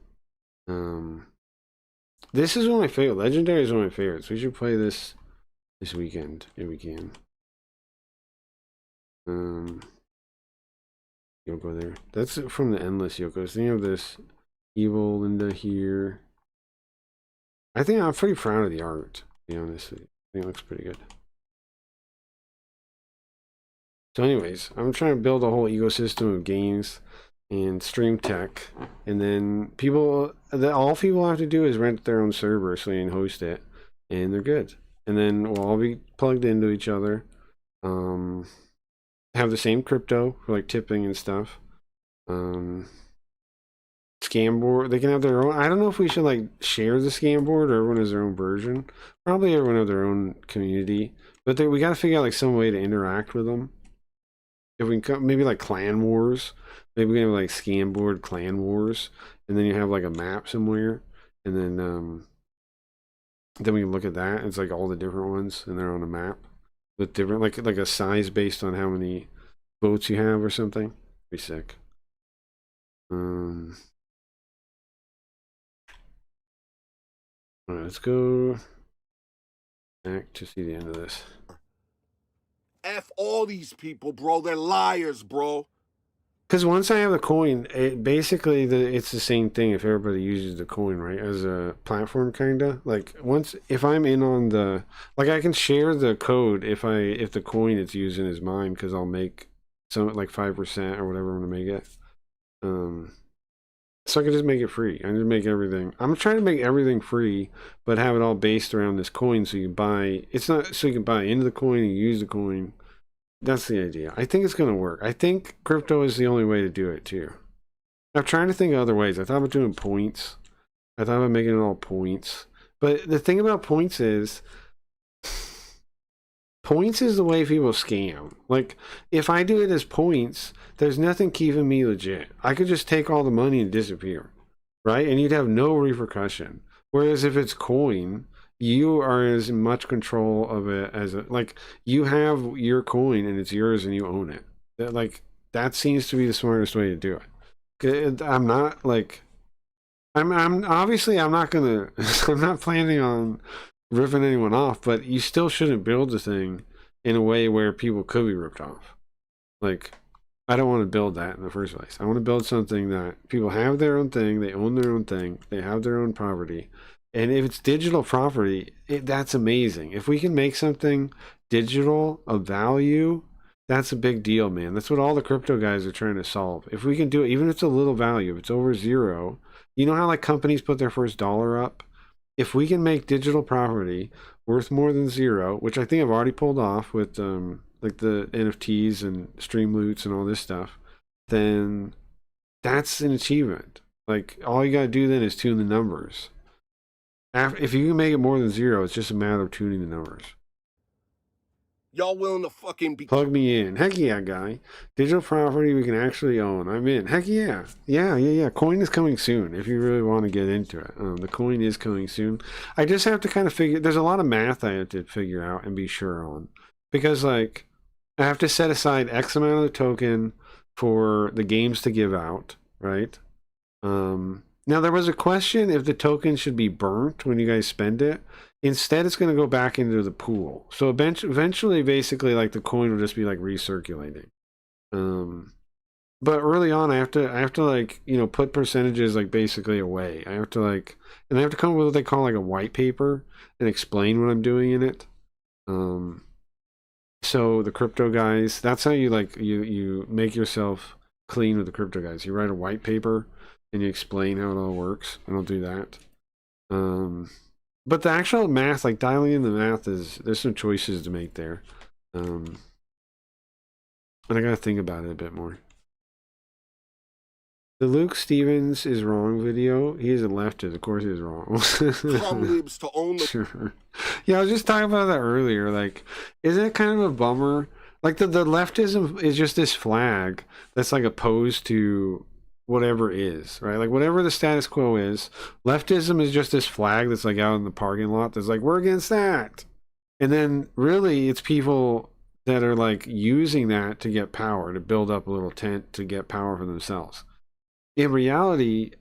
This is one of my favorite. Legendary is one of my favorites. We should play this weekend if we can. Yoko there. That's from the Endless Yokos. Then you have this evil Linda here. I think I'm pretty proud of the art, to be honest with you. I think it looks pretty good. So anyways, I'm trying to build a whole ecosystem of games and stream tech, and then all people have to do is rent their own server so you can host it, and they're good. And then we'll all be plugged into each other, have the same crypto for like tipping and stuff. Scam board, they can have their own. I don't know if we should like share the scam board or everyone has their own version. Probably everyone have their own community, but we got to figure out like some way to interact with them. If we can, maybe like clan wars. Maybe we can have like scam board clan wars, and then you have like a map somewhere, and then we can look at that. It's like all the different ones, and they're on a map with different like a size based on how many votes you have or something. Be sick. All right, let's go back to see the end of this. F all these people, bro. They're liars, bro. Because once I have the coin, basically it's the same thing if everybody uses the coin, right? As a platform, kinda. Like if I'm in on the, like I can share the code if the coin it's using is mine, because I'll make some like 5% or whatever I'm gonna make it. So I can just make it free. I just make everything. I'm trying to make everything free, but have it all based around this coin, so you can buy. It's not so you can buy into the coin and use the coin. That's the idea. I think it's gonna work. I think crypto is the only way to do it too. I'm trying to think of other ways. I thought about doing points. I thought about making it all points. But the thing about points is the way people scam. Like, if I do it as points, there's nothing keeping me legit. I could just take all the money and disappear, right? And you'd have no repercussion. Whereas if it's coin, you are as much control of it as like you have your coin and it's yours and you own it. That seems to be the smartest way to do it. I'm not like I'm obviously I'm not gonna I'm not planning on ripping anyone off, but you still shouldn't build the thing in a way where people could be ripped off. Like, I don't want to build that in the first place. I want to build something that people have their own thing, they own their own thing, they have their own property. And if it's digital property, that's amazing. If we can make something digital of value, that's a big deal, man. That's what all the crypto guys are trying to solve. If we can do it, even if it's a little value, if it's over zero, you know how like companies put their first dollar up? If we can make digital property worth more than zero, which I think I've already pulled off with like the NFTs and stream loots and all this stuff, then that's an achievement. Like, all you gotta do then is tune the numbers. If you can make it more than zero, it's just a matter of tuning the numbers. Y'all willing to fucking be... Plug me in. Heck yeah, guy. Digital property we can actually own. I'm in. Heck yeah. Yeah. Coin is coming soon if you really want to get into it. The coin is coming soon. I just have to kind of figure... There's a lot of math I have to figure out and be sure on. Because, like, I have to set aside X amount of the token for the games to give out, right? Now, there was a question if the token should be burnt when you guys spend it. Instead, it's going to go back into the pool. So eventually, basically, like the coin will just be like recirculating. But early on, I have to like, you know, put percentages like basically away. I have to like, and I have to come up with what they call like a white paper and explain what I'm doing in it. So the crypto guys, that's how you like you make yourself clean with the crypto guys. You write a white paper and you explain how it all works, and I'll do that. But the actual math, like dialing in the math, there's some choices to make there. And I gotta think about it a bit more. The Luke Stevens is wrong video. He is a leftist. Of course he is wrong. to own the... Sure. Yeah, I was just talking about that earlier. Like, isn't it kind of a bummer? Like, the leftism is just this flag that's like opposed to whatever is, right? Like whatever the status quo is, leftism is just this flag that's like out in the parking lot that's like, we're against that. And then really it's people that are like using that to get power, to build up a little tent to get power for themselves. In reality,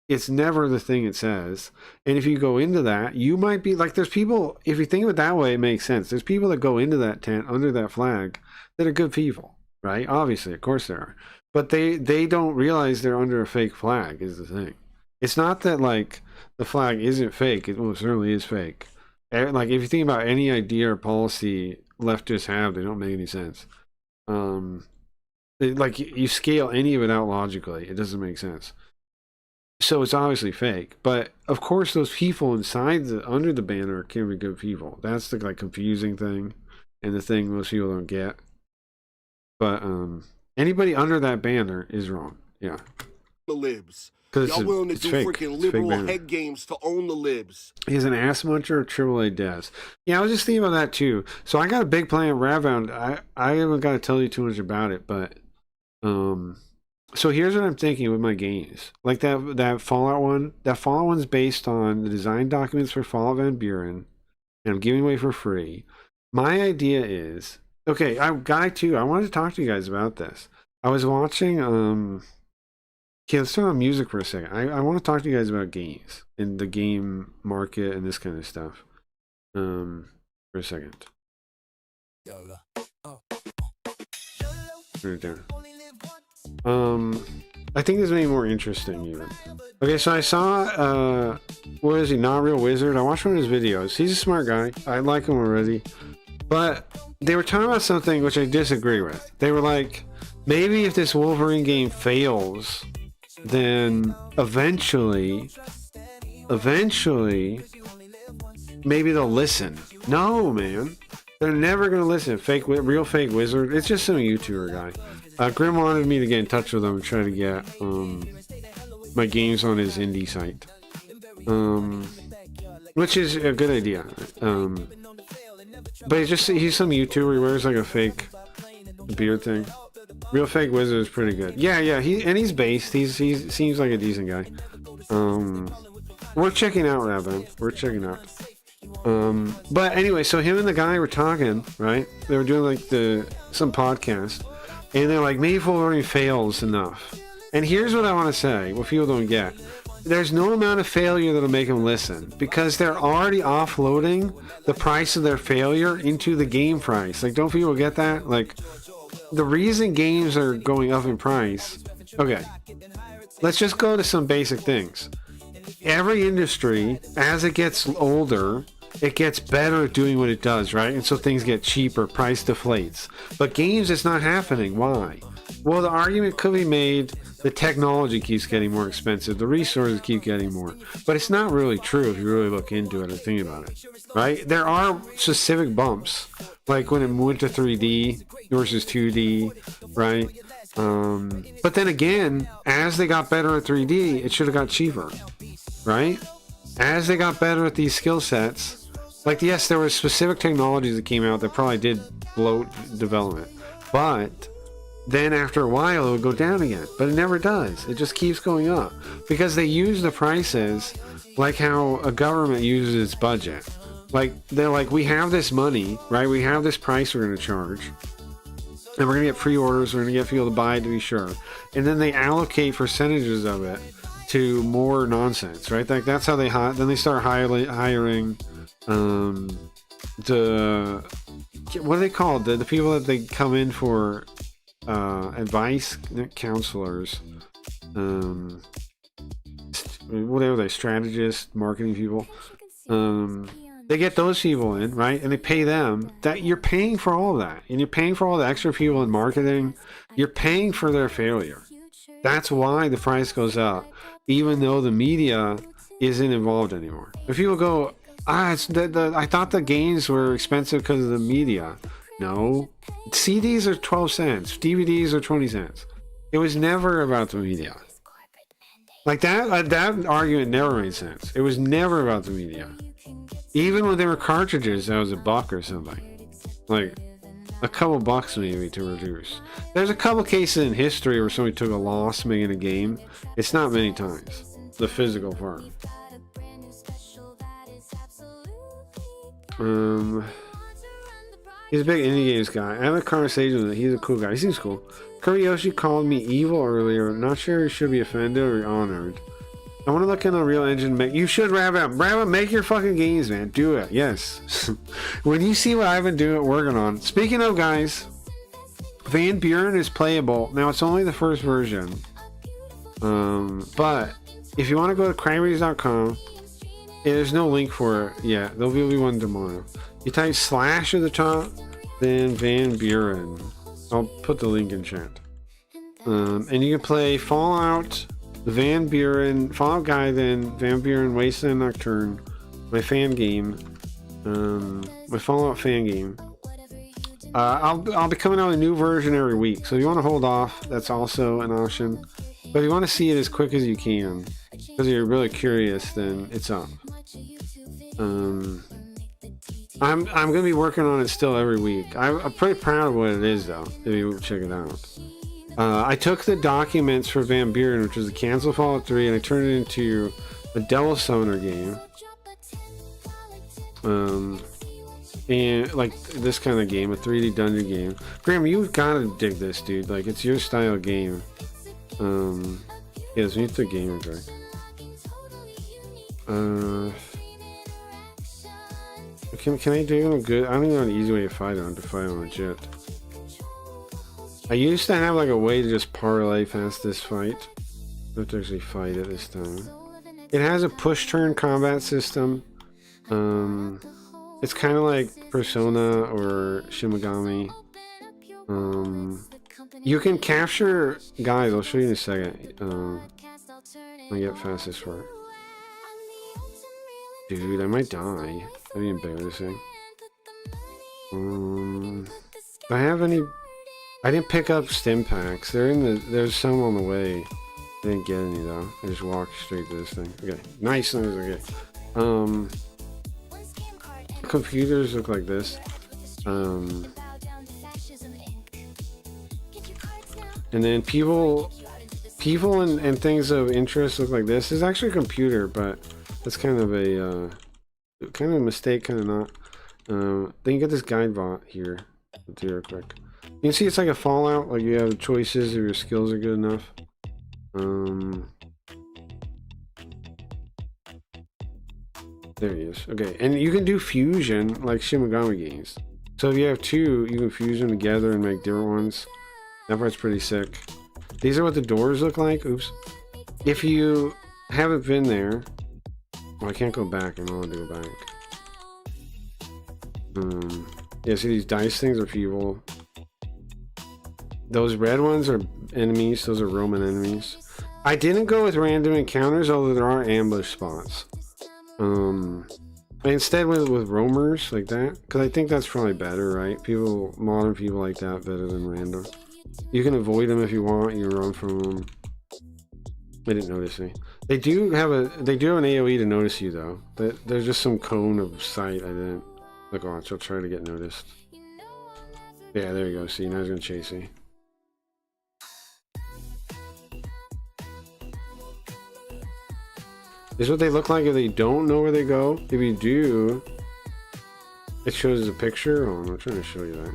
it's never the thing it says. And if you go into that, you might be like, there's people, if you think of it that way, it makes sense. There's people that go into that tent under that flag that are good people, right? Obviously, of course there are. But they don't realize they're under a fake flag is the thing. It's not that like the flag isn't fake. It certainly is fake. Like if you think about any idea or policy leftists have, they don't make any sense. Like you scale any of it out logically, it doesn't make sense. So it's obviously fake. But of course, those people inside under the banner can be good people. That's the like confusing thing, and the thing most people don't get. But anybody under that banner is wrong. Yeah. The libs. Y'all willing to do freaking liberal head games to own the libs. He's an ass muncher of AAA devs. Yeah, I was just thinking about that too. So I got a big plan at Ravbound. I haven't got to tell you too much about it, but so here's what I'm thinking with my games. Like that Fallout one. That Fallout one's based on the design documents for Fallout Van Buren, and I'm giving away for free. My idea is, okay, Guy too, I wanted to talk to you guys about this. I was watching okay, let's turn on music for a second. I want to talk to you guys about games and the game market and this kind of stuff. For a second. Right there. I think this may be more interesting even. Okay, so I saw what is he, Not Real Wizard? I watched one of his videos. He's a smart guy. I like him already. But they were talking about something which I disagree with. They were like, maybe if this Wolverine game fails, then eventually maybe they'll listen. No, man, they're never gonna listen. Real fake wizard. It's just some YouTuber guy. Grim wanted me to get in touch with him and try to get my games on his indie site, which is a good idea. But he's some YouTuber. He wears like a fake beard thing. Real Fake Wizard is pretty good. Yeah. He's based. He seems like a decent guy. We're checking out Rabin. We're checking out. But anyway, so him and the guy were talking, right? They were doing like some podcast, and they're like, maybe Wolverine fails enough. And here's what I want to say: what people don't get. There's no amount of failure that'll make them listen, because they're already offloading the price of their failure into the game price. Like, don't people get that? Like, the reason games are going up in price. Okay, let's just go to some basic things. Every industry, as it gets older, it gets better at doing what it does, right? And so things get cheaper, price deflates. But games, it's not happening. Why? Well, the argument could be made, the technology keeps getting more expensive, the resources keep getting more. But it's not really true if you really look into it and think about it, right? There are specific bumps, like when it went to 3D versus 2D, right? But then again, as they got better at 3D, it should have got cheaper, right? As they got better at these skill sets, like, yes, there were specific technologies that came out that probably did bloat development, but then after a while it would go down again. But it never does. It just keeps going up because they use the prices like how a government uses its budget. Like, they're like, we have this money, right? We have this price we're going to charge, and we're going to get pre-orders, we're going to get people to buy it to be sure. And then they allocate percentages of it to more nonsense, right? Like, that's how then they start hiring what are they called? The people that they come in for advice, counselors, whatever they, strategists, marketing people. They get those people in, right? And they pay them. That you're paying for all of that. And you're paying for all the extra people in marketing. You're paying for their failure. That's why the price goes up, even though the media isn't involved anymore. If people go, I thought the games were expensive because of the media. No. CDs are 12 cents. DVDs are 20 cents. It was never about the media. Like, that argument never made sense. It was never about the media. Even when they were cartridges, that was $1 or something. Like, a couple bucks maybe to reduce. There's a couple cases in history where somebody took a loss making a game. It's not many times. The physical part. He's a big indie games guy. I have a conversation with him. He's a cool guy. He seems cool. Kuryoshi called me evil earlier. Not sure he should be offended or honored. I want to look in the Real Engine. You should, Rabbit, make your fucking games, man. Do it. Yes. When you see what I've been working on. Speaking of, guys, Van Buren is playable. Now, it's only the first version. But if you want to go to crimebreeze.com, there's no link for it yet. There'll be one tomorrow. You type / at the top, then Van Buren. I'll put the link in chat. And you can play Fallout, Van Buren, Fallout Gaiden, Van Buren, Wasteland Nocturne, my fan game, my Fallout fan game. I'll be coming out a new version every week, so if you want to hold off, that's also an option. But if you want to see it as quick as you can, because you're really curious, then it's up. I'm gonna be working on it still every week. I'm pretty proud of what it is, though. If you check it out, I took the documents for Van Buren, which was the cancel Fallout 3, and I turned it into a Devil Summoner game. And like this kind of game, a 3D dungeon game. Graham, you've gotta dig this, dude. Like, it's your style game. Yes, we need the gamer drink. Can I do them good? I don't even know an easy way to fight them legit. I used to have like a way to just parlay past this fight. I have to actually fight it this time. It has a push turn combat system. It's kind of like Persona or Shimigami. You can capture guys. I'll show you in a second. I get past this part. Dude, I might die. That'd be embarrassing. Do I have any? I didn't pick up stim packs. There's some on the way. I didn't get any though. I just walked straight to this thing. Okay, nice. Okay. Computers look like this. And then people and things of interest look like this. It's actually a computer, but that's kind of a mistake, kind of not. Then you get this guide bot here. Let's do it real quick. You can see it's like a Fallout. Like, you have choices if your skills are good enough. There he is. Okay, and you can do fusion like Shimigami games. So if you have two, you can fuse them together and make different ones. That part's pretty sick. These are what the doors look like. Oops. If you haven't been there, well, I can't go back. I don't want to go back. Yeah, see, these dice things are feeble. Those red ones are enemies. Those are Roman enemies. I didn't go with random encounters, although there are ambush spots. I instead went with roamers like that, because I think that's probably better, right? Modern people like that better than random. You can avoid them if you want. You run from them. They didn't notice me. They do have an AoE to notice you though. There's just some cone of sight. I didn't look on, so I'll try to get noticed. Yeah, there you go. See, now he's gonna chase me. This is what they look like if they don't know where they go. If you do, it shows a picture. Oh, I'm not trying to show you that.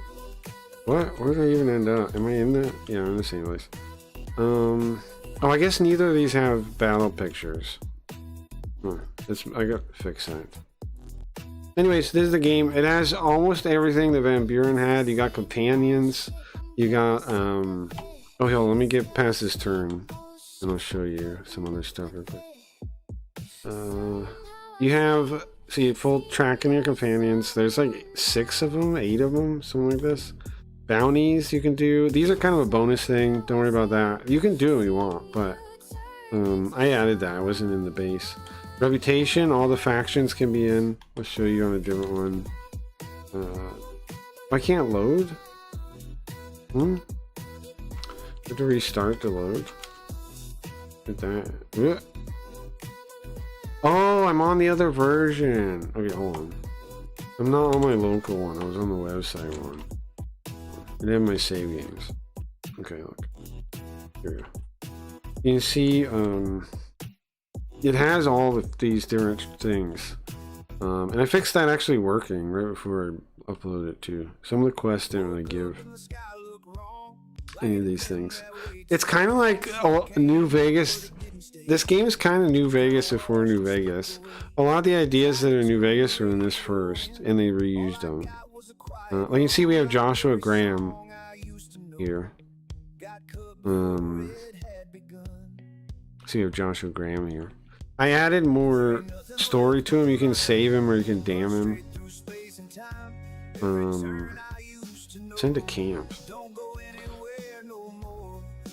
What? Where did I even end up? Am I in the? Yeah, I'm in the same place. Oh, I guess neither of these have battle pictures. I got to fix that. Anyways, this is the game. It has almost everything that Van Buren had. You got companions. You got oh, hell, let me get past this turn, and I'll show you some other stuff real quick. You have, see, full tracking your companions. There's like 6 of them, 8 of them, something like this. Bounties you can do. These are kind of a bonus thing. Don't worry about that. You can do what you want, but I added that. I wasn't in the base. Reputation, all the factions can be in. I'll show you on a different one. I can't load. I have to restart to load. Get that. Oh, I'm on the other version. Okay, hold on. I'm not on my local one. I was on the website one. I didn't have my save games. Okay, look. Here we go. You can see it has all of these different things. And I fixed that actually working right before I uploaded it too. Some of the quests didn't really give any of these things. It's kind of like New Vegas. This game is kind of New Vegas before New Vegas. A lot of the ideas that are New Vegas are in this first, and they reused them. Like you can see, we have Joshua Graham here. So you have Joshua Graham here. I added more story to him. You can save him or you can damn him. Send to camp.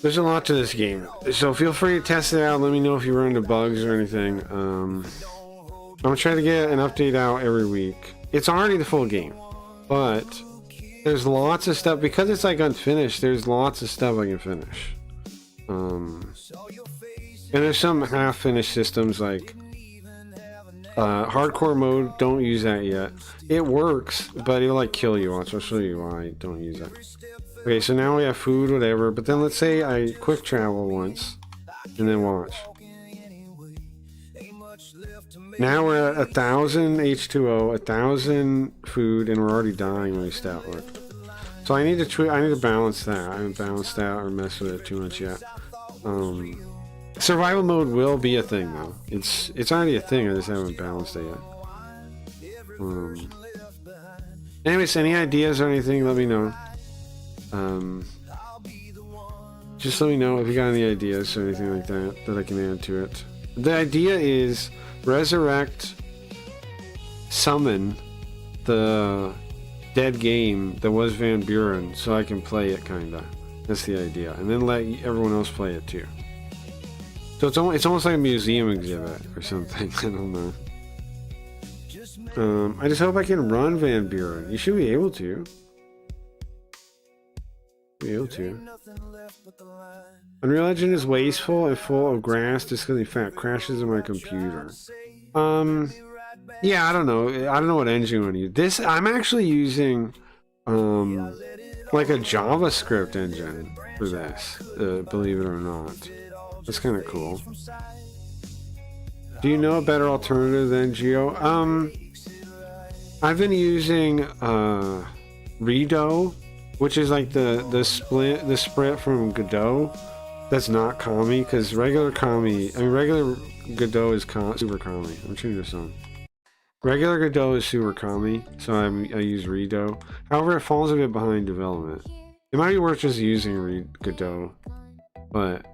There's a lot to this game, so feel free to test it out. Let me know if you run into bugs or anything. I'm gonna try to get an update out every week. It's already the full game, but there's lots of stuff because it's like unfinished. There's lots of stuff I can finish. And there's some half-finished systems like hardcore mode. Don't use that yet. It works, but it'll like kill you. I'll show you why. Don't use it. Okay, so now we have food, whatever. But then let's say I quick travel once, and then watch. Now we're at 1,000 H2O, 1,000 food, and we're already dying when we stat look. So I need to balance that. I haven't balanced that or messed with it too much yet. Survival mode will be a thing though. It's already a thing. I just haven't balanced it yet. Anyways, any ideas or anything? Let me know. Just let me know if you got any ideas or anything like that I can add to it. The idea is resurrect, summon the dead game that was Van Buren so I can play it, kinda. That's the idea, and then let everyone else play it too. So it's almost like a museum exhibit or something. I don't know. I just hope I can run Van Buren. You should be able to. Unreal Engine is wasteful and full of grass just because in fact crashes in my computer. Yeah, I don't know what engine you want to use. This I'm actually using like a JavaScript engine for this, believe it or not. That's kind of cool. Do you know a better alternative than Geo? I've been using Redo, which is like the split from Godot. That's not Kami, because regular Godot is super Kami. I'm turning this on. Regular Godot is super Kami, so I use Redo. However, it falls a bit behind development. It might be worth just using Godot, but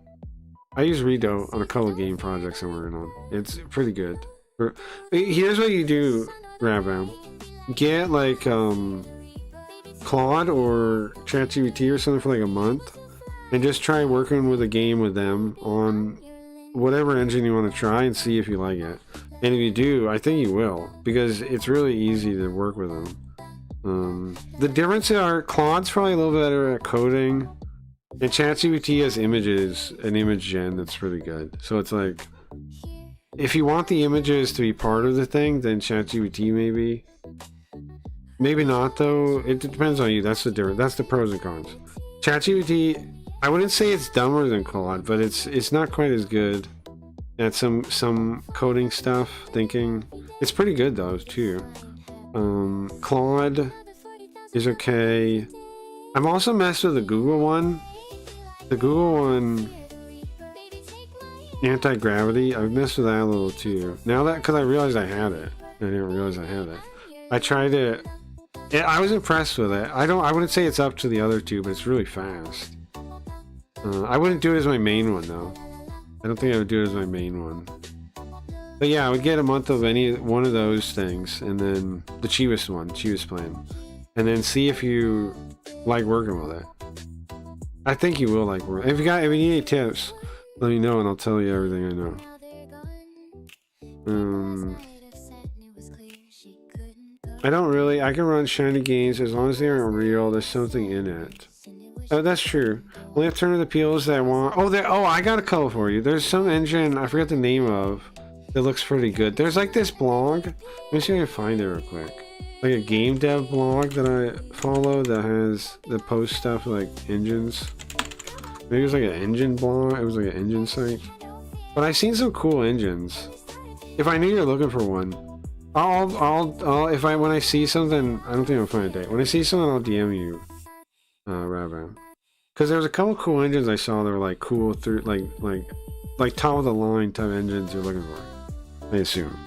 I use Redo on a couple of game projects I'm working on. It's pretty good. Here's what you do, Rabam. Get like Claude or ChatGPT or something for like a month, and just try working with a game with them on whatever engine you want to try and see if you like it. And if you do, I think you will, because it's really easy to work with them. The differences are Claude's probably a little better at coding, and ChatGPT has images, an image gen that's pretty good. So it's like, if you want the images to be part of the thing, then ChatGPT maybe. Maybe not though. It depends on you. That's the difference. That's the pros and cons. ChatGPT, I wouldn't say it's dumber than Claude, but it's not quite as good at some coding stuff, thinking. It's pretty good though too. Claude is okay. I'm also messed with the Google one. The Google one, anti-gravity, I've messed with that a little too. Now that, because I realized I had it. I didn't realize I had it. I tried it. I was impressed with it. I wouldn't say it's up to the other two, but it's really fast. I wouldn't do it as my main one though. I don't think I would do it as my main one. But yeah, I would get a month of any one of those things, and then the cheapest plan, and then see if you like working with it. I think you will like working. If you need any tips, let me know and I'll tell you everything I know. I can run shiny games as long as they aren't real. There's something in it. Oh, that's true. Only alternative appeals that I want. I got a couple for you. There's some engine I forget the name of that looks pretty good. There's like this blog. Let me see if I can find it real quick. like a game dev blog that I follow that posts stuff like engines. Maybe it was like an engine blog. It was like an engine site. But I've seen some cool engines. If I knew you're looking for one, when I see something, I don't think I'll find a date. When I see something, I'll DM you, Raven. Because there was a couple cool engines I saw that were like cool through like top of the line type engines you're looking for. I assume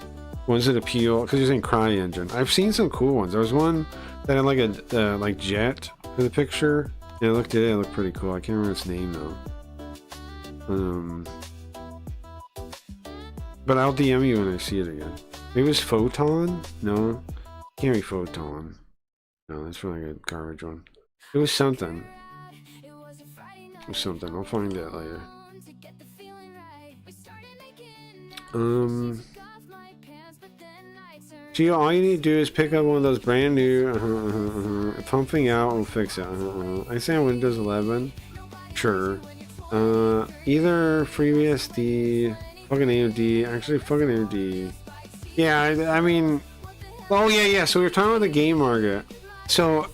ones that appeal because you're saying CryEngine. I've seen some cool ones. There was one that had like a like jet for the picture. And I looked at it. It looked pretty cool. I can't remember its name though. But I'll DM you when I see it again. Maybe it was Photon? No, can't be Photon. No, that's probably a garbage one. It was something. It was something. I'll find it later. Gio, all you need to do is pick up one of those brand new. Pumping out will fix it. I say on Windows 11. Sure. Either FreeBSD, fucking AMD. Actually, fucking AMD. Yeah, I mean, oh yeah. So we're talking about the game market. So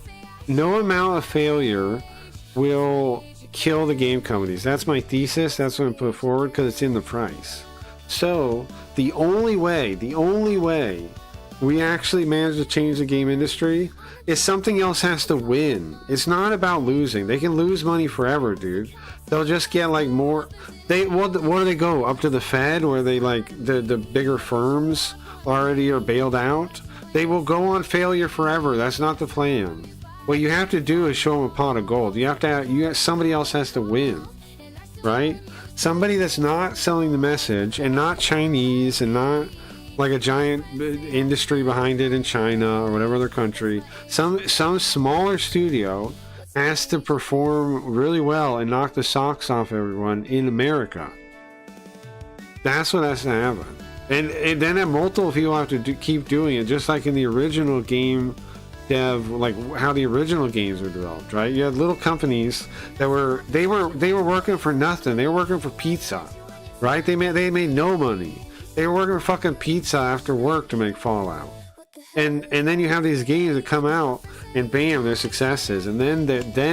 no amount of failure will kill the game companies. That's my thesis. That's what I put forward because it's in the price. So the only way we actually manage to change the game industry is something else has to win. It's not about losing. They can lose money forever, dude. They'll just get like more. What do they go up to the Fed where they like the bigger firms already are bailed out? They will go on failure forever. That's not the plan. What you have to do is show them a pot of gold. Somebody else has to win, right? Somebody that's not selling the message and not Chinese and not like a giant industry behind it in China or whatever other country. Some smaller studio has to perform really well and knock the socks off everyone in America. That's what has to happen. And then multiple people have to keep doing it, just like in the original game dev, like how the original games were developed, right? You had little companies that were working for nothing. They were working for pizza, right? They made no money. They were working for fucking pizza after work to make Fallout. And then you have these games that come out and bam, they're successes. And then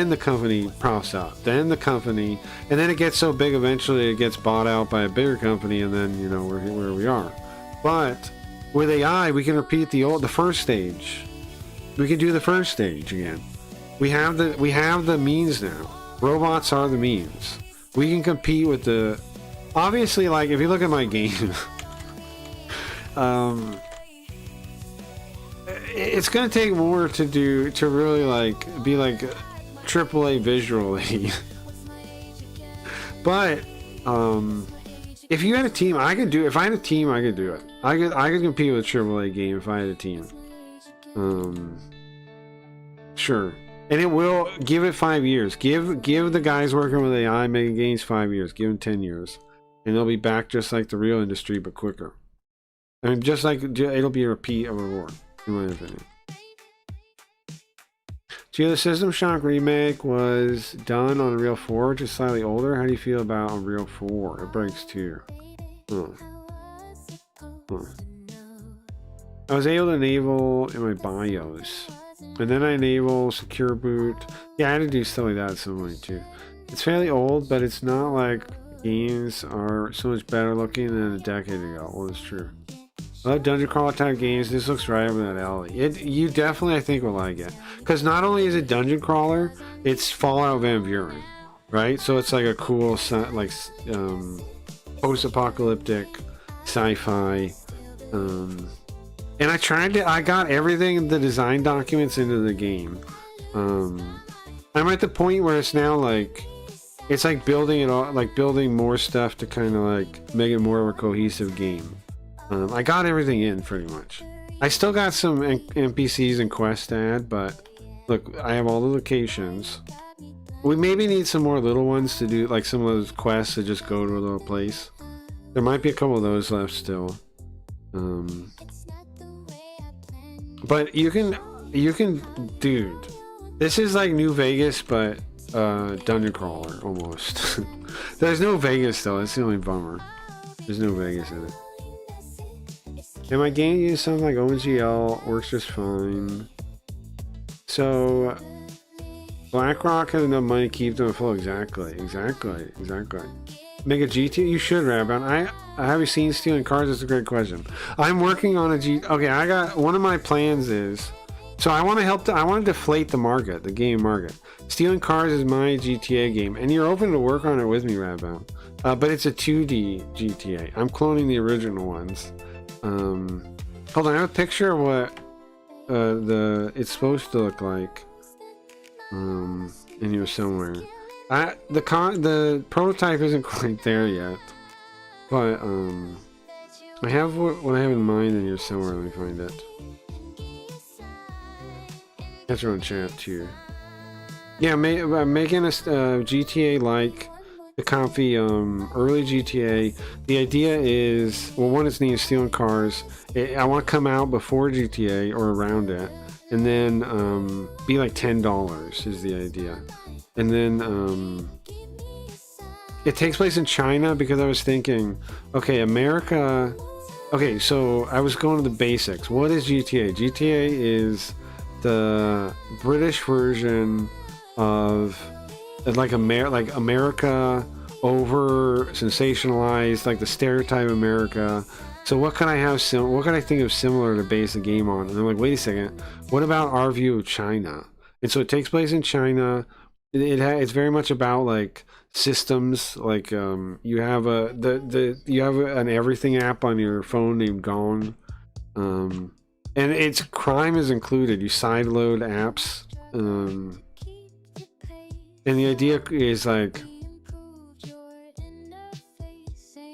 the company props up. Then it gets so big eventually it gets bought out by a bigger company, and then we're where we are. But with AI, we can repeat the first stage. We can do the first stage again. We have the means now. Robots are the means. We can compete with the. Obviously, like if you look at my game, it's gonna take more to really like be like AAA visually. But if you had a team, I could do. If I had a team, I could do it. I could compete with a AAA game if I had a team. Sure. And it will give it 5 years. Give the guys working with AI making games 5 years. Give them 10 years, and they'll be back just like the real industry, but quicker. I mean, just like it'll be a repeat of a war, in my opinion. So the System Shock remake was done on Unreal 4, just slightly older. How do you feel about Unreal 4? It breaks too. I was able to enable in my BIOS. And then I enable secure boot. Yeah, I had to do stuff like that at some point too. It's fairly old, but it's not like games are so much better looking than a decade ago. Well, it's true. I love dungeon crawler type games. This looks right over that alley. You definitely, I think, will like it. Because not only is it dungeon crawler, it's Fallout Van Buren, right? So it's like a cool, like, post-apocalyptic sci-fi. And I got everything, the design documents into the game. I'm at the point where it's now like, it's like building it all, like building more stuff to kind of like make it more of a cohesive game. I got everything in pretty much. I still got some NPCs and quests to add, but look, I have all the locations. We maybe need some more little ones to do, like some of those quests that just go to a little place. There might be a couple of those left still. But you can, dude, this is like New Vegas, but dungeon crawler almost. There's no Vegas though. That's the only bummer. There's no Vegas in it. And my game use something like OpenGL, works just fine. So BlackRock has enough money to keep them afloat. Exactly. Make a GT? You should, Rabban. I have you seen Stealing Cars? That's a great question. I'm working on a Okay, I got one of my plans is, so I want to help. I want to deflate the market, the game market. Stealing Cars is my GTA game, and you're open to work on it with me, Rabban. But it's a 2D GTA. I'm cloning the original ones. Hold on, I have a picture of what it's supposed to look like. In here somewhere. The prototype isn't quite there yet, but I have what I have in mind in here somewhere. Let me find it. That's your own chat too. Yeah, making a GTA like the comfy early GTA. The idea is, well, one, it's named Stealing Cars. I want to come out before GTA or around it, and then be like $10 is the idea. And then it takes place in China, because I was thinking, okay, America. Okay, so I was going to the basics. What is GTA? GTA is the British version of like America over sensationalized, like the stereotype of America. So what can I have? What can I think of similar to base the game on? And I'm like, wait a second. What about our view of China? And so it takes place in China. It's very much about like systems. Like you have an everything app on your phone named Gone, and it's crime is included. You sideload apps, and the idea is like.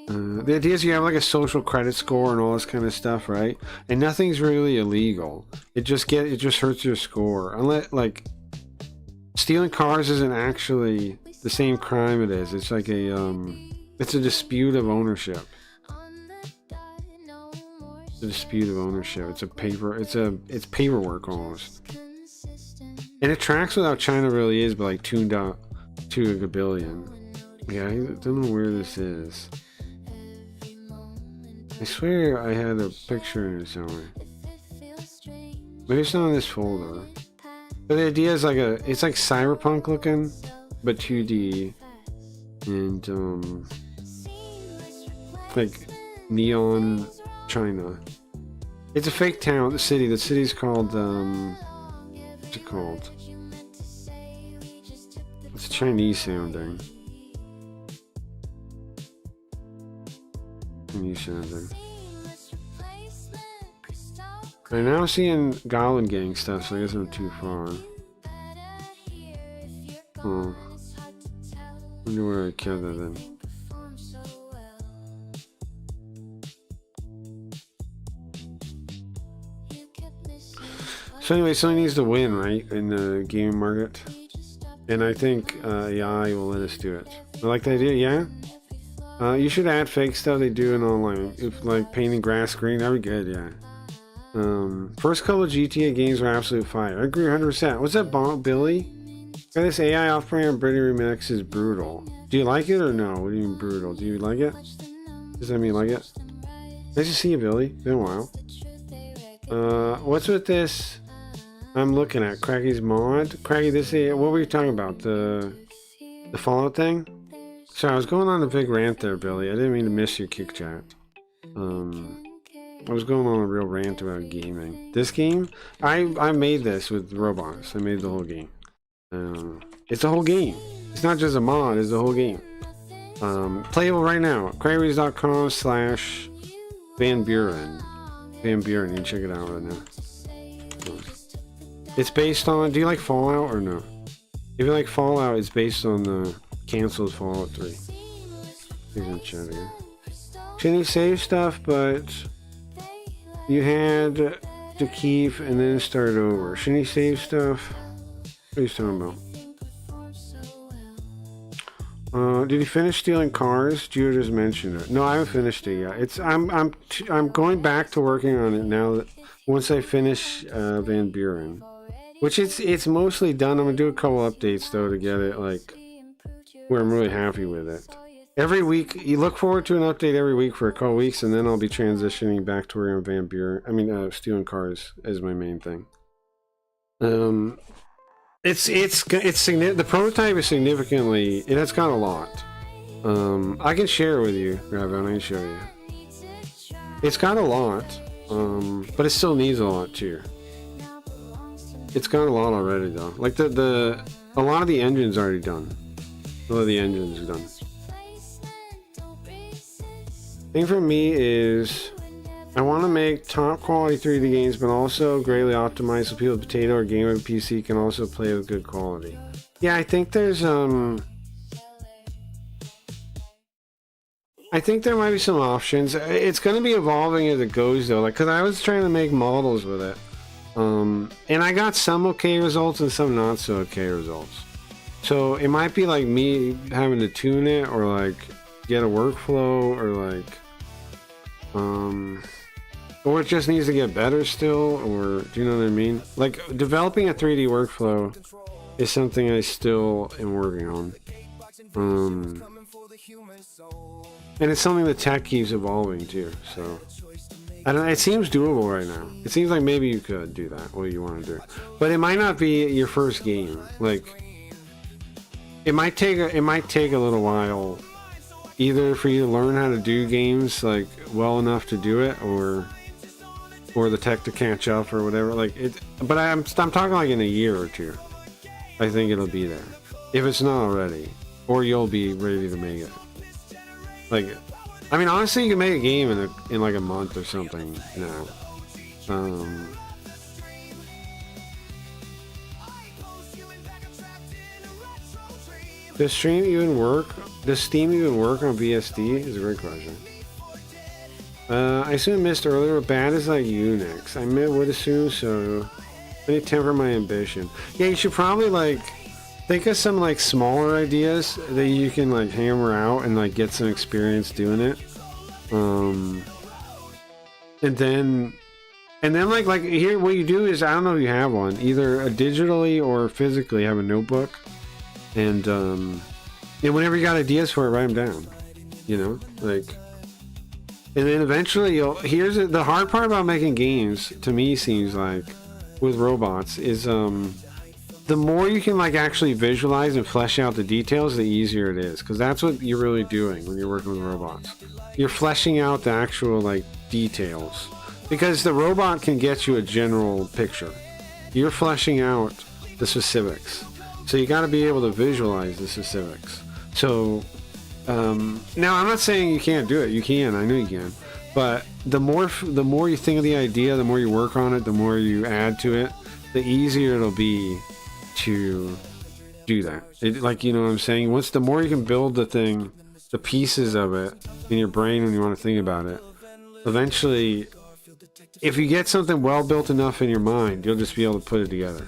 The idea is you have like a social credit score and all this kind of stuff, right? And nothing's really illegal. It just hurts your score. Unless like stealing cars isn't actually the same crime it is. It's like it's a dispute of ownership. It's a dispute of ownership. It's paperwork almost. And it tracks with how China really is, but like tuned up to a billion. Yeah, I don't know where this is. I swear I had a picture in it somewhere. Maybe it's not in this folder. But the idea is it's like cyberpunk looking, but 2D. And like neon China. It's a fake town, the city. The city's called what's it called? It's Chinese sounding. I'm now seeing Goblin Gang stuff, so I guess I'm too far. Oh. Wonder where I killed it then. So anyway, something needs to win, right, in the game market. And I think AI will let us do it. I like the idea, yeah? You should add fake stuff they do in online. If like painting grass green, that'd be good, yeah. First couple of GTA games were absolute fire. I agree 100%. What's that, Billy? Got this AI off-brand British remix is brutal. Do you like it or no? What do you mean brutal? Do you like it? Does that mean like it? Nice to see you, Billy. Been a while. What's with this? I'm looking at Craggy's mod. Craggy, what were you talking about? The Fallout thing? Sorry, I was going on a big rant there, Billy. I didn't mean to miss your kick chat. I was going on a real rant about gaming. This game, I made this with robots. I made the whole game. It's a whole game. It's not just a mod, it's the whole game. Playable right now. Craigrees.com/Van Buren. Van Buren, you can check it out right now. It's based on, do you like Fallout or no? If you like Fallout, it's based on the canceled Fallout 3. Here's in chat here. Shouldn't save stuff, but you had to keep and then start over. Shouldn't he save stuff? What are you talking about? Did he finish stealing cars? Gio just mentioned it. No, I haven't finished it yet. I'm going back to working on it now. That once I finish Van Buren, which it's mostly done. I'm gonna do a couple updates though to get it like where I'm really happy with it. Every week, you look forward to an update every week for a couple weeks, and then I'll be transitioning back to working on Van Buren. I mean, stealing cars as my main thing. It's the prototype is significantly. It has got a lot. I can share it with you, Raven. I can show you. It's got a lot, but it still needs a lot too. It's got a lot already though. Like a lot of the engine's already done. A lot of the engines are done. Thing for me is I want to make top quality 3D games, but also greatly optimized so people with potato or game with PC can also play with good quality. Yeah, I think there's I think there might be some options. It's going to be evolving as it goes though, like, cause I was trying to make models with it. And I got some okay results and some not so okay results. So it might be like me having to tune it or like get a workflow or like, or it just needs to get better still, or do you know what I mean? Like developing a 3D workflow is something I still am working on. And it's something the tech keeps evolving too, so I don't know, it seems doable right now. It seems like maybe you could do that, what you want to do. But it might not be your first game. Like it might take a little while either for you to learn how to do games like well enough to do it, or the tech to catch up or whatever. Like it, but I'm talking like in a year or two. I think it'll be there. If it's not already, or you'll be ready to make it. Like, I mean, honestly, you can make a game in like a month or something now. Does Steam even work on BSD? Is a great question. I assume I missed earlier, but bad is like Unix. I would assume so. I need to temper my ambition. Yeah, you should probably like think of some like smaller ideas that you can like hammer out and like get some experience doing it. And then like here, what you do is, I don't know if you have one, either digitally or physically have a notebook, and whenever you got ideas for it, write them down. You know, like, and then eventually here's the hard part about making games to me seems like with robots is the more you can like actually visualize and flesh out the details, the easier it is, because that's what you're really doing when you're working with robots. You're fleshing out the actual like details, because the robot can get you a general picture. You're fleshing out the specifics, so you got to be able to visualize the specifics. So now I'm not saying you can't do it. You can. I know you can. But the more you think of the idea, the more you work on it, the more you add to it, the easier it'll be to do that. Like, you know what I'm saying? The more you can build the thing, the pieces of it in your brain when you want to think about it, eventually, if you get something well built enough in your mind, you'll just be able to put it together.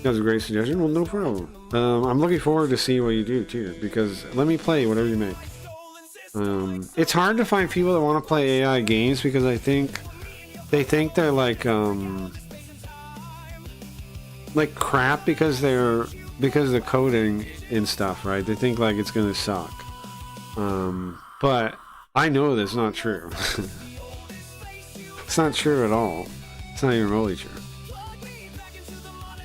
That was a great suggestion. Well, no problem. I'm looking forward to seeing what you do too, because let me play whatever you make. It's hard to find people that want to play AI games, because they think they're like crap because of the coding and stuff, right? They think like it's gonna suck. But I know that's not true. It's not true at all. It's not even remotely true.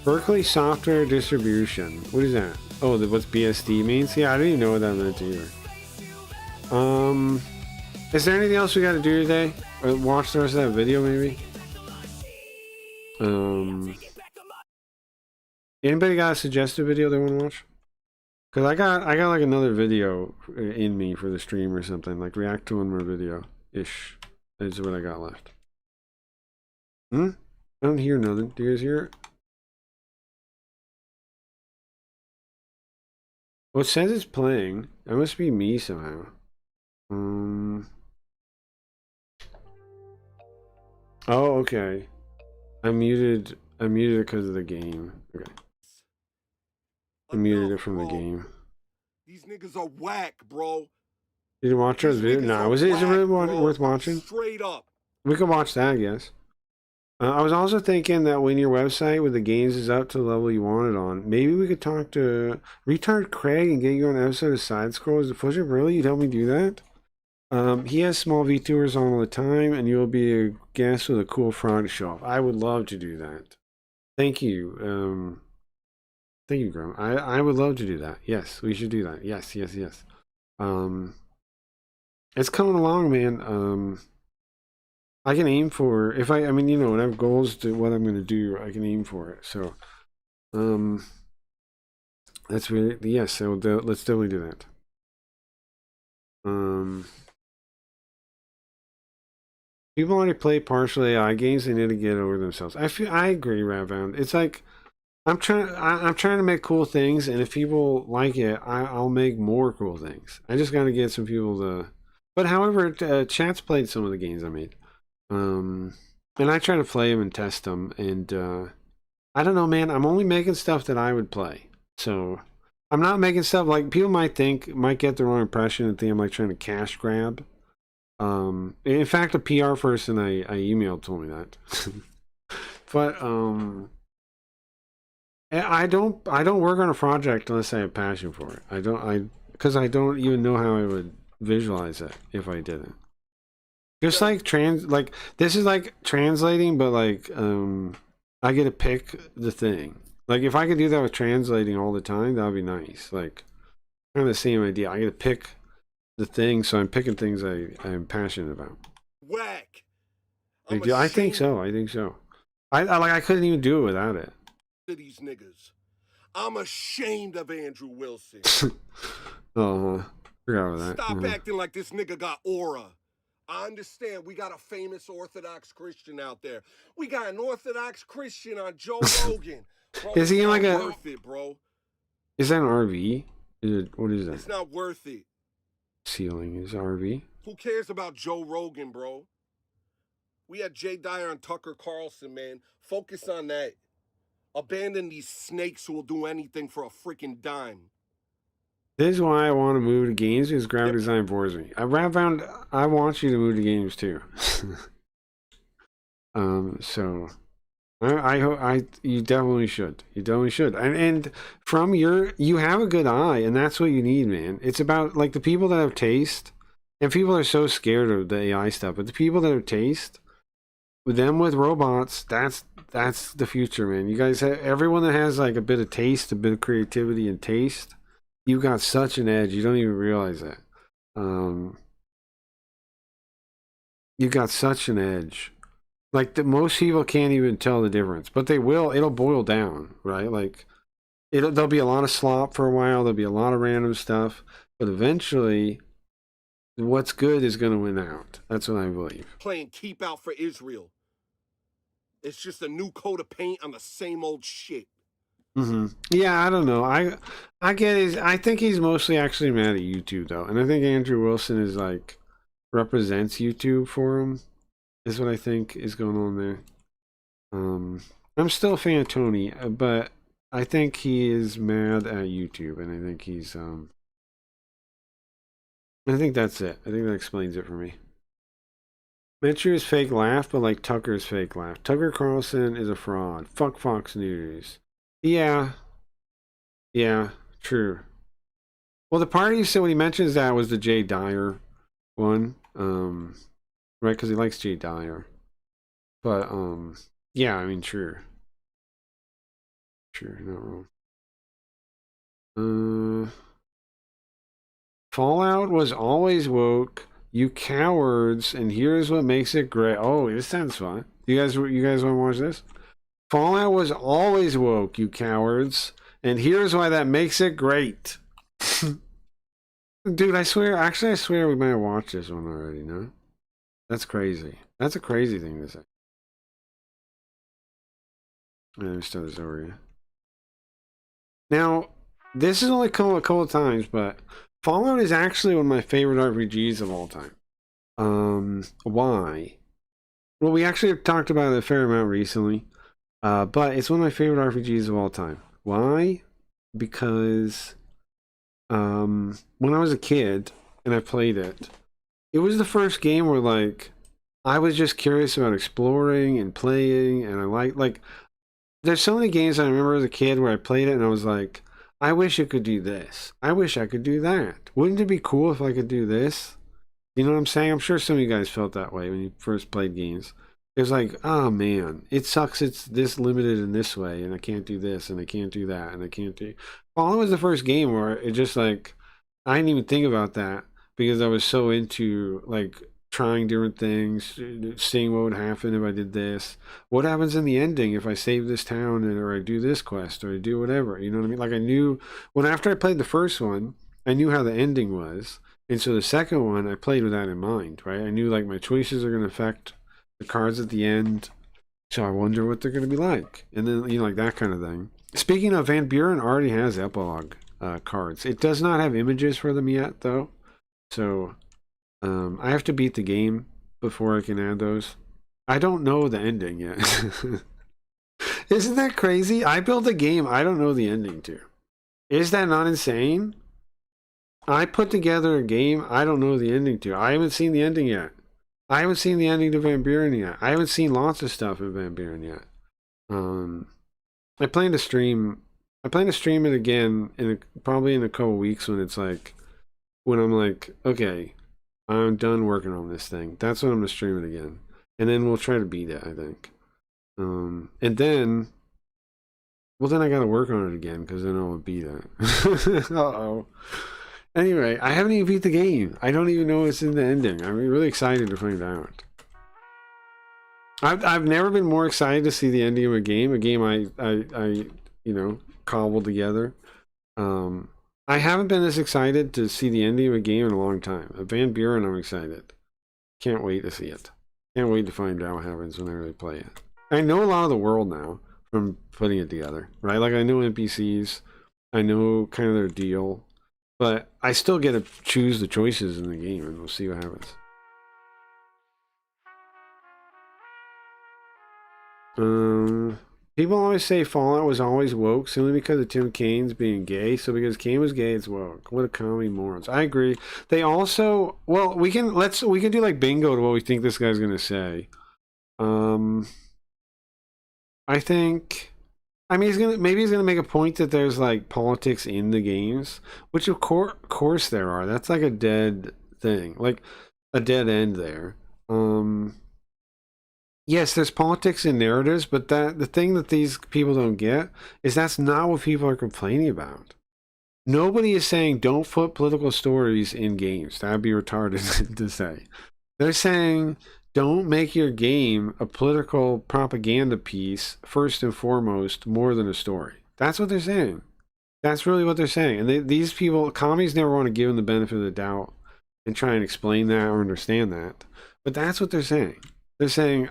Berkeley Software Distribution. What is that? Oh, what's BSD means? Yeah, I didn't even know what that meant either. Is there anything else we got to do today? Or watch the rest of that video, maybe? Anybody got a suggested video they want to watch? Because I got like another video in me for the stream or something. Like react to one more video-ish. Is what I got left. I don't hear nothing. Do you guys hear it? Well, it says it's playing. That must be me somehow. Oh, okay. I muted it because of the game. Okay. I muted it from the game. These niggas are whack, bro. Did you watch our video? No, is it really worth watching? Straight up. We can watch that, I guess. I was also thinking that when your website with the games is up to the level you want it on, maybe we could talk to Retard Craig and get you on an episode of Side Scrolls. Push it, really? You'd help me do that? He has small VTubers on all the time, and you'll be a guest with a cool frog to show off. I would love to do that. Thank you. Thank you, Grim. I would love to do that. Yes, we should do that. Yes. It's coming along, man. I can aim for I mean, you know, when I have goals to what I'm going to do, I can aim for it. So, that's really yes. So let's definitely do that. People already play partial AI games. They need to get over themselves. I agree, Ravound. It's like I'm trying to make cool things, and if people like it, I'll make more cool things. I just got to get some people to. But however, chat's played some of the games I made. And I try to play them and test them, and I don't know, man. I'm only making stuff that I would play, so I'm not making stuff like people might get the wrong impression and think I'm like trying to cash grab. In fact, a PR person I emailed told me that, but I don't work on a project unless I have passion for it. Because I don't even know how I would visualize it if I didn't. Just like this is like translating, but like I get to pick the thing. Like if I could do that with translating all the time, that would be nice. Like kind of the same idea. I get to pick the thing, so I'm picking things I'm passionate about. Whack. I think so. I couldn't even do it without it. These niggas. I'm ashamed of Andrew Wilson. Forgot about that. Stop acting like this nigga got aura. I understand we got a famous Orthodox Christian out there. We got an Orthodox Christian on Joe Rogan. Bro, is he in like a? Worth it, bro. Is that an RV? What is that? It's not worth it. Ceiling is RV. Who cares about Joe Rogan, bro? We had Jay Dyer and Tucker Carlson, man. Focus on that. Abandon these snakes who will do anything for a freaking dime. This is why I want to move to games, because graphic design bores me. I want you to move to games too. So I hope you definitely should. You definitely should. And from you have a good eye, and that's what you need, man. It's about like the people that have taste, and people are so scared of the AI stuff, but the people that have taste, with robots, that's the future, man. You guys everyone that has like a bit of taste, a bit of creativity and taste. You've got such an edge. You don't even realize it. You've got such an edge. Like most people can't even tell the difference, but they will. It'll boil down, right? Like there'll be a lot of slop for a while. There'll be a lot of random stuff, but eventually, what's good is going to win out. That's what I believe. Playing keep out for Israel. It's just a new coat of paint on the same old shit. Yeah, I don't know. I get his. I think he's mostly actually mad at YouTube though, and I think Andrew Wilson is like represents YouTube for him. Is what I think is going on there. I'm still a fan of Tony, but I think he is mad at YouTube, and I think he's I think that's it. I think that explains it for me. Mitchell's fake laugh, but like Tucker's fake laugh. Tucker Carlson is a fraud. Fuck Fox News. Yeah, true. Well, the part when he mentions that was the Jay Dyer one, right? Because he likes Jay Dyer. But yeah, I mean, true, not wrong. Fallout was always woke, you cowards, and here's what makes it great. Oh, this sounds fun. You guys want to watch this? Fallout was always woke, you cowards, and here's why that makes it great. Dude, I swear we might have watched this one already, no? That's crazy. That's a crazy thing to say. Let me start this over here. Now, this has only come a couple of times, but Fallout is actually one of my favorite RPGs of all time. Why? Well, we actually have talked about it a fair amount recently. But it's one of my favorite RPGs of all time. Why? Because when I was a kid and I played it, it was the first game where like I was just curious about exploring and playing, and I like there's so many games I remember as a kid where I played it and I was like, I wish it could do this. I wish I could do that. Wouldn't it be cool if I could do this? You know what I'm saying? I'm sure some of you guys felt that way when you first played games. It was like, oh man, it sucks it's this limited in this way, and I can't do this, and I can't do that, and I can't do... Fallout was the first game where it just like, I didn't even think about that because I was so into like trying different things, seeing what would happen if I did this. What happens in the ending if I save this town, or I do this quest, or I do whatever, you know what I mean? Like I knew, when after I played the first one, I knew how the ending was. And so the second one, I played with that in mind, right? I knew like my choices are going to affect the cards at the end. So I wonder what they're going to be like. And then, you know, like that kind of thing. Speaking of, Van Buren already has epilogue cards. It does not have images for them yet, though. So I have to beat the game before I can add those. I don't know the ending yet. Isn't that crazy? I built a game I don't know the ending to. Is that not insane? I put together a game I don't know the ending to. I haven't seen the ending yet. I haven't seen the ending to Van Buren yet. I haven't seen lots of stuff in Van Buren yet. I plan to stream it again probably in a couple weeks when it's like, when I'm like, okay, I'm done working on this thing. That's when I'm gonna stream it again, and then we'll try to beat it, I think. And then, well, then I gotta work on it again because then I'll beat it. Uh-oh. Anyway, I haven't even beat the game. I don't even know what's in the ending. I'm really excited to find out. I've never been more excited to see the ending of a game I you know, cobbled together. I haven't been this excited to see the ending of a game in a long time. Van Buren, I'm excited. Can't wait to see it. Can't wait to find out what happens when I really play it. I know a lot of the world now from putting it together, right? Like I know NPCs, I know kind of their deal, but I still get to choose the choices in the game, and we'll see what happens. People always say Fallout was always woke simply because of Tim Kane's being gay. So because Kane was gay, it's woke. What a commie morons. I agree. They also, well, we can do like bingo to what we think this guy's gonna say. I think, I mean, maybe he's gonna make a point that there's like politics in the games, which of course there are. That's like a dead thing, like a dead end there. Yes, there's politics in narratives, but the thing that these people don't get is that's not what people are complaining about. Nobody is saying don't put political stories in games. That'd be retarded to say. They're saying don't make your game a political propaganda piece first and foremost, more than a story. That's what they're saying. That's really what they're saying. And these people, commies never want to give them the benefit of the doubt and try and explain that or understand that. But that's what they're saying. They're saying,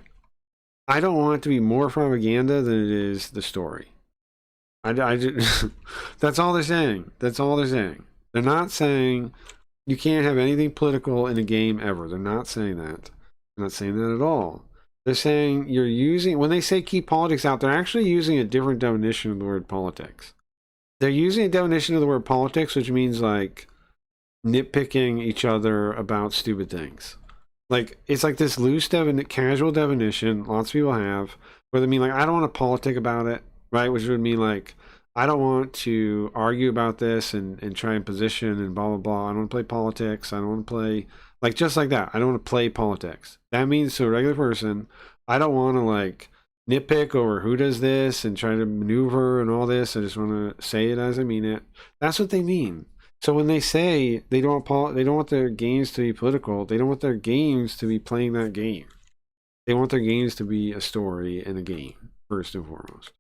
I don't want it to be more propaganda than it is the story. That's all they're saying. That's all they're saying. They're not saying you can't have anything political in a game ever. They're not saying that. They're not saying that at all. They're saying you're using, when they say keep politics out, they're actually using a different definition of the word politics. They're using a definition of the word politics, which means like nitpicking each other about stupid things. Like, it's like this loose casual definition lots of people have, where they mean like, I don't want to politic about it, right? Which would mean like, I don't want to argue about this and try and position and blah, blah, blah. I don't want to play politics. I don't want to play, like, just like that. I don't want to play politics. That means to a regular person, I don't want to like nitpick over who does this and try to maneuver and all this. I just want to say it as I mean it. That's what they mean. So when they say they don't want their games to be political, they don't want their games to be playing that game. They want their games to be a story and a game, first and foremost.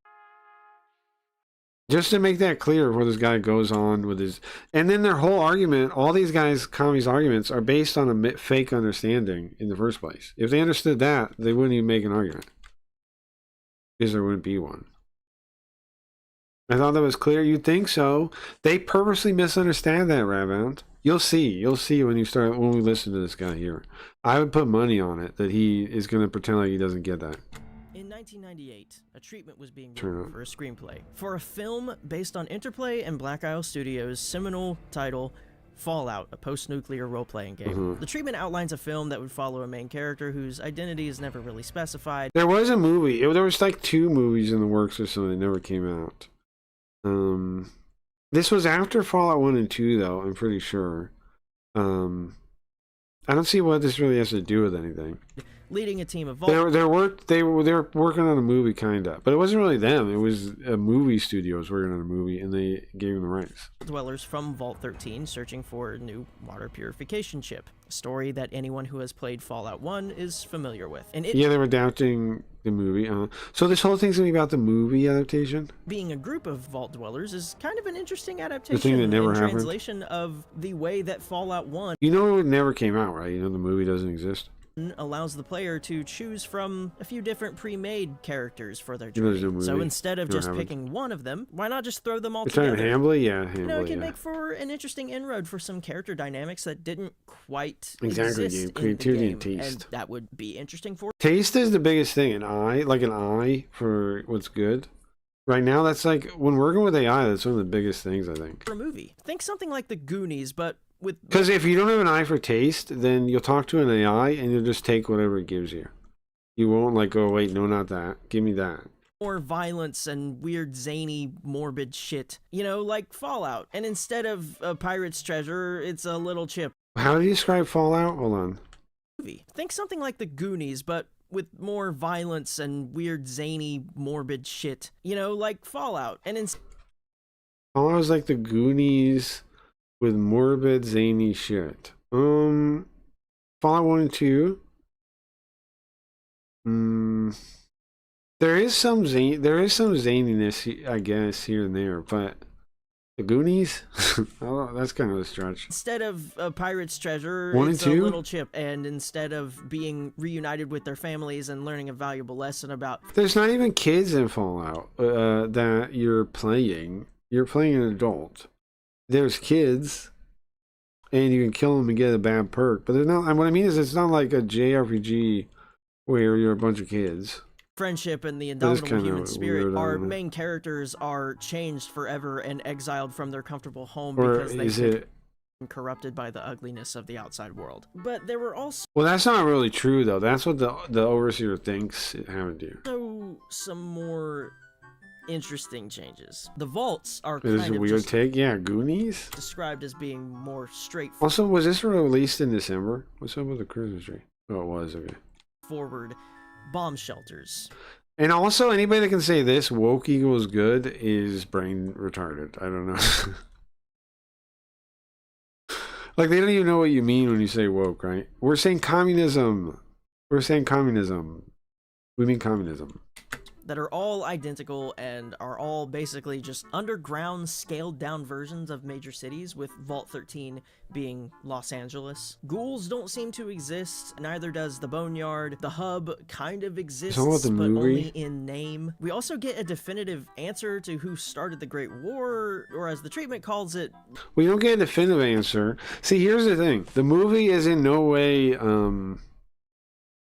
Just to make that clear before this guy goes on with his... And then their whole argument, all these guys' commies' arguments are based on a fake understanding in the first place. If they understood that, they wouldn't even make an argument. Because there wouldn't be one. I thought that was clear. You'd think so. They purposely misunderstand that, Rabound. You'll see. You'll see when we listen to this guy here. I would put money on it that he is going to pretend like he doesn't get that. In 1998, a treatment was being written for a screenplay for a film based on Interplay and Black Isle Studios' seminal title, Fallout, a post-nuclear role-playing game. The treatment outlines a film that would follow a main character whose identity is never really specified. There was a movie. There was like 2 movies in the works or something that never came out. This was after Fallout 1 and 2, though, I'm pretty sure. I don't see what this really has to do with anything. Leading a team of they were working on a movie, kinda, but it wasn't really them. It was a movie studio was working on a movie, and they gave them the rights. Dwellers from Vault 13 searching for a new water purification chip. A story that anyone who has played Fallout 1 is familiar with. And yeah, they were adapting the movie. So this whole thing's gonna be about the movie adaptation. Being a group of Vault Dwellers is kind of an interesting adaptation. The thing that never happened. Translation of the way that Fallout 1. You know, it never came out, right? You know, the movie doesn't exist. Allows the player to choose from a few different pre-made characters for their journey. So instead of just picking one of them, why not just throw them all together? Hambly? Yeah, Hambly, you know, it can make for an interesting inroad for some character dynamics that didn't quite exist creativity in the game, and taste. and that would be interesting for. Taste is the biggest thing. An eye for what's good. Right now, that's like when working with AI. That's one of the biggest things, I think. For a movie, think something like The Goonies, but because if you don't have an eye for taste, then you'll talk to an AI and you'll just take whatever it gives you. You won't like, oh wait, no, not that. Give me that. More violence and weird, zany, morbid shit. You know, like Fallout. And instead of a pirate's treasure, it's a little chip. How do you describe Fallout? Hold on. Think something like The Goonies, but with more violence and weird, zany, morbid shit. You know, like Fallout. And Fallout is like The Goonies with morbid, zany shit. Fallout 1 and 2. There is some zaniness, I guess, here and there, but The Goonies? Oh, that's kind of a stretch. Instead of a pirate's treasure, 1 and it's 2? a little chip. And instead of being reunited with their families and learning a valuable lesson about... There's not even kids in Fallout that you're playing. You're playing an adult. There's kids, and you can kill them and get a bad perk. But there's not. What I mean is, it's not like a JRPG where you're a bunch of kids. Friendship and the indomitable human spirit. Our main characters are changed forever and exiled from their comfortable home because they've been corrupted by the ugliness of the outside world. But there were also... Well, that's not really true, though. That's what the overseer thinks it happened to you. So, some more interesting changes. The vaults are kind of a weird take. Yeah, Goonies described as being more straightforward. Also, was this released in December? What's up with the Christmas tree? Oh, it was. Okay. Forward bomb shelters. And also, anybody that can say this woke equals good is brain retarded. I don't know. Like, they don't even know what you mean when you say woke, right? We're saying communism. We mean communism. That are all identical and are all basically just underground, scaled-down versions of major cities, with Vault 13 being Los Angeles. Ghouls don't seem to exist, neither does the Boneyard. The Hub kind of exists, but only in name. We also get a definitive answer to who started the Great War, or as the treatment calls it... We don't get a definitive answer. See, here's the thing. The movie is in no way...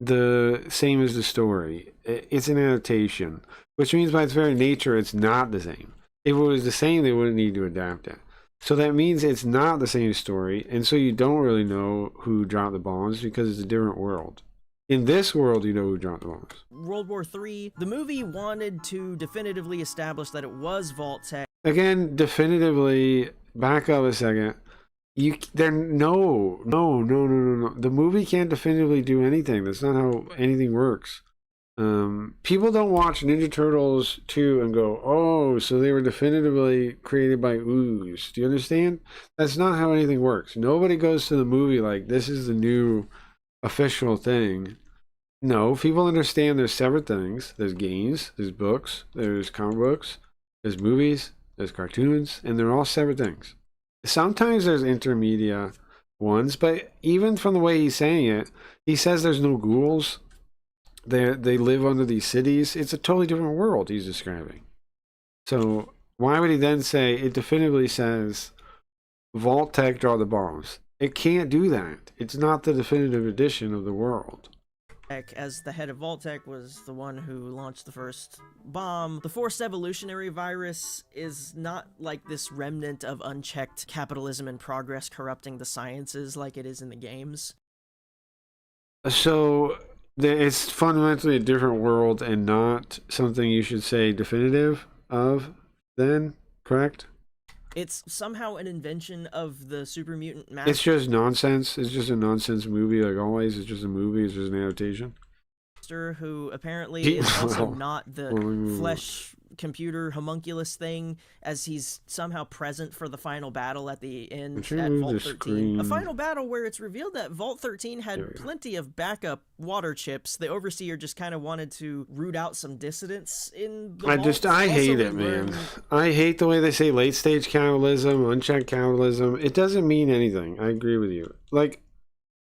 the same as the story. It's an adaptation, which means by its very nature it's not the same. If it was the same, they wouldn't need to adapt it. So that means it's not the same story, and so you don't really know who dropped the bombs because it's a different world. In this world, you know who dropped the bombs. World War III, the movie wanted to definitively establish that it was Vault Tech. Again, definitively, back up a second. No. The movie can't definitively do anything. That's not how anything works. People don't watch Ninja Turtles 2 and go, oh, so they were definitively created by Ooze. Do you understand? That's not how anything works. Nobody goes to the movie like, this is the new official thing. No, people understand there's separate things. There's games, there's books, there's comic books, there's movies, there's cartoons, and they're all separate things. Sometimes there's intermedia ones, but even from the way he's saying it, he says there's no ghouls. They live under these cities. It's a totally different world he's describing. So why would he then say, it definitively says, Vault Tech draw the bombs? It can't do that. It's not the definitive edition of the world. as the head of Vault-Tec was the one who launched the first bomb. The forced evolutionary virus is not like this remnant of unchecked capitalism and progress corrupting the sciences like it is in the games. So it's fundamentally a different world and not something you should say definitive of then, correct? It's somehow an invention of the super mutant master. It's just nonsense. It's just a nonsense movie, like always. It's just a movie. It's just an adaptation. Who apparently is also not the flesh computer homunculus thing, as he's somehow present for the final battle at the end at Vault 13. A final battle where it's revealed that Vault 13 had plenty of backup water chips. The Overseer just kind of wanted to root out some dissidents in the vault. I hate it, man. I hate the way they say late stage capitalism, unchecked capitalism. It doesn't mean anything. I agree with you. Like,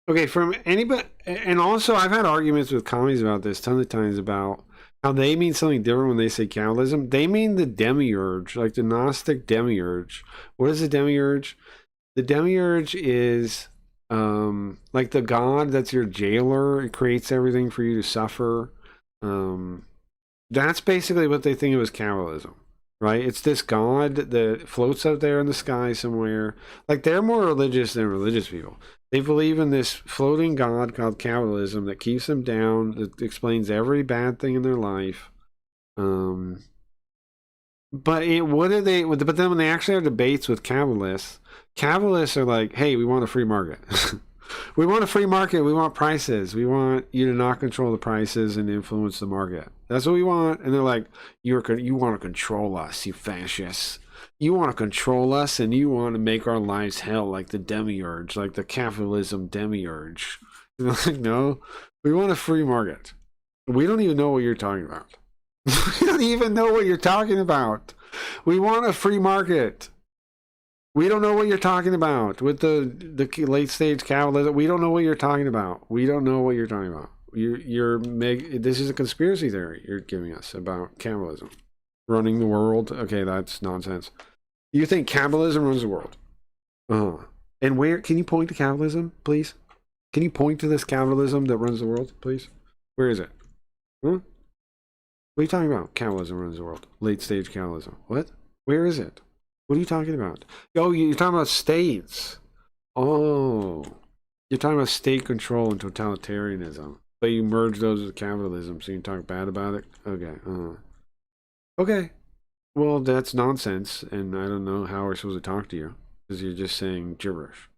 okay, from anybody, and also I've had arguments with commies about this tons of times about how they mean something different when they say capitalism. They mean the demiurge, like the Gnostic demiurge. What is the demiurge? The demiurge is like the god that's your jailer. It creates everything for you to suffer. That's basically what they think of as capitalism, right? It's this god that floats up there in the sky somewhere. Like, they're more religious than religious people. They believe in this floating god called capitalism that keeps them down, that explains every bad thing in their life. But then when they actually have debates with capitalists are like, hey, we want a free market. We want a free market. We want prices. We want you to not control the prices and influence the market. That's what we want. And they're like, you want to control us, you fascists. You want to control us, and you want to make our lives hell, like the demiurge, like the capitalism demiurge. And they're like, no, we want a free market. We don't even know what you're talking about. We don't even know what you're talking about. We want a free market. We don't know what you're talking about with the late stage capitalism. We don't know what you're talking about. We don't know what you're talking about. This is a conspiracy theory you're giving us about capitalism running the world. Okay, that's nonsense. You think capitalism runs the world? And where can you point to capitalism, please? Can you point to this capitalism that runs the world, please? Where is it? What are you talking about? Capitalism runs the world. Late stage capitalism. What? Where is it? What are you talking about? Oh, you're talking about states. Oh, you're talking about state control and totalitarianism. But you merge those with capitalism, so you can talk bad about it? Okay. Okay. Well, that's nonsense, and I don't know how we're supposed to talk to you, because you're just saying gibberish.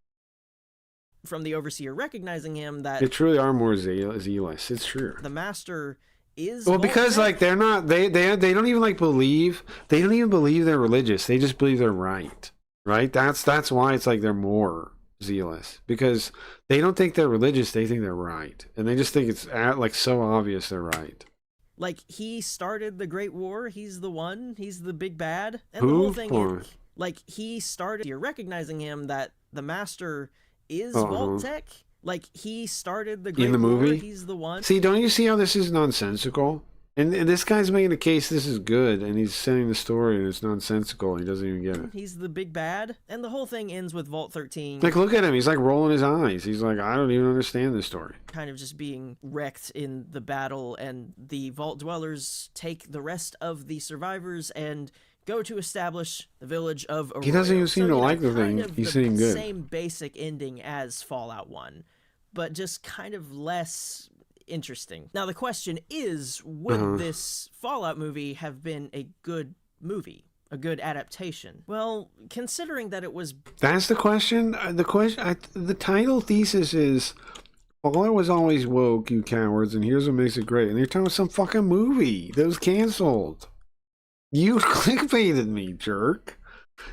From the Overseer recognizing him that... They truly are more zealous. It's true. The Master... Well, because like they're not, they don't even like believe, they don't even believe they're religious. They just believe they're right. That's why it's like they're more zealous, because they don't think they're religious. They think they're right, and they just think it's like so obvious they're right. Like, he started the Great War. He's the one. He's the big bad. And the whole thing is, like, he started. You're recognizing him that the Master is Vault-Tec. Like, he started the Great War, he's the one. See, don't you see how this is nonsensical? And this guy's making a case this is good, and he's saying the story, and it's nonsensical. He doesn't even get it. He's the big bad, and the whole thing ends with Vault 13. Like, look at him. He's, like, rolling his eyes. He's like, I don't even understand this story. Kind of just being wrecked in the battle, and the Vault Dwellers take the rest of the survivors and go to establish the village of Arroyo. He doesn't even seem to like the thing. He's saying good. Same basic ending as Fallout 1. But just kind of less interesting. Now, the question is, would this Fallout movie have been a good movie? A good adaptation? Well, considering that it was... That's the question? The title thesis is, Fallout was always woke, you cowards, and here's what makes it great. And you're talking about some fucking movie that was canceled. You clickbaited me, jerk.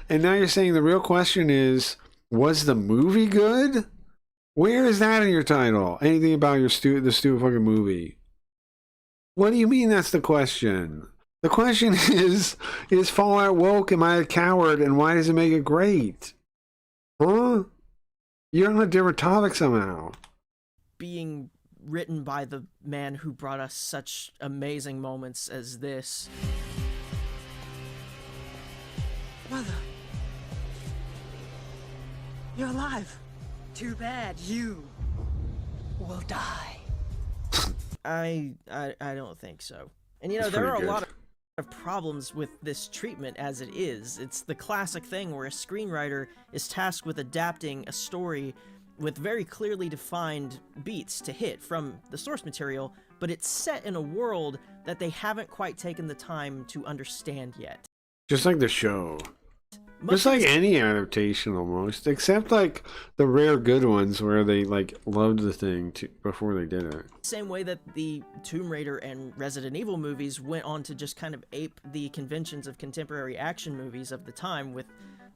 And now you're saying the real question is, was the movie good? Where is that in your title? Anything about the stupid fucking movie? What do you mean that's the question? The question is Fallout woke? Am I a coward? And why does it make it great? Huh? You're on a different topic somehow. Being written by the man who brought us such amazing moments as this. Mother. You're alive. Too bad you will die. I don't think so. And you know, That's there are pretty a lot good. of problems with this treatment as it is. It's the classic thing where a screenwriter is tasked with adapting a story with very clearly defined beats to hit from the source material, but it's set in a world that they haven't quite taken the time to understand yet. Just like the show. Just like any adaptation almost, except like the rare good ones where they like loved the thing before they did it. Same way that the Tomb Raider and Resident Evil movies went on to just kind of ape the conventions of contemporary action movies of the time with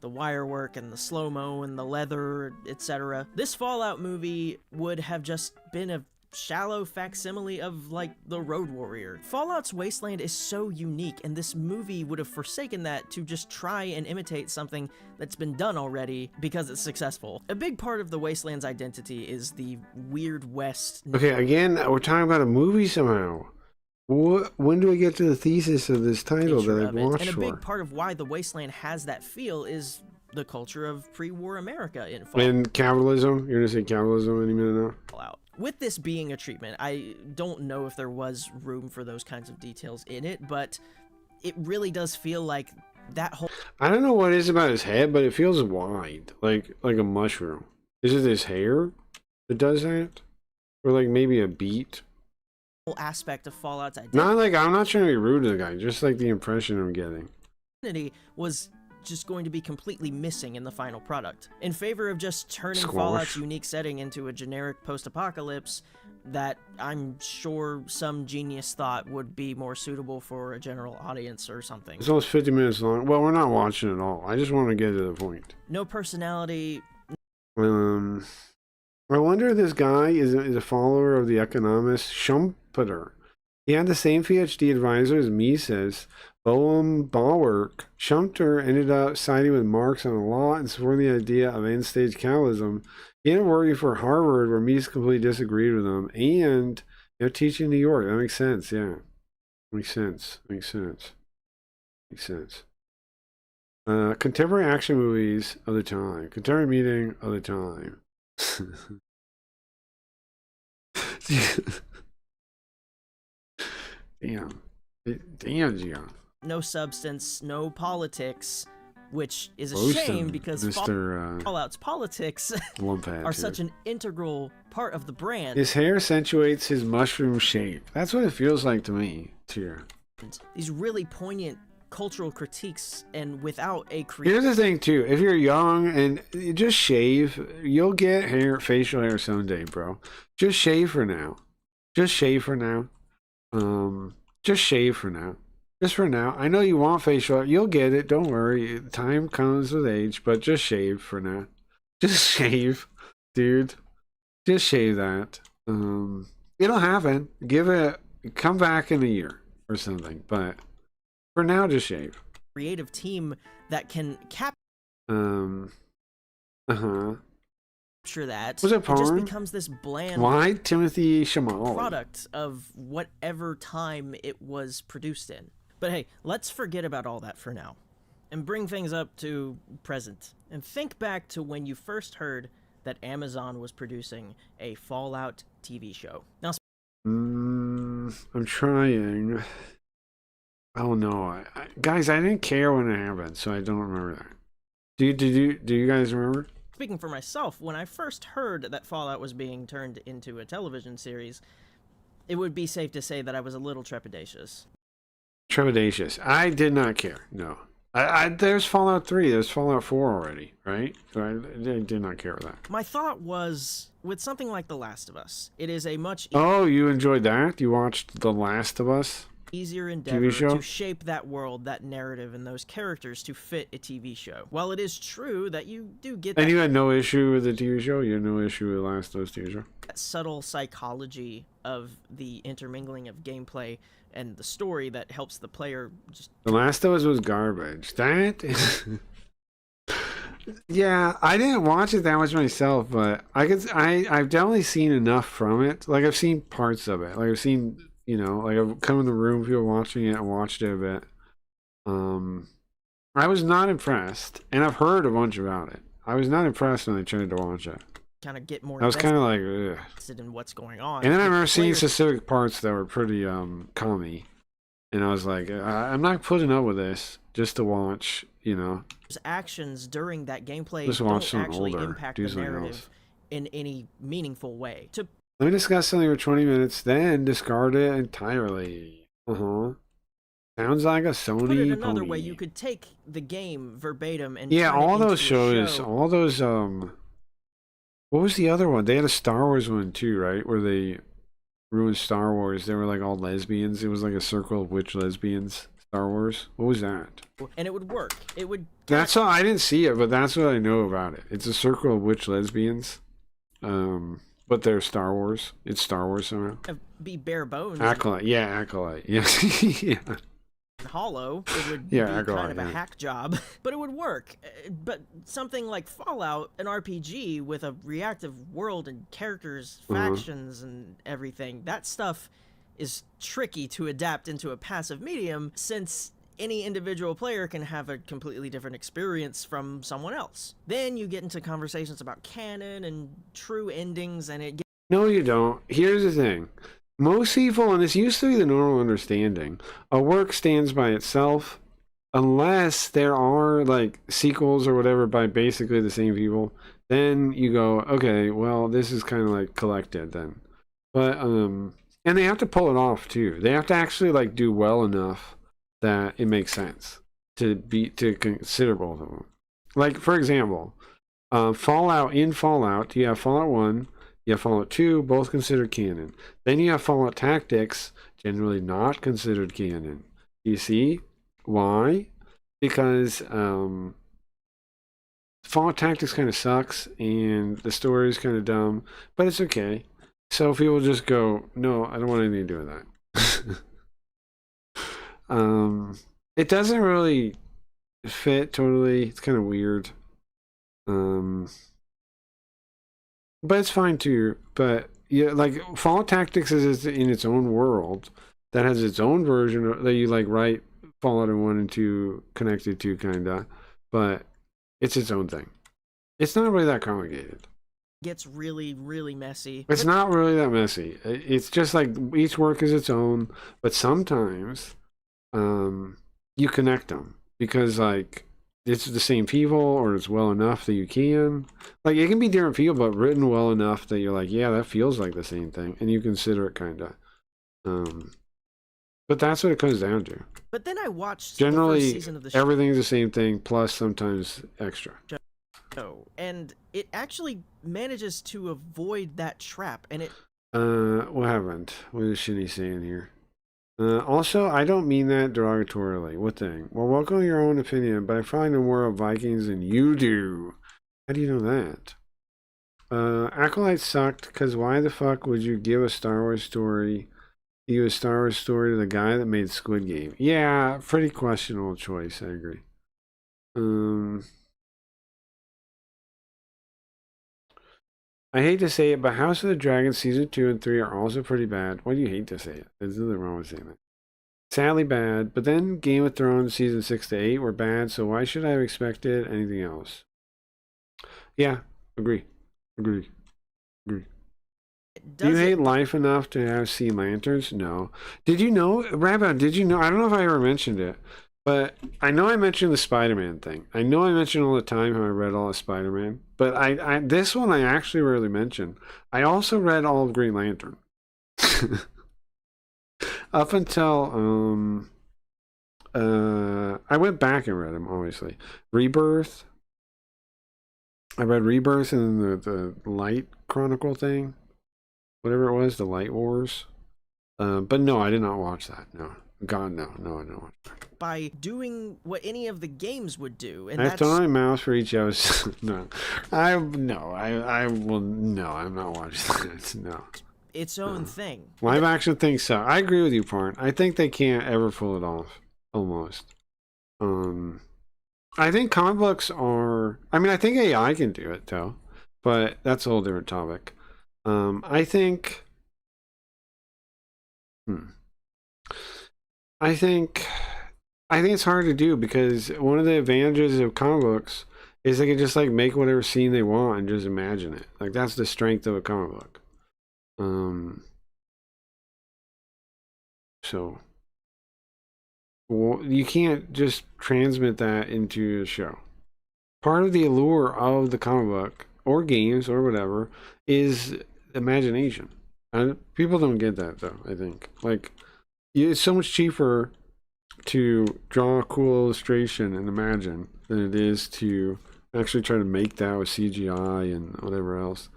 the wire work and the slow-mo and the leather, etc. This Fallout movie would have just been a shallow facsimile of, like, the Road Warrior. Fallout's Wasteland is so unique, and this movie would have forsaken that to just try and imitate something that's been done already because it's successful. A big part of the Wasteland's identity is the Weird West. Okay, again, we're talking about a movie somehow. When do we get to the thesis of this title that I've watched And a for? big part of why the Wasteland has that feel is the culture of pre-war America in Fallout. And capitalism? You're gonna say capitalism any minute now? With this being a treatment, I don't know if there was room for those kinds of details in it, but it really does feel like that whole... I don't know what it is about his head, but it feels wide, like a mushroom. Is it his hair that does that? Or like maybe a beat? aspect of Fallout's identity Not like, I'm not trying to be rude to the guy, just like the impression I'm getting. was just going to be completely missing in the final product. In favor of just turning Squash. Fallout's unique setting into a generic post-apocalypse that I'm sure some genius thought would be more suitable for a general audience or something. It's almost 50 minutes long. Well, we're not watching it all. I just want to get to the point. No personality. I wonder if this guy is a follower of the economist Schumpeter. He had the same PhD advisor as Mises, Boehm Bawerk. Schumpeter ended up siding with Marx on a law and supporting the idea of end-stage capitalism. He ended up working for Harvard, where Mises completely disagreed with him, and teaching in New York. That makes sense, yeah. Makes sense. Contemporary action movies of the time. Contemporary meeting of the time. Damn, Gian. No substance, no politics, which is a Roast shame him, because Mr. Fallout's politics Lumphead are here. such an integral part of the brand. His hair accentuates his mushroom shape. That's what it feels like to me, here. These really poignant cultural critiques, and without a Here's the thing, too. If you're young and you just shave, you'll get facial hair someday, bro. Just shave for now. Just shave for now. Just shave for now. Just for now. I know you want facial hair. You'll get it. Don't worry. Time comes with age, but just shave for now. Just shave, dude. Just shave that. It'll happen. Come back in a year or something, but for now, just shave. Creative team that can capture that. Was it It just porn? becomes this bland Why Timothy Chalamet? product of whatever time it was produced in. But hey, let's forget about all that for now and bring things up to present and think back to when you first heard that Amazon was producing a Fallout TV show. Now, I'm trying. Oh no, guys! I didn't care when it happened, so I don't remember that. Do you guys remember? speaking for myself, when I first heard that Fallout was being turned into a television series, it would be safe to say that I was a little trepidatious. Trepidatious. I did not care. No. There's Fallout 3. There's Fallout 4 already, right? So I did not care with that. My thought was, with something like The Last of Us, it is a much Oh, you enjoyed that? You watched The Last of Us? easier TV endeavor show? to shape that world, that narrative, and those characters to fit a TV show. While it is true that you do get And you had no issue with the TV show? You had no issue with The Last of Us TV show? that subtle psychology of the intermingling of gameplay and the story that helps the player just... The Last of Us was garbage. That is... Yeah, I didn't watch it that much myself, but I've definitely seen enough from it. Like, I've seen parts of it. Like, I've seen, like, I've come in the room, people watching it, and watched it a bit. I was not impressed, and I've heard a bunch about it. I was not impressed when I tried to watch it. kind of get more I was kind of like, invested in what's going on. and then I The remember seeing players- specific parts that were pretty comedy, and I was like, I'm not putting up with this just to watch, you know. actions during that gameplay Just watch don't something actually older, impact do the something narrative else. in any meaningful way. To Let me discuss something for 20 minutes, then discard it entirely. Sounds like a Sony put it another pony. way, you could take the game verbatim and Yeah, turn it all those into a shows, show. all those what was the other one? They had a Star Wars one too, right? Where they ruined Star Wars. They were like all lesbians. It was like a circle of witch lesbians. Star Wars. What was that? And it would work. It would That's all. I didn't see it, but that's what I know about it. It's a circle of witch lesbians. But they're Star Wars. It's Star Wars somehow. be bare bones. Acolyte. Yeah, Acolyte. Yeah. Yeah. Hollow, it would Yeah, be I got kind it, of a yeah. hack job, but it would work. But something like Fallout, an RPG with a reactive world and characters, factions, and everything, that stuff is tricky to adapt into a passive medium, since any individual player can have a completely different experience from someone else. Then you get into conversations about canon and true endings, and it gets No, you don't. Here's the thing. Most people, and this used to be the normal understanding, a work stands by itself unless there are like sequels or whatever by basically the same people. Then you go, okay, well, this is kind of like collected then. But and they have to pull it off too. They have to actually like do well enough that it makes sense to consider both of them. Like for example, Fallout, you have Fallout 1, you have Fallout 2, both considered canon. Then you have Fallout Tactics, generally not considered canon. You see why? Because Fallout Tactics kind of sucks and the story is kind of dumb, but it's okay. So people just go, no, I don't want anything to do with that. It doesn't really fit totally. It's kind of weird. But it's fine too. But yeah, like Fallout Tactics is in its own world that has its own version that you like write Fallout 1 and 2 connected to kinda, but it's its own thing. It's not really that complicated. gets really, really messy. It's not really that messy. It's just like each work is its own, but sometimes you connect them because like it's the same people or it's well enough that you can. Like it can be different people, but written well enough that you're like, yeah, that feels like the same thing, and you consider it kind of. But that's what it comes down to. But then I watched Generally, the first season of the show. everything's the same thing, plus sometimes extra. And it actually manages to avoid that trap, and it What happened? What is Shinny saying here? Also, I don't mean that derogatorily. What thing? Well, welcome your own opinion, but I probably know more about Vikings than you do. How do you know that? Acolyte sucked, because why the fuck would you give a Star Wars story to the guy that made Squid Game? Yeah, pretty questionable choice, I agree. I hate to say it, but House of the Dragon Season 2 and 3 are also pretty bad. Why do you hate to say it? There's nothing wrong with saying that. Sadly bad, but then Game of Thrones Season 6 to 8 were bad, so why should I have expected anything else? Yeah, agree. Do you hate life enough to have sea lanterns? No. Did you know, Rabbi, did you know, I don't know if I ever mentioned it, but I know I mentioned the Spider-Man thing. I know I mention all the time how I read all of Spider-Man, but I this one I actually rarely mention. I also read all of Green Lantern. Up until, I went back and read them, obviously. Rebirth. I read Rebirth and then the Light Chronicle thing. Whatever it was, the Light Wars. But no, I did not watch that. No. God, no, I didn't watch that. by doing what any of the games would do, and I have that's to on my mouse for each episode. I'm not watching that. No. its own thing. Live action things suck. I agree with you, Parn. I think they can't ever pull it off. Almost. I think comic books are. I mean, I think AI can do it though, but that's a whole different topic. I think. I think it's hard to do because one of the advantages of comic books is they can just like make whatever scene they want and just imagine it. Like that's the strength of a comic book. So well, you can't just transmit that into a show. Part of the allure of the comic book or games or whatever is imagination. And people don't get that though, I think. Like it's so much cheaper to draw a cool illustration and imagine than it is to actually try to make that with CGI and whatever else.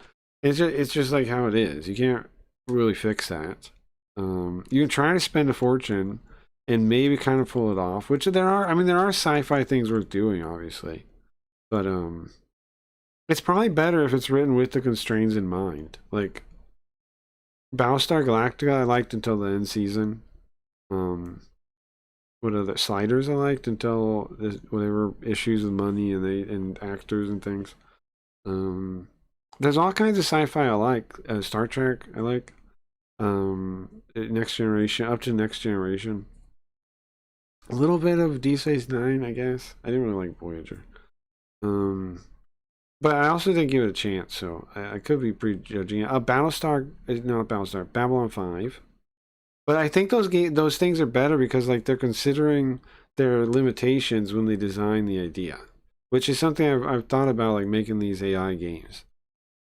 It's just like how it is. You can't really fix that. You can try to spend a fortune and maybe kind of pull it off, which there are. I mean, there are sci-fi things worth doing, obviously, but it's probably better if it's written with the constraints in mind. Like Battlestar Galactica, I liked until the end season. What other Sliders I liked until whatever issues with money and actors and things. There's all kinds of sci-fi I like. Star Trek I like. Next Generation, up to Next Generation. A little bit of Deep Space Nine, I guess. I didn't really like Voyager. But I also didn't give it a chance, so I could be prejudging it. Battlestar, no, not Battlestar, Babylon 5. But I think those things are better because like they're considering their limitations when they design the idea, which is something I've thought about, like making these AI games.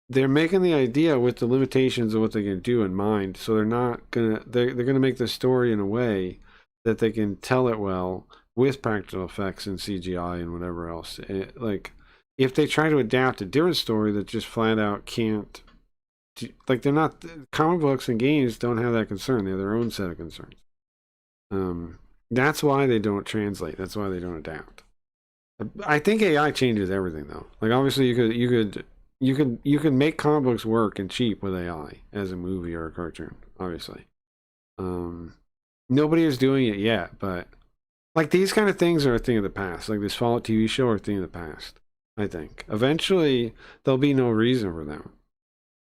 They're making the idea with the limitations of what they can do in mind, so they're gonna make the story in a way that they can tell it well with practical effects and CGI and whatever else. Like if they try to adapt a different story that just flat out can't, like they're not, comic books and games don't have that concern. They have their own set of concerns. That's why they don't translate. That's why they don't adapt. I think AI changes everything though. Like obviously you could make comic books work and cheap with AI as a movie or a cartoon, obviously. Nobody is doing it yet, but like these kind of things are a thing of the past. Like this Fallout TV show are a thing of the past, I think. Eventually there'll be no reason for them.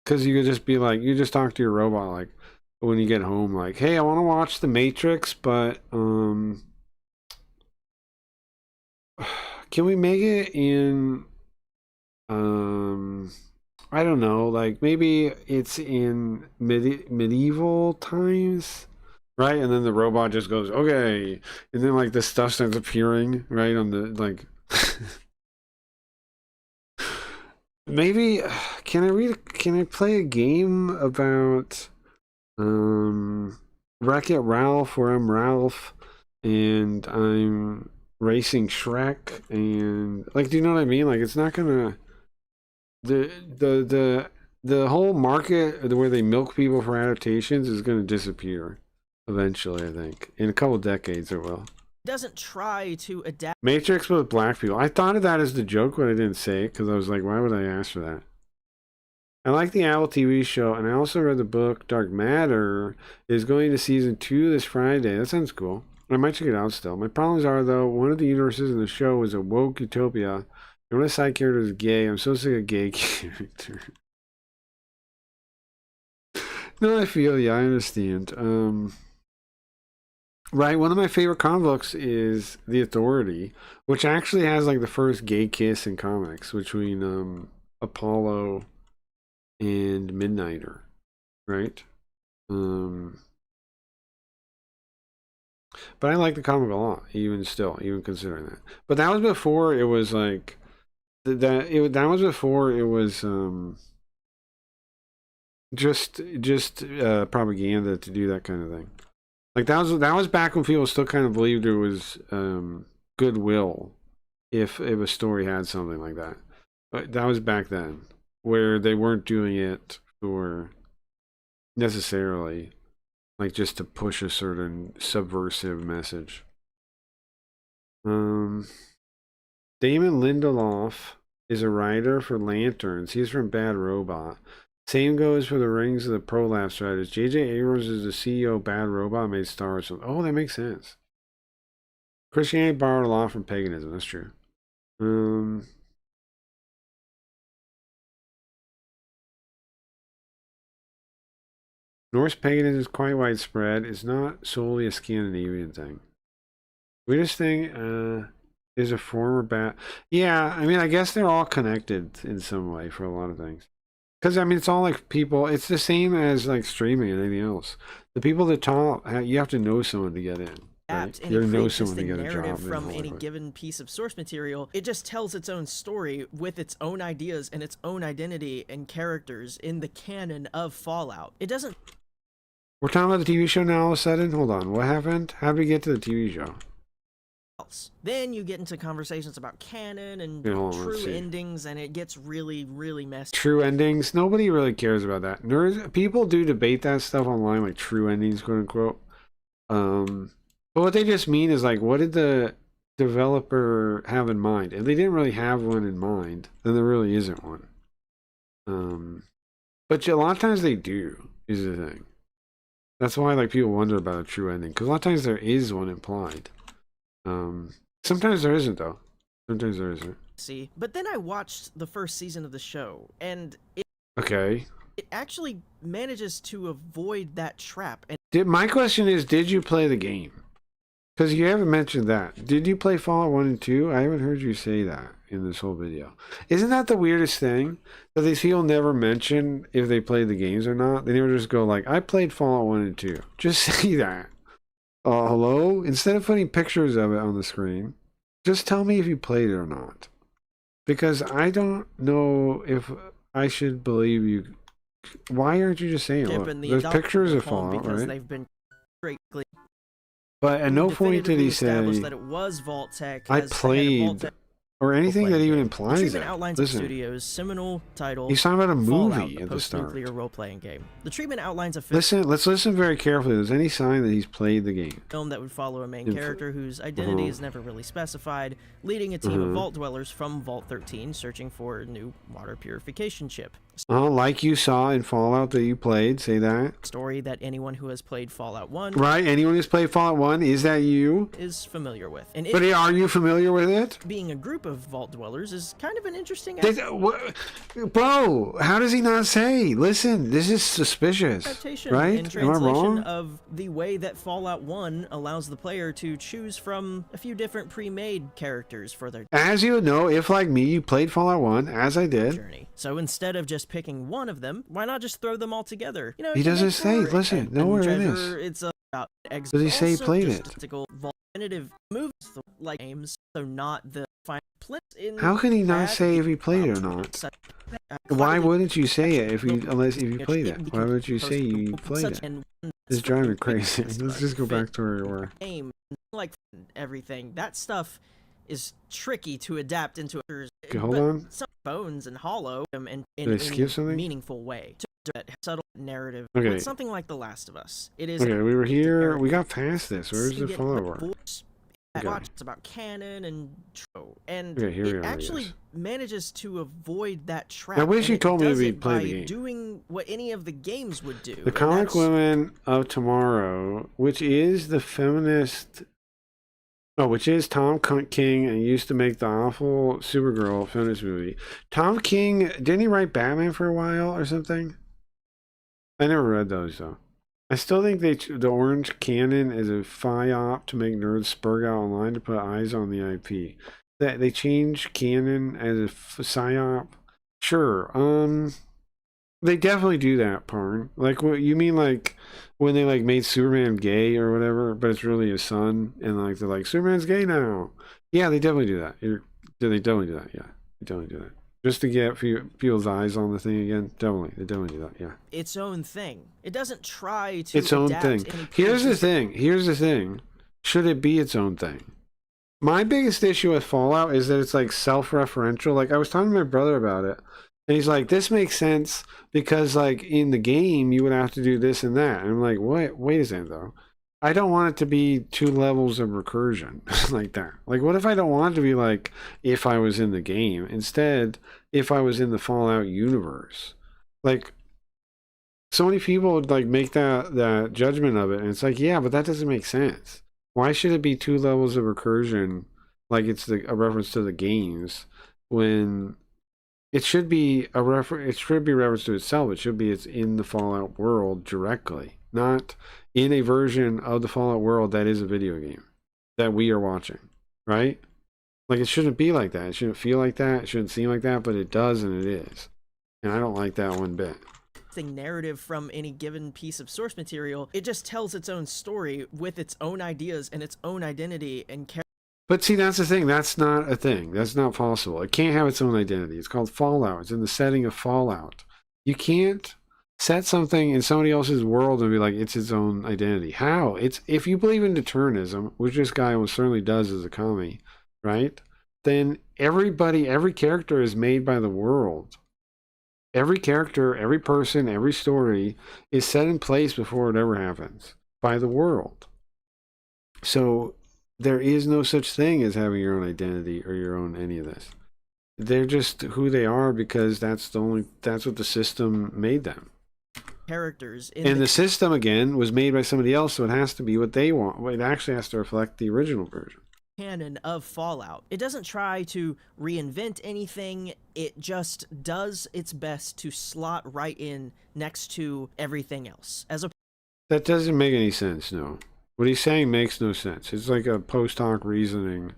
Because you could just be like, you just talk to your robot like when you get home, like, hey, I want to watch The Matrix, but can we make it in I don't know, like maybe it's in medieval times, right? And then the robot just goes, okay, and then like the stuff starts appearing right on the like maybe can I play a game about Wreck-It Ralph, where I'm Ralph and I'm racing Shrek, and like, do you know what I mean? Like it's not gonna, the whole market where they milk people for adaptations is gonna disappear eventually. I think in a couple decades it will. Doesn't try to adapt. Matrix with black people. I thought of that as the joke, but I didn't say it because I was like, why would I ask for that? I like the Apple TV show, and I also read the book Dark Matter is going to season 2 this Friday. That sounds cool. I might check it out still. My problems are, though, one of the universes in the show is a woke utopia, and one of the side characters is gay. I'm so sick of gay characters. No, I feel you. I understand. Right, one of my favorite comic books is The Authority, which actually has like the first gay kiss in comics between Apollo and Midnighter, right? But I like the comic a lot, even considering that. But that was before it was like that was before it was just propaganda to do that kind of thing. Like that was back when people still kind of believed there was goodwill if a story had something like that. But that was back then, where they weren't doing it for necessarily like just to push a certain subversive message. Damon Lindelof is a writer for Lanterns. He's from Bad Robot. Same goes for the Rings of the Prolapse writers. J.J. Abrams is the CEO of Bad Robot, made Star Wars. Oh, that makes sense. Christianity borrowed a lot from paganism. That's true. Norse paganism is quite widespread. It's not solely a Scandinavian thing. Weirdest thing, is a former bat. Yeah, I mean, I guess they're all connected in some way for a lot of things. Because, I mean, it's all like people, it's the same as like streaming and anything else. The people that talk, you have to know someone to get in. Right? And You it know creates someone just to a get a narrative job. from any given piece of source material. It just tells its own story with its own ideas and its own identity and characters in the canon of Fallout. It doesn't. We're talking about the TV show now all of a sudden? Hold on, what happened? How did we get to the TV show? Then you get into conversations about canon and Yeah, hold on, let's true see. endings, and it gets really, really messy. True endings? Nobody really cares about that. Nerds, people do debate that stuff online, like true endings, quote unquote. But what they just mean is like, what did the developer have in mind? If they didn't really have one in mind, then there really isn't one. But a lot of times they do, is the thing. That's why like people wonder about a true ending, because a lot of times there is one implied. Sometimes there isn't though. Sometimes there isn't. See, but then I watched the first season of the show, and it actually manages to avoid that trap. And My question is, did you play the game? Because you haven't mentioned that. Did you play Fallout 1 and 2? I haven't heard you say that in this whole video. Isn't that the weirdest thing? That these people never mention if they played the games or not? They never just go like, I played Fallout 1 and 2. Just say that. Hello? Instead of putting pictures of it on the screen, just tell me if you played it or not. Because I don't know if I should believe you. Why aren't you just saying it? There's pictures of Fallout, because right? they've been greatly. But at no point did he say, that it was Vault Tech. I played, or anything that even implies treatment that. outlines Listen, of Studios' seminal title. he's talking about a movie Fallout, at the start. post-nuclear role-playing game. The treatment outlines a Listen, let's listen very carefully. Is there any sign that he's played the game? film that would follow a main character whose identity is never really specified, leading a team of Vault dwellers from Vault 13 searching for a new water purification chip. Like you saw in Fallout that you played, say that. Story that anyone who has played Fallout 1 Right, anyone who's played Fallout 1, is that you? is familiar with. And But are you familiar with it? being a group of Vault dwellers is kind of an interesting Bro, how does he not say? Listen, this is suspicious, right? in Am I translation wrong? of the way that Fallout 1 allows the player to choose from a few different pre-made characters for their As you know, if like me, you played Fallout 1, as I did. journey. So instead of just picking one of them, why not just throw them all together? You know, He you doesn't make say, for listen, and nowhere in treasure, this. It's about eggs. Does he say he Also played just it? Statistical definitive moves like games, so not the final flip in How can he not that say if he played it or not? Why wouldn't you say it if you played it? Why would you say you played it? It's driving me crazy. Let's just go back to where we were. Game, like everything, that stuff is tricky to adapt into Okay, hold on. some bones and hollow them in Did I skip something? meaningful way to that subtle narrative. Okay. With something like The Last of Us, it is Okay, we were here. We got past this. Where's the Fallout? Okay. It's about canon and Okay, here we it are, I actually guess. manages to avoid that trap. I wish and you it told me does we it played by the game. doing what any of the games would do. The and Comic that's- Women of Tomorrow, which is the feminist. Oh, which is Tom King, and used to make the awful Supergirl feminist movie. Tom King, didn't he write Batman for a while or something? I never read those though. I still think the Orange Canon is a PSYOP to make nerds spurg out online to put eyes on the IP. That they changed canon as a PSYOP. Sure. They definitely do that, Parn. Like, what you mean, like when they like made Superman gay or whatever, but it's really his son, and like they're like Superman's gay now. Yeah, they definitely do that. They definitely do that. Yeah, they definitely do that. Just to get people's eyes on the thing again. Definitely, they definitely do that. Yeah. its own thing. It doesn't try to Its own adapt thing. any Here's the pre-existing- thing. Here's the thing. Should it be its own thing? My biggest issue with Fallout is that it's like self-referential. Like I was talking to my brother about it, and he's like, "This makes sense because like in the game you would have to do this and that." And I'm like, "What? Wait a second though. I don't want it to be 2 levels of recursion like that. Like, what if I don't want it to be like if I was in the game? Instead, if I was in the Fallout universe, like." So many people would like make that judgment of it, and it's like, yeah, but that doesn't make sense. Why should it be 2 levels of recursion, like it's a reference to the games, when it should be it should be reference to itself. It should be it's in the Fallout world directly, not in a version of the Fallout world that is a video game that we are watching, right? Like, it shouldn't be like that. It shouldn't feel like that. It shouldn't seem like that, but it does, and it is. And I don't like that one bit. Narrative from any given piece of source material. It just tells its own story with its own ideas and its own identity and character. But see, that's the thing. That's not a thing. That's not possible. It can't have its own identity. It's called Fallout. It's in the setting of Fallout. You can't set something in somebody else's world and be like, it's its own identity. How? It's, if you believe in determinism, which this guy almost certainly does as a commie, right? Then everybody, every character is made by the world. Every character, every person, every story is set in place before it ever happens by the world. So there is no such thing as having your own identity or your own any of this. They're just who they are because that's what the system made them. Characters and the system again was made by somebody else, so it has to be what they want. It actually has to reflect the original version. Canon of Fallout. It doesn't try to reinvent anything. It just does its best to slot right in next to everything else. That doesn't make any sense, no. What he's saying makes no sense. It's like a post hoc reasoning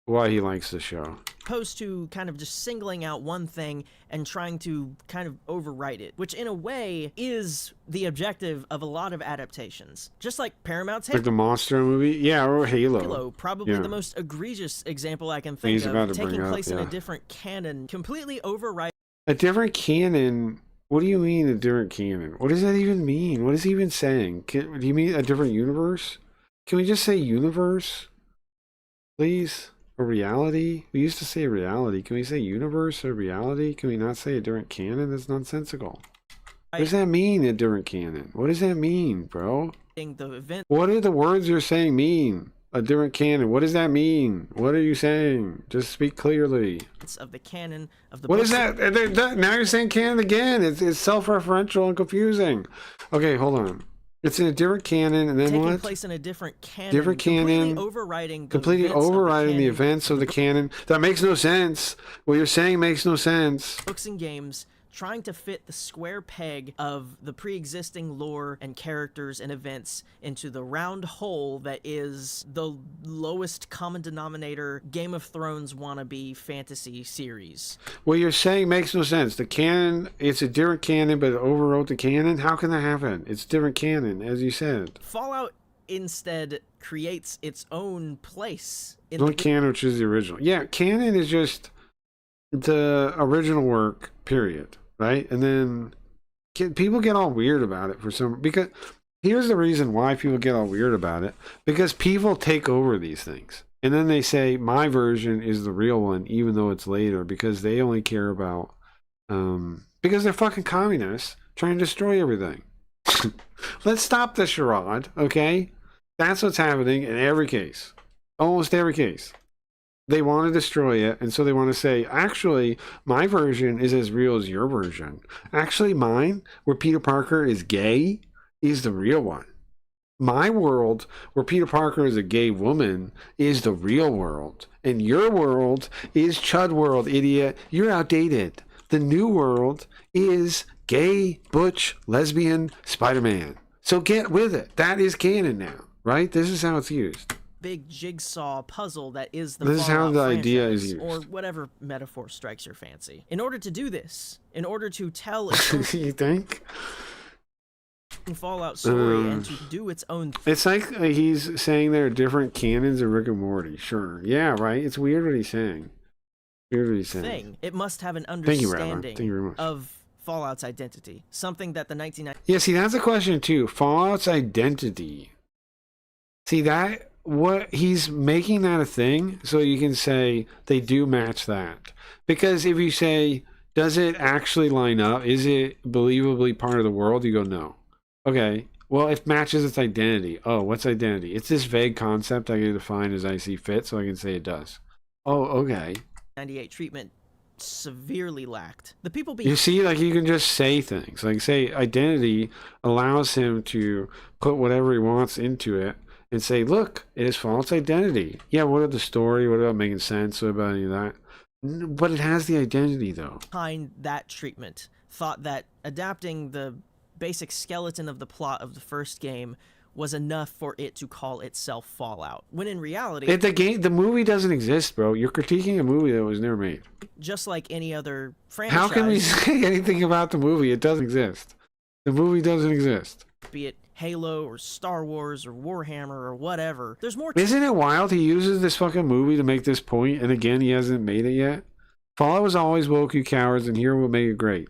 why he likes the show. Opposed to kind of just singling out one thing and trying to kind of overwrite it, which in a way is the objective of a lot of adaptations. Just like Paramount's Like the Monster movie? Yeah, or Halo. Halo, probably the most egregious example I can think of, taking place in a different canon, completely overwrite. A different canon? What do you mean a different canon? What does that even mean? What is he even saying? Do you mean a different universe? Can we just say universe? Please? Or reality? We used to say reality. Can we say universe or reality? Can we not say a different canon? That's nonsensical. What does that mean, a different canon? What does that mean, bro? What do the words you're saying mean? A different canon. What does that mean? What are you saying? Just speak clearly. Of the canon of the What is that? Now you're saying canon again. It's self-referential and confusing. Okay, hold on. It's in a different canon, and then taking what? Place in a different canon. Different canon. Completely overriding the events of the canon. That makes no sense. What you're saying makes no sense. Books and games trying to fit the square peg of the pre-existing lore and characters and events into the round hole that is the lowest common denominator Game of Thrones wannabe fantasy series. What you're saying makes no sense. The canon, it's a different canon, but it overwrote the canon? How can that happen? It's different canon, as you said. Fallout instead creates its own place in the canon, which is the original. Yeah, canon is just the original work, period. Right? And then people get all weird about it because here's the reason why people get all weird about it. Because people take over these things. And then they say, my version is the real one, even though it's later, because they only care about, because they're fucking communists trying to destroy everything. Let's stop the charade, okay? That's what's happening in every case. Almost every case. They want to destroy it, and so they want to say, actually, my version is as real as your version. Actually, mine, where Peter Parker is gay, is the real one. My world, where Peter Parker is a gay woman, is the real world. And your world is Chud World, idiot. You're outdated. The new world is gay, butch, lesbian, Spider-Man. So get with it. That is canon now, right? This is how it's used. Big jigsaw puzzle that is the This is how the Fallout idea is franchise, used. or whatever metaphor strikes your fancy. In order to do this, in order to tell You think? Fallout story and to do its own It's like he's saying there are different canons of Rick and Morty. Sure. Yeah, right? It's weird what he's saying. Weird what he's saying. thing, it must have an Thank you, Rabbi. understanding Thank you very much. of Fallout's identity. Something that the 1990s Yeah, see, that's a question too. Fallout's identity. See, that, what he's making that a thing so you can say they do match that. Because if you say, does it actually line up? Is it believably part of the world? You go, no. Okay, well, it matches its identity. Oh, what's identity? It's this vague concept I can define as I see fit, so I can say it does. Oh, okay. 98 treatment severely lacked. The people You see, like, you can just say things. Like, say, identity allows him to put whatever he wants into it and say, look, it is false identity. Yeah, what about the story? What about making sense? What about any of that? But it has the identity, though. behind that treatment thought that adapting the basic skeleton of the plot of the first game was enough for it to call itself Fallout. When in reality, the movie doesn't exist, bro. You're critiquing a movie that was never made. Just like any other franchise. How can we say anything about the movie? It doesn't exist. The movie doesn't exist. Be it Halo or Star Wars or Warhammer or whatever. There's more. Isn't it wild? He uses this fucking movie to make this point, and again, he hasn't made it yet. Fallout was always woke, you cowards, and here will make it great.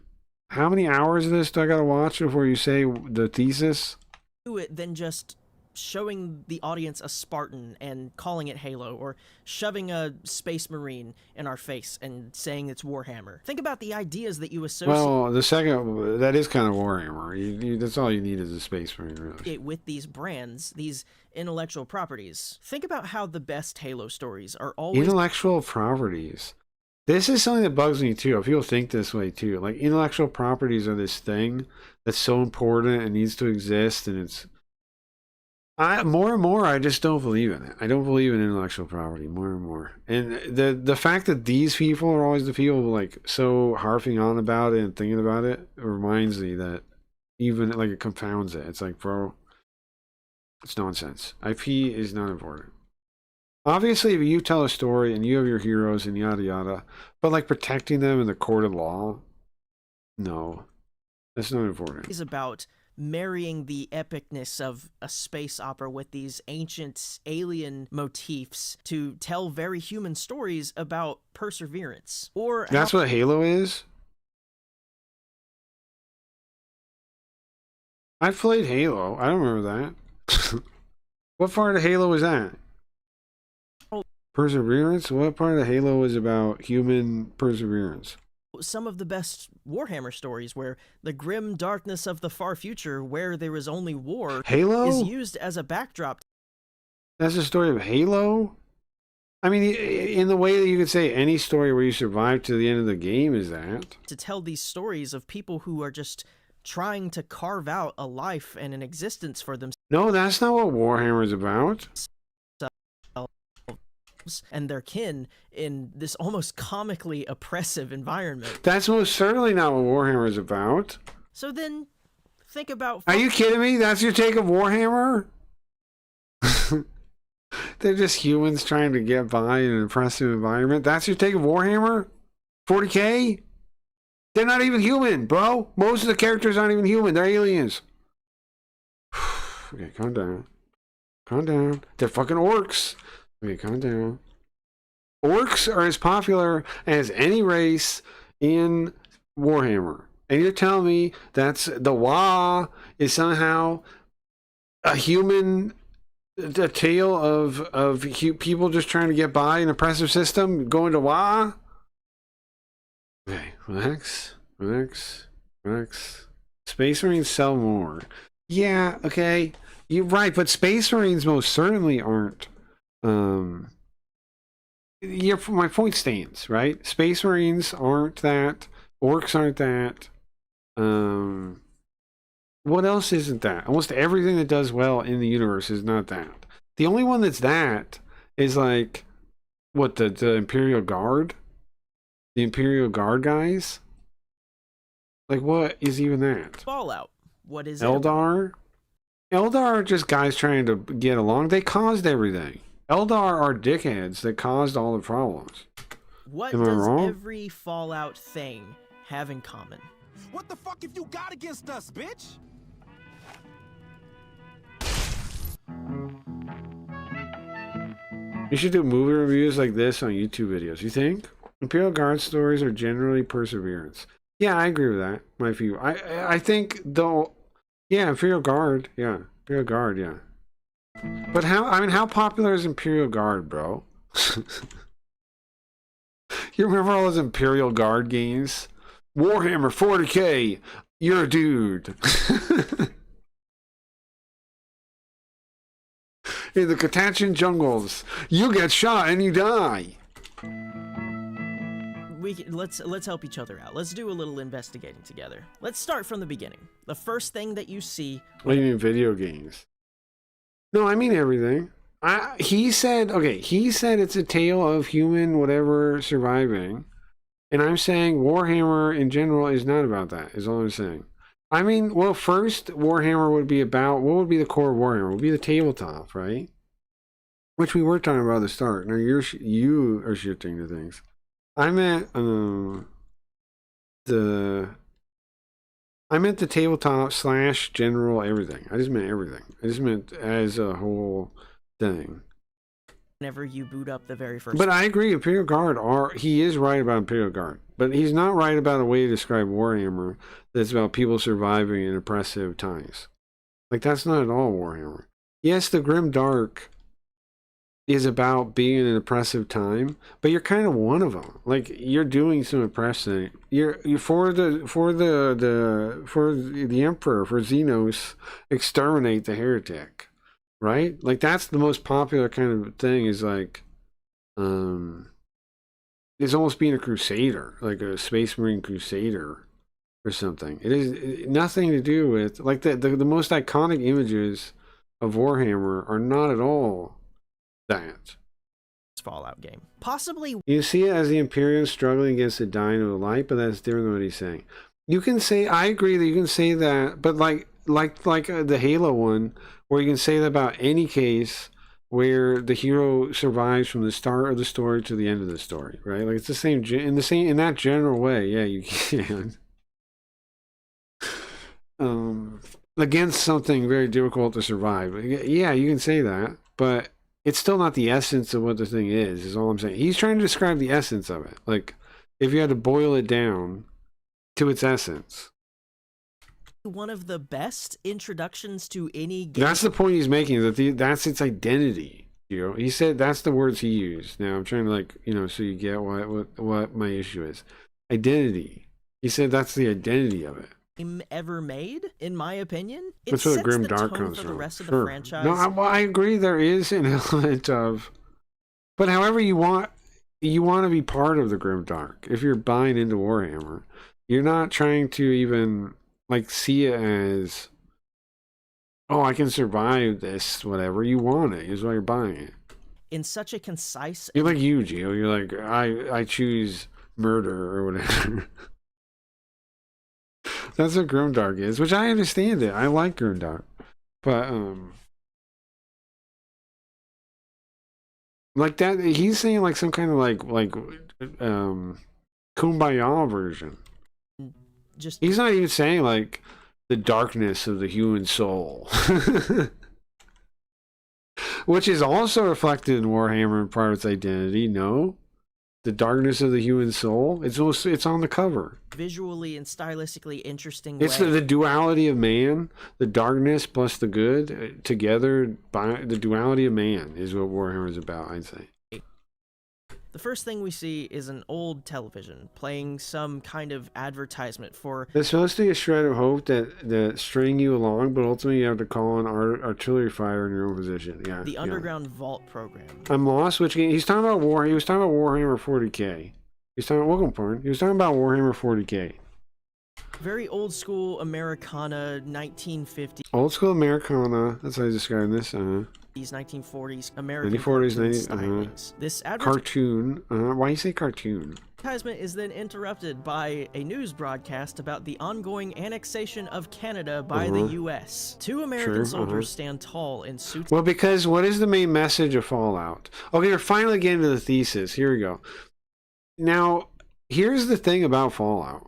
How many hours of this do I gotta watch before you say the thesis? Do it than just showing the audience a Spartan and calling it Halo, or shoving a Space Marine in our face and saying it's Warhammer. Think about the ideas that you associate. Well, the second, that is kind of Warhammer. That's all you need is a Space Marine, really. With these brands, these intellectual properties. Think about how the best Halo stories are always Intellectual properties. This is something that bugs me too. People think this way too. Like, intellectual properties are this thing that's so important and needs to exist, and it's more and more I just don't believe in it. I don't believe in intellectual property more and more. And the fact that these people are always the people like so harping on about it and thinking about it reminds me that even like it confounds it. It's like, bro, it's nonsense. IP is not important. Obviously, if you tell a story and you have your heroes and yada yada, but like protecting them in the court of law, no, that's not important. is about marrying the epicness of a space opera with these ancient alien motifs to tell very human stories about perseverance. Or that's what Halo is? I played Halo. I don't remember that. What part of Halo was that? Perseverance? What part of Halo is about human perseverance? Some of the best Warhammer stories where the grim darkness of the far future, where there is only war, Halo is used as a backdrop. That's the story of Halo? I mean, in the way that you could say any story where you survive to the end of the game is that. To tell these stories of people who are just trying to carve out a life and an existence for themselves. No, that's not what Warhammer is about. And their kin in this almost comically oppressive environment. That's most certainly not what Warhammer is about. So then, think about... Are you kidding me? That's your take of Warhammer? They're just humans trying to get by in an oppressive environment. That's your take of Warhammer? 40K? They're not even human, bro. Most of the characters aren't even human. They're aliens. Okay, calm down. Calm down. They're fucking orcs. Okay, calm down. Orcs are as popular as any race in Warhammer. And you're telling me that's the Wa is somehow a human, a tale of people just trying to get by an oppressive system going to Wa? Okay, relax. Space Marines sell more. Yeah, okay. You're right, but Space Marines most certainly aren't. My point stands, right? Space Marines aren't that. Orcs aren't that. What else isn't that? Almost everything that does well in the universe is not that. The only one that's that is like, what, the Imperial Guard? The Imperial Guard guys? Like, what is even that? Fallout. What is Eldar? Eldar are just guys trying to get along. They caused everything. Eldar are dickheads that caused all the problems. What Am I does wrong? every Fallout thing have in common? What the fuck have you got against us, bitch? You should do movie reviews like this on YouTube videos. You think? Imperial Guard stories are generally perseverance. Yeah, I agree with that. My view. I think though. Yeah, Imperial Guard. Yeah, Imperial Guard. Yeah. But how popular is Imperial Guard, bro? You remember all those Imperial Guard games? Warhammer 40K, you're a dude. In the Catachan jungles, you get shot and you die. Let's help each other out. Let's do a little investigating together. Let's start from the beginning. The first thing that you see. What do you mean video games? No, I mean everything. He said it's a tale of human whatever surviving. And I'm saying Warhammer in general is not about that, is all I'm saying. I mean, well, first Warhammer would be about, what would be the core of Warhammer? It would be the tabletop, right? Which we were talking about at the start. Now you are shifting to things. I meant the tabletop / general everything. I just meant everything. I just meant as a whole thing. Whenever you boot up the very first. But I agree, Imperial Guard he is right about Imperial Guard. But he's not right about a way to describe Warhammer that's about people surviving in oppressive times. Like, that's not at all Warhammer. Yes, the Grim Dark is about being in an oppressive time, but you're kind of one of them. Like, you're doing some oppressing. You're for the Emperor, for Xenos, exterminate the heretic. Right? Like, that's the most popular kind of thing, is like, it's almost being a crusader, like a Space Marine crusader or something. It is nothing to do with, like, the most iconic images of Warhammer are not at all that. Fallout game. Possibly. You see it as the Imperium struggling against the dying of the light, but that's different than what he's saying. You can say, I agree that you can say that, but like the Halo one, where you can say that about any case where the hero survives from the start of the story to the end of the story, right? Like, it's the same in that general way. Yeah, you can. Against something very difficult to survive. Yeah, you can say that, but it's still not the essence of what the thing is all I'm saying. He's trying to describe the essence of it. Like, if you had to boil it down to its essence. One of the best introductions to any game. That's the point he's making, that that's its identity. You know, he said that's the words he used. Now I'm trying to, like, you know, so you get what my issue is. Identity. He said that's the identity of it. Game ever made, in my opinion. That's where the Grim Dark comes from. The rest of the franchise. No, I agree. There is an element of, but however you want to be part of the Grim Dark. If you're buying into Warhammer, you're not trying to even, like, see it as, oh, I can survive this, whatever. You want it, is why you're buying it. In such a concise... You're like you, Gio. You're like, I choose murder or whatever. That's what Grimdark is, which I understand it. I like Grimdark. But, like that, he's saying like some kind of Kumbaya version. He's not even saying like the darkness of the human soul. Which is also reflected in Warhammer and part of its identity, no? The darkness of the human soul. It's on the cover. Visually and stylistically interesting. It's the duality of man, the darkness plus the good together. By the duality of man is what Warhammer is about, I'd say. The first thing we see is an old television playing some kind of advertisement for... It's supposed to be a shred of hope that string you along, but ultimately you have to call on artillery fire in your own position. Yeah. The Underground Vault program. I'm lost. Which game? He's talking about He was talking about Warhammer 40K. He's talking. Welcome, porn. He was talking about Warhammer 40K. Very old school Americana 1950s. Old school Americana. That's how he's describing this. These 1940s American 1940s, stylings. This cartoon. Why you say cartoon? Advertisement is then interrupted by a news broadcast about the ongoing annexation of Canada by the U.S. Two American soldiers stand tall in suits. Well, because what is the main message of Fallout? Okay, we're finally getting to the thesis. Here we go. Now, here's the thing about Fallout.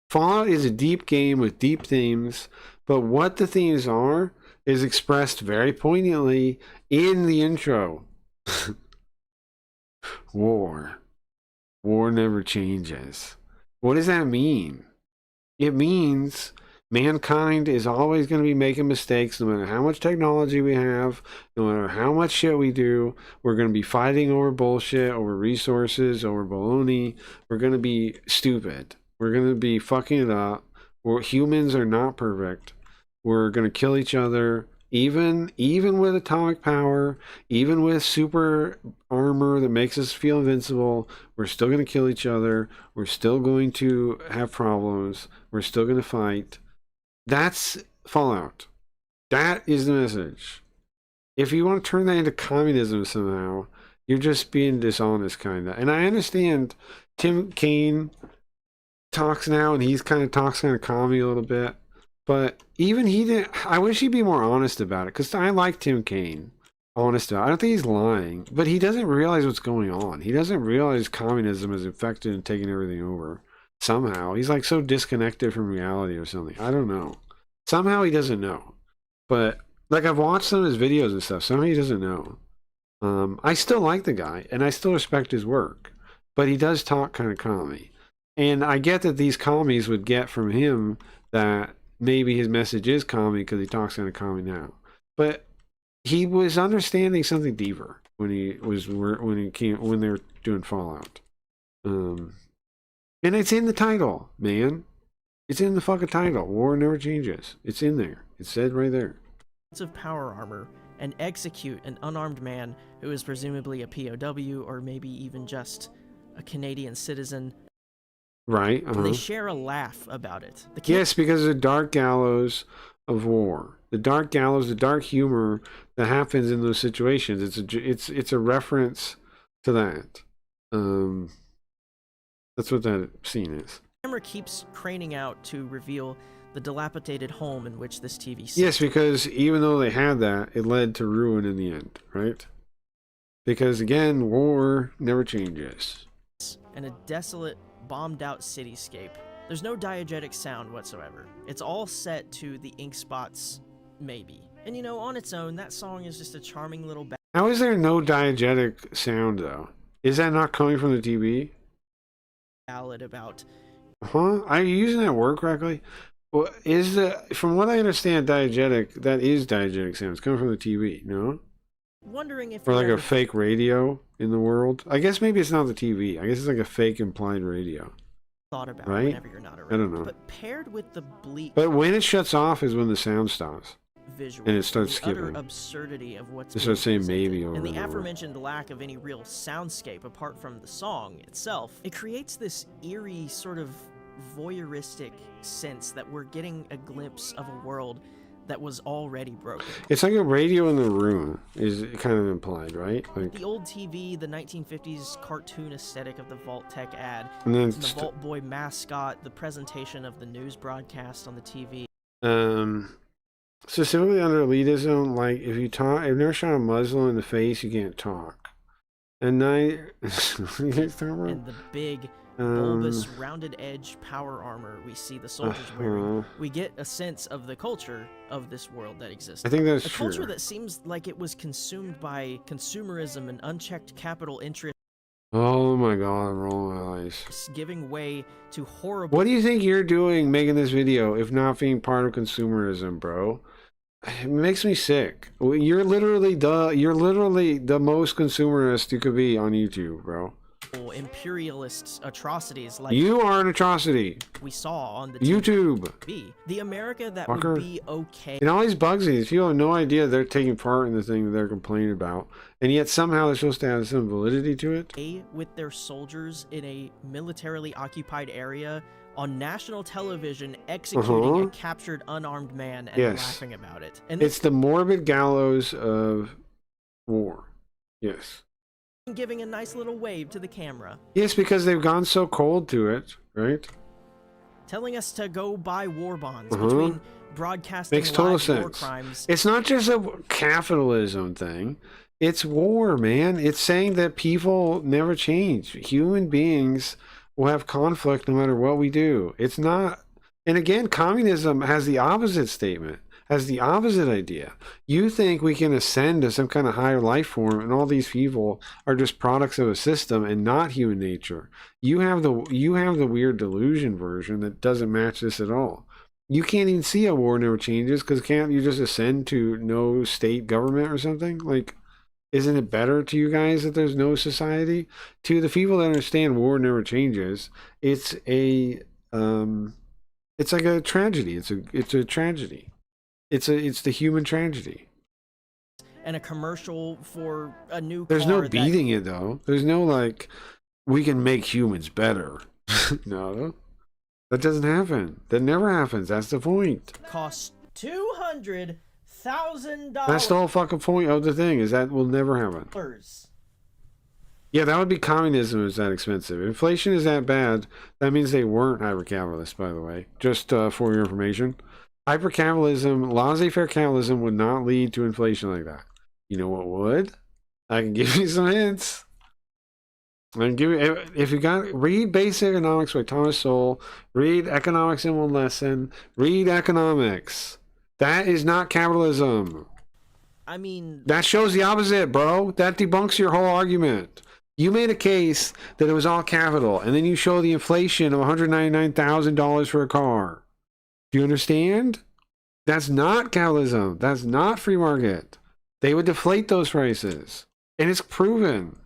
Fallout is a deep game with deep themes, but what the themes are is expressed very poignantly in the intro. War. War never changes. What does that mean? It means mankind is always going to be making mistakes no matter how much technology we have, no matter how much shit we do. We're going to be fighting over bullshit, over resources, over baloney. We're going to be stupid. We're going to be fucking it up. Humans are not perfect. We're going to kill each other, even with atomic power, even with super armor that makes us feel invincible. We're still going to kill each other. We're still going to have problems. We're still going to fight. That's Fallout. That is the message. If you want to turn that into communism somehow, you're just being dishonest, kind of. And I understand Tim Kaine talks now, and he's kind of talks kind of commie a little bit. But even he didn't. I wish he'd be more honest about it, because I like Tim Kaine. Honest about it. I don't think he's lying, but he doesn't realize what's going on. He doesn't realize communism is infected and taking everything over. Somehow. He's like so disconnected from reality or something. I don't know. Somehow he doesn't know. But, like, I've watched some of his videos and stuff. Somehow he doesn't know. I still like the guy, and I still respect his work. But he does talk kind of commie. And I get that these commies would get from him that maybe his message is commie because he talks kind of commie now. But he was understanding something deeper when they were doing Fallout. And it's in the title, man. It's in the fucking title. War never changes. It's in there. It's said right there. Of power armor and execute an unarmed man who is presumably a POW or maybe even just a Canadian citizen. Right. And they share a laugh about it. Yes, because of the dark gallows of war. The dark gallows, the dark humor that happens in those situations. It's a reference to that. That's what that scene is. The camera keeps craning out to reveal the dilapidated home in which this TV sits. Yes, because even though they had that, it led to ruin in the end, right? Because again, war never changes. And a desolate, bombed-out cityscape. There's no diegetic sound whatsoever. It's all set to the ink spots, maybe. And you know, on its own, that song is just a charming little How is there no diegetic sound, though? Is that not coming from the TV? ballad about... Huh? Are you using that word correctly? Well, from what I understand, diegetic, that is diegetic sound. It's coming from the TV, no? Wondering if... Or like a fake radio in the world? I guess maybe it's not the TV. I guess it's like a fake implied radio. Thought about right? whenever you're not around. I don't know. But paired with the bleak... But when it shuts off is when the sound stops. Visual, and it starts the utter skipping. absurdity of what's It starts saying maybe over and the and over. aforementioned lack of any real soundscape apart from the song itself, it creates this eerie sort of voyeuristic sense that we're getting a glimpse of a world that was already broken. It's like a radio in the room is kind of implied, right? Like The old TV, the 1950s cartoon aesthetic of the Vault Tech ad, And then the Vault Boy mascot, the presentation of the news broadcast on the TV. Specifically under elitism, like if you never shot a Muslim in the face, you can't talk. And And the big, bulbous, rounded edge power armor we see the soldiers wearing, we get a sense of the culture of this world that exists. I think that's a culture true. that seems like it was consumed by consumerism and unchecked capital interest. Oh my god, I'm rolling my eyes. Giving way to horrible... What do you think you're doing making this video if not being part of consumerism, bro? It makes me sick. You're literally the most consumerist you could be on YouTube, bro. Imperialist atrocities like You are an atrocity. we saw on the YouTube. TV. The America that Fucker. would be okay. It always bugs me. People have no idea they're taking part in the thing that they're complaining about, and yet somehow they're supposed to have some validity to it. With their soldiers in a militarily occupied area on national television executing a captured unarmed man and Yes. laughing about it. And It's the morbid gallows of war. Yes. giving a nice little wave to the camera, Yes, because they've gone so cold to it, right? telling us to go buy war bonds between broadcasting Makes total live war sense. crimes. It's not just a capitalism thing. It's war, man. It's saying that people never change. Human beings will have conflict no matter what we do. It's not... And again, communism has the opposite statement, has the opposite idea. You think we can ascend to some kind of higher life form and all these people are just products of a system and not human nature. You have the weird delusion version that doesn't match this at all. You can't even see a war never changes because can't you just ascend to no state government or something? Like, isn't it better to you guys that there's no society? To the people that understand war never changes, it's like a tragedy. It's a tragedy. It's the human tragedy. And a commercial for a new There's car no that beating it though. There's no like, we can make humans better. No, that doesn't happen. That never happens. That's the point. costs $200,000. That's the whole fucking point of the thing, is that will never happen. Yeah, that would be communism is that expensive. Inflation is that bad. That means they weren't hyper-capitalists, by the way. Just for your information. Hyper-capitalism, laissez-faire capitalism would not lead to inflation like that. You know what would? I can give you some hints. I can give you, if you got, read Basic Economics by Thomas Sowell, read Economics in One Lesson, read economics. That is not capitalism. I mean... That shows the opposite, bro. That debunks your whole argument. You made a case that it was all capital, and then you show the inflation of $199,000 for a car. Do you understand? That's not capitalism. That's not free market. They would deflate those prices. And it's proven.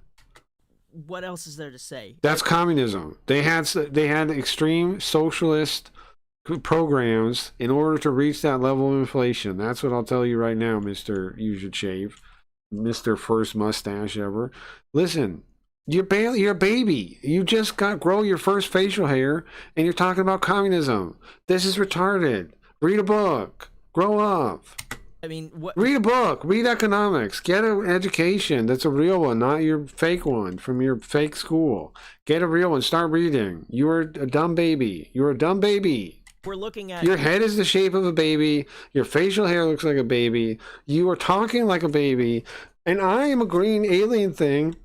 What else is there to say? That's communism. They had extreme socialist programs in order to reach that level of inflation. That's what I'll tell you right now, Mr. You Should Shave. Mr. First Mustache Ever. Listen, you're a baby. You just grow your first facial hair, and you're talking about communism. This is retarded. Read a book. Grow up. I mean, what? Read a book. Read economics. Get an education that's a real one, not your fake one from your fake school. Get a real one. Start reading. You're a dumb baby. You're a dumb baby. We're looking at... Your head is the shape of a baby. Your facial hair looks like a baby. You are talking like a baby. And I am a green alien thing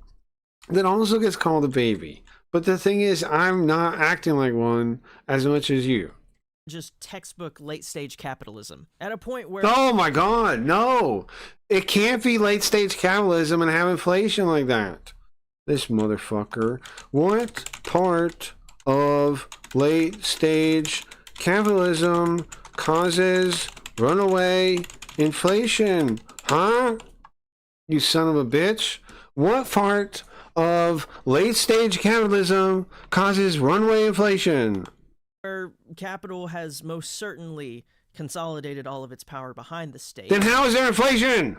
that also gets called a baby. But the thing is, I'm not acting like one as much as you. Just textbook late-stage capitalism. At a point where... Oh my God, no! It can't be late-stage capitalism and have inflation like that. This motherfucker. What part of late-stage capitalism causes runaway inflation? Huh? You son of a bitch. What part of late-stage capitalism causes runaway inflation? Where capital has most certainly consolidated all of its power behind the state. Then how is there inflation?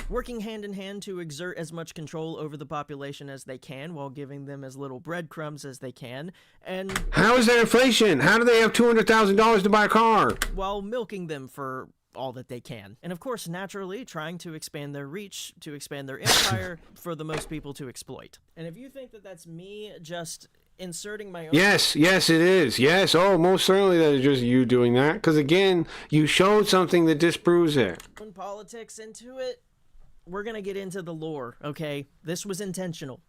Working hand in hand to exert as much control over the population as they can while giving them as little breadcrumbs as they can. And how is there inflation? How do they have $200,000 to buy a car? While milking them for all that they can. And of course, naturally, trying to expand their reach, to expand their empire for the most people to exploit. And if you think that that's me just inserting my own... Yes, it is. Yes, oh, most certainly that is just you doing that. Because again, you showed something that disproves it. When politics into it, we're going to get into the lore, okay? This was intentional.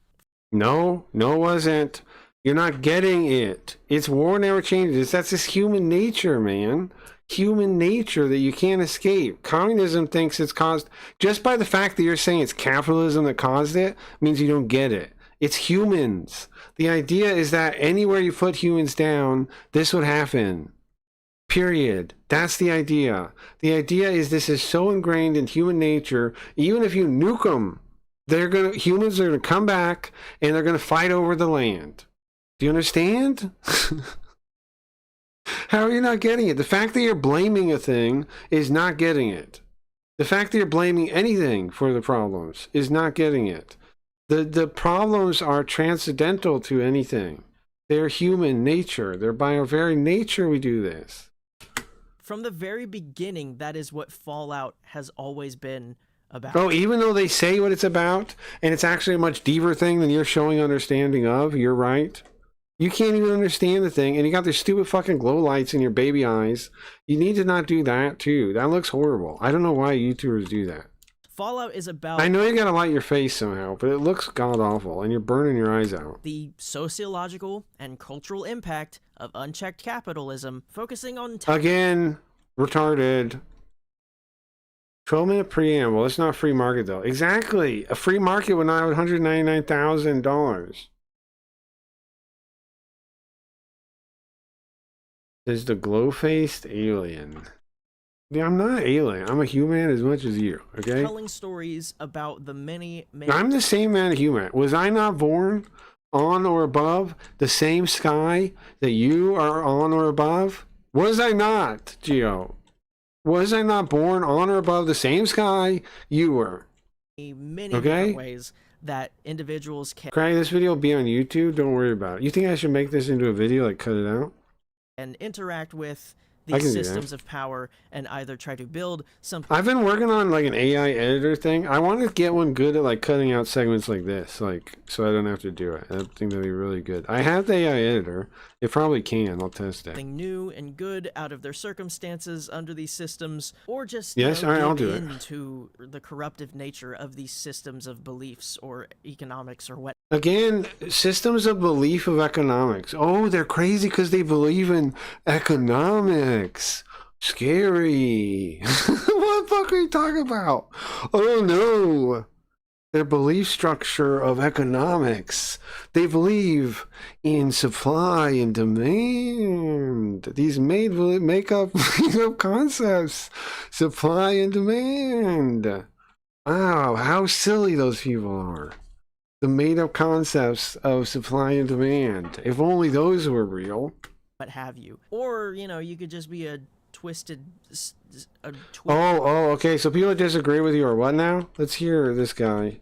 No, it wasn't. You're not getting it. It's war never changes. That's just human nature, man. Human nature that you can't escape. Communism thinks it's caused... Just by the fact that you're saying it's capitalism that caused it means you don't get it. It's humans. The idea is that anywhere you put humans down, this would happen. Period. That's the idea. The idea is this is so ingrained in human nature, even if you nuke them, humans are gonna come back and they're gonna fight over the land. Do you understand? How are you not getting it? The fact that you're blaming a thing is not getting it. The fact that you're blaming anything for the problems is not getting it. The problems are transcendental to anything. They're human nature. They're by our very nature we do this. From the very beginning, that is what Fallout has always been about. Oh, even though they say what it's about, and it's actually a much deeper thing than you're showing understanding of, you're right. You can't even understand the thing, and you got these stupid fucking glow lights in your baby eyes. You need to not do that, too. That looks horrible. I don't know why YouTubers do that. Fallout is about... I know you gotta light your face somehow, but it looks god-awful, and you're burning your eyes out. The sociological and cultural impact of unchecked capitalism, focusing on... Again, retarded. 12-minute preamble. It's not free market, though. Exactly! A free market would not have $199,000. Is the glow-faced alien. Yeah, I'm not alien. I'm a human as much as you, okay? Telling stories about the many... I'm the same man human. Was I not born on or above the same sky that you are on or above? Was I not, Gio? Was I not born on or above the same sky you were? Many different ways that individuals can... Craig, this video will be on YouTube. Don't worry about it. You think I should make this into a video, like cut it out? And interact with these systems of power and either try to build something. I've been working on like an AI editor thing. I want to get one good at like cutting out segments like this, like so I don't have to do it. I think that'd be really good. I have the AI editor. It probably can. I'll test it. Something new and good out of their circumstances under these systems, or just yes, all right, I'll do it. Into the corruptive nature of these systems of beliefs or economics or what. Again, systems of belief of economics. Oh, they're crazy because they believe in economics. Scary. What the fuck are you talking about? Oh no. Their belief structure of economics. They believe in supply and demand. These make up concepts. Supply and demand. Wow, how silly those people are. The made-up concepts of supply and demand. If only those were real. What have you. Or, you know, you could just be a twisted... Oh, okay. So people disagree with you or what now? Let's hear this guy.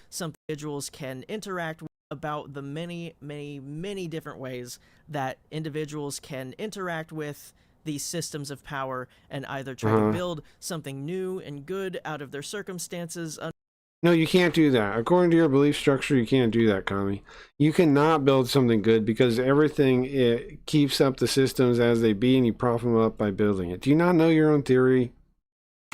Some individuals can interact about the many, many, many different ways that individuals can interact with these systems of power and either try to build something new and good out of their circumstances. No, you can't do that. According to your belief structure, you can't do that, Kami. You cannot build something good because everything it keeps up the systems as they be and you prop them up by building it. Do you not know your own theory?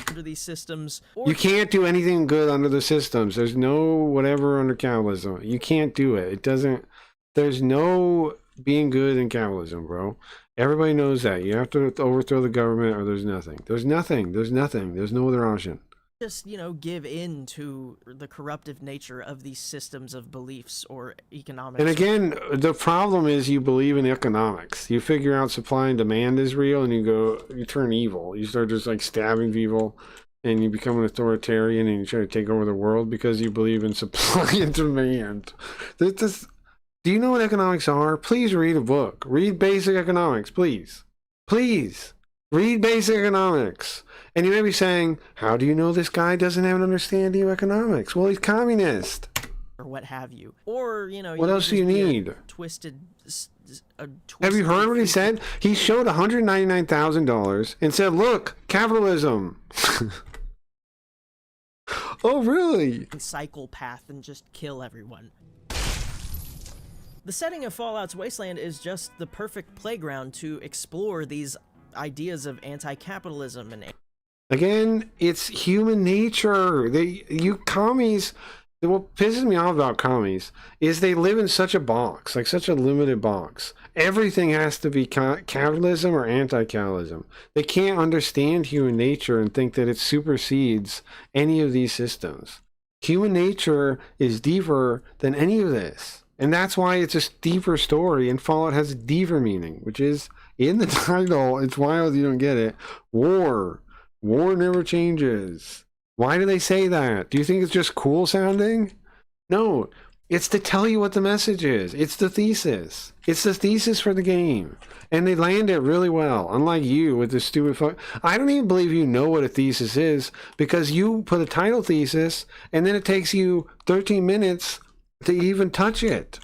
Under these systems. You can't do anything good under the systems. There's no whatever under capitalism. You can't do it. It doesn't. There's no being good in capitalism, bro. Everybody knows that. You have to overthrow the government or there's nothing. There's nothing. There's nothing. There's no other option. Just, you know, give in to the corruptive nature of these systems of beliefs or economics. And again, the problem is you believe in economics. You figure out supply and demand is real and you turn evil. You start just like stabbing people and you become an authoritarian and you try to take over the world because you believe in supply and demand. Do you know what economics are? Please read a book. Read basic economics, please. Please. Read basic economics. And you may be saying, how do you know this guy doesn't have an understanding of economics? Well, he's communist. Or what have you. Or, you know... What else do you need? Twisted... Have you heard what he said? He showed $199,000 and said, look, capitalism. Oh, really? Cycle path and just kill everyone. The setting of Fallout's Wasteland is just the perfect playground to explore these ideas of anti-capitalism and... Again, it's human nature. You commies, what pisses me off about commies is they live in such a box, like such a limited box. Everything has to be capitalism or anti-capitalism. They can't understand human nature and think that it supersedes any of these systems. Human nature is deeper than any of this. And that's why it's a deeper story, and Fallout has a deeper meaning, which is in the title. It's wild you don't get it. War. War never changes. Why do they say that? Do you think it's just cool sounding? No, it's to tell you what the message is. It's the thesis. It's the thesis for the game. And they land it really well, unlike you with this stupid fuck. I don't even believe you know what a thesis is because you put a title thesis and then it takes you 13 minutes to even touch it.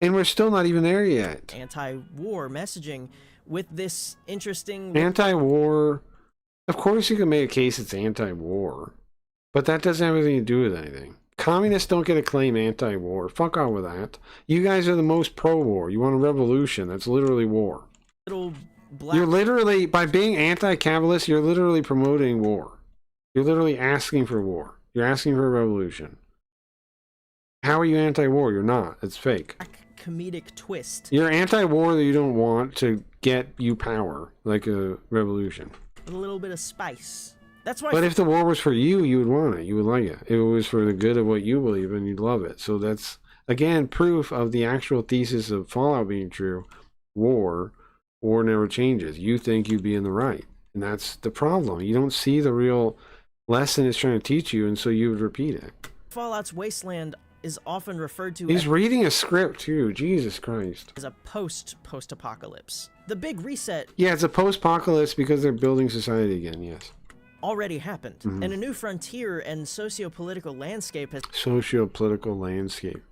And we're still not even there yet. Anti-war messaging with this interesting... Anti-war... Of course you can make a case it's anti-war, but that doesn't have anything to do with anything. Communists don't get to claim anti-war. Fuck off with that. You guys are the most pro-war. You want a revolution. That's literally war. You're literally, by being anti-capitalist, you're literally promoting war. You're literally asking for war. You're asking for a revolution. How are you anti-war? You're not. It's fake. Comedic twist. You're anti-war that you don't want to get you power, like a revolution. A little bit of spice. That's why. But if the war was for you, you would want it. You would like it. If it was for the good of what you believe in, you'd love it. So that's, again, proof of the actual thesis of Fallout being true. War never changes. You think you'd be in the right. And that's the problem. You don't see the real lesson it's trying to teach you, and so you would repeat it. Fallout's Wasteland is often referred to He's reading a script, too. Jesus Christ. As a post-apocalypse. The big reset... Yeah, it's a post-apocalypse because they're building society again, yes. Already happened. And a new frontier and socio-political landscape has... Socio-political landscape.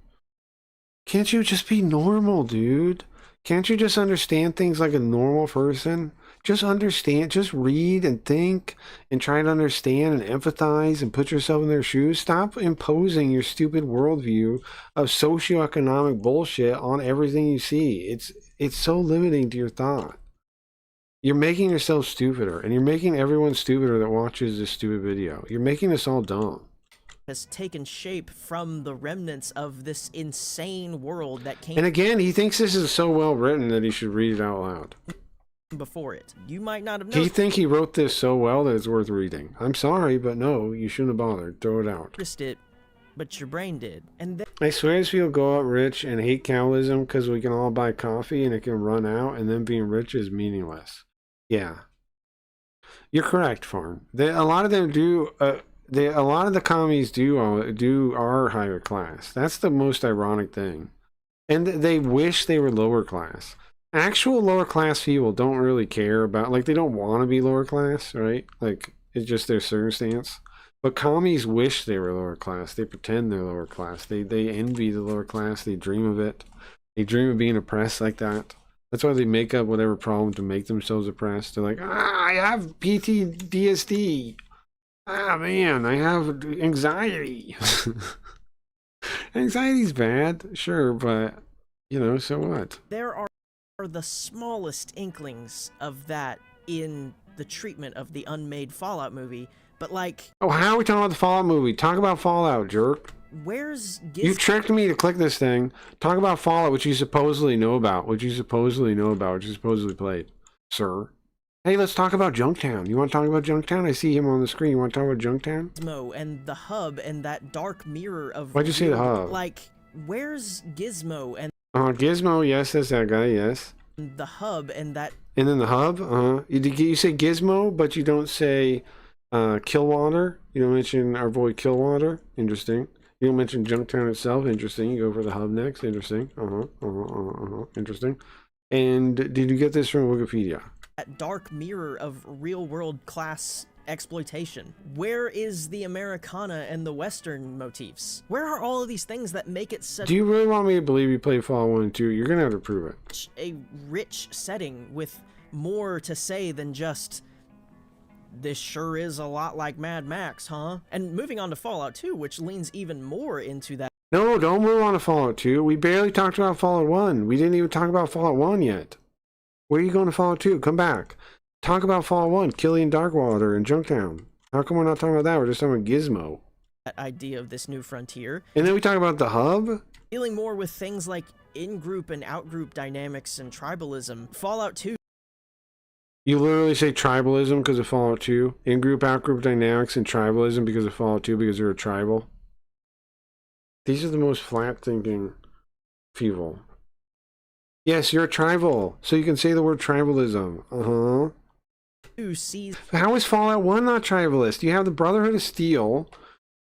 Can't you just be normal, dude? Can't you just understand things like a normal person? Just understand, just read and think and try to understand and empathize and put yourself in their shoes. Stop imposing your stupid worldview of socioeconomic bullshit on everything you see. It's so limiting to your thought. You're making yourself stupider, and you're making everyone stupider that watches this stupid video. You're making us all dumb. Has taken shape from the remnants of this insane world that came. And again, he thinks this is so well written that he should read it out loud. Before it, you might not have He noticed think he wrote this so well that it's worth reading. I'm sorry, but no, you shouldn't have bothered. Throw it out. it, but your brain did. And then I swear as we'll go out rich and hate capitalism because we can all buy coffee and it can run out, and then being rich is meaningless. Yeah, you're correct, Farm. A lot of them do. A lot of the commies are higher class. That's the most ironic thing, and they wish they were lower class. Actual lower class people don't really care about, like, they don't want to be lower class, right? Like, it's just their circumstance. But commies wish they were lower class. They pretend they're lower class. They envy the lower class. They dream of it. They dream of being oppressed like that. That's why they make up whatever problem to make themselves oppressed. They're like, I have PTSD. Man, I have anxiety. Anxiety's bad, sure, but, you know, so what? there are the smallest inklings of that in the treatment of the unmade Fallout movie, but like... Oh, how are we talking about the Fallout movie? Talk about Fallout, jerk. Where's You tricked me to click this thing. Talk about Fallout, which you supposedly know about, which you supposedly played, sir. Hey, let's talk about Junktown. You want to talk about Junktown? I see him on the screen. You want to talk about Junktown? Gizmo and the hub and that dark mirror of... Why'd you say the hub? Like, where's Gizmo and... Gizmo, yes, that's that guy, yes. The hub and that... And then the hub, You say Gizmo, but you don't say Killwater. You don't mention our boy Killwater. Interesting. You don't mention Junktown itself. Interesting. You go for the hub next. Interesting. Interesting. And did you get this from Wikipedia? That dark mirror of real-world class exploitation. Where is the Americana and the Western motifs? Where are all of these things that make it such... Do you really want me to believe you played Fallout 1 and 2? You're going to have to prove it. A rich setting with more to say than just... This sure is a lot like Mad Max, huh? And moving on to Fallout 2, which leans even more into that... No, don't move on to Fallout 2. We barely talked about Fallout 1. We didn't even talk about Fallout 1 yet. Where are you going to Fallout 2? Come back. Talk about Fallout 1, Killian Darkwater, and Junktown. How come we're not talking about that? We're just talking about Gizmo. That idea of this new frontier. And then we talk about the hub? Dealing more with things like in-group and out-group dynamics and tribalism. Fallout 2... You literally say tribalism because of Fallout 2? In-group, out-group dynamics and tribalism because of Fallout 2 because they're a tribal? These are the most flat-thinking people. Yes, you're a tribal, so you can say the word tribalism. How is Fallout 1 not tribalist? You have the Brotherhood of Steel.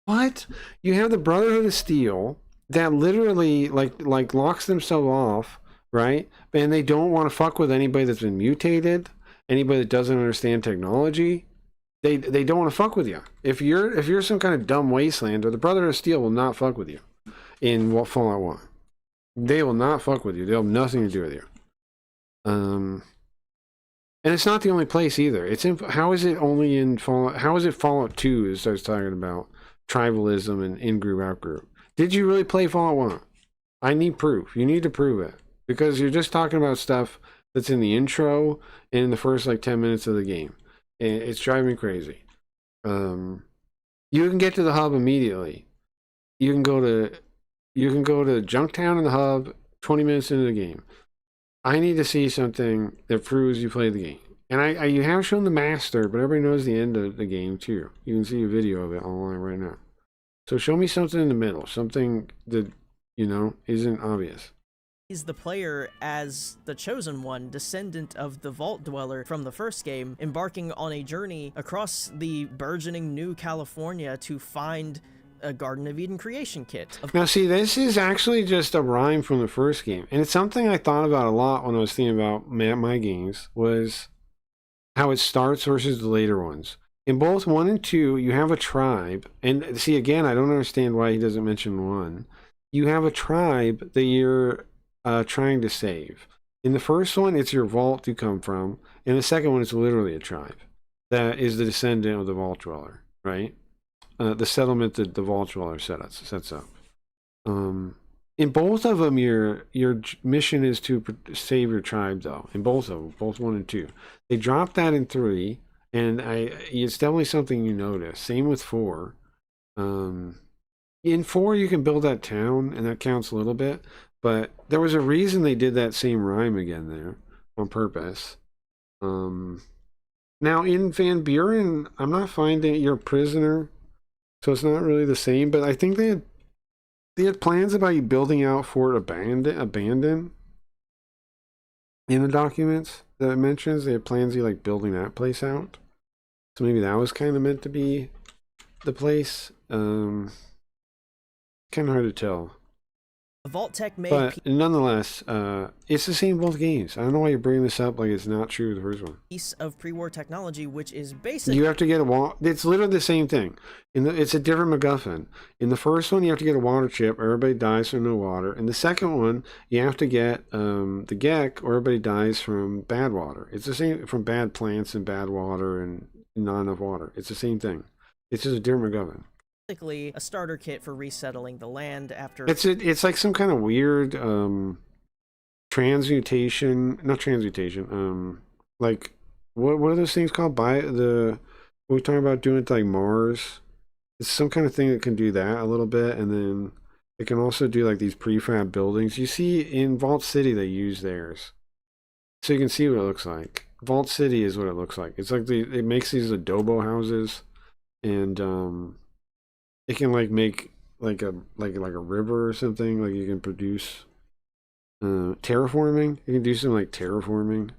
What? You have the Brotherhood of Steel that literally like locks themselves off, right? And they don't want to fuck with anybody that's been mutated, anybody that doesn't understand technology. They don't want to fuck with you. If you're some kind of dumb wastelander, the Brotherhood of Steel will not fuck with you in Fallout 1. They will not fuck with you. They'll have nothing to do with you. And it's not the only place either. It's in, how is it only in Fallout? How is it Fallout 2 that starts talking about tribalism and in-group, out-group? Did you really play Fallout 1? I need proof. You need to prove it. Because you're just talking about stuff that's in the intro and in the first like 10 minutes of the game. And it's driving me crazy. You can get to the hub immediately. You can go to Junktown and the hub 20 minutes into the game. I need to see something that proves you played the game. And you have shown the master, but everybody knows the end of the game too. You can see a video of it online right now. So show me something in the middle, something that, you know, isn't obvious. He's the player as the Chosen One, descendant of the Vault Dweller from the first game, embarking on a journey across the burgeoning New California to find a Garden of Eden creation kit. Now see, this is actually just a rhyme from the first game. And it's something I thought about a lot when I was thinking about my games, was how it starts versus the later ones. In both 1 and 2, you have a tribe. And see, again, I don't understand why he doesn't mention 1. You have a tribe that you're trying to save. In the first one, it's your vault you come from. In the second one, it's literally a tribe that is the descendant of the vault dweller, right? The settlement that the vault dweller sets up. In both of them, your mission is to save your tribe, though. In both of them, both 1 and 2, they dropped that in 3, and it's definitely something you notice. Same with 4. In 4, you can build that town, and that counts a little bit. But there was a reason they did that same rhyme again there on purpose. Now in Van Buren, I'm not finding you're a prisoner, so it's not really the same. But I think they had plans about you building out Fort Abandon in the documents that it mentions. They had plans of you like building that place out. So maybe that was kind of meant to be the place. Kind of hard to tell. Vault-Tec made, but nonetheless, it's the same in both games. I don't know why you're bringing this up like it's not true with the first one. Piece of pre-war technology, which is basically you have to get a wall. It's literally the same thing. It's a different MacGuffin. In the first one, you have to get a water chip. Everybody dies from no water. In the second one, you have to get the Gek, or everybody dies from bad water. It's the same from bad plants and bad water and not enough water. It's the same thing. It's just a different MacGuffin. Basically a starter kit for resettling the land after it's like some kind of weird transmutation, not transmutation, like what are those things called? We're talking about doing it to like Mars. It's some kind of thing that can do that a little bit, and then it can also do like these prefab buildings. You see in Vault City they use theirs, so you can see what it looks like. Vault City is what it looks like. It's like it makes these adobo houses, and it can like make like a river or something. Like you can produce terraforming. You can do some like terraforming.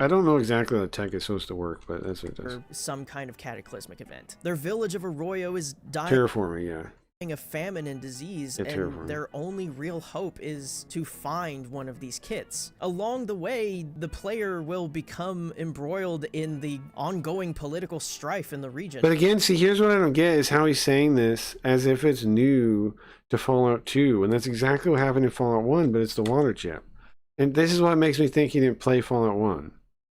I don't know exactly how the tech is supposed to work, but that's what it does. Some kind of cataclysmic event. Their village of Arroyo is dying. Terraforming, yeah. Of famine and disease, yeah, and their only real hope is to find one of these kits. Along the way, the player will become embroiled in the ongoing political strife in the region. But again, see, here's what I don't get is how he's saying this as if it's new to Fallout 2, and that's exactly what happened in Fallout 1, but it's the water chip. And this is what makes me think he didn't play Fallout 1.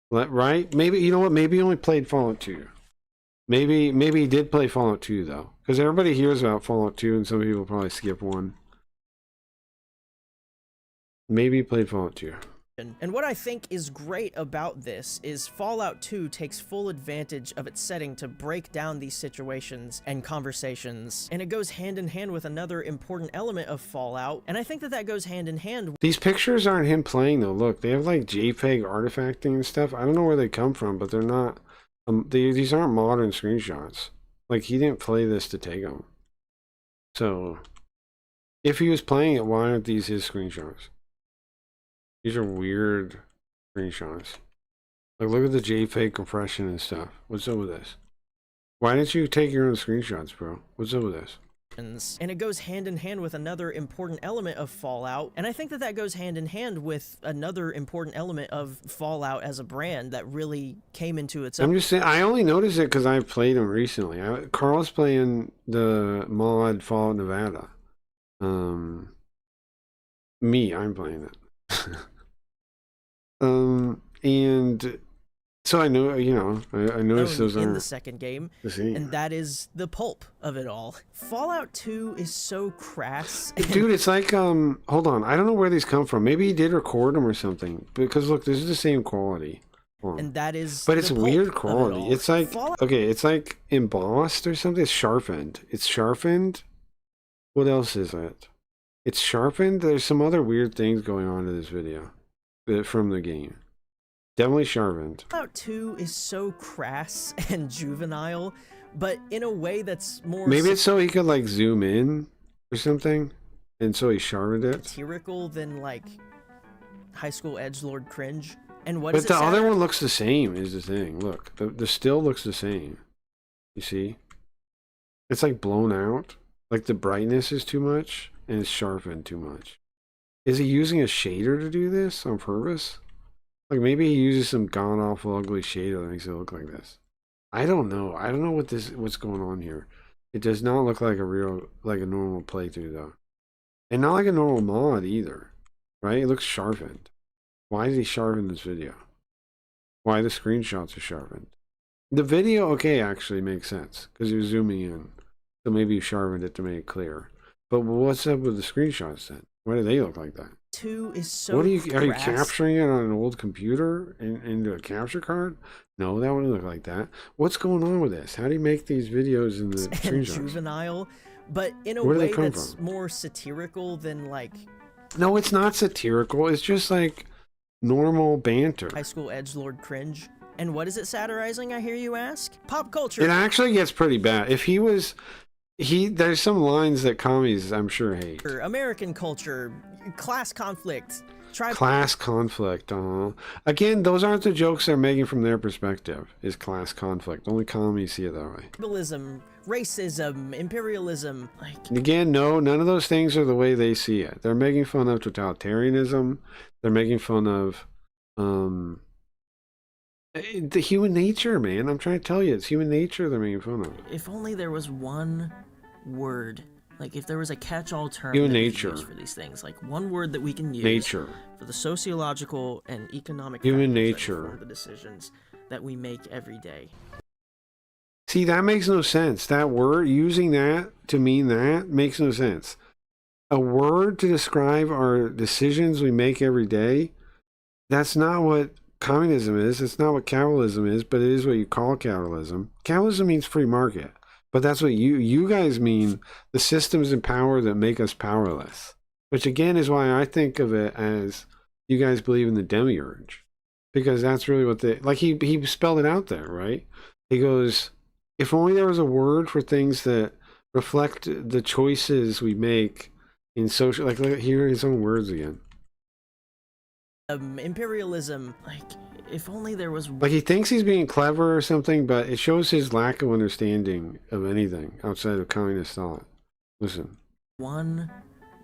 Right? Maybe, you know what, maybe he only played Fallout 2. Maybe he did play Fallout 2, though. Because everybody hears about Fallout 2, and some people probably skip 1. Maybe he played Fallout 2. And what I think is great about this is Fallout 2 takes full advantage of its setting to break down these situations and conversations, and it goes hand in hand with another important element of Fallout, and I think that goes hand in hand. These pictures aren't him playing, though. Look, they have like JPEG artifacting and stuff. I don't know where they come from, but they're not... these aren't modern screenshots. Like, he didn't play this to take them. So, if he was playing it, why aren't these his screenshots? These are weird screenshots. Like, look at the JPEG compression and stuff. What's up with this? Why didn't you take your own screenshots, bro? What's up with this? And it goes hand in hand with another important element of Fallout, and I think that goes hand in hand with another important element of Fallout as a brand that really came into its own. I'm just saying, I only noticed it because I've played them recently. Carl's playing the mod Fallout Nevada. I'm playing it. And so I know, I noticed those in aren't the second game, and that is the pulp of it all. Fallout 2 is so crass. Dude, it's like, hold on, I don't know where these come from. Maybe he did record them or something. Because look, this is the same quality. And that is, but it's weird quality. It's like, okay, it's like embossed or something. It's sharpened. It's sharpened. What else is it? It's sharpened. There's some other weird things going on in this video from the game. Definitely sharpened. Fallout 2 is so crass and juvenile, but in a way that's more... Maybe it's so he could, like, zoom in or something, and so he sharpened it. ...satirical than, like, high school edgelord cringe. And what but is it the other one looks the same, is the thing. Look, the still looks the same. You see? It's, like, blown out. Like, the brightness is too much, and it's sharpened too much. Is he using a shader to do this on purpose? Like, maybe he uses some god-awful ugly shader that makes it look like this. I don't know. I don't know what's going on here. It does not look like a normal playthrough, though. And not like a normal mod, either. right? It looks sharpened. Why did he sharpen this video? Why the screenshots are sharpened? The video, okay, actually makes sense because you're zooming in. So maybe you sharpened it to make it clear. But what's up with the screenshots then? Why do they look like that? 2 is so What are you crass. capturing it on an old computer into a capture card? No, that wouldn't look like that. What's going on with this? How do you make these videos in the and screenshots? juvenile, but in a Where do they way come that's more satirical than like No, it's not satirical. It's just like normal banter. high school edgelord cringe. And what is it satirizing, I hear you ask? Pop culture. It actually gets pretty bad. If he was, there's some lines that commies, I'm sure, hate. American culture, class conflict, Class conflict. Again, those aren't the jokes they're making from their perspective. Is class conflict? Only commies see it that way. tribalism, racism, imperialism. Like, Again, no, none of those things are the way they see it. They're making fun of totalitarianism. They're making fun of the human nature, man. I'm trying to tell you, it's human nature they're making fun of. if only there was one word, like if there was a catch-all term Human that we nature. could use for these things, like one word that we can use Nature. for the sociological and economic Human factors that nature. inform the decisions that we make every day. See, that makes no sense. That word, using that to mean that, makes no sense. A word to describe our decisions we make every day, that's not what communism is. It's not what capitalism is, but it is what you call capitalism. Capitalism means free market, but that's what you guys mean, the systems in power that make us powerless. Which again is why I think of it as you guys believe in the demiurge. Because that's really what they, like he spelled it out there, right? He goes, if only there was a word for things that reflect the choices we make in social, like here are his own words again. Imperialism, like if only there was Like he thinks he's being clever or something, but it shows his lack of understanding of anything outside of communist thought. Listen. one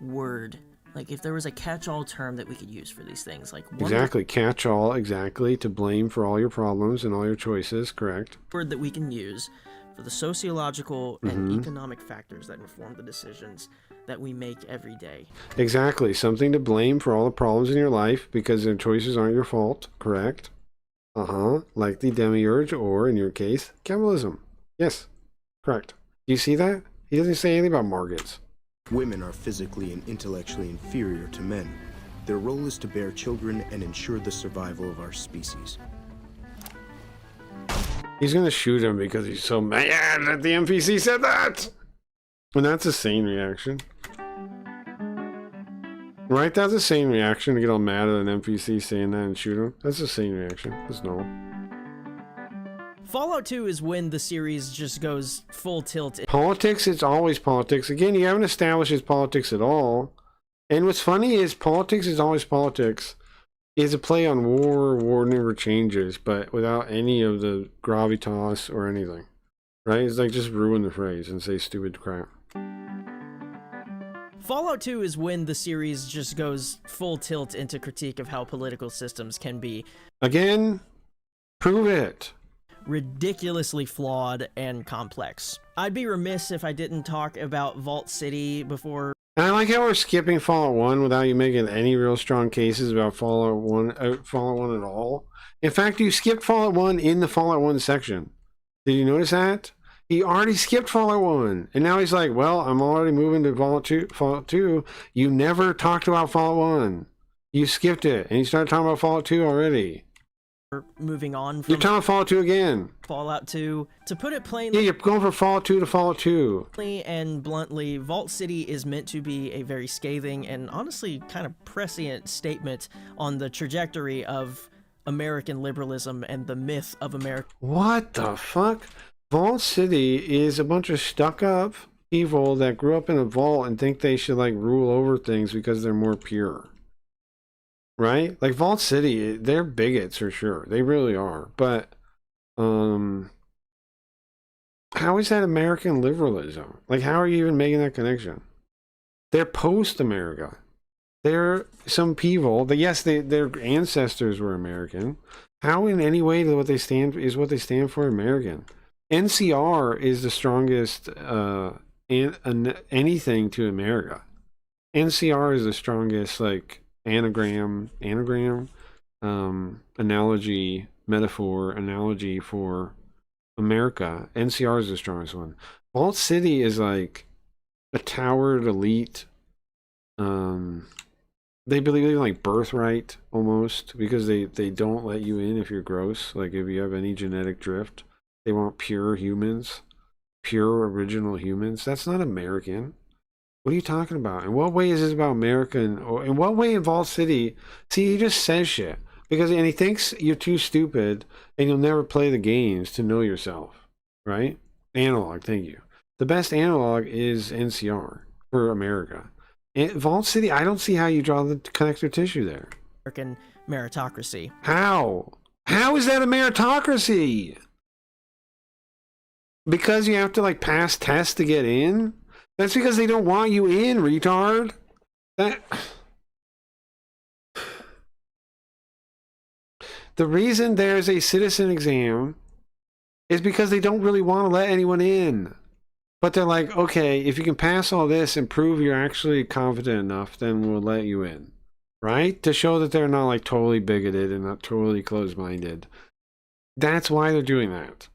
word, like if there was a catch-all term that we could use for these things, like one Exactly. Catch all, exactly. To blame for all your problems and all your choices, correct. word that we can use for the sociological and economic factors that inform the decisions that we make every day. Exactly. Something to blame for all the problems in your life because their choices aren't your fault, correct? Like the demiurge, or in your case, capitalism. Yes, correct. Do you see that? He doesn't say anything about markets. Women are physically and intellectually inferior to men. Their role is to bear children and ensure the survival of our species. He's gonna shoot him because he's so mad that the NPC said that! And that's a sane reaction. Right? That's a sane reaction to get all mad at an NPC saying that and shoot him. That's a sane reaction. That's normal. Fallout 2 is when the series just goes full tilt. Politics, it's always politics. Again, you haven't established his politics at all. And what's funny is politics is always politics. Is a play on war never changes, but without any of the gravitas or anything. Right? It's like just ruin the phrase and say stupid crap. Fallout 2 is when the series just goes full tilt into critique of how political systems can be Again, prove it. ridiculously flawed and complex. I'd be remiss if I didn't talk about Vault City before. And I like how we're skipping Fallout 1 without you making any real strong cases about Fallout 1 at all. In fact, you skipped Fallout 1 in the Fallout 1 section. Did you notice that? He already skipped Fallout 1. And now he's like, well, I'm already moving to Fallout 2. You never talked about Fallout 1. You skipped it. And you started talking about Fallout 2 already. Moving on from You're talking about Fallout 2 again. Fallout 2. To put it plainly, Yeah, you're going from Fallout 2 to Fallout 2. and bluntly, Vault City is meant to be a very scathing and honestly kind of prescient statement on the trajectory of American liberalism and the myth of America. What the fuck? Vault City is a bunch of stuck-up people that grew up in a vault and think they should like rule over things because they're more pure. Right? Like Vault City, they're bigots for sure. They really are. But how is that American liberalism? Like how are you even making that connection? They're post-America. They're some people that, yes, their ancestors were American. How in any way what they stand for American? NCR is the strongest anything to America. NCR is the strongest like anagram, analogy, metaphor, analogy for America. NCR is the strongest one. Vault City is like a towered elite. They believe in like birthright almost, because they don't let you in if you're gross. Like if you have any genetic drift, they want pure humans, pure original humans. That's not American. What are you talking about? In what way is this about American? Or in what way in Vault City? See, he just says shit and he thinks you're too stupid and you'll never play the games to know yourself, right? Analog, thank you. The best analog is NCR for America. In Vault City, I don't see how you draw the connective tissue there. American meritocracy. How? How is that a meritocracy? Because you have to like pass tests to get in? That's because they don't want you in, retard. The reason there's a citizen exam is because they don't really want to let anyone in. But they're like, okay, if you can pass all this and prove you're actually confident enough, then we'll let you in. Right? To show that they're not like totally bigoted and not totally closed-minded. That's why they're doing that.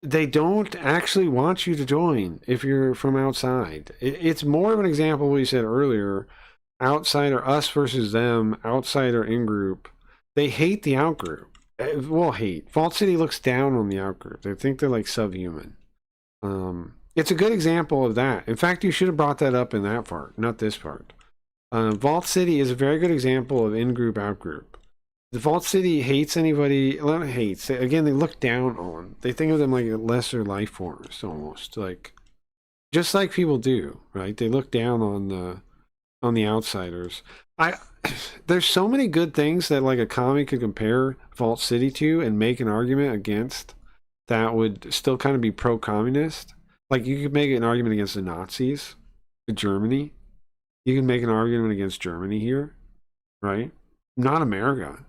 They don't actually want you to join if you're from outside. It's more of an example of what you said earlier. Outsider, us versus them, outsider in-group. They hate the out-group. Well, hate. Vault City looks down on the out-group. They think they're like subhuman. It's a good example of that. In fact, you should have brought that up in that part, not this part. Vault City is a very good example of in-group, out-group. The Vault City hates anybody, well, hates. Again, they look down on. They think of them like lesser life forms, almost. Like, just like people do, right? They look down on the outsiders. There's so many good things that like a comic could compare Vault City to and make an argument against that would still kind of be pro-communist. Like, you could make an argument against the Nazis, Germany. You can make an argument against Germany here, right? Not America.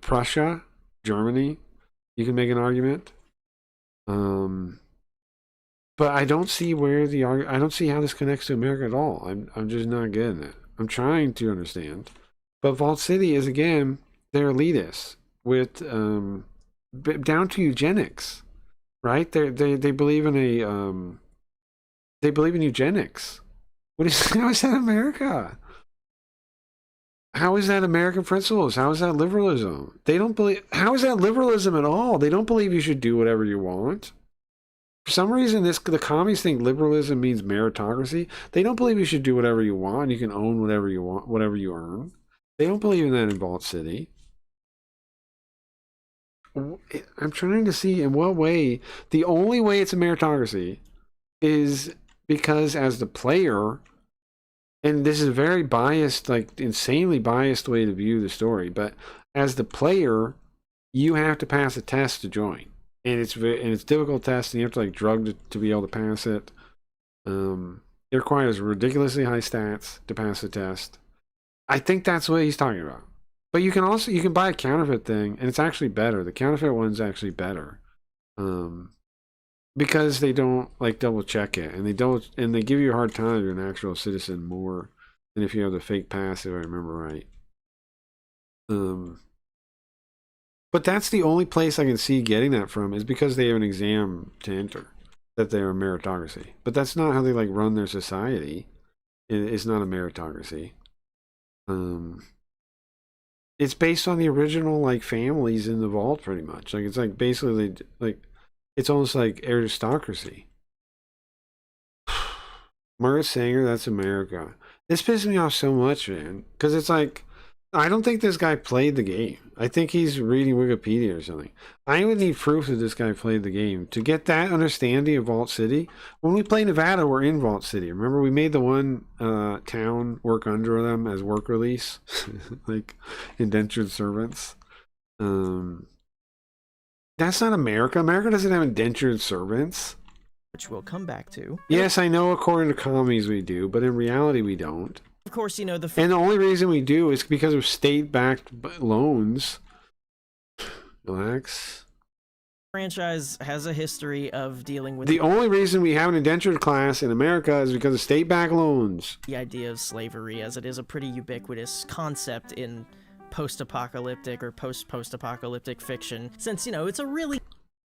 Prussia, Germany, you can make an argument. But I don't see where I don't see how this connects to America at all. I'm just not getting it. I'm trying to understand. But Vault City is, again, they're elitists with down to eugenics. Right? They believe in they believe in eugenics. How is that America? How is that American principles? How is that liberalism? They don't believe. How is that liberalism at all? They don't believe you should do whatever you want. For some reason, the commies think liberalism means meritocracy. They don't believe you should do whatever you want. You can own whatever you want, whatever you earn. They don't believe in that in Vault City. I'm trying to see in what way. The only way it's a meritocracy is because as the player, and this is a very biased, like insanely biased way to view the story, but as the player, you have to pass a test to join, and it's a difficult test, and you have to like drug to be able to pass it. It requires ridiculously high stats to pass the test. I think that's what he's talking about. But you can buy a counterfeit thing, and it's actually better. The counterfeit one's actually better, because they don't like double check it, and they give you a hard time if you're an actual citizen more than if you have the fake pass, if I remember right. But that's the only place I can see getting that from, is because they have an exam to enter, that they're a meritocracy. But that's not how they like run their society. It's not a meritocracy. It's based on the original like families in the vault, pretty much. Like, it's like basically like it's almost like aristocracy. Margaret Sanger, that's America. This pisses me off so much, man, because it's like, I don't think this guy played the game. I think he's reading Wikipedia or something. I would need proof that this guy played the game to get that understanding of Vault City. When we play Nevada, we're in Vault City. Remember, we made the one town work under them as work release, like indentured servants. That's not America. America doesn't have indentured servants. Which we'll come back to. Yes, I know according to commies we do, but in reality we don't. Of course, you know, and the only reason we do is because of state-backed loans. Relax. franchise has a history of dealing with The only reason we have an indentured class in America is because of state-backed loans. the idea of slavery, as it is a pretty ubiquitous concept in post-apocalyptic or post-post-apocalyptic fiction, since, you know, it's a really...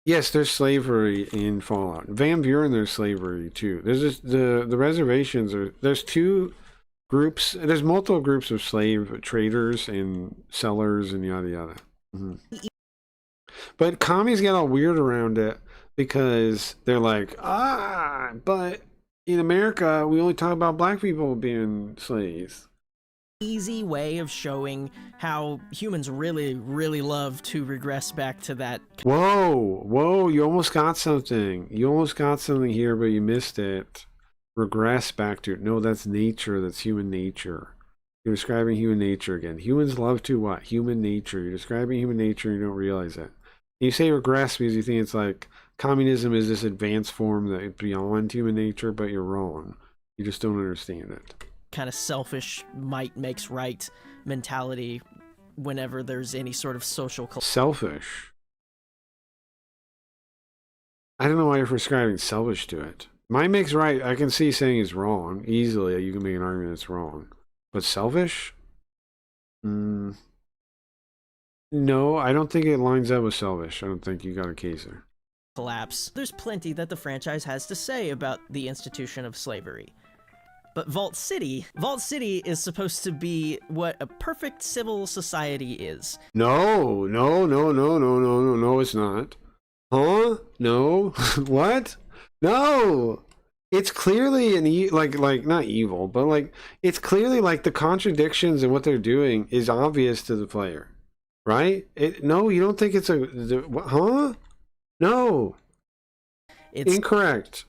Yes, there's slavery in Fallout. Van Buren, there's slavery too. There's just the reservations are there's two groups. There's multiple groups of slave traders and sellers and yada yada. But commies get all weird around it because they're like, but in America we only talk about black people being slaves. Easy way of showing how humans really, really love to regress back to that. Whoa, you almost got something. You almost got something here, but you missed it. Regress back to it. No, that's nature. That's human nature. You're describing human nature again. Humans love to what? Human nature. You're describing human nature and you don't realize it. You say regress because you think it's like communism is this advanced form that is beyond human nature, but you're wrong. You just don't understand it. Kind of selfish might makes right mentality whenever there's any sort of social selfish. I don't know why you're prescribing selfish to it. Might makes right. I can see saying it's wrong easily. You can make an argument it's wrong, but selfish? No, I don't think it lines up with selfish. I don't think you got a case there. Collapse. There's plenty that the franchise has to say about the institution of slavery. But Vault City is supposed to be what a perfect civil society is. No, it's not. Huh? No. What? No. It's clearly an like not evil, but like it's clearly like the contradictions in what they're doing is obvious to the player, right? No, you don't think it's huh? No. It's incorrect.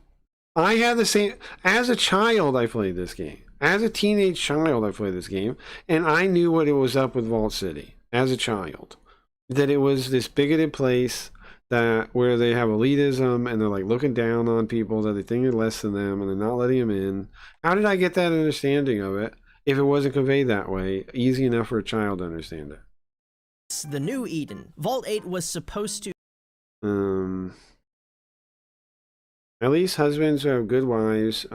I had the same as a child. I played this game as a teenage child. I played this game, and I knew what it was up with Vault City as a child. That it was this bigoted place that where they have elitism and they're like looking down on people that they think are less than them, and they're not letting them in. How did I get that understanding of it if it wasn't conveyed that way? Easy enough for a child to understand it. It's the new Eden. Vault 8 was supposed to. At least husbands who have good wives.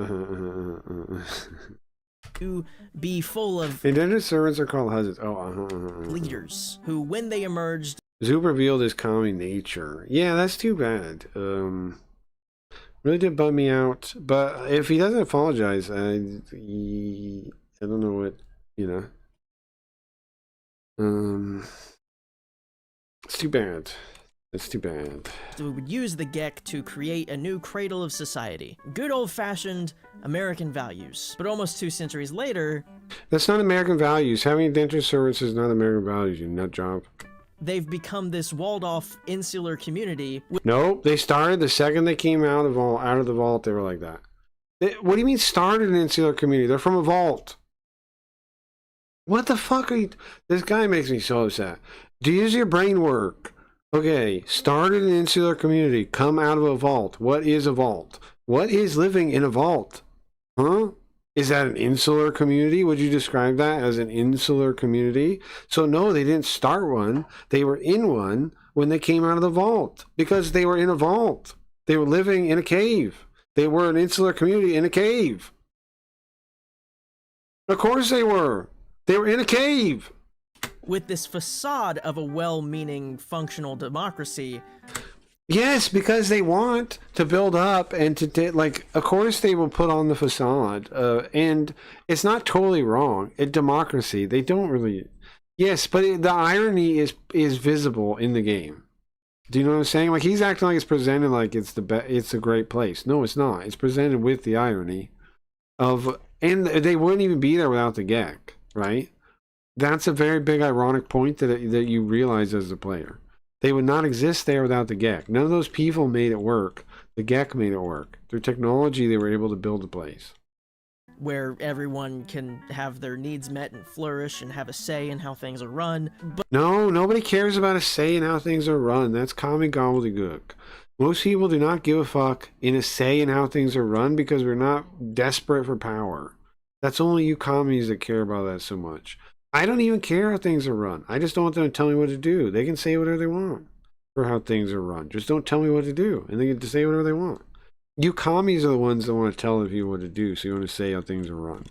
To be full of indentured servants are called husbands. Leaders who, when they emerged, Zoop revealed his calming nature. Yeah, that's too bad. Really did bum me out. But if he doesn't apologize, I don't know what, you know. It's too bad. It's too bad. We would use the Gek to create a new cradle of society. Good old-fashioned American values. But almost 2 centuries later... That's not American values. Having indentured servants is not American values, you nut job. They've become this walled-off insular community. Nope, they started the second they came out of the vault, they were like that. What do you mean started an insular community? They're from a vault. What the fuck are you... This guy makes me so upset. Does your brain work? Okay, started an insular community, come out of a vault. What is a vault? What is living in a vault? Huh? Is that an insular community? Would you describe that as an insular community? So no, they didn't start one. They were in one when they came out of the vault because they were in a vault. They were living in a cave. They were an insular community in a cave. Of course they were. They were in a cave. With this facade of a well-meaning, functional democracy. Yes, because they want to build up and to like, of course they will put on the facade. And it's not totally wrong. Democracy, they don't really. Yes, but the irony is visible in the game. Do you know what I'm saying? Like he's acting like it's presented like it's a great place. No, it's not. It's presented with the irony of, and they wouldn't even be there without the Gek, right? That's a very big ironic point that you realize as a player. They would not exist there without the Gek. None of those people made it work. The Gek made it work. Through technology, they were able to build a place. Where everyone can have their needs met and flourish and have a say in how things are run. But no, nobody cares about a say in how things are run. That's common gobbledygook. Most people do not give a fuck in a say in how things are run because we're not desperate for power. That's only you commies that care about that so much. I don't even care how things are run. I just don't want them to tell me what to do. They can say whatever they want. for how things are run. Just don't tell me what to do, and they get to say whatever they want. You commies are the ones that want to tell people what to do, so you want to say how things are run.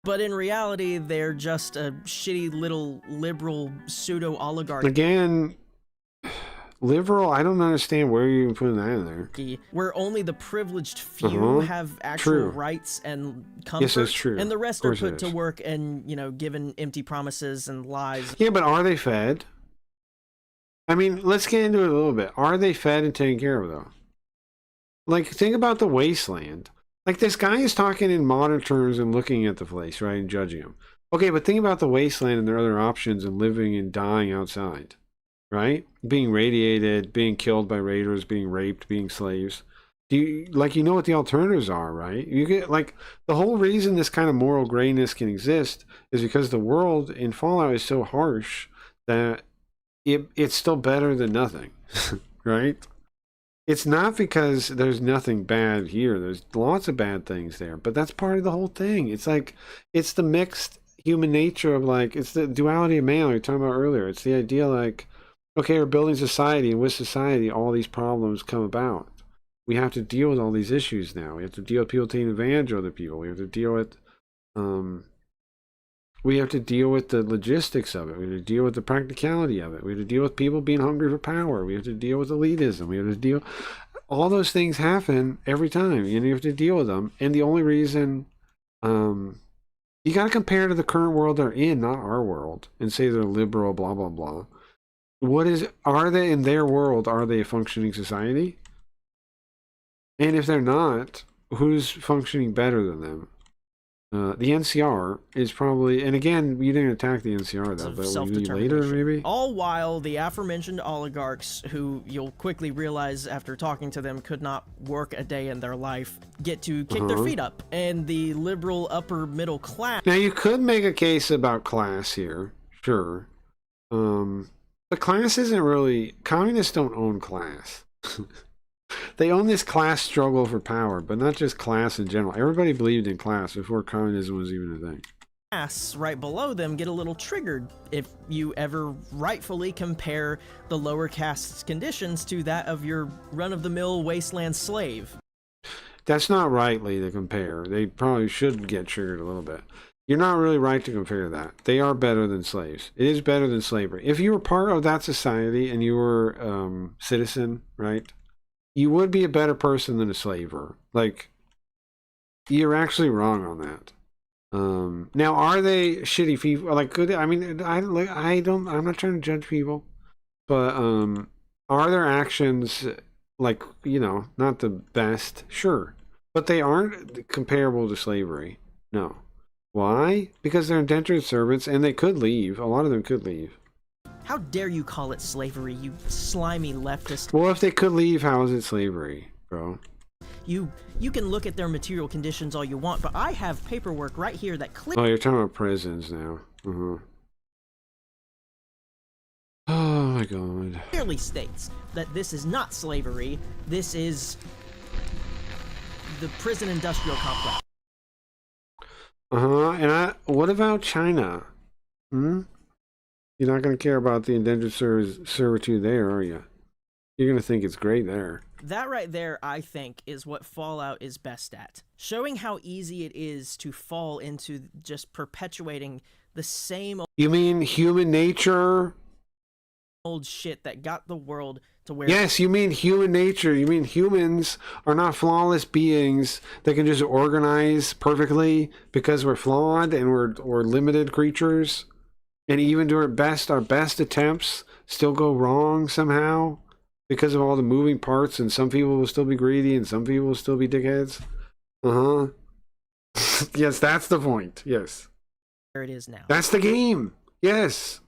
But in reality, they're just a shitty little liberal pseudo-oligarchy. Again, liberal, I don't understand where you're even putting that in there. Where only the privileged few have actual rights and comfort. Yes, that's true. And the rest are put to work and, given empty promises and lies. Yeah, but are they fed? I mean, let's get into it a little bit. Are they fed and taken care of, though? Like, think about the wasteland. Like, this guy is talking in modern terms and looking at the place, right, and judging him. Okay, but think about the wasteland and their other options and living and dying outside, right? Being radiated, being killed by raiders, being raped, being slaves. You know what the alternatives are, right? You get, like, the whole reason this kind of moral grayness can exist is because the world in Fallout is so harsh that it's still better than nothing, right? It's not because there's nothing bad here. There's lots of bad things there, but that's part of the whole thing. It's like, it's the mixed human nature of, like, it's the duality of man we were talking about earlier. It's the idea, like, okay, we're building society, and with society, all these problems come about. We have to deal with all these issues now. We have to deal with people taking advantage of other people. We have to deal with, the logistics of it. We have to deal with the practicality of it. We have to deal with people being hungry for power. We have to deal with elitism. We have to deal... All those things happen every time, and you have to deal with them. And the only reason... you got to compare to the current world they're in, not our world, and say they're liberal, blah, blah, blah. Are they, in their world, are they a functioning society? And if they're not, who's functioning better than them? The NCR is probably, and again, you didn't attack the NCR though, but maybe later, maybe? All while the aforementioned oligarchs, who you'll quickly realize after talking to them could not work a day in their life, get to kick their feet up, and the liberal upper middle class... Now, you could make a case about class here, sure. But class isn't really... Communists don't own class. They own this class struggle for power, but not just class in general. Everybody believed in class before communism was even a thing. Class right below them get a little triggered if you ever rightfully compare the lower caste's conditions to that of your run-of-the-mill wasteland slave. That's not rightly to compare. They probably should get triggered a little bit. You're not really right to compare that. They are better than slaves. It is better than slavery. If you were part of that society and you were citizen, right? You would be a better person than a slaver. Like, you're actually wrong on that. Now, are they shitty people? Like, good. I mean, I'm not trying to judge people, but are their actions, like, not the best? Sure, but they aren't comparable to slavery. No. Why? Because they're indentured servants, and they could leave. A lot of them could leave. How dare you call it slavery, you slimy leftist? Well, if they could leave, how is it slavery, bro? You can look at their material conditions all you want, but I have paperwork right here that Oh, you're talking about prisons now. Oh my god. Clearly states that this is not slavery, this is the prison industrial complex. And what about China? You're not going to care about the indentured servitude there, are you? You're going to think it's great there. That right there, I think, is what Fallout is best at. Showing how easy it is to fall into just perpetuating the same You mean human nature? Old shit that got the world to where... Yes, you mean human nature. You mean humans are not flawless beings that can just organize perfectly because we're flawed and we're limited creatures? And even do our best attempts still go wrong somehow because of all the moving parts, and some people will still be greedy and some people will still be dickheads. Yes, that's the point. Yes. There it is now. That's the game. Yes.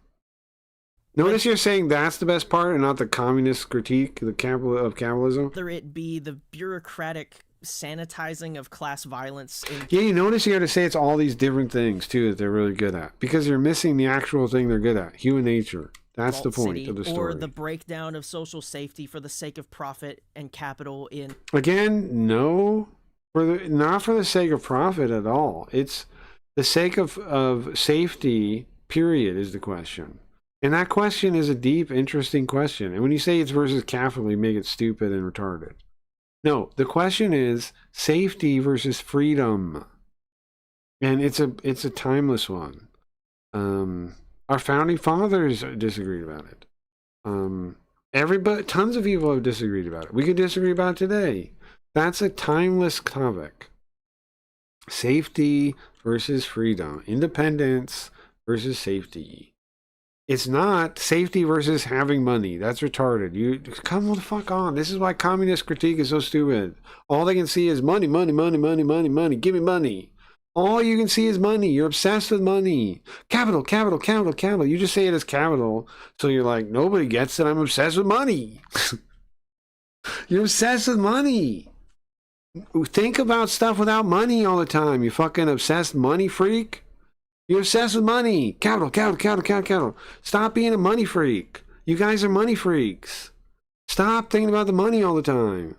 Notice you're saying that's the best part and not the communist critique of capitalism. Whether it be the bureaucratic sanitizing of class violence. Yeah, you notice you got to say it's all these different things too that they're really good at, because you're missing the actual thing they're good at: human nature. That's the point of the story. Or the breakdown of social safety for the sake of profit and capital in... Again, no. Not for the sake of profit at all. It's the sake of safety, period, is the question. And that question is a deep, interesting question. And when you say it's versus capitalism, you make it stupid and retarded. No, the question is safety versus freedom. And it's a timeless one. Our founding fathers disagreed about it. Tons of people have disagreed about it. We could disagree about it today. That's a timeless topic. Safety versus freedom. Independence versus safety. It's not safety versus having money. That's retarded. You come the fuck on. This is why communist critique is so stupid. All they can see is money, money, money, money, money, money. Give me money. All you can see is money. You're obsessed with money. Capital, capital, capital, capital. You just say it as capital. So you're like, nobody gets it. I'm obsessed with money. You're obsessed with money. Think about stuff without money all the time. You fucking obsessed money freak. You're obsessed with money. Capital, capital, capital, capital, capital. Stop being a money freak. You guys are money freaks. Stop thinking about the money all the time.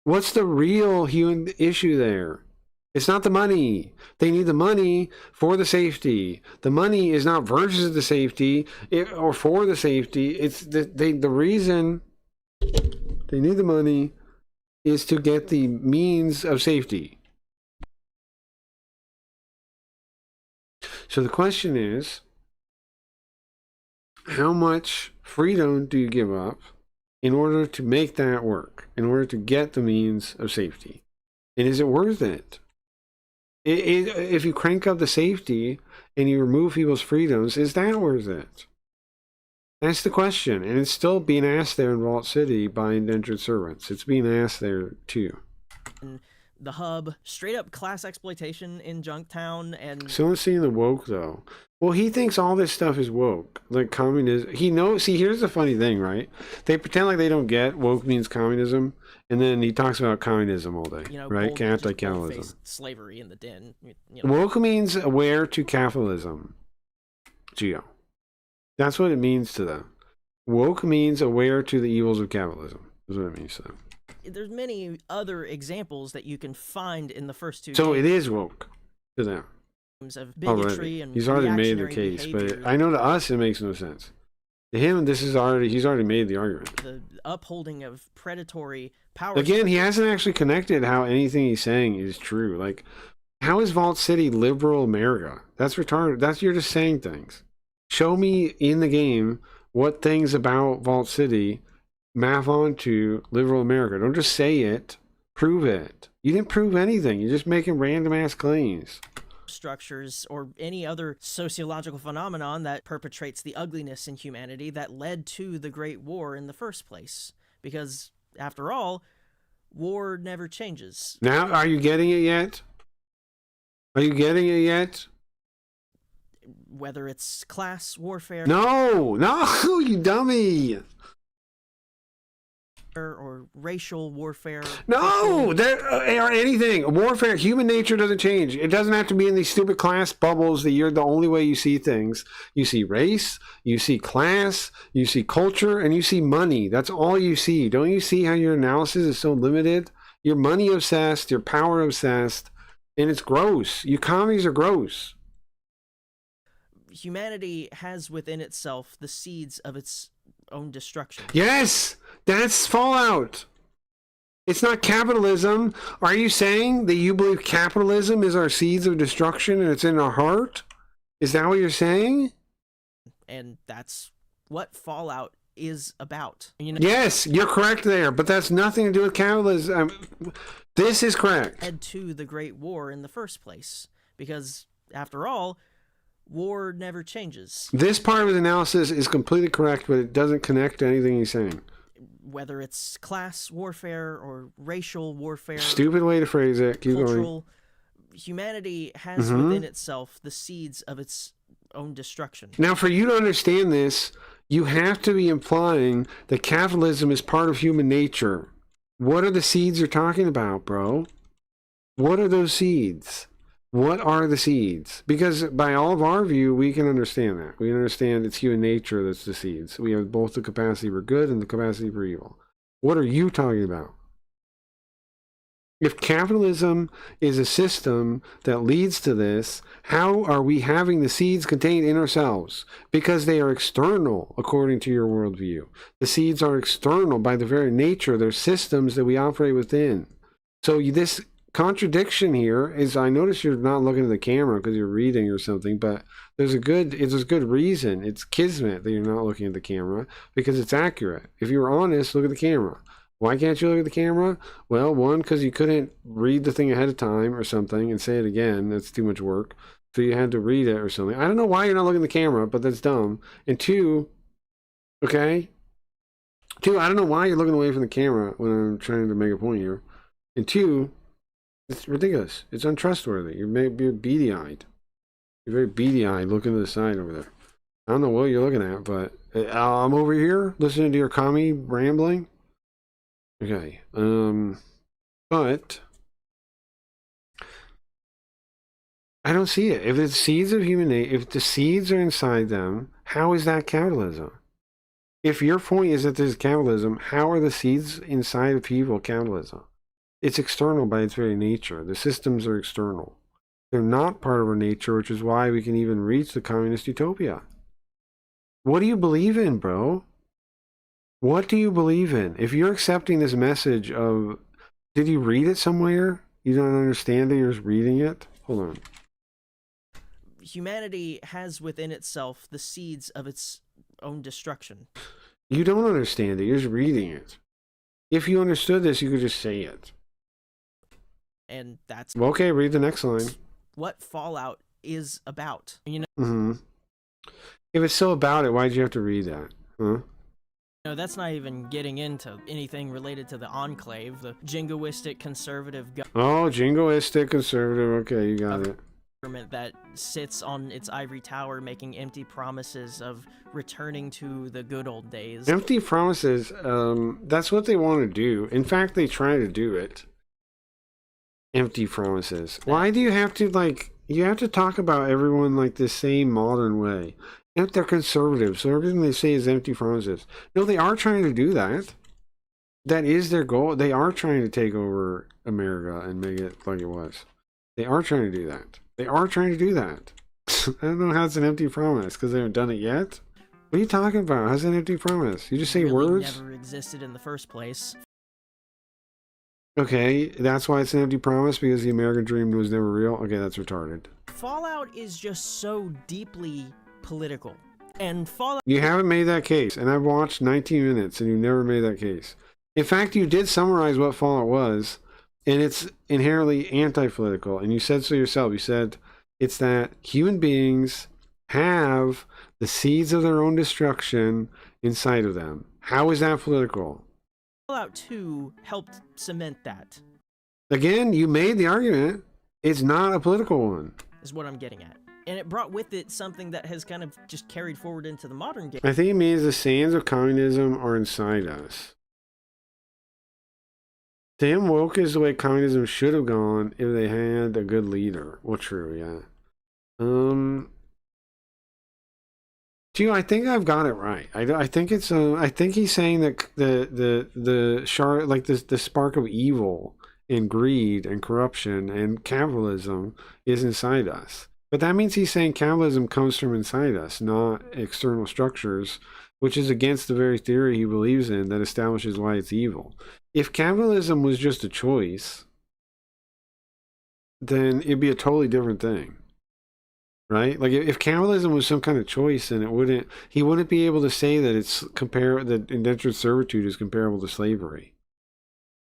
What's the real human issue there? It's not the money. They need the money for the safety. The money is not versus the safety or for the safety. It's the reason they need the money is to get the means of safety. So the question is, how much freedom do you give up in order to make that work, in order to get the means of safety? And is it worth it? If you crank up the safety and you remove people's freedoms, is that worth it? That's the question. And it's still being asked there in Vault City by indentured servants. It's being asked there too. The hub, straight up class exploitation in Junktown, and Someone's seeing the woke though. Well, he thinks all this stuff is woke, like communism. He knows. See, here's the funny thing, right? They pretend like they don't get woke means communism, and then he talks about communism all day, right? Anti-capitalism, slavery in the den. Woke means aware to capitalism. Geo, that's what it means to them. Woke means aware to the evils of capitalism. That's what it means to them. There's many other examples that you can find in the first two. So games. it is woke to them. Of bigotry and he's already made the case, behavior. but I know to us it makes no sense. To him, he's already made the argument. The upholding of predatory power. Again, he hasn't actually connected how anything he's saying is true. Like, how is Vault City liberal America? That's retarded. You're just saying things. Show me in the game what things about Vault City map onto liberal America. Don't just say it. Prove it. You didn't prove anything. You're just making random ass claims. Structures or any other sociological phenomenon that perpetrates the ugliness in humanity that led to the Great War in the first place. Because, after all, war never changes. Now, are you getting it yet? Are you getting it yet? Whether it's class warfare... No, you dummy! Or racial warfare. No, or anything. Warfare, human nature doesn't change. It doesn't have to be in these stupid class bubbles that you're the only way you see things. You see race, you see class, you see culture, and you see money. That's all you see. Don't you see how your analysis is so limited? You're money obsessed, you're power obsessed, and it's gross. You commies are gross. Humanity has within itself the seeds of its own destruction. Yes! That's Fallout. It's not capitalism. Are you saying that you believe capitalism is our seeds of destruction and it's in our heart? Is that what you're saying? And that's what Fallout is about. Yes, you're correct there, but that's nothing to do with capitalism. This is correct. Led to the Great War in the first place. Because, after all, war never changes. This part of his analysis is completely correct, but it doesn't connect to anything he's saying. Whether it's class warfare or racial warfare. Stupid way to phrase it. Keep cultural, going. Humanity has within itself the seeds of its own destruction. Now, for you to understand this, you have to be implying that capitalism is part of human nature. What are the seeds you're talking about, bro? What are those seeds? What are the seeds? Because by all of our view, we can understand that. We understand it's human nature that's the seeds. We have both the capacity for good and the capacity for evil. What are you talking about? If capitalism is a system that leads to this, how are we having the seeds contained in ourselves? Because they are external, according to your worldview. The seeds are external by the very nature. They're systems that we operate within. So this contradiction here is, I notice you're not looking at the camera because you're reading or something, but there's a good reason. It's kismet that you're not looking at the camera because it's accurate. If you were honest, look at the camera. Why can't you look at the camera? Well, one, because you couldn't read the thing ahead of time or something and say it again. That's too much work. So you had to read it or something. I don't know why you're not looking at the camera, but that's dumb. And two, okay? Two, I don't know why you're looking away from the camera when I'm trying to make a point here. And two, it's ridiculous. It's untrustworthy. You're beady-eyed. You're very beady-eyed looking to the side over there. I don't know what you're looking at, but I'm over here listening to your commie rambling. Okay, but I don't see it. If it's seeds of human nature, if the seeds are inside them, how is that capitalism? If your point is that there's capitalism, how are the seeds inside of people capitalism? It's external by its very nature. The systems are external. They're not part of our nature, which is why we can even reach the communist utopia. What do you believe in, bro? What do you believe in? If you're accepting this message of, did you read it somewhere? You don't understand it, you're just reading it? Hold on. Humanity has within itself the seeds of its own destruction. You don't understand it, you're just reading it. If you understood this, you could just say it. And that's... Well, okay, read the next line. What Fallout is about. You know? Mm-hmm. If it's so about it, why'd you have to read that? Huh? No, that's not even getting into anything related to the Enclave, the jingoistic conservative Oh, jingoistic conservative. Okay, you got it. Government that sits on its ivory tower making empty promises of returning to the good old days. Empty promises, that's what they want to do. In fact, they try to do it. Empty promises. Why do you have to, you have to talk about everyone like the same modern way? If they're conservative, so everything they say is empty promises. No, they are trying to do that. That is their goal. They are trying to take over America and make it like it was. They are trying to do that. They are trying to do that. I don't know how it's an empty promise, because they haven't done it yet. What are you talking about? How's it an empty promise? You just say really words? Never existed in the first place. Okay, that's why it's an empty promise, because the American dream was never real? Okay, that's retarded. Fallout is just so deeply political. And Fallout... You haven't made that case, and I've watched 19 minutes, and you never made that case. In fact, you did summarize what Fallout was, and it's inherently anti-political, and you said so yourself. You said it's that human beings have the seeds of their own destruction inside of them. How is that political? Fallout 2 helped cement that. Again, you made the argument. It's not a political one. Is what I'm getting at. And it brought with it something that has kind of just carried forward into the modern game. I think it means the sands of communism are inside us. Damn woke is the way communism should have gone if they had a good leader. Well, true, yeah. Gee, I think I've got it right. I think it's I think he's saying that the spark of evil and greed and corruption and capitalism is inside us. But that means he's saying capitalism comes from inside us, not external structures, which is against the very theory he believes in that establishes why it's evil. If capitalism was just a choice, then it'd be a totally different thing. Right? Like if capitalism was some kind of choice, then he wouldn't be able to say that that indentured servitude is comparable to slavery.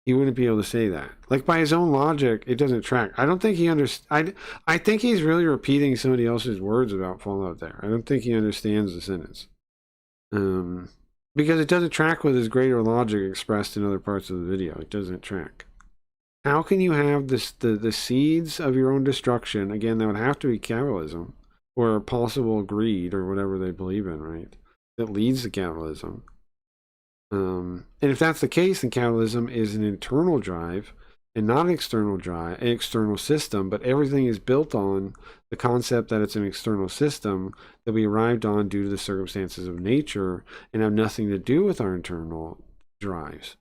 He wouldn't be able to say that. Like by his own logic, it doesn't track. I don't think he I think he's really repeating somebody else's words about Fallout there. I don't think he understands the sentence. Because it doesn't track with his greater logic expressed in other parts of the video. It doesn't track. How can you have the seeds of your own destruction? Again, that would have to be capitalism or possible greed or whatever they believe in, right? That leads to capitalism. And if that's the case, then capitalism is an internal drive and not an external drive, an external system, but everything is built on the concept that it's an external system that we arrived on due to the circumstances of nature and have nothing to do with our internal drives.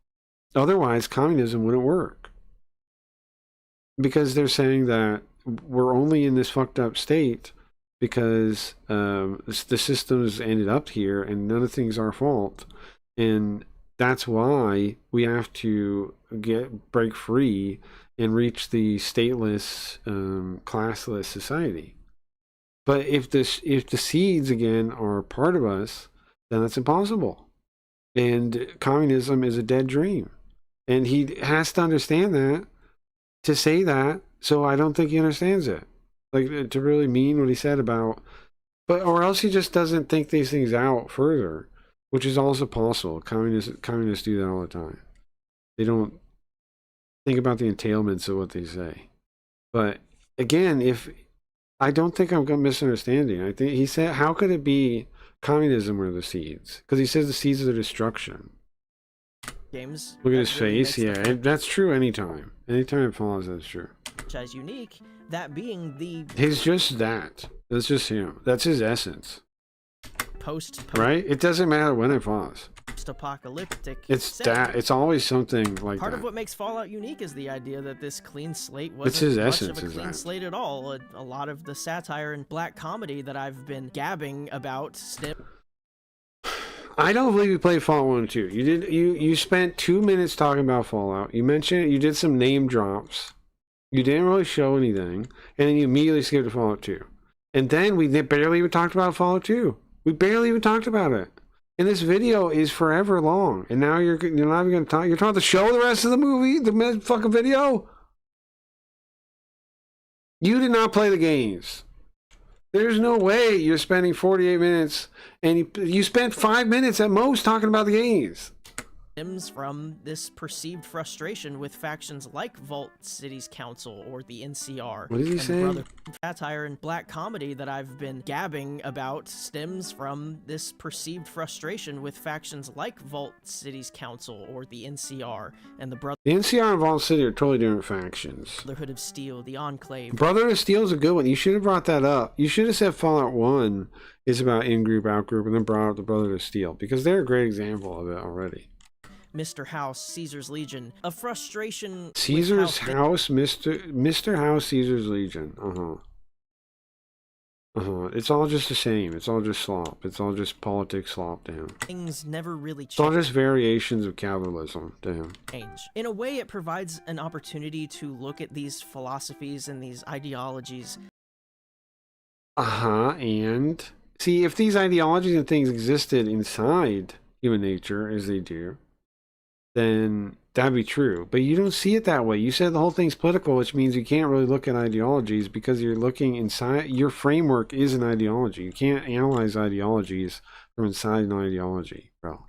Otherwise, communism wouldn't work. because they're saying that we're only in this fucked up state because the systems ended up here and none of things are our fault, and that's why we have to break free and reach the stateless, classless society. But if the seeds again are part of us, then that's impossible, and communism is a dead dream, and he has to understand that to say that. So I don't think he understands it, like, to really mean what he said about, but or else he just doesn't think these things out further, which is also possible. Communists do that all the time. They don't think about the entailments of what they say. But again, if I don't think I'm misunderstanding. I think he said, how could it be communism are the seeds? Because he says the seeds of the destruction. Games. Look at his face. Yeah, that's true anytime. Anytime it follows, that's true. As unique, that being the He's just that. That's just him. That's his essence. post Right? It doesn't matter when it falls. post-apocalyptic. It's setting. that. It's always something like Part that. of what makes Fallout unique is the idea that this clean slate It's wasn't his much essence, of a is clean that. slate at all. A lot of the satire and black comedy that I've been gabbing about I don't believe you played Fallout 1 and 2. You spent 2 minutes talking about Fallout. You mentioned it, you did some name drops. You didn't really show anything, and then you immediately skipped to Fallout 2. And then we barely even talked about Fallout 2. We barely even talked about it. And this video is forever long. And now you're not even going to talk. You're trying to show the rest of the movie, the fucking video. You did not play the games. There's no way you're spending 48 minutes, and you spent 5 minutes at most talking about the games. stems from this perceived frustration with factions like Vault Cities Council or the NCR. What did he And say? Brother satire and black comedy that I've been gabbing about stems from this perceived frustration with factions like Vault Cities Council or the NCR and the The NCR and Vault City are totally different factions. Brotherhood of Steel, the Enclave. Brotherhood of Steel is a good one. You should have brought that up. You should have said Fallout 1 is about in-group, out-group, and then brought up the Brotherhood of Steel, because they're a great example of it already. Mr. House, Caesar's Legion, a frustration. Caesar's House, Mr. House, Caesar's Legion. It's all just the same. It's all just slop. It's all just politics slop to him. Things never really It's all just variations of capitalism to him. change. In a way, it provides an opportunity to look at these philosophies and these ideologies. And see, if these ideologies and things existed inside human nature as they do, then that'd be true. But you don't see it that way. You said the whole thing's political, which means you can't really look at ideologies because you're looking inside. Your framework is an ideology. You can't analyze ideologies from inside an ideology, bro.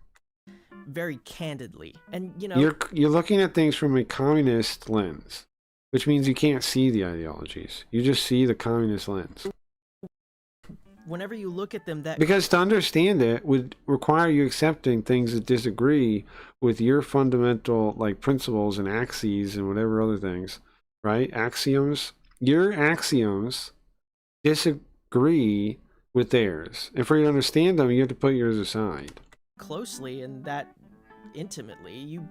Very candidly. And, you know, You're looking at things from a communist lens, which means you can't see the ideologies. You just see the communist lens. whenever you look at them, that Because to understand it would require you accepting things that disagree with your fundamental like principles and axes and whatever other things, right? Axioms. Your axioms disagree with theirs. And for you to understand them, you have to put yours aside. closely and that intimately, you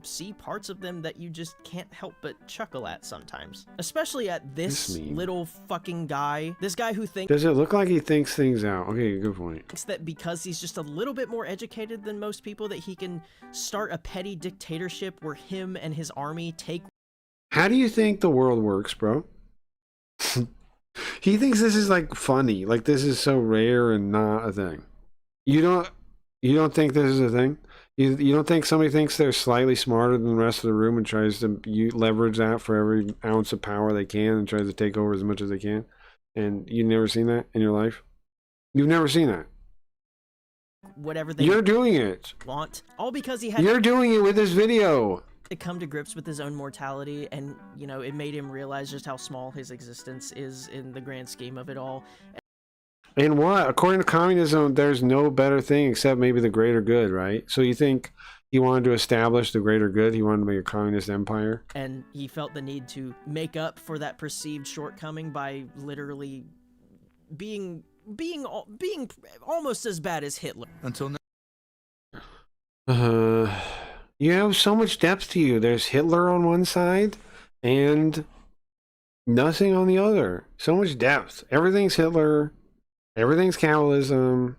see parts of them that you just can't help but chuckle at sometimes. Especially at this little fucking guy. This guy who thinks Does it look like he thinks things out? Okay, good point. that because he's just a little bit more educated than most people, that he can start a petty dictatorship where him and his army take. How do you think the world works, bro? He thinks this is like funny, like this is so rare and not a thing. You don't think this is a thing? You don't think somebody thinks they're slightly smarter than the rest of the room and tries to leverage that for every ounce of power they can and tries to take over as much as they can? And you've never seen that in your life? You've never seen that? Whatever they You're doing it. want, all because he had You're doing it with this video. to come to grips with his own mortality, and you know, it made him realize just how small his existence is in the grand scheme of it all. And what? According to communism, there's no better thing except maybe the greater good, right? So you think he wanted to establish the greater good? He wanted to make a communist empire? And he felt the need to make up for that perceived shortcoming by literally being almost as bad as Hitler. Until now. You have so much depth to you. There's Hitler on one side, and Nothing on the other. So much depth. Everything's Hitler. Everything's capitalism.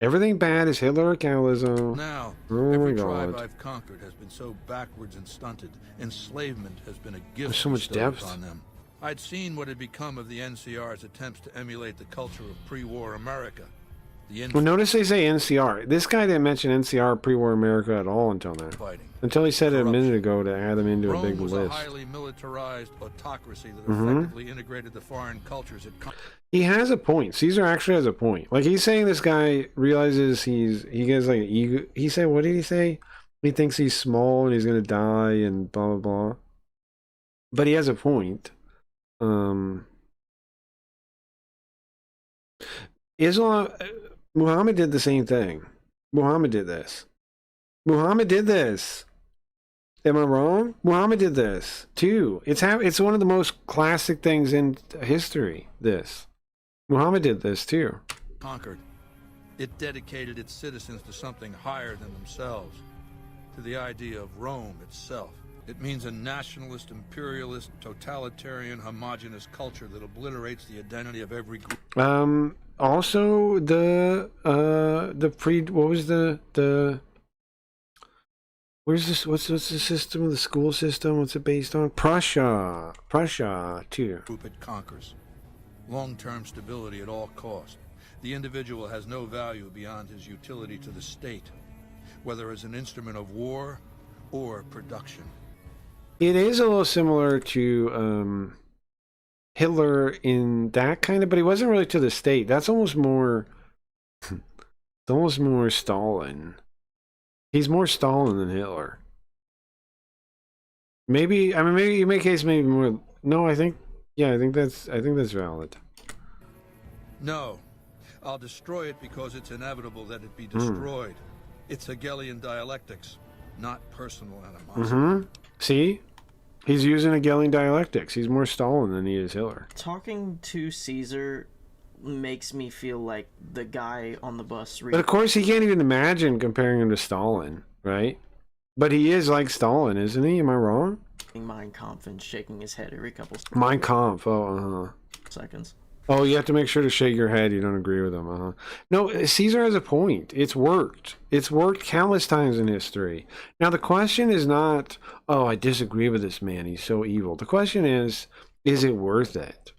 Everything bad is Hitler or capitalism. Now, oh every my tribe God. I've conquered has been so backwards and stunted. Enslavement has been a gift There's so much bestowed depth. upon them. I'd seen what had become of the NCR's attempts to emulate the culture of pre-war America. Well, notice they say NCR. This guy didn't mention NCR pre-war America at all until now. Until he said it a minute ago to add them into a big Rome was list. a highly militarized autocracy that Mhm. effectively integrated the foreign cultures it He has a point. Caesar actually has a point. Like he's saying this guy realizes he gets like an ego. He said, what did he say? He thinks he's small and he's gonna die and blah blah blah. But he has a point. Islam, Muhammad did the same thing. Muhammad did this. Muhammad did this. Am I wrong? Muhammad did this too. It's one of the most classic things in history. This. Muhammad did this too. conquered. It dedicated its citizens to something higher than themselves, to the idea of Rome itself. It means a nationalist, imperialist, totalitarian, homogenous culture that obliterates the identity of every group. Also what was the where's this what's the system of the school system? What's it based on? Prussia too. Group it conquers. Long-term stability at all cost. The individual has no value beyond his utility to the state, whether as an instrument of war or production. It is a little similar to Hitler in that kind of, but he wasn't really to the state. That's almost more it's almost more Stalin. He's more Stalin than Hitler. Maybe maybe you make case maybe more. No, I think that's valid. No, I'll destroy it because it's inevitable that it be destroyed. It's Hegelian dialectics, not personal animosity. See? He's using Hegelian dialectics. He's more Stalin than he is Hitler. Talking to Caesar makes me feel like the guy on the bus. But of course, he can't even imagine comparing him to Stalin, right? But he is like Stalin, isn't he? Am I wrong? Mein Kampf and shaking his head every couple Mein Kampf. seconds. Oh, you have to make sure to shake your head. You don't agree with him. No, Caesar has a point. It's worked. It's worked countless times in history. Now, the question is not, oh, I disagree with this man. He's so evil. The question is it worth it?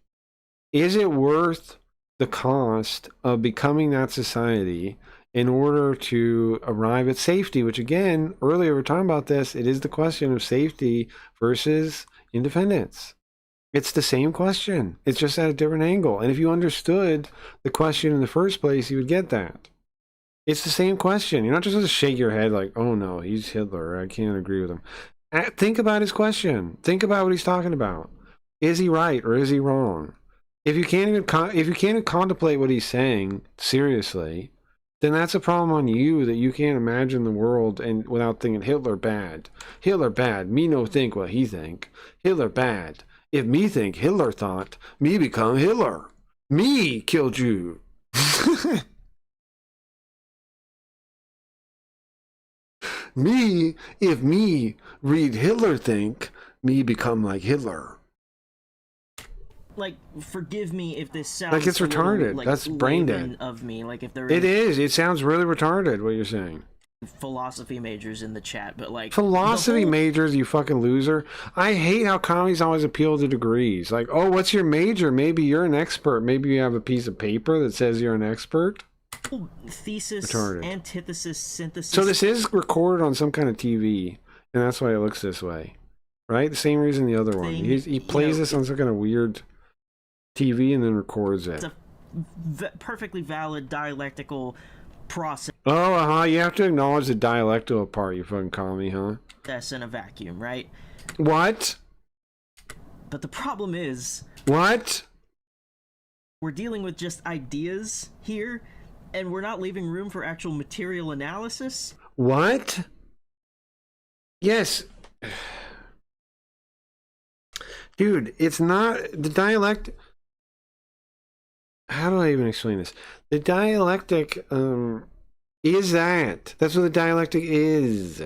Is it worth the cost of becoming that society in order to arrive at safety? Which, again, earlier we were talking about this. It is the question of safety versus independence. It's the same question. It's just at a different angle. And if you understood the question in the first place, you would get that. It's the same question. You're not just going to shake your head like, oh no, he's Hitler. I can't agree with him. Think about his question. Think about what he's talking about. Is he right or is he wrong? If you can't even contemplate what he's saying seriously, then that's a problem on you that you can't imagine the world and without thinking Hitler bad. Hitler bad. Me no think what he think. Hitler bad. If me think Hitler thought, me become Hitler. Me killed you. Me, if me read Hitler think, me become like Hitler. Like, forgive me if this sounds Like it's retarded. Like, that's brain dead. Of me, like if there It is. It sounds really retarded what you're saying. Philosophy majors in the chat, but like Philosophy majors, you fucking loser. I hate how commies always appeal to degrees. Like, oh, what's your major? Maybe you're an expert. Maybe you have a piece of paper that says you're an expert. Thesis, retarded. antithesis, synthesis. So this is recorded on some kind of TV, and that's why it looks this way, right? The same reason the other one. He plays this on some kind of weird TV and then records it. It's a perfectly valid dialectical process. Oh, you have to acknowledge the dialectal part, you fucking commie, huh? That's in a vacuum, right? What? But the problem is... What? We're dealing with just ideas here, and we're not leaving room for actual material analysis. What? Yes. Dude, it's not... The dialect... How do I even explain this? The dialectic is that. That's what the dialectic is.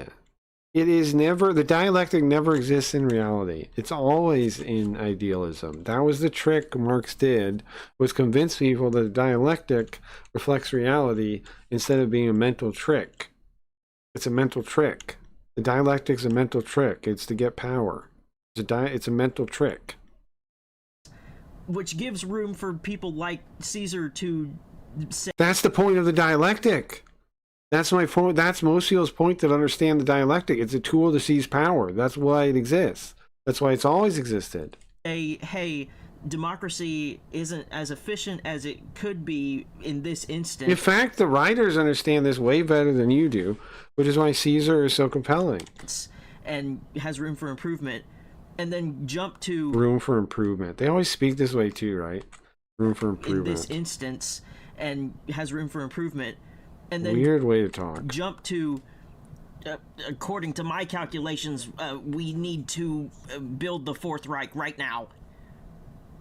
It is never, the dialectic never exists in reality. It's always in idealism. That was the trick Marx did, was convince people that the dialectic reflects reality instead of being a mental trick. It's a mental trick. The dialectic's a mental trick. It's to get power. It's a mental trick. Which gives room for people like Caesar to say... That's the point of the dialectic. That's my point. That's most people's point that understand the dialectic. It's a tool to seize power. That's why it exists. That's why it's always existed. Hey, democracy isn't as efficient as it could be in this instance. In fact, the writers understand this way better than you do, which is why Caesar is so compelling. And has room for improvement. And then jump to... Room for improvement. They always speak this way too, right? Room for improvement. In this instance, and has room for improvement. And then weird way to talk. Jump to, according to my calculations, we need to build the Fourth Reich right now.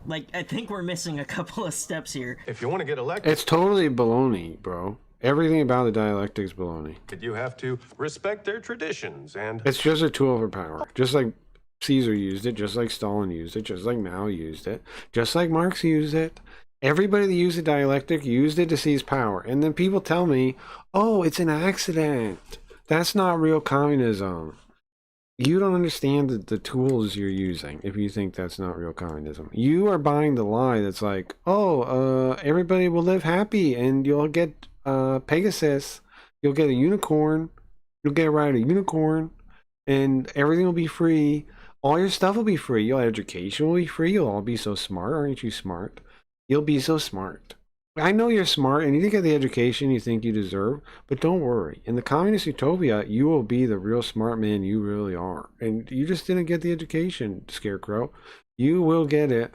Like, I think we're missing a couple of steps here. If you want to get elected... It's totally baloney, bro. Everything about the dialectic is baloney. You have to respect their traditions and... It's just a tool for power. Just like Caesar used it, just like Stalin used it, just like Mao used it, just like Marx used it. Everybody that used the dialectic used it to seize power. And then people tell me, oh, it's an accident. That's not real communism. You don't understand the tools you're using if you think that's not real communism. You are buying the lie that's like, oh, everybody will live happy and you'll get Pegasus. You'll get a unicorn. You'll get a ride a unicorn. And everything will be free. All your stuff will be free. Your education will be free. You'll all be so smart. Aren't you smart? You'll be so smart. I know you're smart and you didn't get the education you think you deserve, but don't worry. In the communist utopia, you will be the real smart man you really are. And you just didn't get the education, Scarecrow. You will get it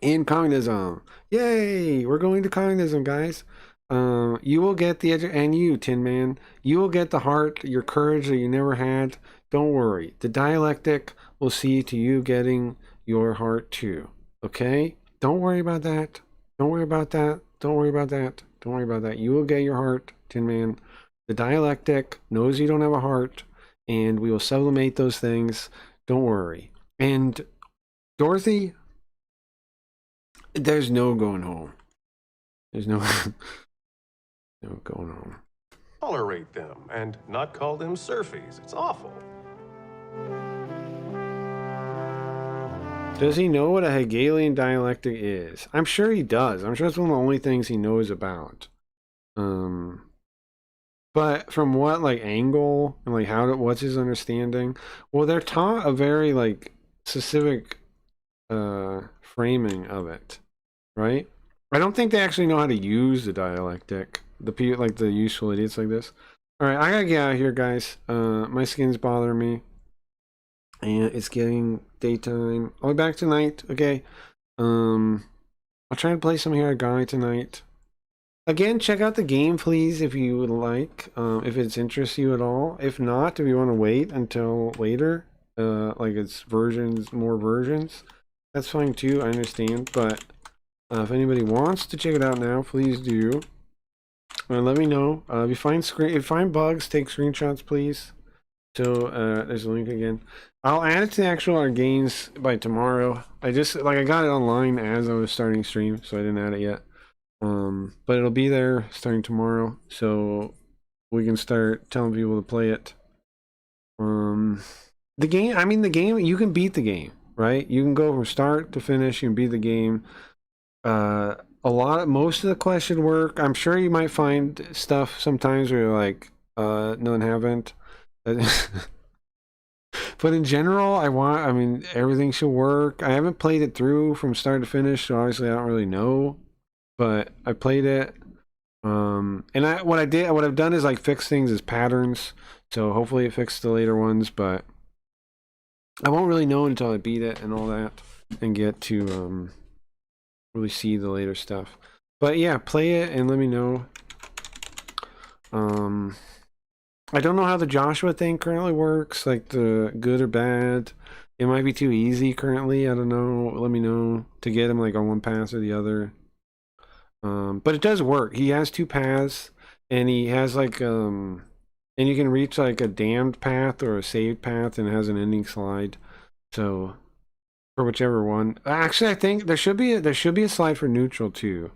in communism. Yay! We're going to communism, guys. You will get the and you, Tin Man, you will get the heart, your courage that you never had. Don't worry. The dialectic will see to you getting your heart too. Okay? Don't worry about that. Don't worry about that. Don't worry about that. Don't worry about that. You will get your heart, Tin Man. The dialectic knows you don't have a heart, and we will sublimate those things. Don't worry. And Dorothy, there's no going home. There's no, no going home. Tolerate them and not call them surfies. It's awful. Does he know what a Hegelian dialectic is? I'm sure he does. I'm sure it's one of the only things he knows about. But from what like angle and like what's his understanding? Well, they're taught a very like specific framing of it, right? I don't think they actually know how to use the dialectic. The people like the useful idiots like this. All right, I gotta get out of here, guys. My skin's bothering me. And it's getting daytime. I'll be back tonight, okay? I'll try to play some Here Guy tonight. Again, check out the game, please, if you would like. If it interests you at all. If not, if you want to wait until later, like it's more versions, that's fine too, I understand. But if anybody wants to check it out now, please do. Let me know. If you find bugs, take screenshots, please. So there's a link again. I'll add it to the actual games by tomorrow. I got it online as I was starting stream, so I didn't add it yet. But it'll be there starting tomorrow, so we can start telling people to play it. The game, you can beat the game, right? You can go from start to finish, you can beat the game. Most of the question work. I'm sure you might find stuff sometimes where you're like, no, I haven't. But in general, everything should work. I haven't played it through from start to finish, so obviously I don't really know. But I played it. And what I've done is like fix things as patterns. So hopefully it fixed the later ones, but I won't really know until I beat it and all that and get to really see the later stuff. But yeah, play it and let me know. I don't know how the Joshua thing currently works, like the good or bad. It might be too easy currently. I don't know. Let me know to get him like on one path or the other. But it does work. He has two paths, and he has like and and you can reach like a damned path or a saved path, and it has an ending slide. So for whichever one. Actually, I think there should be a slide for neutral too.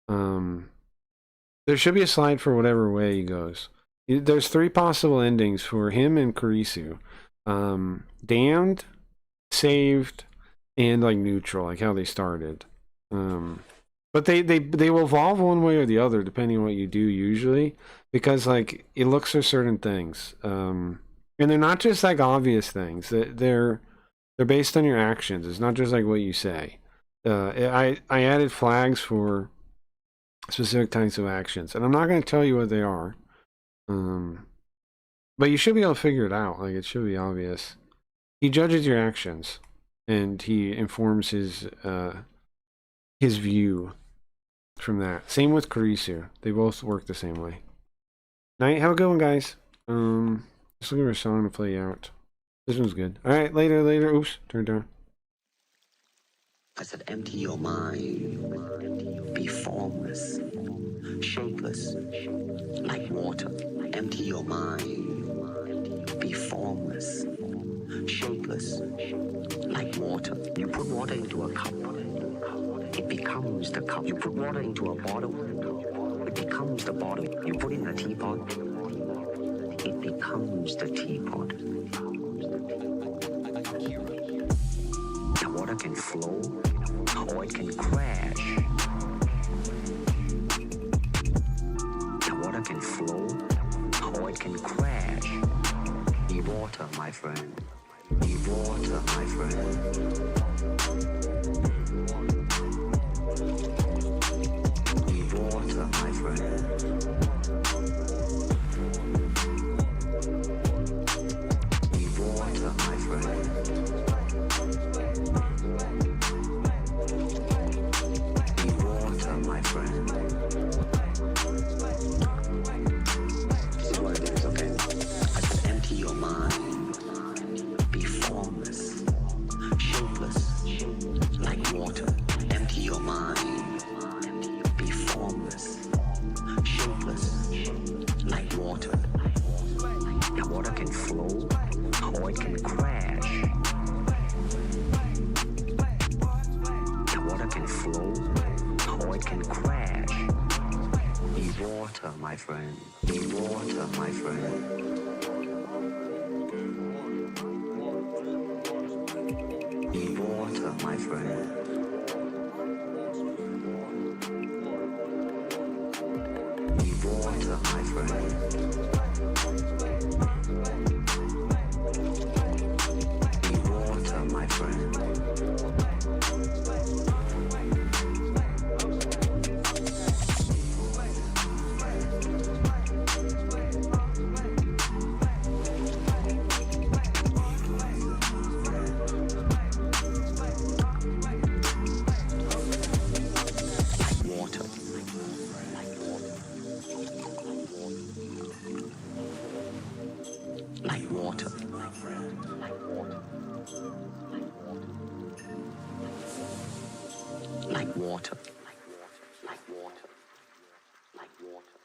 There should be a slide for whatever way he goes. There's 3 possible endings for him and Kurisu. Damned, saved, and like neutral, like how they started. But they will evolve one way or the other depending on what you do usually, because like it looks for certain things. And they're not just like obvious things. They're based on your actions. It's not just like what you say. I added flags for specific types of actions, and I'm not going to tell you what they are. But you should be able to figure it out. Like, it should be obvious. He judges your actions, and he informs his view from that. Same with Kurisu. They both work the same way. Night. Have a good one, guys. Just looking for a song to play out. This one's good. All right, later. Oops, turn it down. I said, empty your mind. Be formless, shapeless, like water. Empty your mind. Be formless, shapeless, like water. You put water into a cup, it becomes the cup. You put water into a bottle, it becomes the bottle. You put it in a teapot, it becomes the teapot. The water can flow, or it can crash. The water can flow, or it can crash. Be water, my friend. Be water, my friend. Be water, my friend. Be water, my friend. Be water, my friend. This is what it is, okay? I said empty your mind. Be formless, shapeless, like water. Empty your mind. Be formless, shapeless, like water. The water can flow, or it can crash. The water can flow, or it can crash. Be water, my friend. Be water, my friend. Be water, my friend. Be water, my friend. Be water, my friend. Like water. Like water. Like water. Like water. Like water.